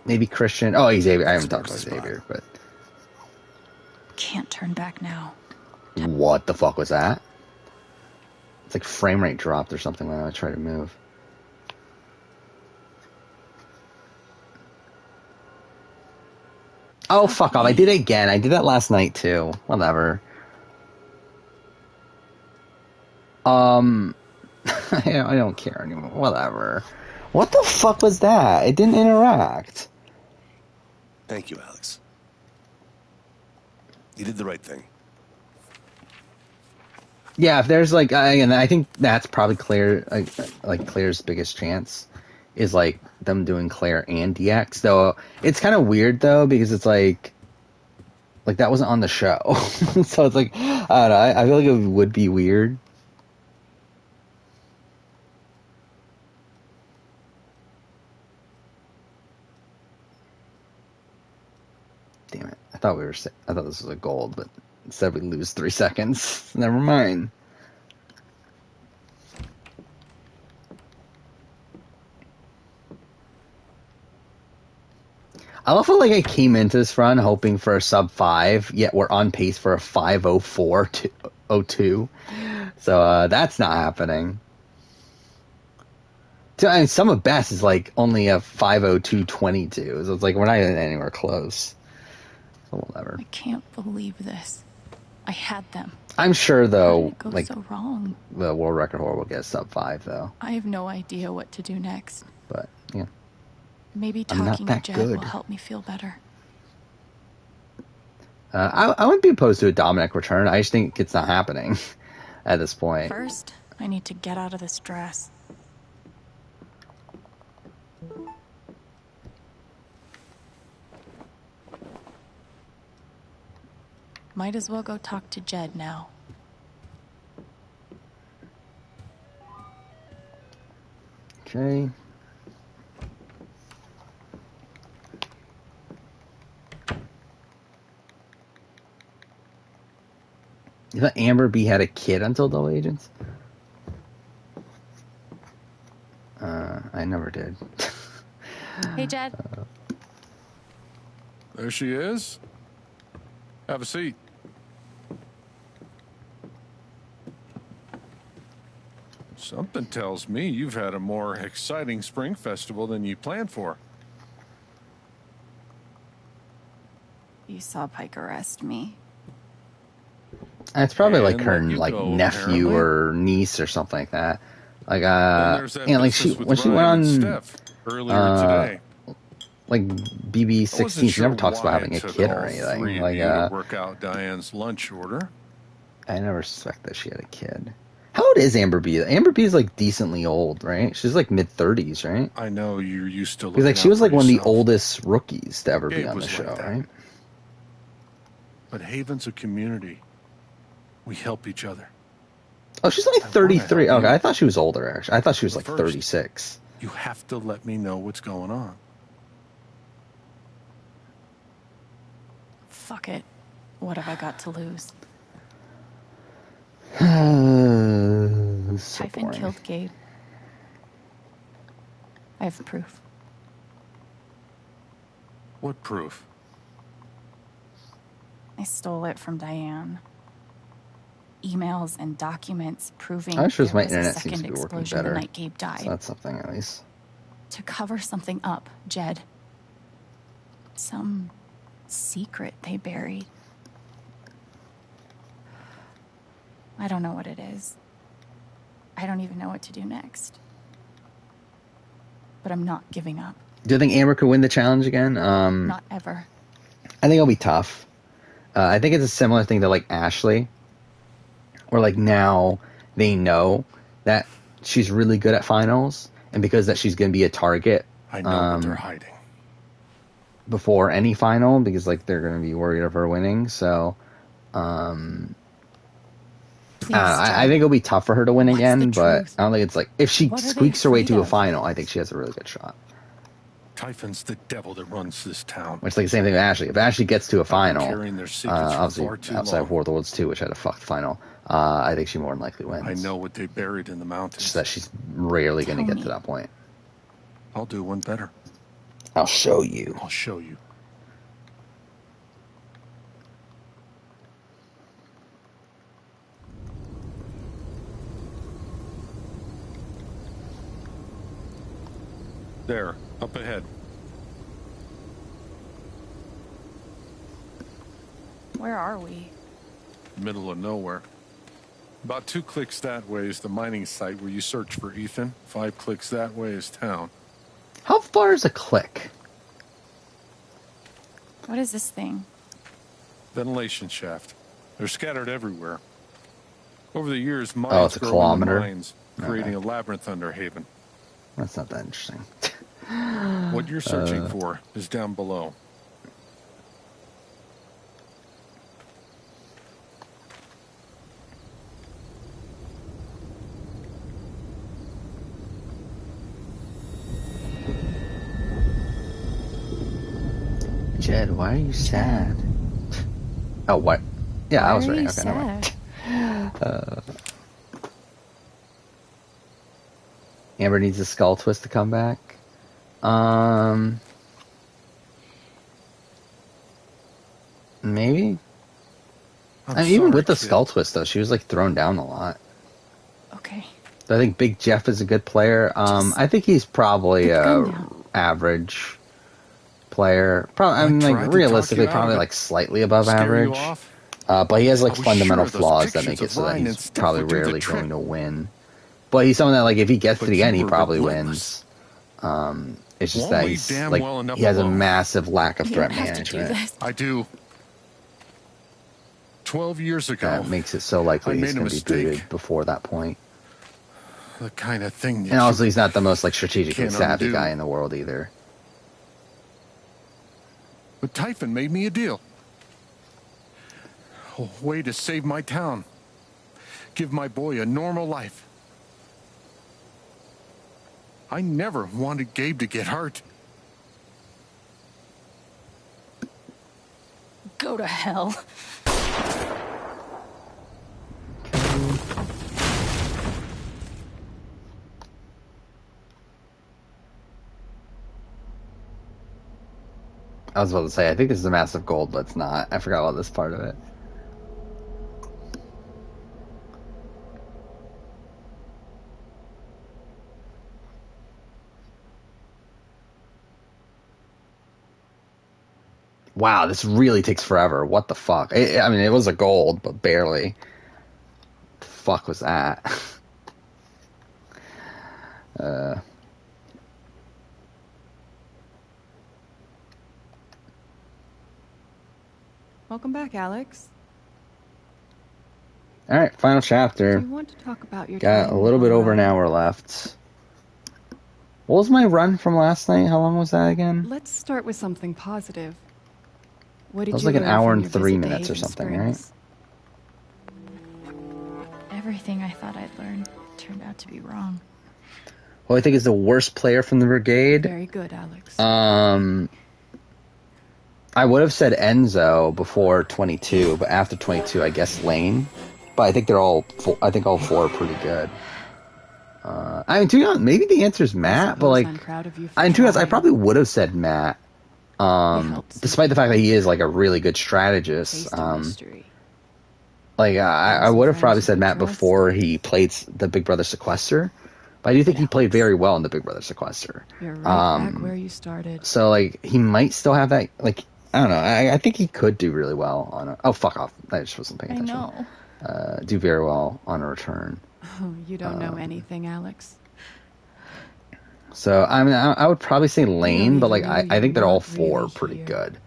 Maybe Christian. Oh, Xavier. I haven't talked about Xavier, but can't turn back now. What the fuck was that? It's like frame rate dropped or something when I try to move. Oh, fuck off. I did it again. I did that last night too. Whatever. I don't care anymore. Whatever. What the fuck was that? It didn't interact. Thank you, Alex. You did the right thing. Yeah, if there's like, and I think that's probably Claire, like Claire's biggest chance is like them doing Claire and DX. Though it's kind of weird though because it's like that wasn't on the show, so it's like I don't know. I feel like it would be weird. Damn it! I thought this was a gold, but instead we lose 3 seconds. Never mind. I love how I came into this run hoping for a sub 5, yet we're on pace for a 5:04.02. So that's not happening. I mean, some of best is only a 5:02.22, so it's we're not even anywhere close. So whatever. I can't believe this. I had them. I'm sure though, How did it go so wrong? The world record horror will get a sub 5 though. I have no idea what to do next. But yeah. Maybe talking to Jed will help me feel better. I wouldn't be opposed to a Dominic return. I just think it's not happening at this point. First, I need to get out of this dress. Might as well go talk to Jed now. Okay. You thought Amber B had a kid until Double Agents? I never did. Hey, Jed. There she is. Have a seat. Something tells me you've had a more exciting spring festival than you planned for. You saw Pike arrest me. It's probably like And her let you like go, nephew apparently. or niece or something like that. Like Then there's that like she business with when she went Ryan and on Steph earlier today. like I wasn't BB16, she sure never talks about why having it a took kid or all anything. three of Like you to work out Diane's lunch order. I never suspect that she had a kid. How old is Amber B? Amber B is like decently old, right? She's like mid-30s, right? I know you're used to looking Because like she out was for like one of the yourself. oldest rookies to ever be Gabe on the was show, like that. right? But Haven's a community. We help each other. Oh, she's only I wanna 33. help Okay, you. I thought she was older, actually. I thought she was But like first, 36. You have to let me know what's going on. Fuck it. What have I got to lose? So Typhon boring. killed Gabe. I have proof. What proof? I stole it from Diane. Emails and documents proving I'm sure there my was a internet seems second to be working explosion the better. night Gabe died. So that's something at least. To cover something up, Jed. Some secret they buried. I don't know what it is. I don't even know what to do next. But I'm not giving up. Do you think Amber could win the challenge again? Not ever. I think it'll be tough. I think it's a similar thing to like Ashley, where like now they know that she's really good at finals, and because that she's going to be a target. I know what they're hiding. Before any final, because like they're going to be worried of her winning. So, I think it'll be tough for her to win again. But I don't think it's like if she squeaks her way to a final, I think she has a really good shot. Typhon's the devil that runs this town. It's like the same thing with Ashley. If Ashley gets to a final, carrying their secrets for obviously far too outside long. of War of the Worlds 2, which had a fucked final, I think she more than likely wins. I know what they buried in the mountains. Just that she's rarely going to get to that point. I'll do one better. I'll show you. I'll show you. There, up ahead. Where are we? Middle of nowhere. About 2 clicks that way is the mining site where you search for Ethan. 5 clicks that way is town. How far is a click? What is this thing? Ventilation shaft. They're scattered everywhere. Over the years, mines it's a grow kilometer? into mines, creating a labyrinth under Haven. That's not that interesting. What you're searching for is down below. Jed, why are you sad? Oh, what? Yeah, Why I was are ready. you Okay, never mind. Amber needs a skull twist to come back. Maybe. Even with the skull twist, though, she was like thrown down a lot. Okay. So I think Big Jeff is a good player. I think he's probably a average player. Probably, I mean, like realistically, probably like slightly above average. But he has like fundamental flaws that make it so that he's probably rarely going to win. But he's someone that like if he gets to the end, he probably wins. It's just that he's like he has a massive lack of threat management. I do. 12 years ago, That makes it so likely I he's made a going to be mistake. booted before that point. The kind of thing that And also, he's not the most like strategically can't savvy undo. guy in the world either. But Typhon made me a deal. A way to save my town. Give my boy a normal life. I never wanted Gabe to get hurt. Go to hell. I was about to say, I think this is a massive gold, but it's not. I forgot about this part of it. Wow, this really takes forever. What the fuck? I mean, it was a gold, but barely. The fuck was that? Welcome back, Alex. All right, final chapter. Do you want to talk about your Got time a little bit over an Colorado? hour left. What was my run from last night? How long was that again? Let's start with something positive. What did That was you like an learn hour from and your 3 visit to minutes or Haven something, right? Springs? Everything I thought I'd learned turned out to be wrong. Well, I think is the worst player from the brigade. Very good, Alex. I would have said Enzo before 22, but after 22, I guess Lane. But I think I think all four are pretty good. I mean, to be honest, maybe the answer is Matt, but like, I'm proud of you for to be honest, I trying. probably would have said Matt. Despite the fact that he is like a really good strategist. Like I would have probably said Matt before he played the Big Brother Sequester, but I do think he played very well in the Big Brother Sequester. You're right back where you started. So like he might still have that. Like I don't know. I think he could do really well on a. Oh fuck off! I just wasn't paying attention. I know. Do very well on a return. Oh, you don't know anything, Alex. So I mean, I would probably say Lane, but like I think they're all four pretty good.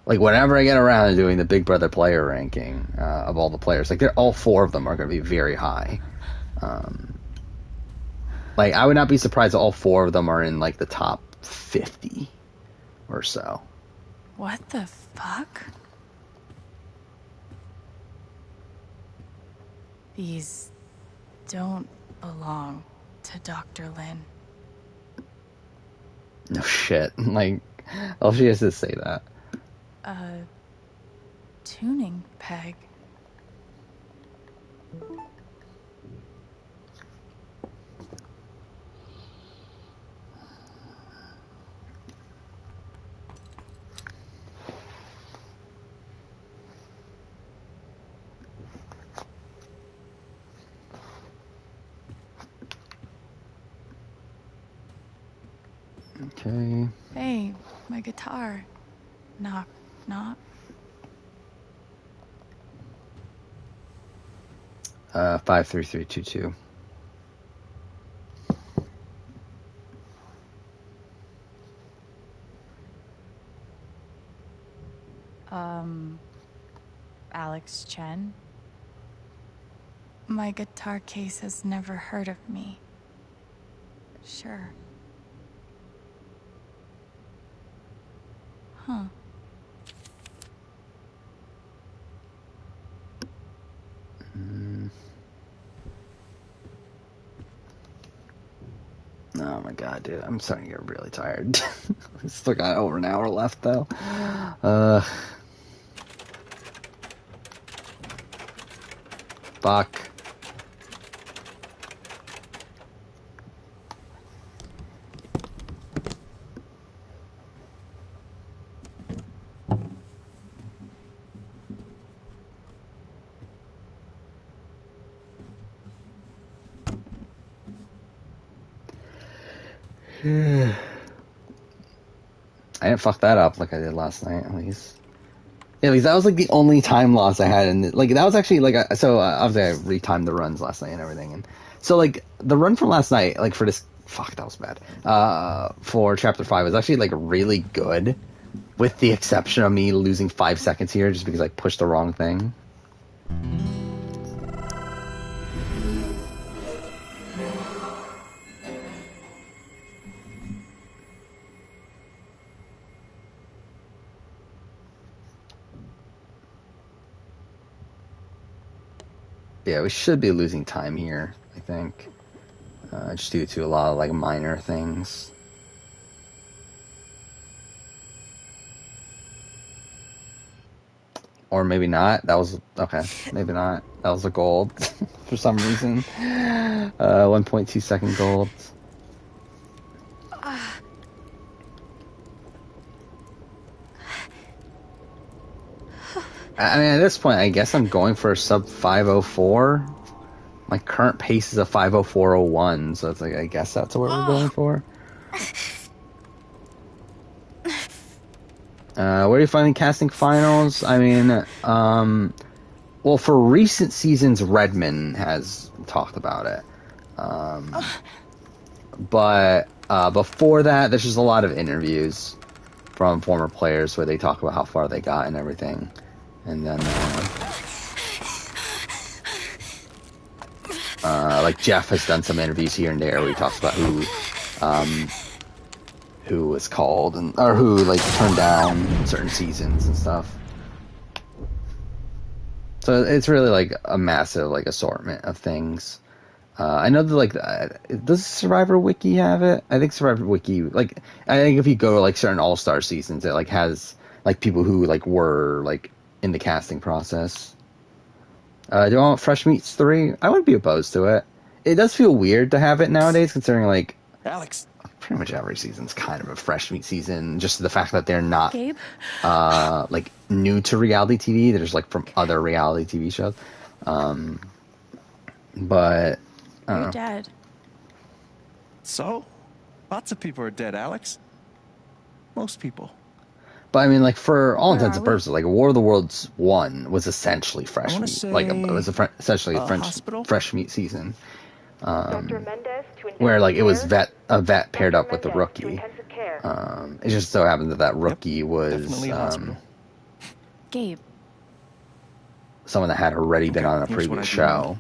Like whenever I get around to doing the Big Brother player ranking of all the players, like they're all four of them are going to be very high. Like I would not be surprised if all four of them are in like the top 50 or so. What the fuck? These don't belong to Dr. Lin. No shit. Like, all she has to say that. A tuning peg. Okay. Hey, my guitar. Knock, knock. 53322. Alex Chen? My guitar case has never heard of me. Sure. Huh. Oh my god, dude. I'm starting to get really tired. Still got over an hour left, though. Fuck. I didn't fuck that up like I did last night, at least. Yeah, because that was like the only time loss I had, and like that was actually like obviously I retimed the runs last night and everything, and so like the run from last night, like for this, fuck, that was bad. For chapter 5 was actually like really good, with the exception of me losing 5 seconds here just because I pushed the wrong thing. Yeah, we should be losing time here, I think. Just due to a lot of like minor things. Or maybe not. That was okay. Maybe not. That was a gold for some reason. 1.2 second gold. I mean, at this point, I guess I'm going for a sub 504. My current pace is a 504.01, so it's like I guess that's what we're going for. Where are you finding casting finals? I mean, well, for recent seasons, Redman has talked about it. But before that, there's just a lot of interviews from former players where they talk about how far they got and everything. And then, like Jeff has done some interviews here and there where he talks about who was called or who like turned down certain seasons and stuff. So it's really like a massive like assortment of things. I know that like does Survivor Wiki have it? I think Survivor Wiki like I think if you go to like certain All-Star seasons, it like has like people who like were like in the casting process. Do I want Fresh Meats 3? I wouldn't be opposed to it. It does feel weird to have it nowadays, considering like Alex, pretty much every season's kind of a Fresh Meat season. Just the fact that they're not Gabe? like new to reality TV. They're just like from other reality TV shows. But You're dead. So? Lots of people are dead, Alex. Most people. But I mean, like for all intents and purposes, like War of the Worlds 1 was essentially fresh meat. Like it was essentially a fresh meat season, where like it was a vet paired up with a rookie. It just so happened that rookie was Gabe. someone that had already been on a previous show.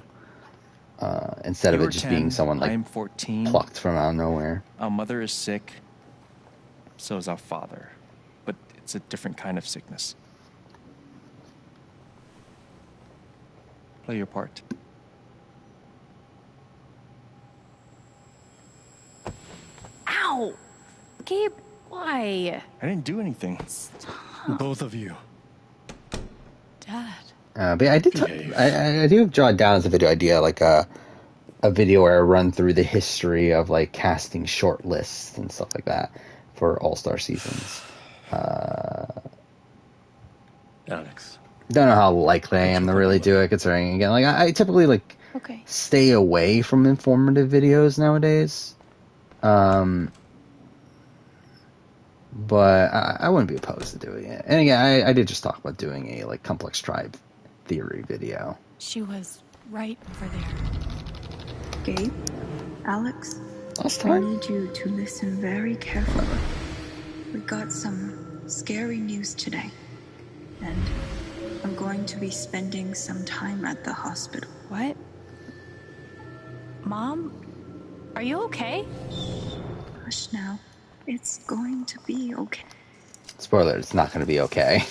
Instead of it just being someone like I'm 14. plucked from out of nowhere. Our mother is sick. So is our father. But it's a different kind of sickness. Play your part. Ow! Gabe, why? I didn't do anything. Stop. Both of you. Dad. But I did. I do jot down as a video idea, like a video where I run through the history of like casting short lists and stuff like that for All-Star seasons. Alex. Don't know how likely I am to really do it, considering again, like I typically like stay away from informative videos nowadays. But I wouldn't be opposed to doing it. And again, I did just talk about doing a like complex tribe theory video. She was right over there. Gabe, Alex, last I time need you to listen very carefully. We got some scary news today, and I'm going to be spending some time at the hospital. What? Mom? Are you okay? Hush now. It's going to be okay. Spoiler, it's not going to be okay.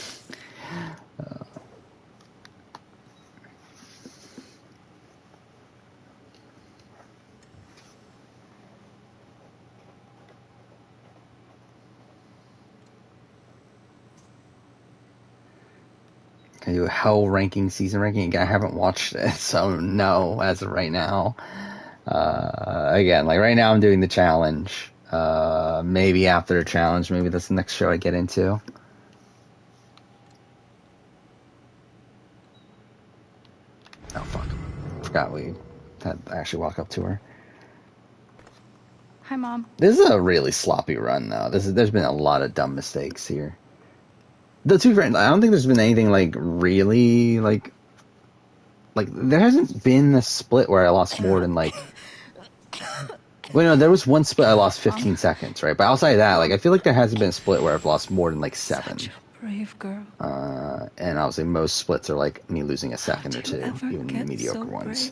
Can I do a hell ranking, season ranking? Again, I haven't watched it, so no, as of right now. Again, like right now I'm doing the challenge. Maybe after the challenge, maybe that's the next show I get into. Oh fuck. Forgot we had to actually walk up to her. Hi, Mom. This is a really sloppy run though. There's been a lot of dumb mistakes here. The two friends, I don't think there's been anything like really like there hasn't been a split where I lost more than like wait, no, there was one split I lost 15 seconds, right? But outside of that, like I feel like there hasn't been a split where I've lost more than like 7. Brave girl. And obviously most splits are like me losing a second or two, even the mediocre ones.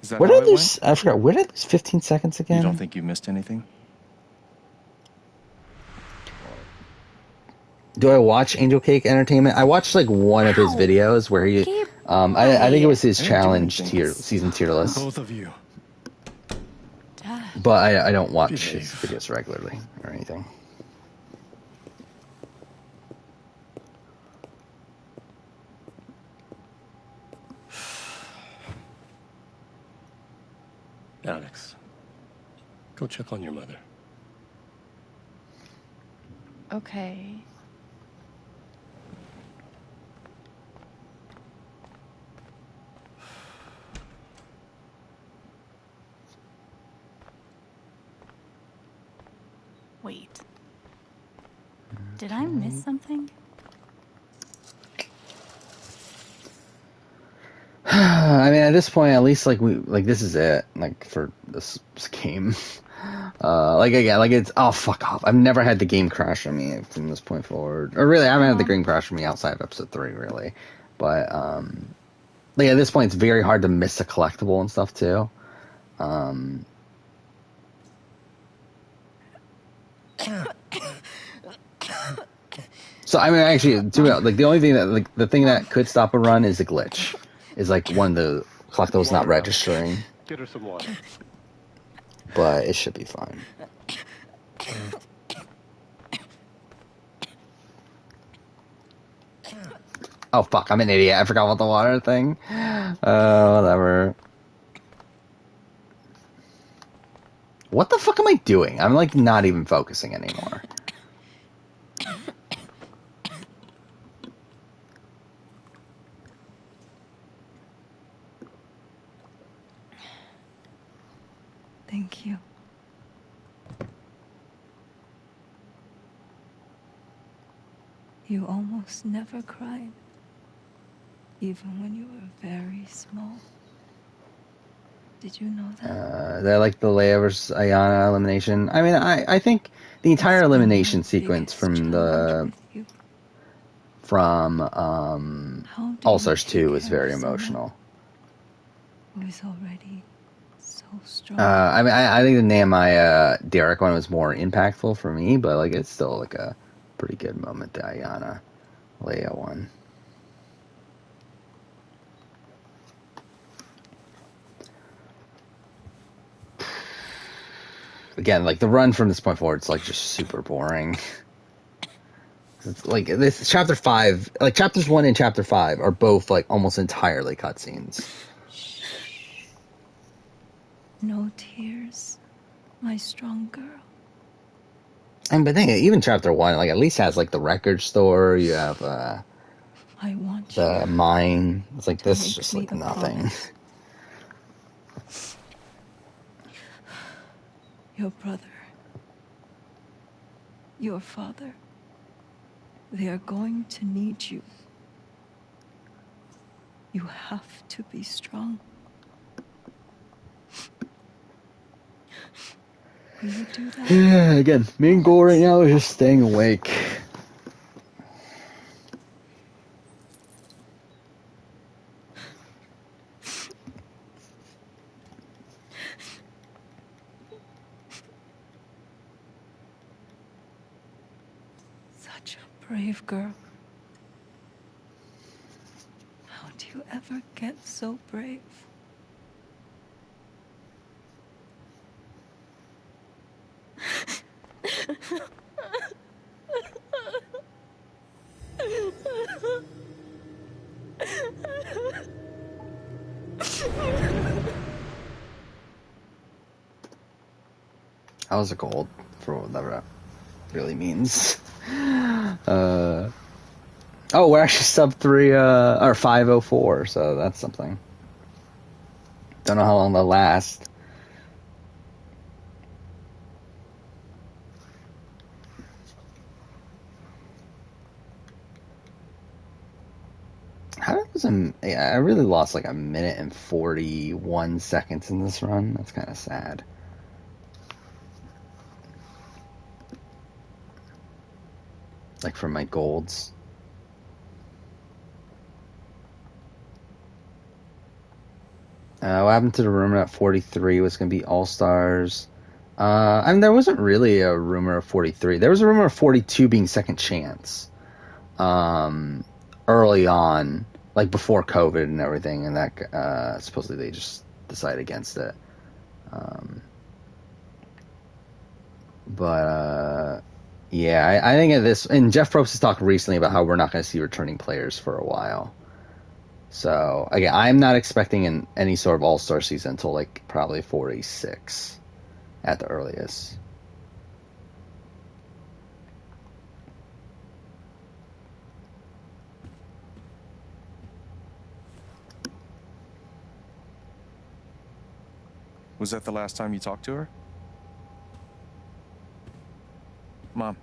Is that Where how did it this? I forgot. Where did this 15 seconds again? You don't think you missed anything? Do I watch Angel Cake Entertainment? I watched like one of his videos where he, I think it was his challenge season tier list. Both of you. But I don't watch his videos regularly or anything. Alex, go check on your mother. Okay. Wait. Did I miss something? I mean, at this point, at least like this is it. Like for this game, like again, like it's fuck off. I've never had the game crash on me from this point forward, or really, I haven't had the game crash on me outside of episode 3, really. But like at this point, it's very hard to miss a collectible and stuff too. So I mean, actually, like the only thing that like the thing that could stop a run is a glitch. Is like one of the collectibles not registering. Get her some water. But it should be fine. Oh fuck, I'm an idiot. I forgot about the water thing. Whatever. What the fuck am I doing? I'm like not even focusing anymore. Thank you. You almost never cried, even when you were very small. Did you know that? They're like the Leia versus Ayana elimination. I mean, I think the entire elimination sequence from All Stars 2 was very emotional. Who is already so strong. I mean, I think the Nehemiah Derek one was more impactful for me, but like it's still like a pretty good moment. The Ayana Leia one. Again, like the run from this point forward, it's like just super boring. It's like this chapter 5, like chapters 1 and chapter 5 are both like almost entirely cutscenes. No tears, my strong girl. And but even chapter 1, like at least has like the record store. You have I want the mine. It's like this is just like nothing. Your brother, your father, they are going to need you. You have to be strong. Will you do that? Yeah, again, main goal right now is just staying awake. Such a brave girl. How do you ever get so brave? That was a gold for whatever that really means. Oh, we're actually sub 3 or 504, so that's something. Don't know how long they'll last. I really lost like a minute and 41 seconds in this run. That's kind of sad. Like for my golds. What happened to the rumor that 43 was going to be All Stars? I mean, there wasn't really a rumor of 43. There was a rumor of 42 being Second Chance. Early on, like before COVID and everything, and that supposedly they just decided against it. Yeah, I think and Jeff Probst has talked recently about how we're not going to see returning players for a while. So again, I'm not expecting any sort of All-Star season until like probably 46 at the earliest. Was that the last time you talked to her? Mom.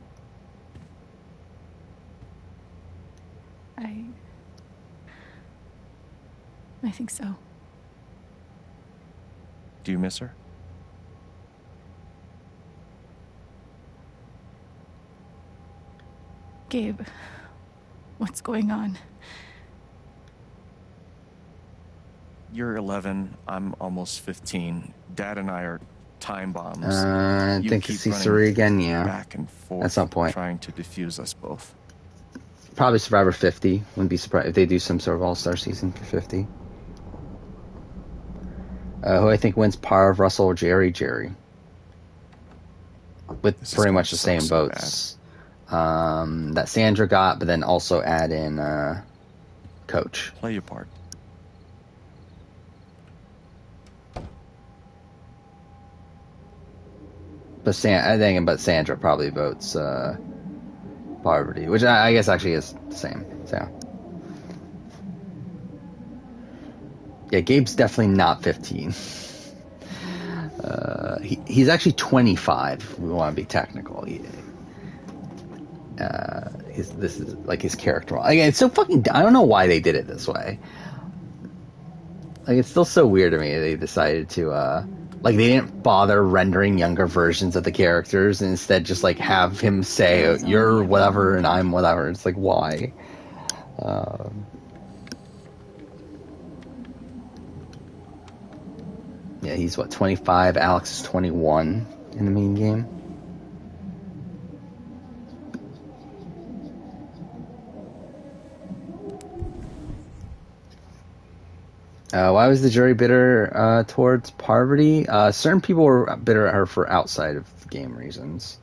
I think so. Do you miss her? Gabe, what's going on? You're 11. I'm almost 15. Dad and I are time bombs. I You think keep it's C3 running again, yeah. Back and forth. At some point. Trying to defuse us both. Probably Survivor 50. Wouldn't be surprised if they do some sort of all-star season for 50. Who I think wins par of Russell or Jerry? With pretty much the same votes. That Sandra got, but then also add in Coach. Play your part. But Sandra probably votes Poverty, which I guess actually is the same. So yeah, Gabe's definitely not 15. He's actually 25. If we want to be technical. This is like his character. Again, it's so fucking. I don't know why they did it this way. Like, it's still so weird to me. They decided to like, they didn't bother rendering younger versions of the characters and instead just like have him say you're whatever and I'm whatever. It's like, why? Yeah, he's what, 25. Alex is 21 in the main game. Why was the jury bitter towards Parvati? Certain people were bitter at her for outside of game reasons.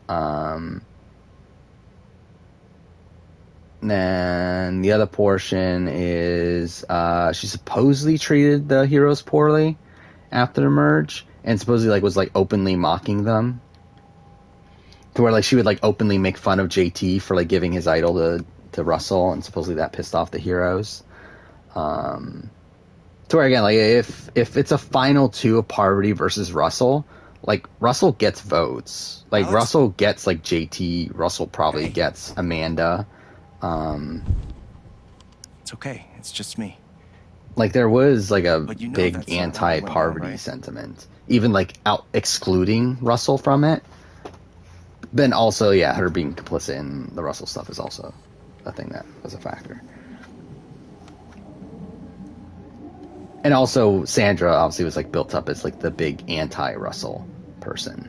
Then the other portion is she supposedly treated the heroes poorly after the merge, and supposedly like was like openly mocking them. To where like she would like openly make fun of JT for like giving his idol to Russell, and supposedly that pissed off the heroes. To where again, like if it's a final two of Parvati versus Russell, like Russell gets votes. Like Russell gets like JT. Russell probably gets Amanda. It's okay. It's just me. Like there was like a big anti-Parvati sentiment, even like out excluding Russell from it. Then also, yeah, her being complicit in the Russell stuff is also a thing that was a factor. And also, Sandra obviously was like built up as like the big anti-Russell person.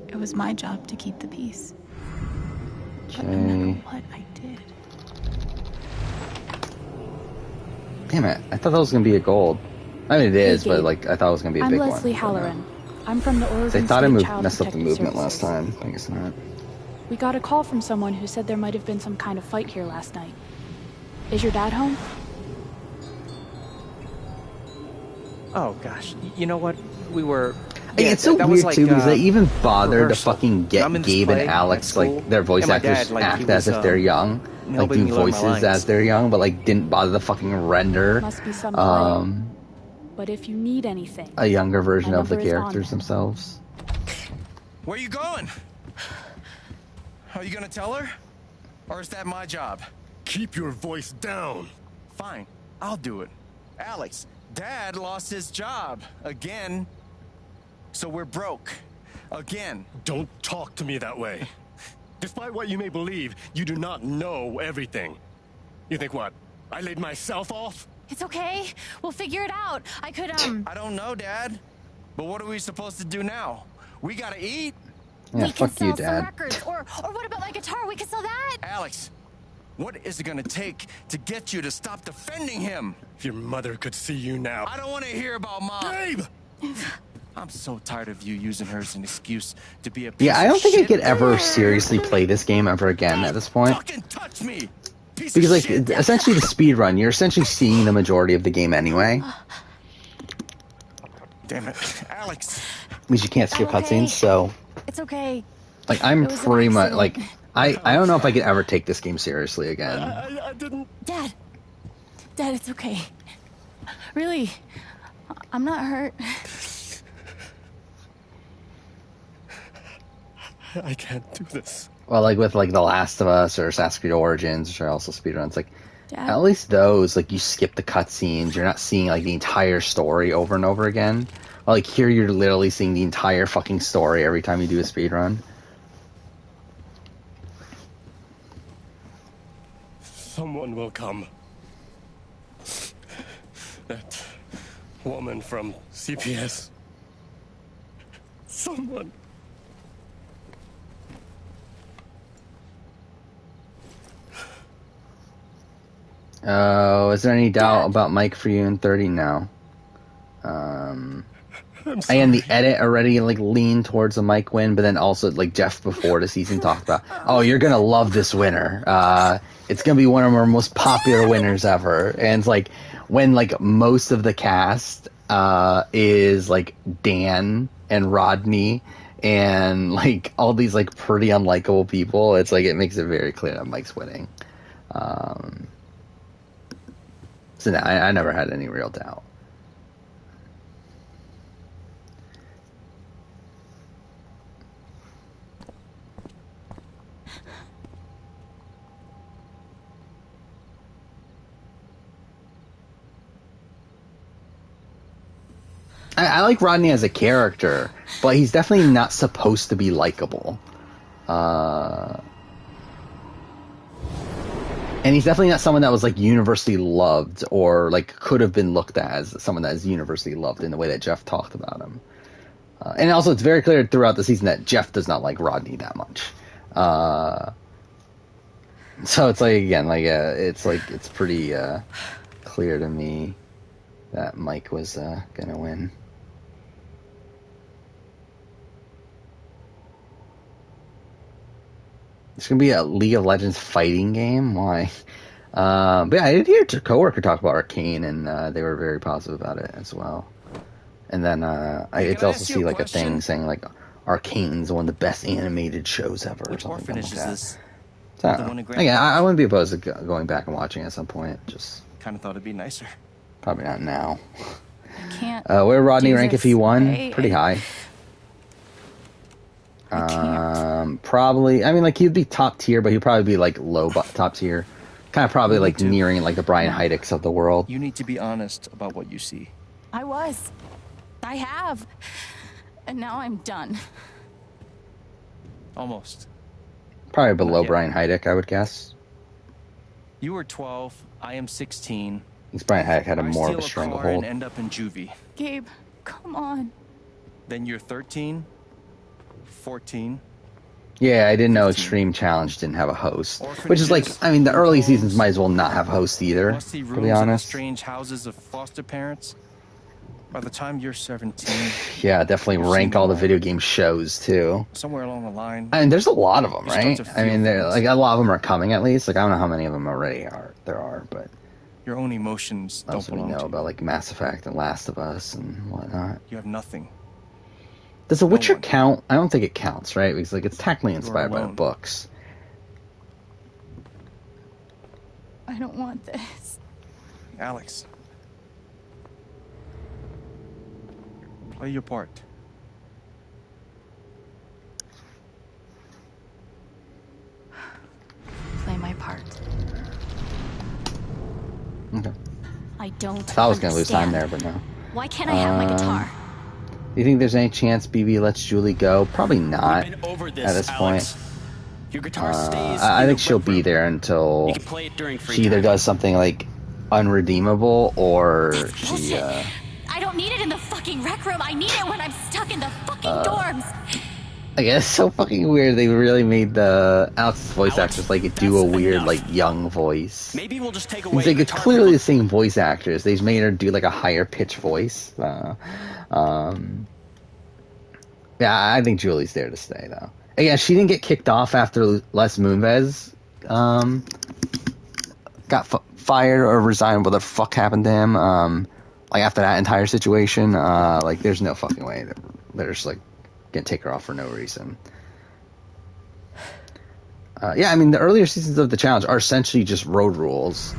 It was my job to keep the peace. Okay. But no matter what I did. Damn it! I thought that was gonna be a gold. I mean, it is, Hey, but Gabe. like I thought it was gonna be a I'm big Leslie one. Halloran. I'm from the Oregon They thought I State Child messed up the Protective movement last Services. time. I guess not. We got a call from someone who said there might have been some kind of fight here last night. Is your dad home? Oh gosh, you know what? We were. It's so weird too because they even bothered to fucking get Gabe and Alex like their voice actors act as if they're young, like do voices as they're young, but like didn't bother to fucking render Must be some fighting. But if you need anything, a younger version my of the number is on characters there. themselves. Where you going? Are you gonna tell her? Or is that my job? Keep your voice down. Fine, I'll do it. Alex, Dad lost his job. Again. So we're broke. Again. Don't talk to me that way. Despite what you may believe, you do not know everything. You think what? I laid myself off? It's okay. We'll figure it out. I could, I don't know, Dad. But what are we supposed to do now? We gotta eat. Yeah, we can fuck you, sell some Dad. records. Or what about my guitar? We could sell that. Alex, what is it gonna take to get you to stop defending him? If your mother could see you now. I don't want to hear about Mom. Gabe! I'm so tired of you using her as an excuse to be a piece Yeah, I don't of think I shit. could ever seriously play this game ever again at this point. Fucking touch me! Piece Because of like shit. essentially the speed run, you're essentially seeing the majority of the game anyway. Damn it, Alex. Because you can't skip I'm okay. cutscenes, so It's okay. like I'm It was an pretty much like accident. I don't know if I could ever take this game seriously again. I didn't. Dad, it's okay. Really, I'm not hurt. I can't do this. Well, like with like The Last of Us or Assassin's Creed Origins, which are also speedruns, like Dad? at least those, like you skip the cutscenes, you're not seeing like the entire story over and over again. Well, like here, you're literally seeing the entire fucking story every time you do a speedrun. Someone will come. That woman from CPS. Someone. Oh, is there any doubt about Mike for you in 30 now? And the edit already like leaned towards a Mike win, but then also like Jeff before the season talked about, oh, you're gonna love this winner. It's gonna be one of our most popular winners ever. And it's like when like most of the cast is like Dan and Rodney and like all these like pretty unlikable people, it's like it makes it very clear that Mike's winning. So no, I never had any real doubt. I like Rodney as a character, but he's definitely not supposed to be likable. And he's definitely not someone that was like universally loved or like could have been looked at as someone that is universally loved in the way that Jeff talked about him. And also it's very clear throughout the season that Jeff does not like Rodney that much. So it's like, again, like it's pretty clear to me that Mike was gonna win. It's gonna be a League of Legends fighting game. Why? But yeah, I did hear a coworker talk about Arcane, and they were very positive about it as well. And then I did also see like a thing saying like Arcane's one of the best animated shows ever. Which or something orphanage like that. is this? So, The one in again, I wouldn't be opposed to going back and watching at some point. Just kind of thought it'd be nicer. probably not now. I can't. Where Rodney do rank if this he won? way. Pretty high. Probably. I mean, like he'd be top tier, but he'd probably be like low top tier. Kind of probably like nearing like the Brian Heidecks of the world. You need to be honest about what you see. I was. I have. And now I'm done. Almost. Probably below Brian Heideck, I would guess. You were 12. I am 16. Because Brian Heideck had more of a car stranglehold. and end up in juvie. Gabe, come on. Then you're 13, 14. Yeah, I didn't know Extreme Challenge didn't have a host. Which is like, I mean, the early seasons might as well not have hosts either, Musty to rooms be in the honest. strange houses of foster parents. By the time you're 17, Yeah, definitely rank all the video game shows too. somewhere along the line. I mean, there's a lot of them, You start right? to I mean, feel like a lot of them are coming at least. Like I don't know how many of them already there are, but Your own emotions don't also we belong know to about like Mass Effect and Last of Us and whatnot. you. You have nothing. Does The Witcher count? I don't think it counts, right? Because like it's technically inspired by the alone. books. I don't want this. Alex. Play your part. Play my part. Okay. I don't I thought I was going to lose time understand. there, but no. Why can't I have my guitar? Do you think there's any chance BB lets Julie go? Probably not over at this Alex. point. Your guitar stays. I in think the she'll rec be room. there until You can play it during free she either time. does something like unredeemable or she. Bullshit. I don't need it in the fucking rec room. I need it when I'm stuck in the fucking dorms. I guess it's so fucking weird. They really made the Alex's voice actress like do a weird like young voice. Maybe we'll just take away. It's like the it's guitar clearly the same voice actress. They just made her do like a higher pitch voice. Yeah, I think Julie's there to stay though. Yeah, she didn't get kicked off after Les Moonves got fired or resigned. What the fuck happened to him? Like after that entire situation, like there's no fucking way that they're just like gonna take her off for no reason. Yeah, I mean the earlier seasons of the challenge are essentially just road rules.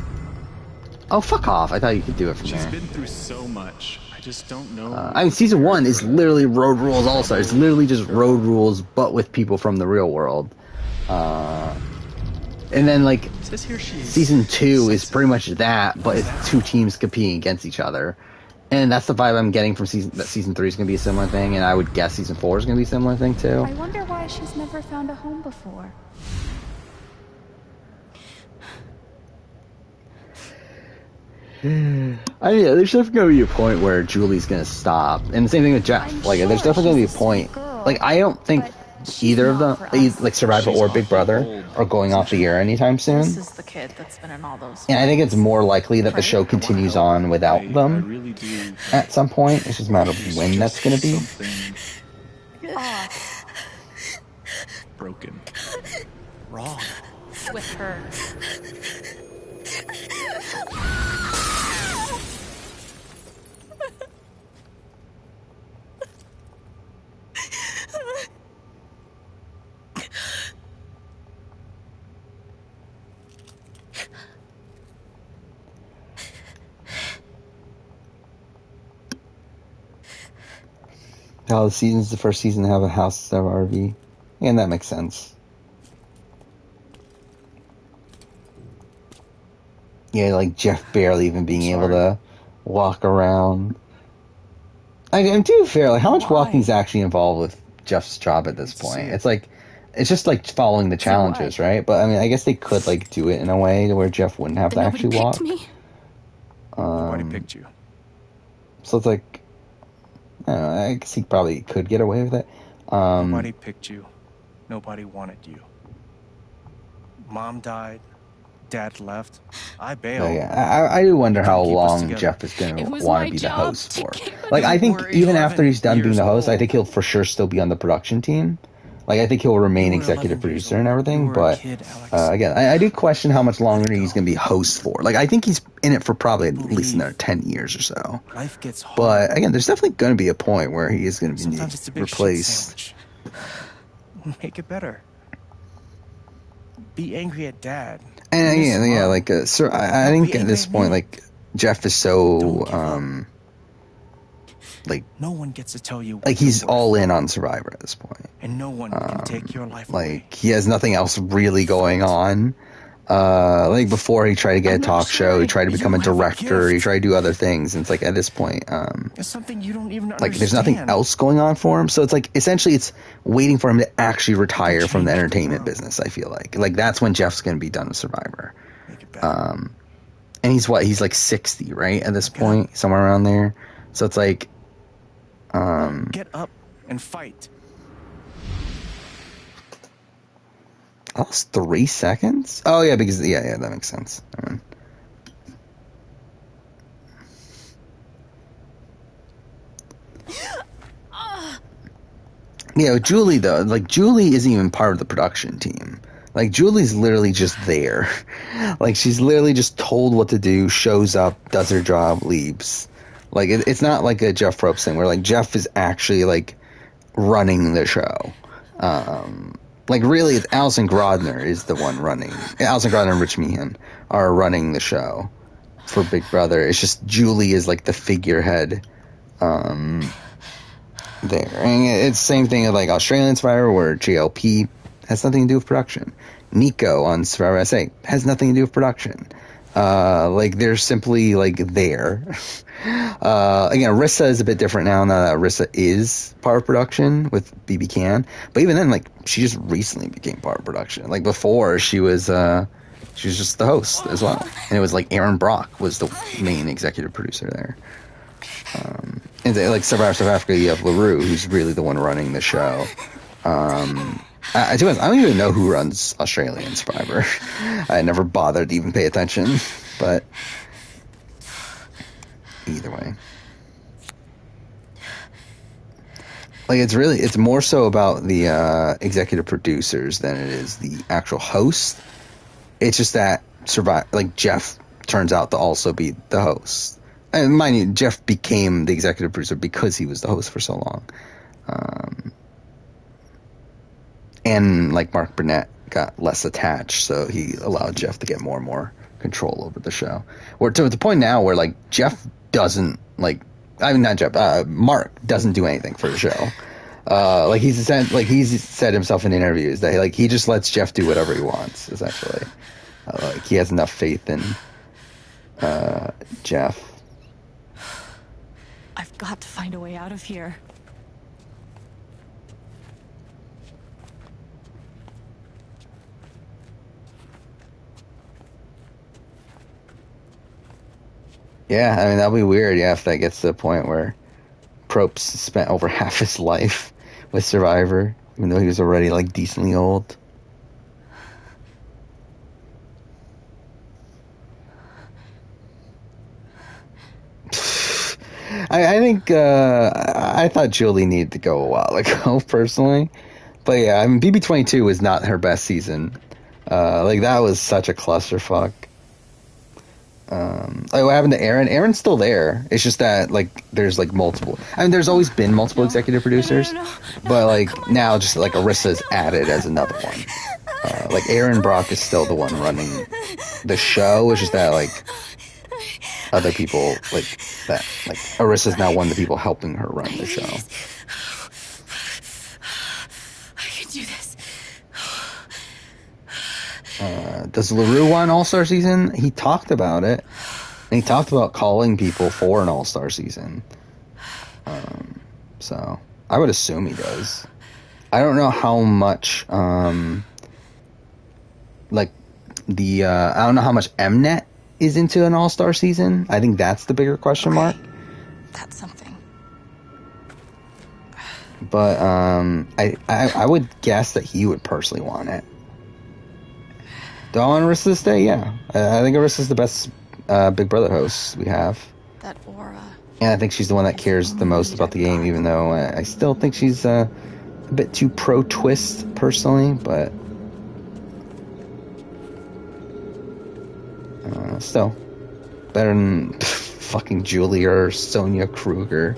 Oh, fuck off! I thought you could do it from She's there. been through so much. I just don't know. I mean, season 1 is literally Road Rules All-Star. It's literally just Road Rules, but with people from the real world. And then, like, season 2 is pretty much that, but it's 2 teams competing against each other. And that's the vibe I'm getting from that season 3 is going to be a similar thing, and I would guess season 4 is going to be a similar thing, too. I wonder why she's never found a home before. I mean, there's definitely going to be a point where Julie's going to stop. And the same thing with Jeff. Like, there's definitely going to be a point. Like, I don't think either of them, like Survivor or Big Brother, are going off the air anytime soon. This is the kid that's been in all those. And I think it's more likely that the show continues on without them at some point. It's just a matter of when that's going to be. Broken. Wrong. With her. Oh, the season's the first season to have a house to have RV. And that makes sense. Yeah, like Jeff barely even being able to walk around. I'm too fair. Like, how much walking is actually involved with Jeff's job at this point? It's like, it's just like following the challenges, right? But I mean, I guess they could like do it in a way to where Jeff wouldn't have to actually walk. Nobody picked you. So it's like, I don't know, I guess he probably could get away with it. Nobody picked you. Nobody wanted you. Mom died. Dad left. I bailed. Yeah, I do wonder how long Jeff is going to want to be the host for. Like, I think even after he's done being the host, I think he'll for sure still be on the production team. Like, I think he'll remain executive producer and everything, but again, I do question how much longer he's going to be host for. Like, I think he's in it for probably at least another 10 years or so. Life gets hard. But again, there's definitely going to be a point where he is going to be replaced. Make it better. Be angry at Dad. And yeah, like, so I think at this point, like, Jeff is so, like, no one gets to tell you, like, he's all in on Survivor at this point. And no one can take your life away. Like, he has nothing else really going on. Like, before he tried to get a talk show, he tried to become a director, he tried to do other things, and it's like, at this point, it's something you don't even like, there's nothing else going on for him, so it's like, essentially, it's waiting for him to actually retire from the entertainment business, I feel like. Like, that's when Jeff's gonna be done with Survivor. And he's like 60, right, at this point? Somewhere around there. So it's like, get up and fight. I lost 3 seconds? Oh, yeah, because, yeah, that makes sense. Yeah, Julie, though, like, Julie isn't even part of the production team. Like, Julie's literally just there. Like, she's literally just told what to do, shows up, does her job, leaves. Like, it's not like a Jeff Probst thing where, like, Jeff is actually, like, running the show. Like, really, it's Alison Grodner is the one running. Alison Grodner and Rich Meehan are running the show for Big Brother. It's just Julie is, like, the figurehead there. And it's the same thing with, like, Australian Survivor where JLP has nothing to do with production. Nico on Survivor SA has nothing to do with production. Like, they're simply, like, there. Again, Rissa is a bit different now that Rissa is part of production with BB Can. But even then, like, she just recently became part of production. Like, before, she was just the host as well. And it was, like, Aaron Brock was the main executive producer there. And, like, Survivor South Africa, you have LaRue, who's really the one running the show. I don't even know who runs Australian Survivor. I never bothered to even pay attention, but either way. Like, it's more so about the executive producers than it is the actual host. It's just that Jeff turns out to also be the host. And mind you, Jeff became the executive producer because he was the host for so long. And, like, Mark Burnett got less attached, so he allowed Jeff to get more and more control over the show. We're to the point now where, like, Jeff doesn't, like, I mean, not Jeff. Mark doesn't do anything for the show. He's said himself in interviews that like he just lets Jeff do whatever he wants. Essentially, like he has enough faith in Jeff. I've got to find a way out of here. Yeah, I mean, that'll be weird, yeah, if that gets to the point where Probst spent over half his life with Survivor, even though he was already, like, decently old. I think, I thought Julie needed to go a while ago, personally. But yeah, I mean, BB22 was not her best season. That was such a clusterfuck. What happened to Aaron? Aaron's still there. It's just that, like, there's, like, multiple... I mean, there's always been multiple executive producers, but, like, now just, like, Arissa's added as another one. Aaron Brock is still the one running the show. It's just that, like, other people, Arissa's now one of the people helping her run the show. I can do this. Does LaRue want an All-Star season? He talked about it. And he talked about calling people for an All-Star season. So, I would assume he does. I don't know how much, I don't know how much Mnet is into an All-Star season. I think that's the bigger question mark. That's something. But, I would guess that he would personally want it. Do I want Arissa to stay? Yeah. I think Arissa's the best Big Brother host we have. That aura. And I think she's the one that cares the most about the game, even though I still think she's a bit too pro-twist, personally, but... still. Better than fucking Julie or Sonia Kruger.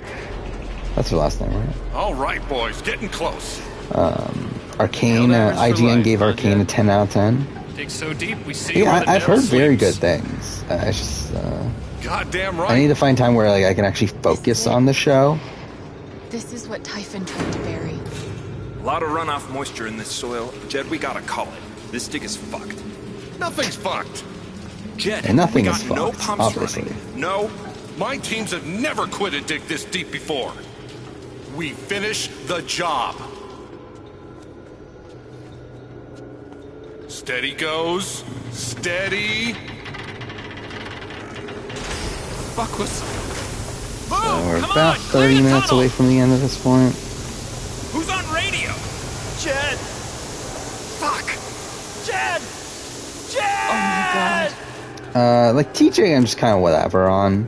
That's her last name, right? All right, boys, getting close. Arcane, IGN gave Arcane a 10 out of 10. Dig so deep, we see. Yeah, I've heard very good things. It's just, goddamn right. I need to find time where I can actually focus on the show. This is what Typhon tried to bury. A lot of runoff moisture in this soil. Jed, we gotta call it. This dig is fucked. Nothing's fucked. Jed, and nothing we is got no fucked, pumps obviously. running. No. My teams have never quit a dig this deep before. We finish the job. Steady goes. Steady. Fuck was... So we're about 30 minutes away from the end of this point. Who's on radio? Jed! Fuck! Jed! Oh my god. TJ, I'm just kind of whatever on.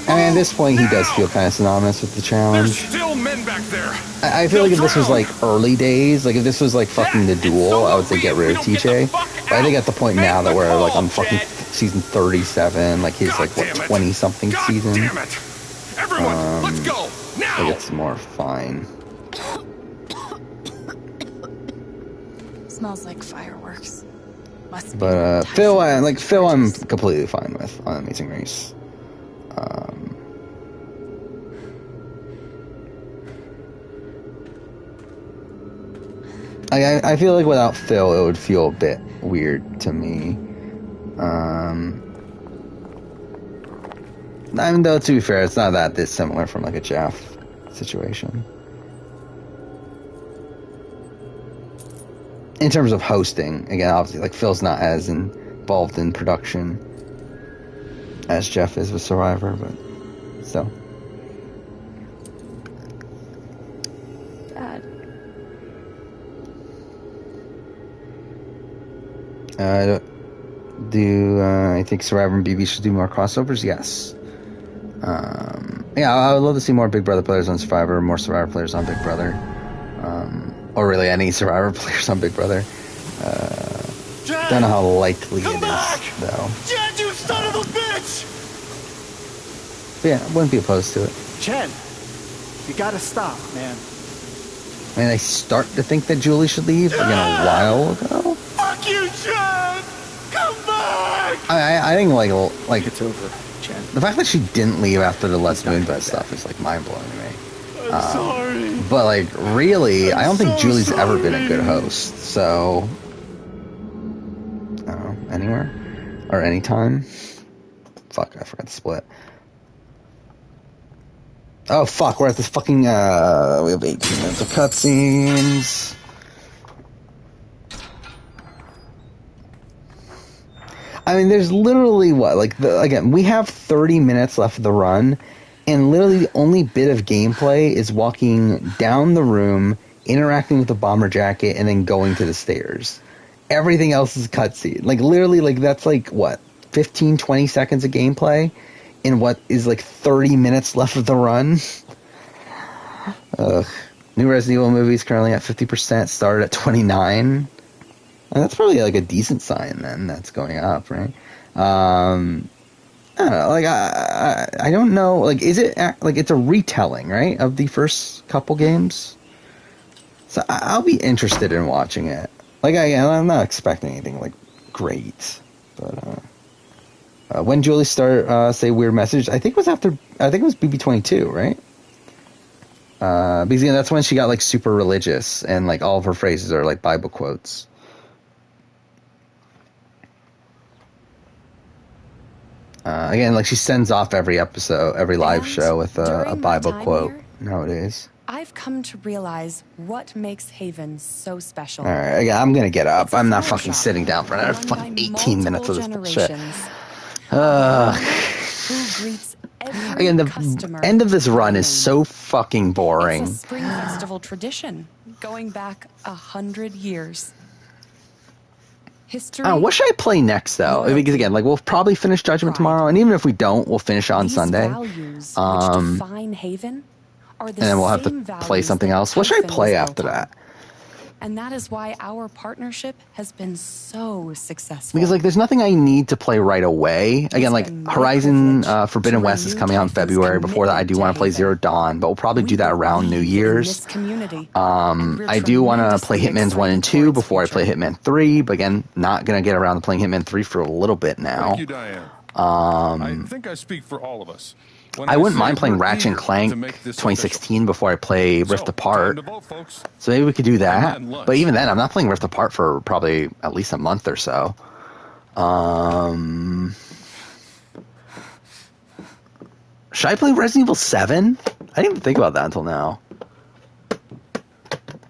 I mean, at this point, he does feel kind of synonymous with the challenge. There's still men back there. I feel like if this was early days, if this was fucking the duel, I would say get rid of TJ. But I think at the point now that we're on fucking season 37, his 20-something season. Damn it! Everyone, let's go now. It's more fine. Smells like fireworks. But Phil, I'm completely fine with on Amazing Race. I feel like without Phil, it would feel a bit weird to me. I mean, though, to be fair, it's not that dissimilar from a Jeff situation. In terms of hosting, again, obviously, Phil's not as involved in production as Jeff is with Survivor, but still. Dad. Do I think Survivor and BB should do more crossovers? Yes. I would love to see more Big Brother players on Survivor, more Survivor players on Big Brother. Or really any Survivor players on Big Brother. Don't know how likely it is, though. Jed, you son of a bitch! But yeah, I wouldn't be opposed to it. Jed, you gotta stop, man. I mean, I start to think that Julie should leave, a while ago. Fuck you, Jed! Come back! I think, it's over. Jen. The fact that she didn't leave after the Les Moonves stuff is like mind blowing to me. I'm sorry. But like, really, I don't think so Julie's ever been a sorry. good host. So, I don't know, anywhere or anytime. Fuck, I forgot to split. Oh fuck, we're at this fucking. We have 18 minutes of cutscenes. I mean, there's literally what, like, again, we have 30 minutes left of the run, and literally the only bit of gameplay is walking down the room, interacting with the bomber jacket, and then going to the stairs. Everything else is cutscene. Like, literally, like, that's like, what, 15, 20 seconds of gameplay in what is like 30 minutes left of the run? Ugh. New Resident Evil movies currently at 50%, started at 29%. And that's probably like a decent sign then that's going up, right? I don't know, like I don't know, like is it like it's a retelling, right, of the first couple games? So I'll be interested in watching it. Like I'm not expecting anything like great, but when Julie started say weird message, I think it was BB-22, right? Because that's when she got like super religious and like all of her phrases are like Bible quotes. Again, like she sends off every episode, every live show with a Bible quote nowadays. I've come to realize what makes Haven so special. All right, again, I'm gonna get up. I'm not fucking sitting down for another fucking 18 minutes of this bullshit. Again, the end of this run is so fucking boring. It's a spring festival tradition going back 100 years. History. What should I play next, though? Because again, like we'll probably finish Judgment tomorrow, and even if we don't, we'll finish on Sunday. Values which define Haven are the and then we'll have same to play something else. What should I play after that? And that is why our partnership has been so successful. Because like, there's nothing I need to play right away. Again, like Horizon Forbidden West is coming out in February. Before that, I do want to play Zero Dawn, but we'll probably do that around New Year's. I do want to play Hitman's 1 and 2 before I play Hitman 3, but again, not gonna get around to playing Hitman 3 for a little bit now. Thank you, Diane. I think I speak for all of us. I wouldn't mind playing Ratchet and Clank 2016 before I play Rift Apart. So maybe we could do that. But even then, I'm not playing Rift Apart for probably at least a month or so. Should I play Resident Evil 7? I didn't even think about that until now.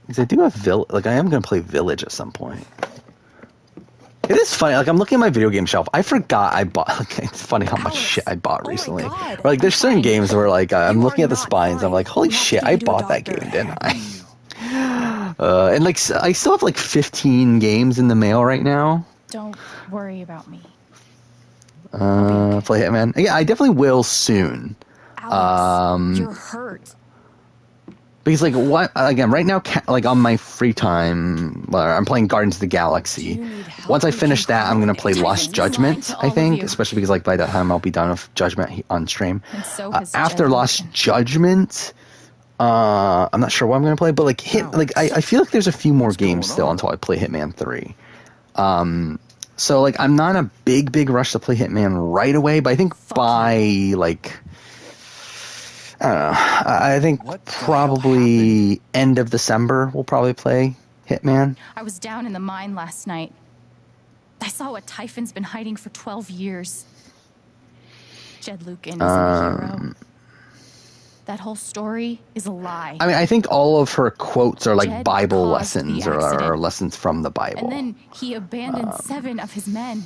Because I do have I am going to play Village at some point. It is funny, like I'm looking at my video game shelf. I forgot I bought, like, it's funny how much shit I bought recently. Or, like there's certain games where like I'm looking at the spines, I'm like, holy shit, I bought that game, didn't I? And like I still have like 15 games in the mail right now. Don't worry about me. Play Hitman. Yeah, I definitely will soon. Alex, you're hurt. Because, like, what, again, right now, like, on my free time, I'm playing Guardians of the Galaxy. Once I finish that, I'm going to play Lost Judgment, I think, especially because, like, by that time, I'll be done with Judgment on stream. After Lost Judgment, I'm not sure what I'm going to play, but, like, I feel like there's a few more games still until I play Hitman 3. So, like, I'm not in a big rush to play Hitman right away, but I think by, like, I don't know. I think probably end of December we'll probably play Hitman. I was down in the mine last night. I saw what Typhon's been hiding for 12 years. Jed Lucan isn't a hero. That whole story is a lie. I mean, I think all of her quotes are like Jed Bible caused lessons the or accident. lessons from the Bible. And then he abandoned 7 of his men.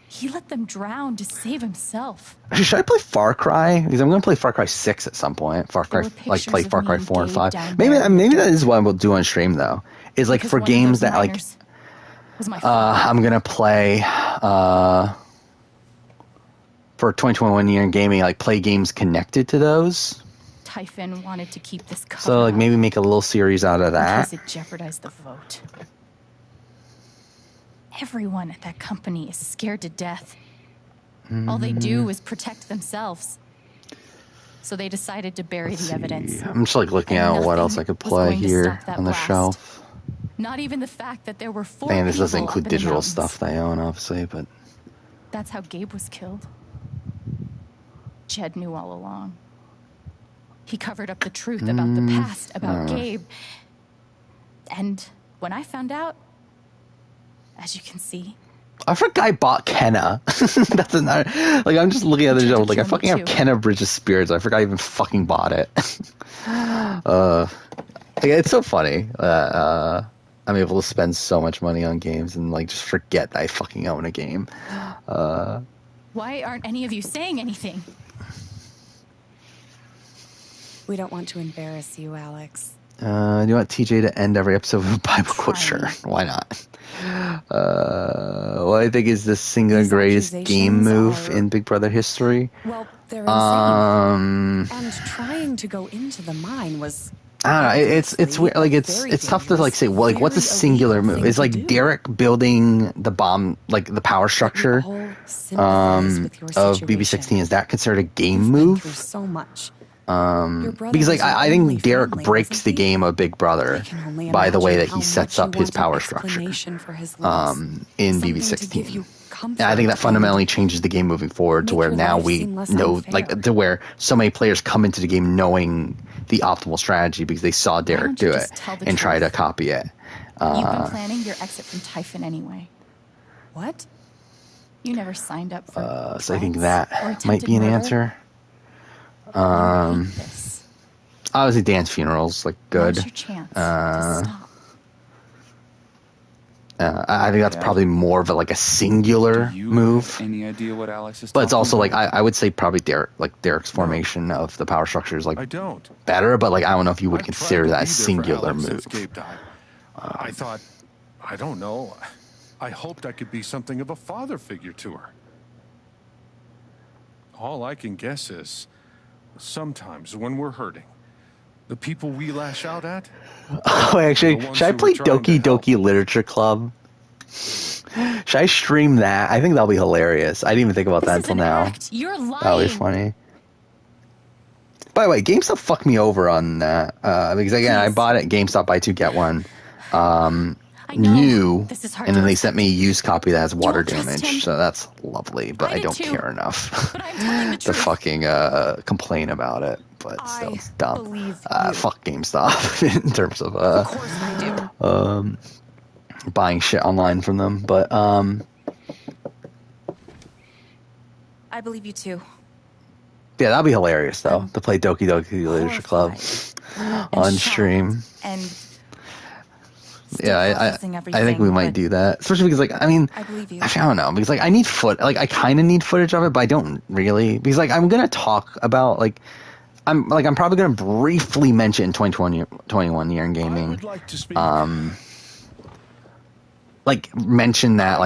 He let them drown to save himself. Actually, should I play Far Cry? Because I'm going to play Far Cry 6 at some point. Like play Far Cry 4 and 5. Maybe that is what we'll do on stream though. Is like for games that like I'm going to play for 2021 year in gaming, like play games connected to those. Typhon wanted to keep this cover so like maybe make a little series out of that. Because it jeopardized the vote. Everyone at that company is scared to death. All they do is protect themselves. So they decided to bury the evidence. I'm just like looking at what else I could play here on the shelf. Not even the fact that there were 4 And this doesn't people include up in the digital mountains. stuff that I own, obviously, but That's how Gabe was killed. Jed knew all along. He covered up the truth about the past, about Gabe. And when I found out, as you can see, I forgot I bought Kenna. That's another. Like, I'm just looking at the show. Like, I fucking have Kenna Bridge of Spirits. I forgot I even fucking bought it. It's so funny. I'm able to spend so much money on games and like just forget that I fucking own a game. Why aren't any of you saying anything? We don't want to embarrass you, Alex. Do you want TJ to end every episode with a Bible quote? Sure, why not? What I think is the single greatest game move in Big Brother history. Well, they're insane. And trying to go into the mine was. I don't know. It's weird. Like it's tough to like say. Well, like what's a singular move? It's like Derek building the bomb, like the power structure of BB-16. Is that considered a game move? So much. Because like I think Derek breaks the game of Big Brother by the way that he sets up his power structure in BB-16. And I think that fundamentally changes the game moving forward to where now we know, like to where so many players come into the game knowing the optimal strategy because they saw Derek do it and try to copy it. You've been planning your exit from Typhon anyway. What? You never signed up for so I think that might be an answer. Obviously Dan's funeral's like good. Now's your chance to stop. I think that's probably more of a singular move. Any idea what Alex is but it's also about? like I would say probably Derek's formation of the power structure is like better, but like I don't know if you would consider that a singular move. I thought, I don't know. I hoped I could be something of a father figure to her. All I can guess is, sometimes when we're hurting, the people we lash out at. Oh, actually, should I play Doki Doki Literature Club? Should I stream that? I think that'll be hilarious. I didn't even think about that until now. You're lying. That'll be funny. By the way, GameStop fucked me over on that because again, I bought it. GameStop buy two get one. New, and then they sent me a used copy that has water damage, so that's lovely, but I don't care enough to fucking complain about it. But still, it's dumb. Fuck GameStop in terms of buying shit online from them. But I believe you too. yeah, that'd be hilarious though to play Doki Doki Literature Club on stream. And yeah, I think we might do that, especially because like I mean, actually I don't know because like I need I kind of need footage of it, but I don't really because like I'm gonna talk about I'm probably gonna briefly mention 2021 year in gaming. Like mention that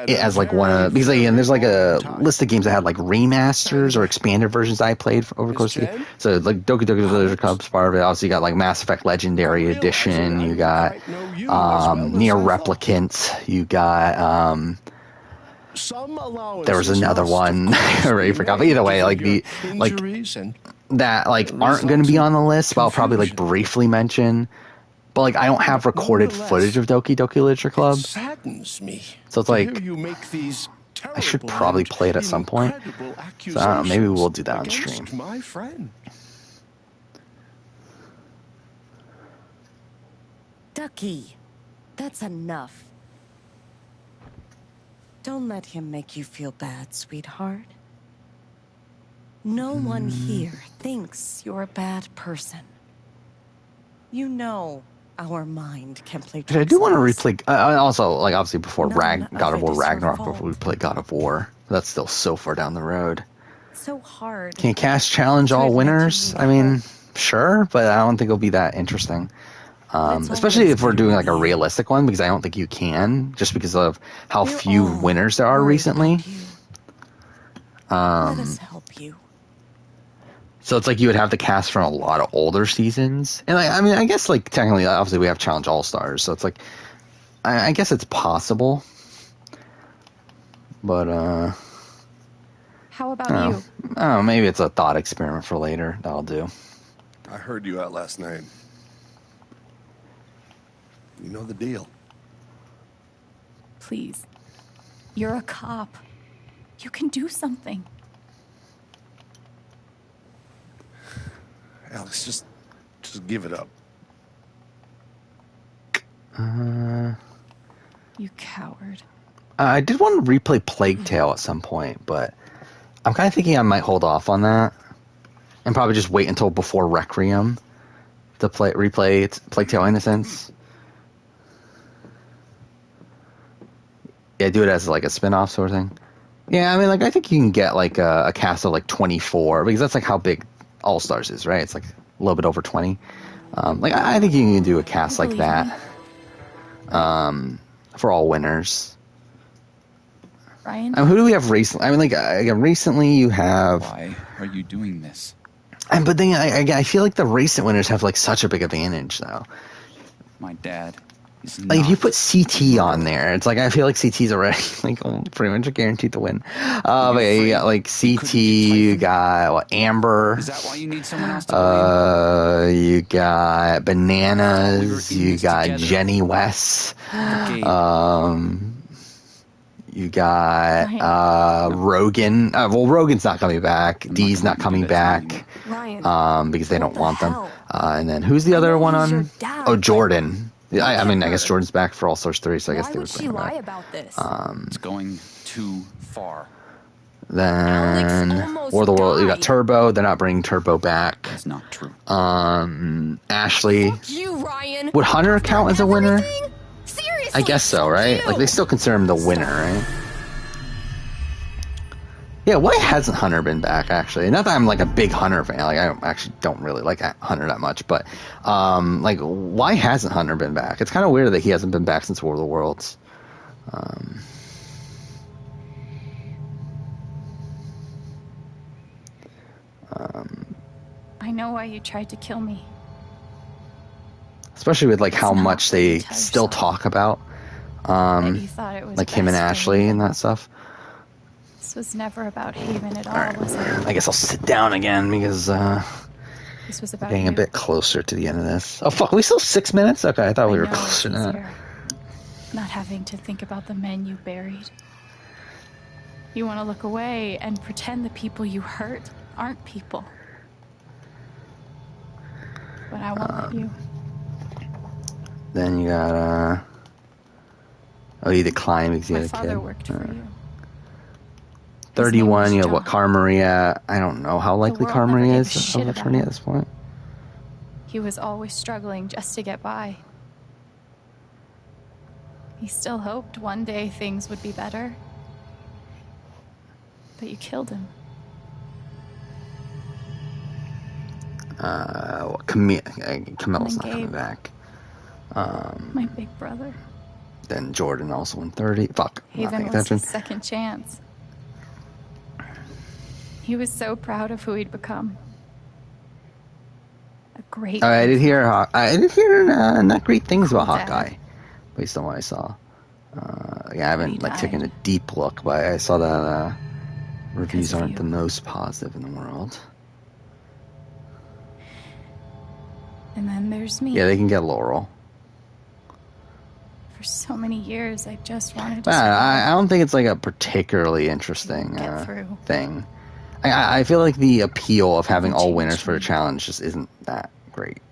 it as one of because again there's a list of games that had remasters or expanded versions I played over the course of the year. So like Doki Doki Literature Club's part of it. Also you got Mass Effect Legendary Edition. You got Nier Replicant. You got there was another one I already forgot. But either way, that aren't going to be on the list. But I'll probably briefly mention. But I don't have recorded footage of Doki Doki Literature Club. So it's I should probably play it at some point. So I don't know, maybe we'll do that on stream. My friend. Ducky, that's enough. Don't let him make you feel bad, sweetheart. No one here thinks you're a bad person. You know our mind can play tricks. I do want to replay. Also, obviously before God of War Ragnarok, before we play God of War. That's still so far down the road. So hard. Can you cast challenge all winners? I mean, sure, but I don't think it'll be that interesting. Especially if we're doing a realistic one, because I don't think you can, just because of how few winners there are recently. Let us help you. So it's you would have to cast from a lot of older seasons. And I mean, I guess technically, obviously we have Challenge All-Stars. So it's I guess it's possible. But, how about you? I don't know, maybe it's a thought experiment for later. That'll do. I heard you out last night. You know the deal. Please. You're a cop. You can do something. Alex, just give it up. You coward. I did want to replay Plague Tale at some point, but I'm kind of thinking I might hold off on that and probably just wait until before Requiem to replay Plague Tale Innocence. Yeah, do it as like a spin-off sort of thing. Yeah, I mean, like I think you can get like a cast of like 24 because that's like how big All Stars is, right? It's like a little bit over 20. Like I think you can do a cast like that for all winners. Ryan? Who do we have recently? I mean, like recently you have. Why are you doing this? But then I feel like the recent winners have like such a big advantage though. My dad is like not. if you put CT on there, it's like I feel like CT's already like pretty much guaranteed to win. But yeah, you got like CT, you got Amber. Is that why you need someone else to blame? You got Bananas. You got together. Jenny West. You got Rogan. Well, Rogan's not coming back. Dee's not coming back. Ryan, because they don't want them. And then who's the other one on? Oh, Jordan. I mean, I guess Jordan's back for All Stars 3, so I guess they would bring him back. about this? It's going too far. Then War of the World, you got Turbo. They're not bringing Turbo back. That's not true. Ashley. Fuck you, Ryan. Would Hunter count as a winner? Seriously, I guess so, right? you. Like they still consider him the winner, right? Yeah, why hasn't Hunter been back, actually? Not that I'm like a big Hunter fan. Like I actually don't really like Hunter that much, but like why hasn't Hunter been back? It's kind of weird that he hasn't been back since War of the Worlds. I know why you tried to kill me. Especially with like how much they still talk about like him and Ashley and that stuff. This was never about Haven at all, Alright, was it? I guess I'll sit down again because This was about getting you. a bit closer to the end of this. Oh fuck, we still 6 minutes? Okay, I thought we were know closer it's to that. easier not having to think about the men you buried. You want to look away and pretend the people you hurt aren't people. But I won't let you. Then you got oh, you declined because you My had a father kid. worked for you. 31, you have what, Cara Maria? I don't know how likely world Cara never Maria gave a is shit of about attorney him. at this point. He was always struggling just to get by. He still hoped one day things would be better. But you killed him. Camilla's not Gabe. coming back. My big brother. Then Jordan also won 30. Fuck, I'm not Haven paying was attention. his second chance. He was so proud of who he'd become. A great. I did hear not great things about Cool dad. Hawkeye, based on what I saw. Yeah, I haven't like taken a deep look, but I saw that reviews aren't the most positive in the world. And then there's me. Yeah, they can get Laurel. For so many years, I just wanted to. But I don't think it's like a particularly interesting through. thing. I feel like the appeal of having all winners for a challenge just isn't that great.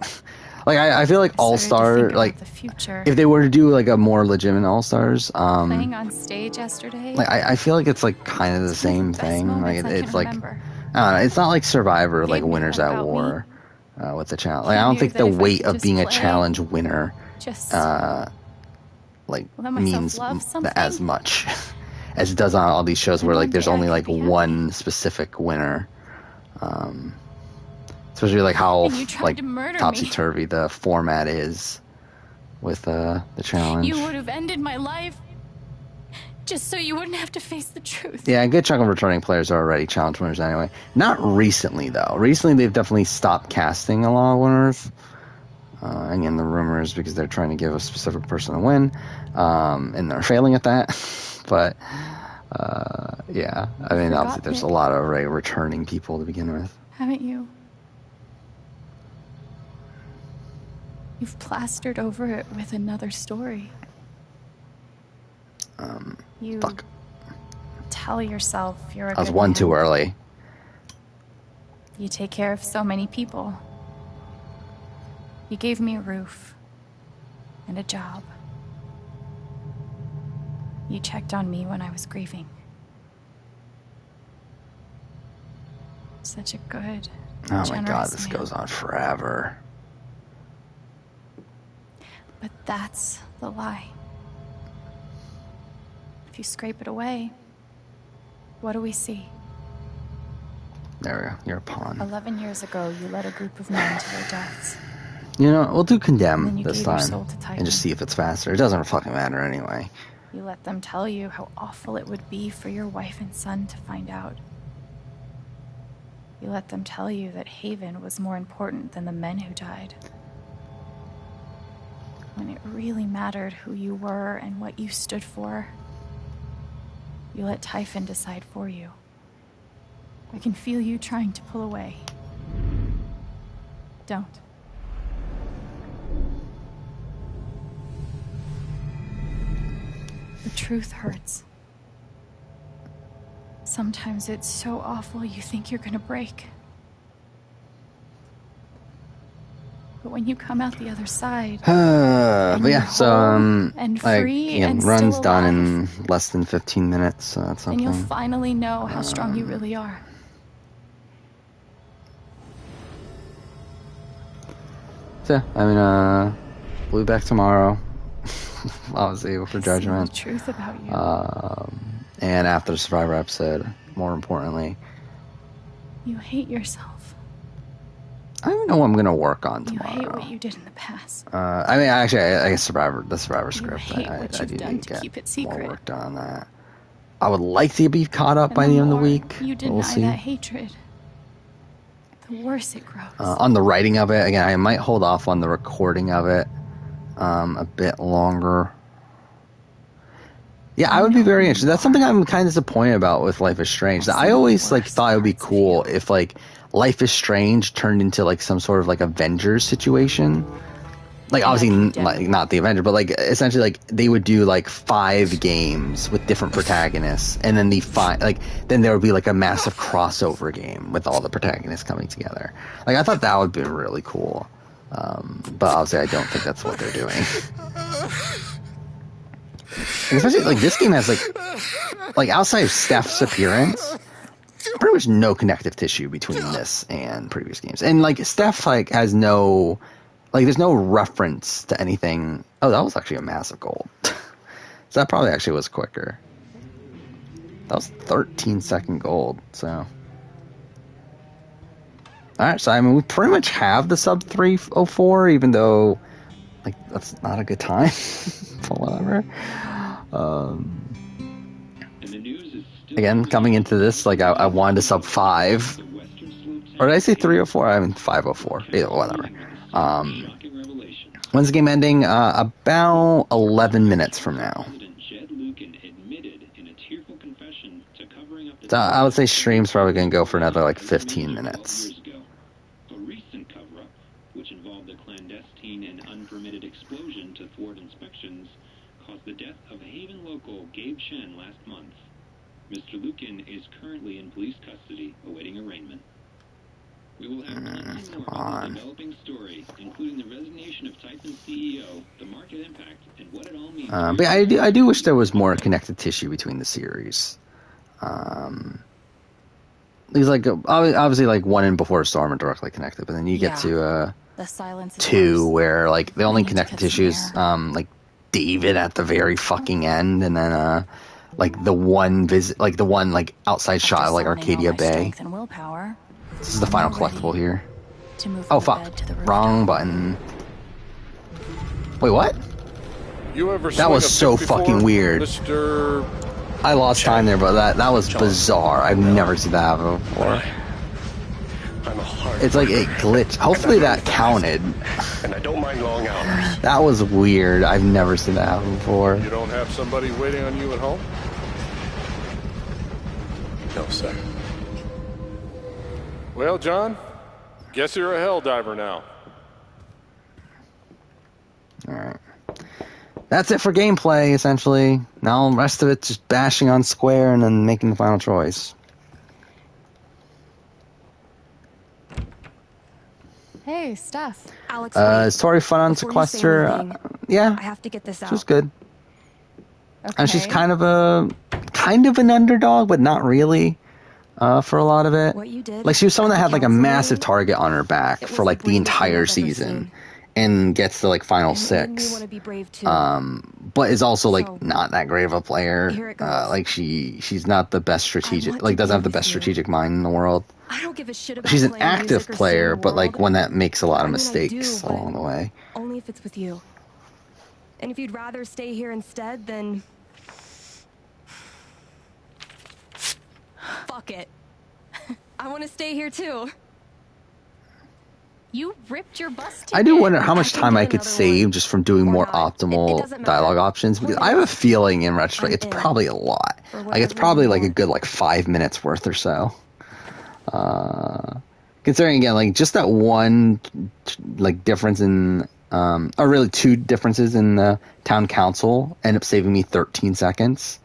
Like I feel like All Star, like the future. if they were to do like a more legitimate All Stars, Playing on stage yesterday. like I feel like it's like kind of the same thing. Like it's like I don't know, it's not like Survivor, like Winners at War with the challenge. Like I don't think the weight of being a challenge winner like means as much as it does on all these shows where like there's only like one specific winner. Especially like how like topsy-turvy the format is with the challenge. You would have ended my life just so you wouldn't have to face the truth. Yeah, a good chunk of returning players are already challenge winners anyway. Not recently though. Recently they've definitely stopped casting a lot of winners. Again, the rumor is because they're trying to give a specific person a win, and they're failing at that. But yeah, I mean, obviously there's a lot of returning people to begin with. Haven't you? You've plastered over it with another story. You tell yourself you're a I was good one man. too early. You take care of so many people. You gave me a roof and a job. You checked on me when I was grieving. Such a good, Oh my god, generous this man. goes on forever. But that's the lie. If you scrape it away, what do we see? There we go. You're a pawn. 11 years ago, you led a group of men to their deaths. You know, we'll do And then condemn you this gave your time soul to and Titan. just see if it's faster. It doesn't fucking matter anyway. You let them tell you how awful it would be for your wife and son to find out. You let them tell you that Haven was more important than the men who died. When it really mattered who you were and what you stood for, you let Typhon decide for you. I can feel you trying to pull away. Don't. The truth hurts. Sometimes it's so awful you think you're gonna break. But when you come out the other side, But yeah, so and like, free yeah, and run's still done alive, in less than 15 minutes, so that's then you'll something. finally know how strong you really are. So yeah, I mean, we'll be back tomorrow. Obviously, for Judgment. The truth about you. And after the Survivor episode, more importantly. You hate yourself. I don't even know what I'm gonna work on You tomorrow. hate what you did in the past. I mean, actually, I guess the Survivor script. hate I what do you've need done to to get keep it more secret. work done on that. I would like to be caught up by the end of the week. You but we'll deny see. that hatred, the worse it grows. On the writing of it, again, I might hold off on the recording of it a bit longer. Yeah, I would be very interested. That's something I'm kind of disappointed about with Life is Strange. I always like thought it would be cool if like Life is Strange turned into like some sort of like Avengers situation. Like obviously like not the Avenger, but like essentially like they would do like 5 games with different protagonists, and then then there would be like a massive crossover game with all the protagonists coming together. Like I thought that would be really cool, but obviously I don't think that's what they're doing. And especially like this game has like outside of Steph's appearance, pretty much no connective tissue between this and previous games, and like Steph like has no. Like, there's no reference to anything. Oh, that was actually a massive gold. So that probably actually was quicker. That was 13-second gold, so. Alright, so I mean, we pretty much have the sub 304, even though, like, that's not a good time. But whatever. Again, coming into this, like, I wanted a sub 5. Or did I say 304? I mean, 504. Either, whatever. When's the game ending? About 11 minutes from now. So I would say stream's probably going to go for another like 15 minutes. A recent cover-up, which involved a clandestine and unpermitted explosion to thwart inspections, caused the death of Haven local Gabe Shen last month. Mr. Lukin is currently in police custody, awaiting arraignment. We will have plenty more about the developing story, including the resignation of Typhon's CEO, the market impact, and what it all means. But I do wish there was more connective tissue between the series. These like obviously like 1 and Before Storm are directly connected, but then you get to the silence 2 where like the only connective tissue is like David at the very fucking end, and then like the one visit, like the one like outside shot of like Arcadia Bay. This is the final collectible here. Oh fuck! Wrong button. Wait, what? You ever that was so fucking weird. Mr. I lost time there, but that was bizarre. I've never seen that happen before. It's like it glitched. Hopefully that counted. And I don't mind long hours. That was weird. I've never seen that happen before. You don't have somebody waiting on you at home? No, sir. Well, John, guess you're a hell diver now. Alright. That's it for gameplay, essentially. Now the rest of it's just bashing on square and then making the final choice. Hey, Steph. Alex, Is Tori fun on sequester? Yeah, I have to get this out. she's good. Okay. And she's kind of an underdog, but not really. For a lot of it, What you did like she was someone that had like a council massive meeting, target on her back for like the entire season, and gets to like final and it made me six. want to be brave too. But is also So, like not that great of a player. here it goes. Like she's not the best strategic, want like to doesn't be have the with best you. strategic mind in the world. I don't give a shit about She's an playing active music or seeing player, the but like world. one that makes a lot of I mean, I mistakes do, but along the way. Only if it's with you. And if you'd rather stay here instead, then fuck it. I want to stay here too. You ripped your bus ticket. I do wonder how much time I could save just from doing more optimal dialogue options, because I have a feeling in retrospect it's probably a lot. Like it's probably like a good like 5 minutes worth or so. Considering again, like just that one like difference in or really two differences in the town council end up saving me 13 seconds.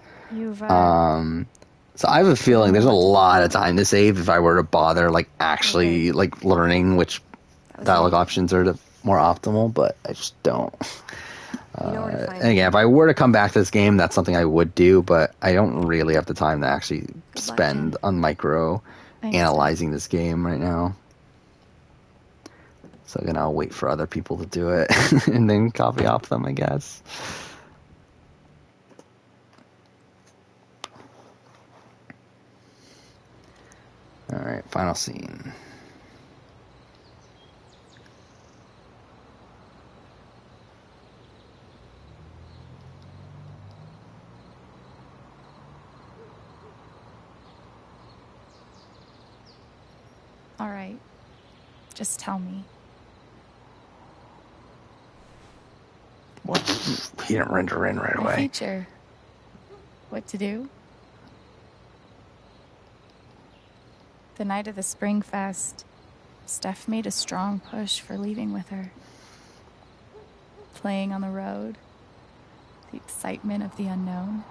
So I have a feeling there's a lot of time to save if I were to bother like actually like learning which dialogue options are the more optimal, but I just don't. And again, if I were to come back to this game, that's something I would do, but I don't really have the time to actually spend on micro analyzing this game right now. So again, I'll wait for other people to do it and then copy off them, I guess. All right, final scene. All right. Just tell me. What? He didn't render in right away. Feature. What to do? The night of the Spring Fest, Steph made a strong push for leaving with her. Playing on the road, the excitement of the unknown.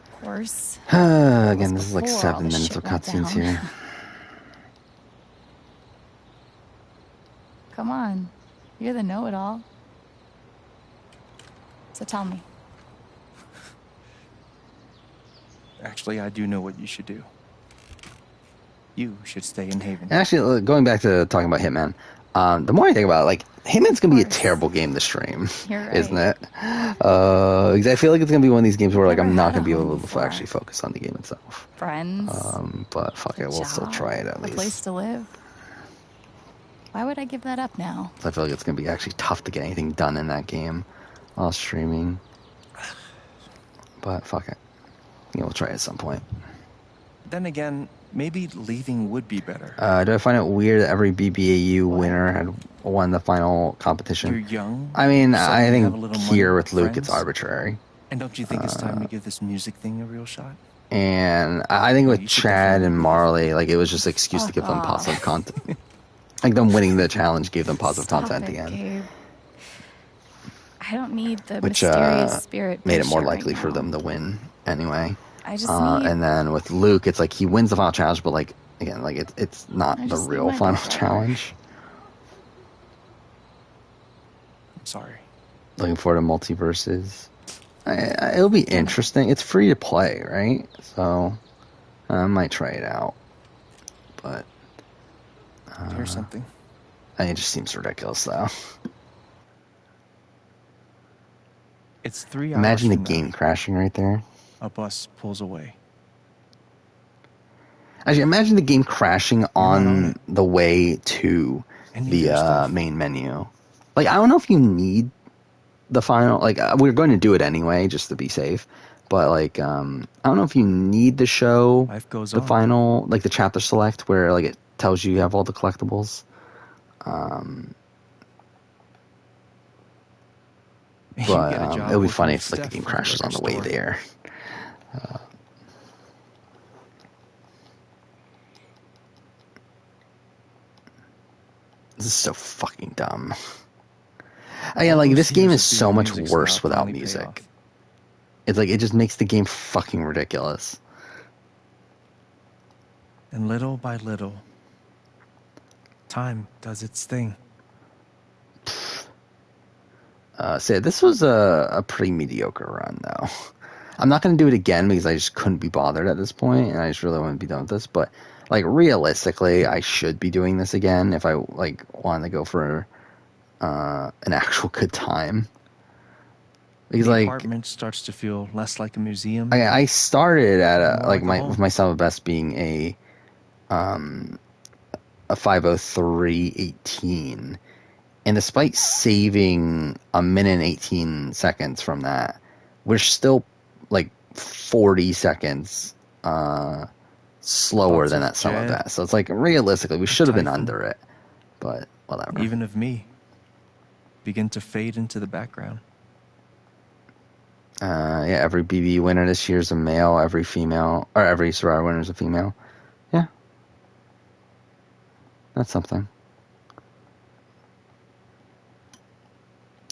Of course. Again, this is like 7 minutes of cutscenes here. Come on, you're the know-it-all. So tell me. Actually, I do know what you should do. You should stay in Haven. Actually, going back to talking about Hitman, the more I think about it, like, Hitman's gonna be a terrible game to stream, right. Isn't it? Because I feel like it's gonna be one of these games where like I'm not gonna be able to actually focus on the game itself. Friends. But fuck it, we'll still try it at least. A place to live. Why would I give that up now? I feel like it's gonna be actually tough to get anything done in that game while streaming. But fuck it. Yeah, we'll try it at some point. Then again, maybe leaving would be better. Do I find it weird that every BBAU winner had won the final competition? You're young. I mean, so I you have a think little here money with Luke, friends. it's arbitrary. And don't you think it's time to give this music thing a real shot? And I think with Chad and Marley, like it was just an excuse to give them positive content. Like them winning the challenge gave them positive content at the end. Gabe. I don't need the Which mysterious spirit made it more pusher likely right for now. them to win anyway. I just need... And then with Luke, it's like he wins the final challenge, but like again, like it's not the real final challenge. I'm sorry. Looking forward to multiverses. It'll be interesting. It's free to play, right? So I might try it out. But here's something. It just seems ridiculous, though. It's 3 hours. Imagine the from game now. crashing right there. A bus pulls away. Actually, imagine the game crashing on the way to And the main menu. Like, I don't know if you need the final. Like, we're going to do it anyway, just to be safe. But like, I don't know if you need to show Life goes the on. final, like the chapter select, where like it tells you have all the collectibles. But it'll be funny if like the game crashes on the way there. This is so fucking dumb. Again, like this game is so much worse without music. It's like it just makes the game fucking ridiculous. And little by little, time does its thing. So this was a pretty mediocre run, though. I'm not going to do it again because I just couldn't be bothered at this point, and I just really want to be done with this. But like realistically, I should be doing this again if I like wanted to go for an actual good time. Because the like apartment starts to feel less like a museum. I started at More like with my sum of best being a 5:03:18, and despite saving a minute and 18 seconds from that, we're still like 40 seconds slower than that sum of best. So it's like realistically we should have been under it, but whatever. Even of me begin to fade into the background. Yeah, every BB winner this year is a male, every Survivor winner is a female. Yeah. That's something.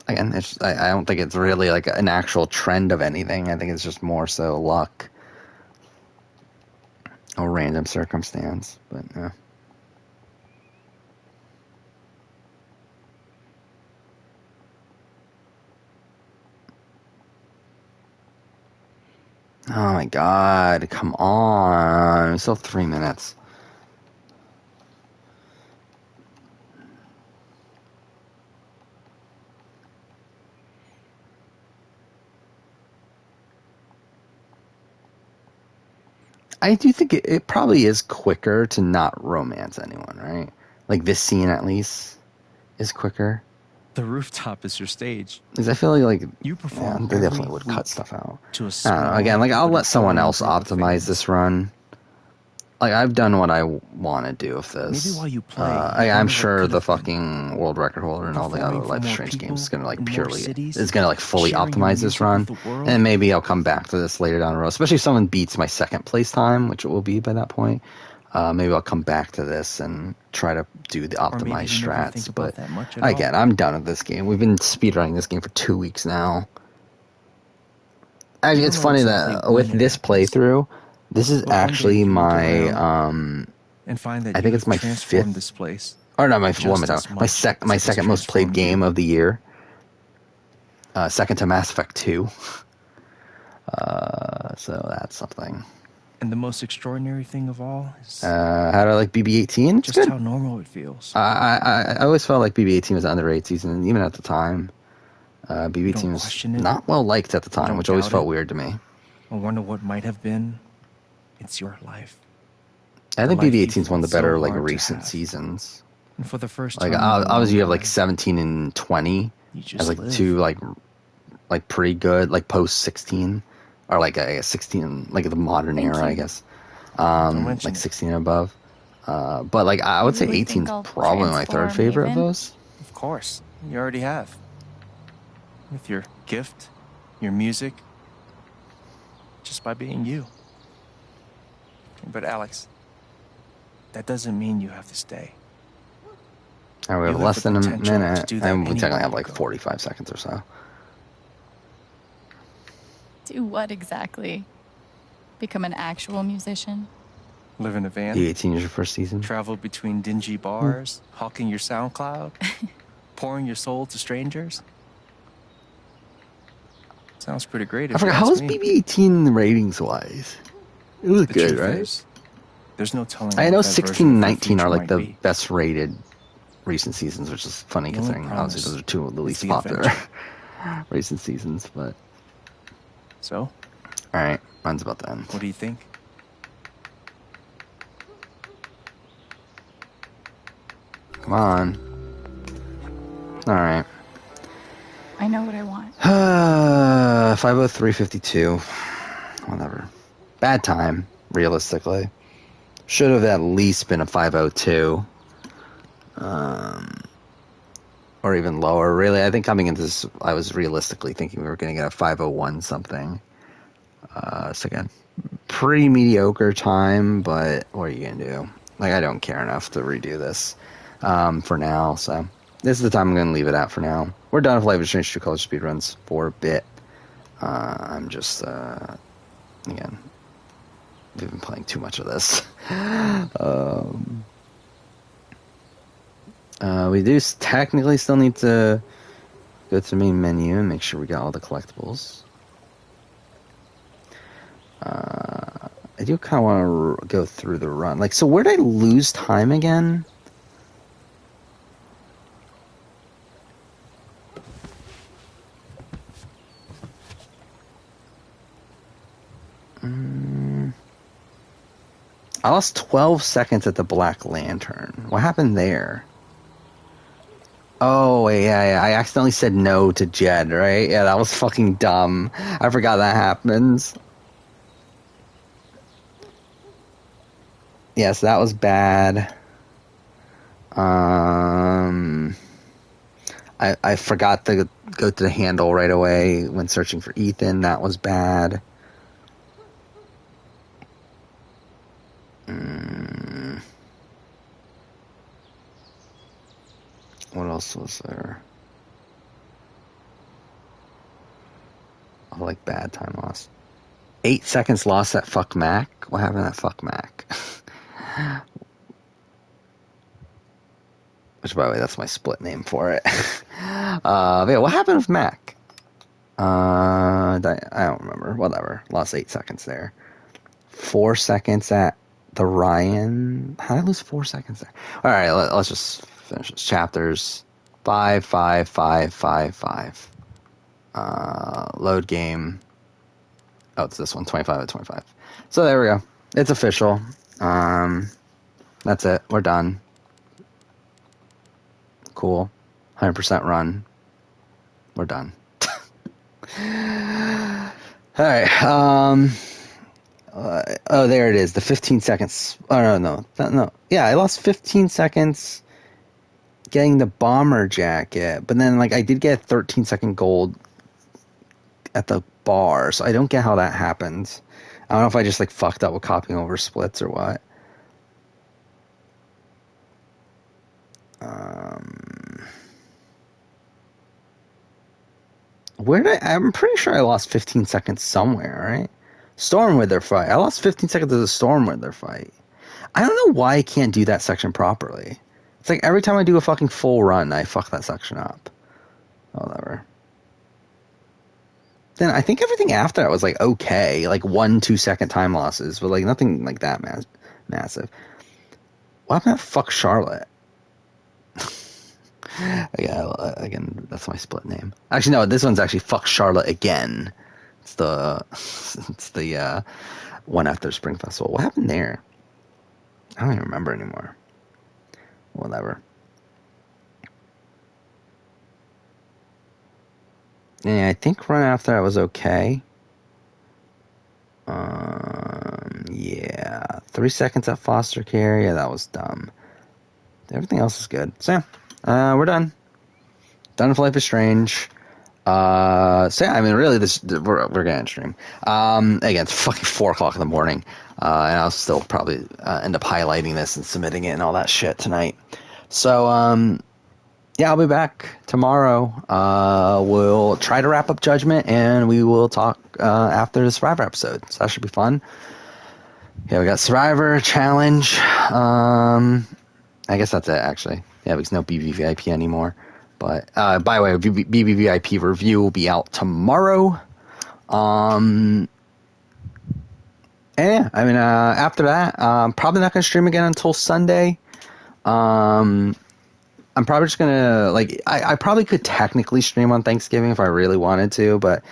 Again, I don't think it's really like an actual trend of anything. I think it's just more so luck or random circumstance. But yeah. Oh my god, come on. Still 3 minutes. I do think it probably is quicker to not romance anyone, right? Like this scene at least is quicker. The rooftop is your stage. Because I feel like you perform they definitely would cut stuff out. To a I don't know. Again, like I'll let someone else optimize this run. Like I've done what I want to do with this. Maybe while you play, I'm sure the fucking world record holder and all the other Life is Strange games is gonna like fully optimize this run, and maybe I'll come back to this later down the road. Especially if someone beats my second place time, which it will be by that point. Maybe I'll come back to this and try to do the optimized strats. But again, I'm done with this game. We've been speedrunning this game for 2 weeks now. Actually, it's funny that with this playthrough, this is actually my and find that I think it's my fifth. This place or not my my second most played game of the year. Second to Mass Effect 2. So that's something. And the most extraordinary thing of all is how do I like BB-18? It's just good. how normal it feels. I always felt like BB-18 was an underrated season, and even at the time, BB-18 was not well liked at the time, which always felt weird to me. I wonder what might have been. It's your life. I think BB-18 is one of the better like recent seasons. And for the first time, like obviously you have like 17 and 20 as like two like pretty good like post 16 or like a 16 like the modern era I guess, like 16 and above. But like I would say 18 is probably my third favorite of those. Of course, you already have. With your gift, your music, just by being you. But Alex, that doesn't mean you have to stay. And we have less than a minute, and we technically have like 45 seconds or so. Do what exactly? Become an actual musician? Live in a van? BB-18 is your first season? Travel between dingy bars, hawking your SoundCloud, pouring your soul to strangers? Sounds pretty great. I forgot, how was BB-18 ratings-wise? It was good, right? There's no telling. I know 16 and 19 are like the best rated recent seasons, which is funny considering obviously those are two of the least popular recent seasons. But so, all right, mine's about to end. What do you think? Come on. All right. I know what I want. 5:03:52. Whatever. Bad time, realistically. Should have at least been a 5:02. Or even lower. Really, I think coming into this, I was realistically thinking we were going to get a 5:01 something. So again, pretty mediocre time, but what are you going to do? Like, I don't care enough to redo this for now, so this is the time I'm going to leave it at for now. We're done with Life is Strange 2 College Speedruns for a bit. I'm just, again, we've been playing too much of this. We do technically still need to go to the main menu and make sure we got all the collectibles. I do kind of want to go through the run. Like, so where did I lose time again? I lost 12 seconds at the Black Lantern. What happened there? Oh, yeah, I accidentally said no to Jed, right? Yeah, that was fucking dumb. I forgot that happens. Yes, that was bad. I forgot to go to the handle right away when searching for Ethan. That was bad. What else was there? I like bad time loss. 8 seconds lost at Fuck Mac. What happened at Fuck Mac? Which, by the way, that's my split name for it. Yeah, what happened with Mac? I don't remember. Whatever. Lost 8 seconds there. 4 seconds at the Ryan. How did I lose 4 seconds there? All right, let's just finish this. Chapters 5, 5, 5, 5, 5. Load game. Oh, it's this one, 25 out of 25. So there we go. It's official. That's it. We're done. Cool. 100% run. We're done. All right. Oh, there it is. The 15 seconds. Oh, no. Yeah, I lost 15 seconds getting the bomber jacket, but then, like, I did get 13-second gold at the bar, so I don't get how that happens. I don't know if I just, like, fucked up with copying over splits or what. I'm pretty sure I lost 15 seconds somewhere, right? Stormwither fight. I lost 15 seconds of the Stormwither fight. I don't know why I can't do that section properly. It's like every time I do a fucking full run, I fuck that section up. Whatever. Then I think everything after that was like okay, like 1-2 second time losses, but like nothing like that massive. What happened to Fuck Charlotte? Yeah, again, that's my split name. Actually, no, this one's actually Fuck Charlotte again. It's the one after Spring Festival. What happened there? I don't even remember anymore. Whatever. Yeah, I think run after I was okay. Yeah, 3 seconds at foster care. Yeah, that was dumb. Everything else is good. So yeah, we're done. Done with Life is Strange. So yeah, I mean, really, we're gonna end stream. Again, it's fucking 4 o'clock in the morning, and I'll still probably end up highlighting this and submitting it and all that shit tonight. So yeah, I'll be back tomorrow. We'll try to wrap up Judgment, and we will talk after the Survivor episode. So that should be fun. Yeah, we got Survivor Challenge. I guess that's it, actually. Yeah, because no BBVIP anymore. But by the way, BBVIP review will be out tomorrow. And yeah, I mean, after that, probably not gonna stream again until Sunday. I'm probably just gonna I probably could technically stream on Thanksgiving if I really wanted to, but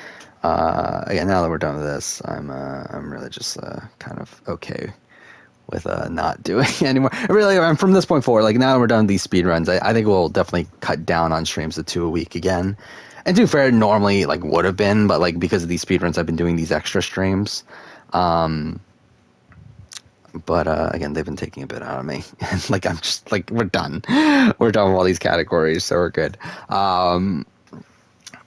again, now that we're done with this, I'm really just kind of okay with not doing anymore. Really, I'm from this point forward, like now that we're done with these speedruns, I think we'll definitely cut down on streams to 2 a week again. And to be fair, normally like would have been, but like because of these speedruns, I've been doing these extra streams. But again, they've been taking a bit out of me. And like I'm just like we're done. We're done with all these categories, so we're good.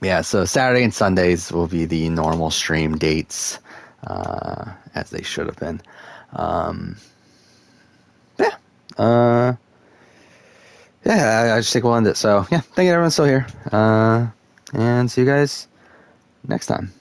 Yeah, so Saturday and Sundays will be the normal stream dates, as they should have been. Yeah, I just think we'll end it. So yeah, thank you everyone's still here. And see you guys next time.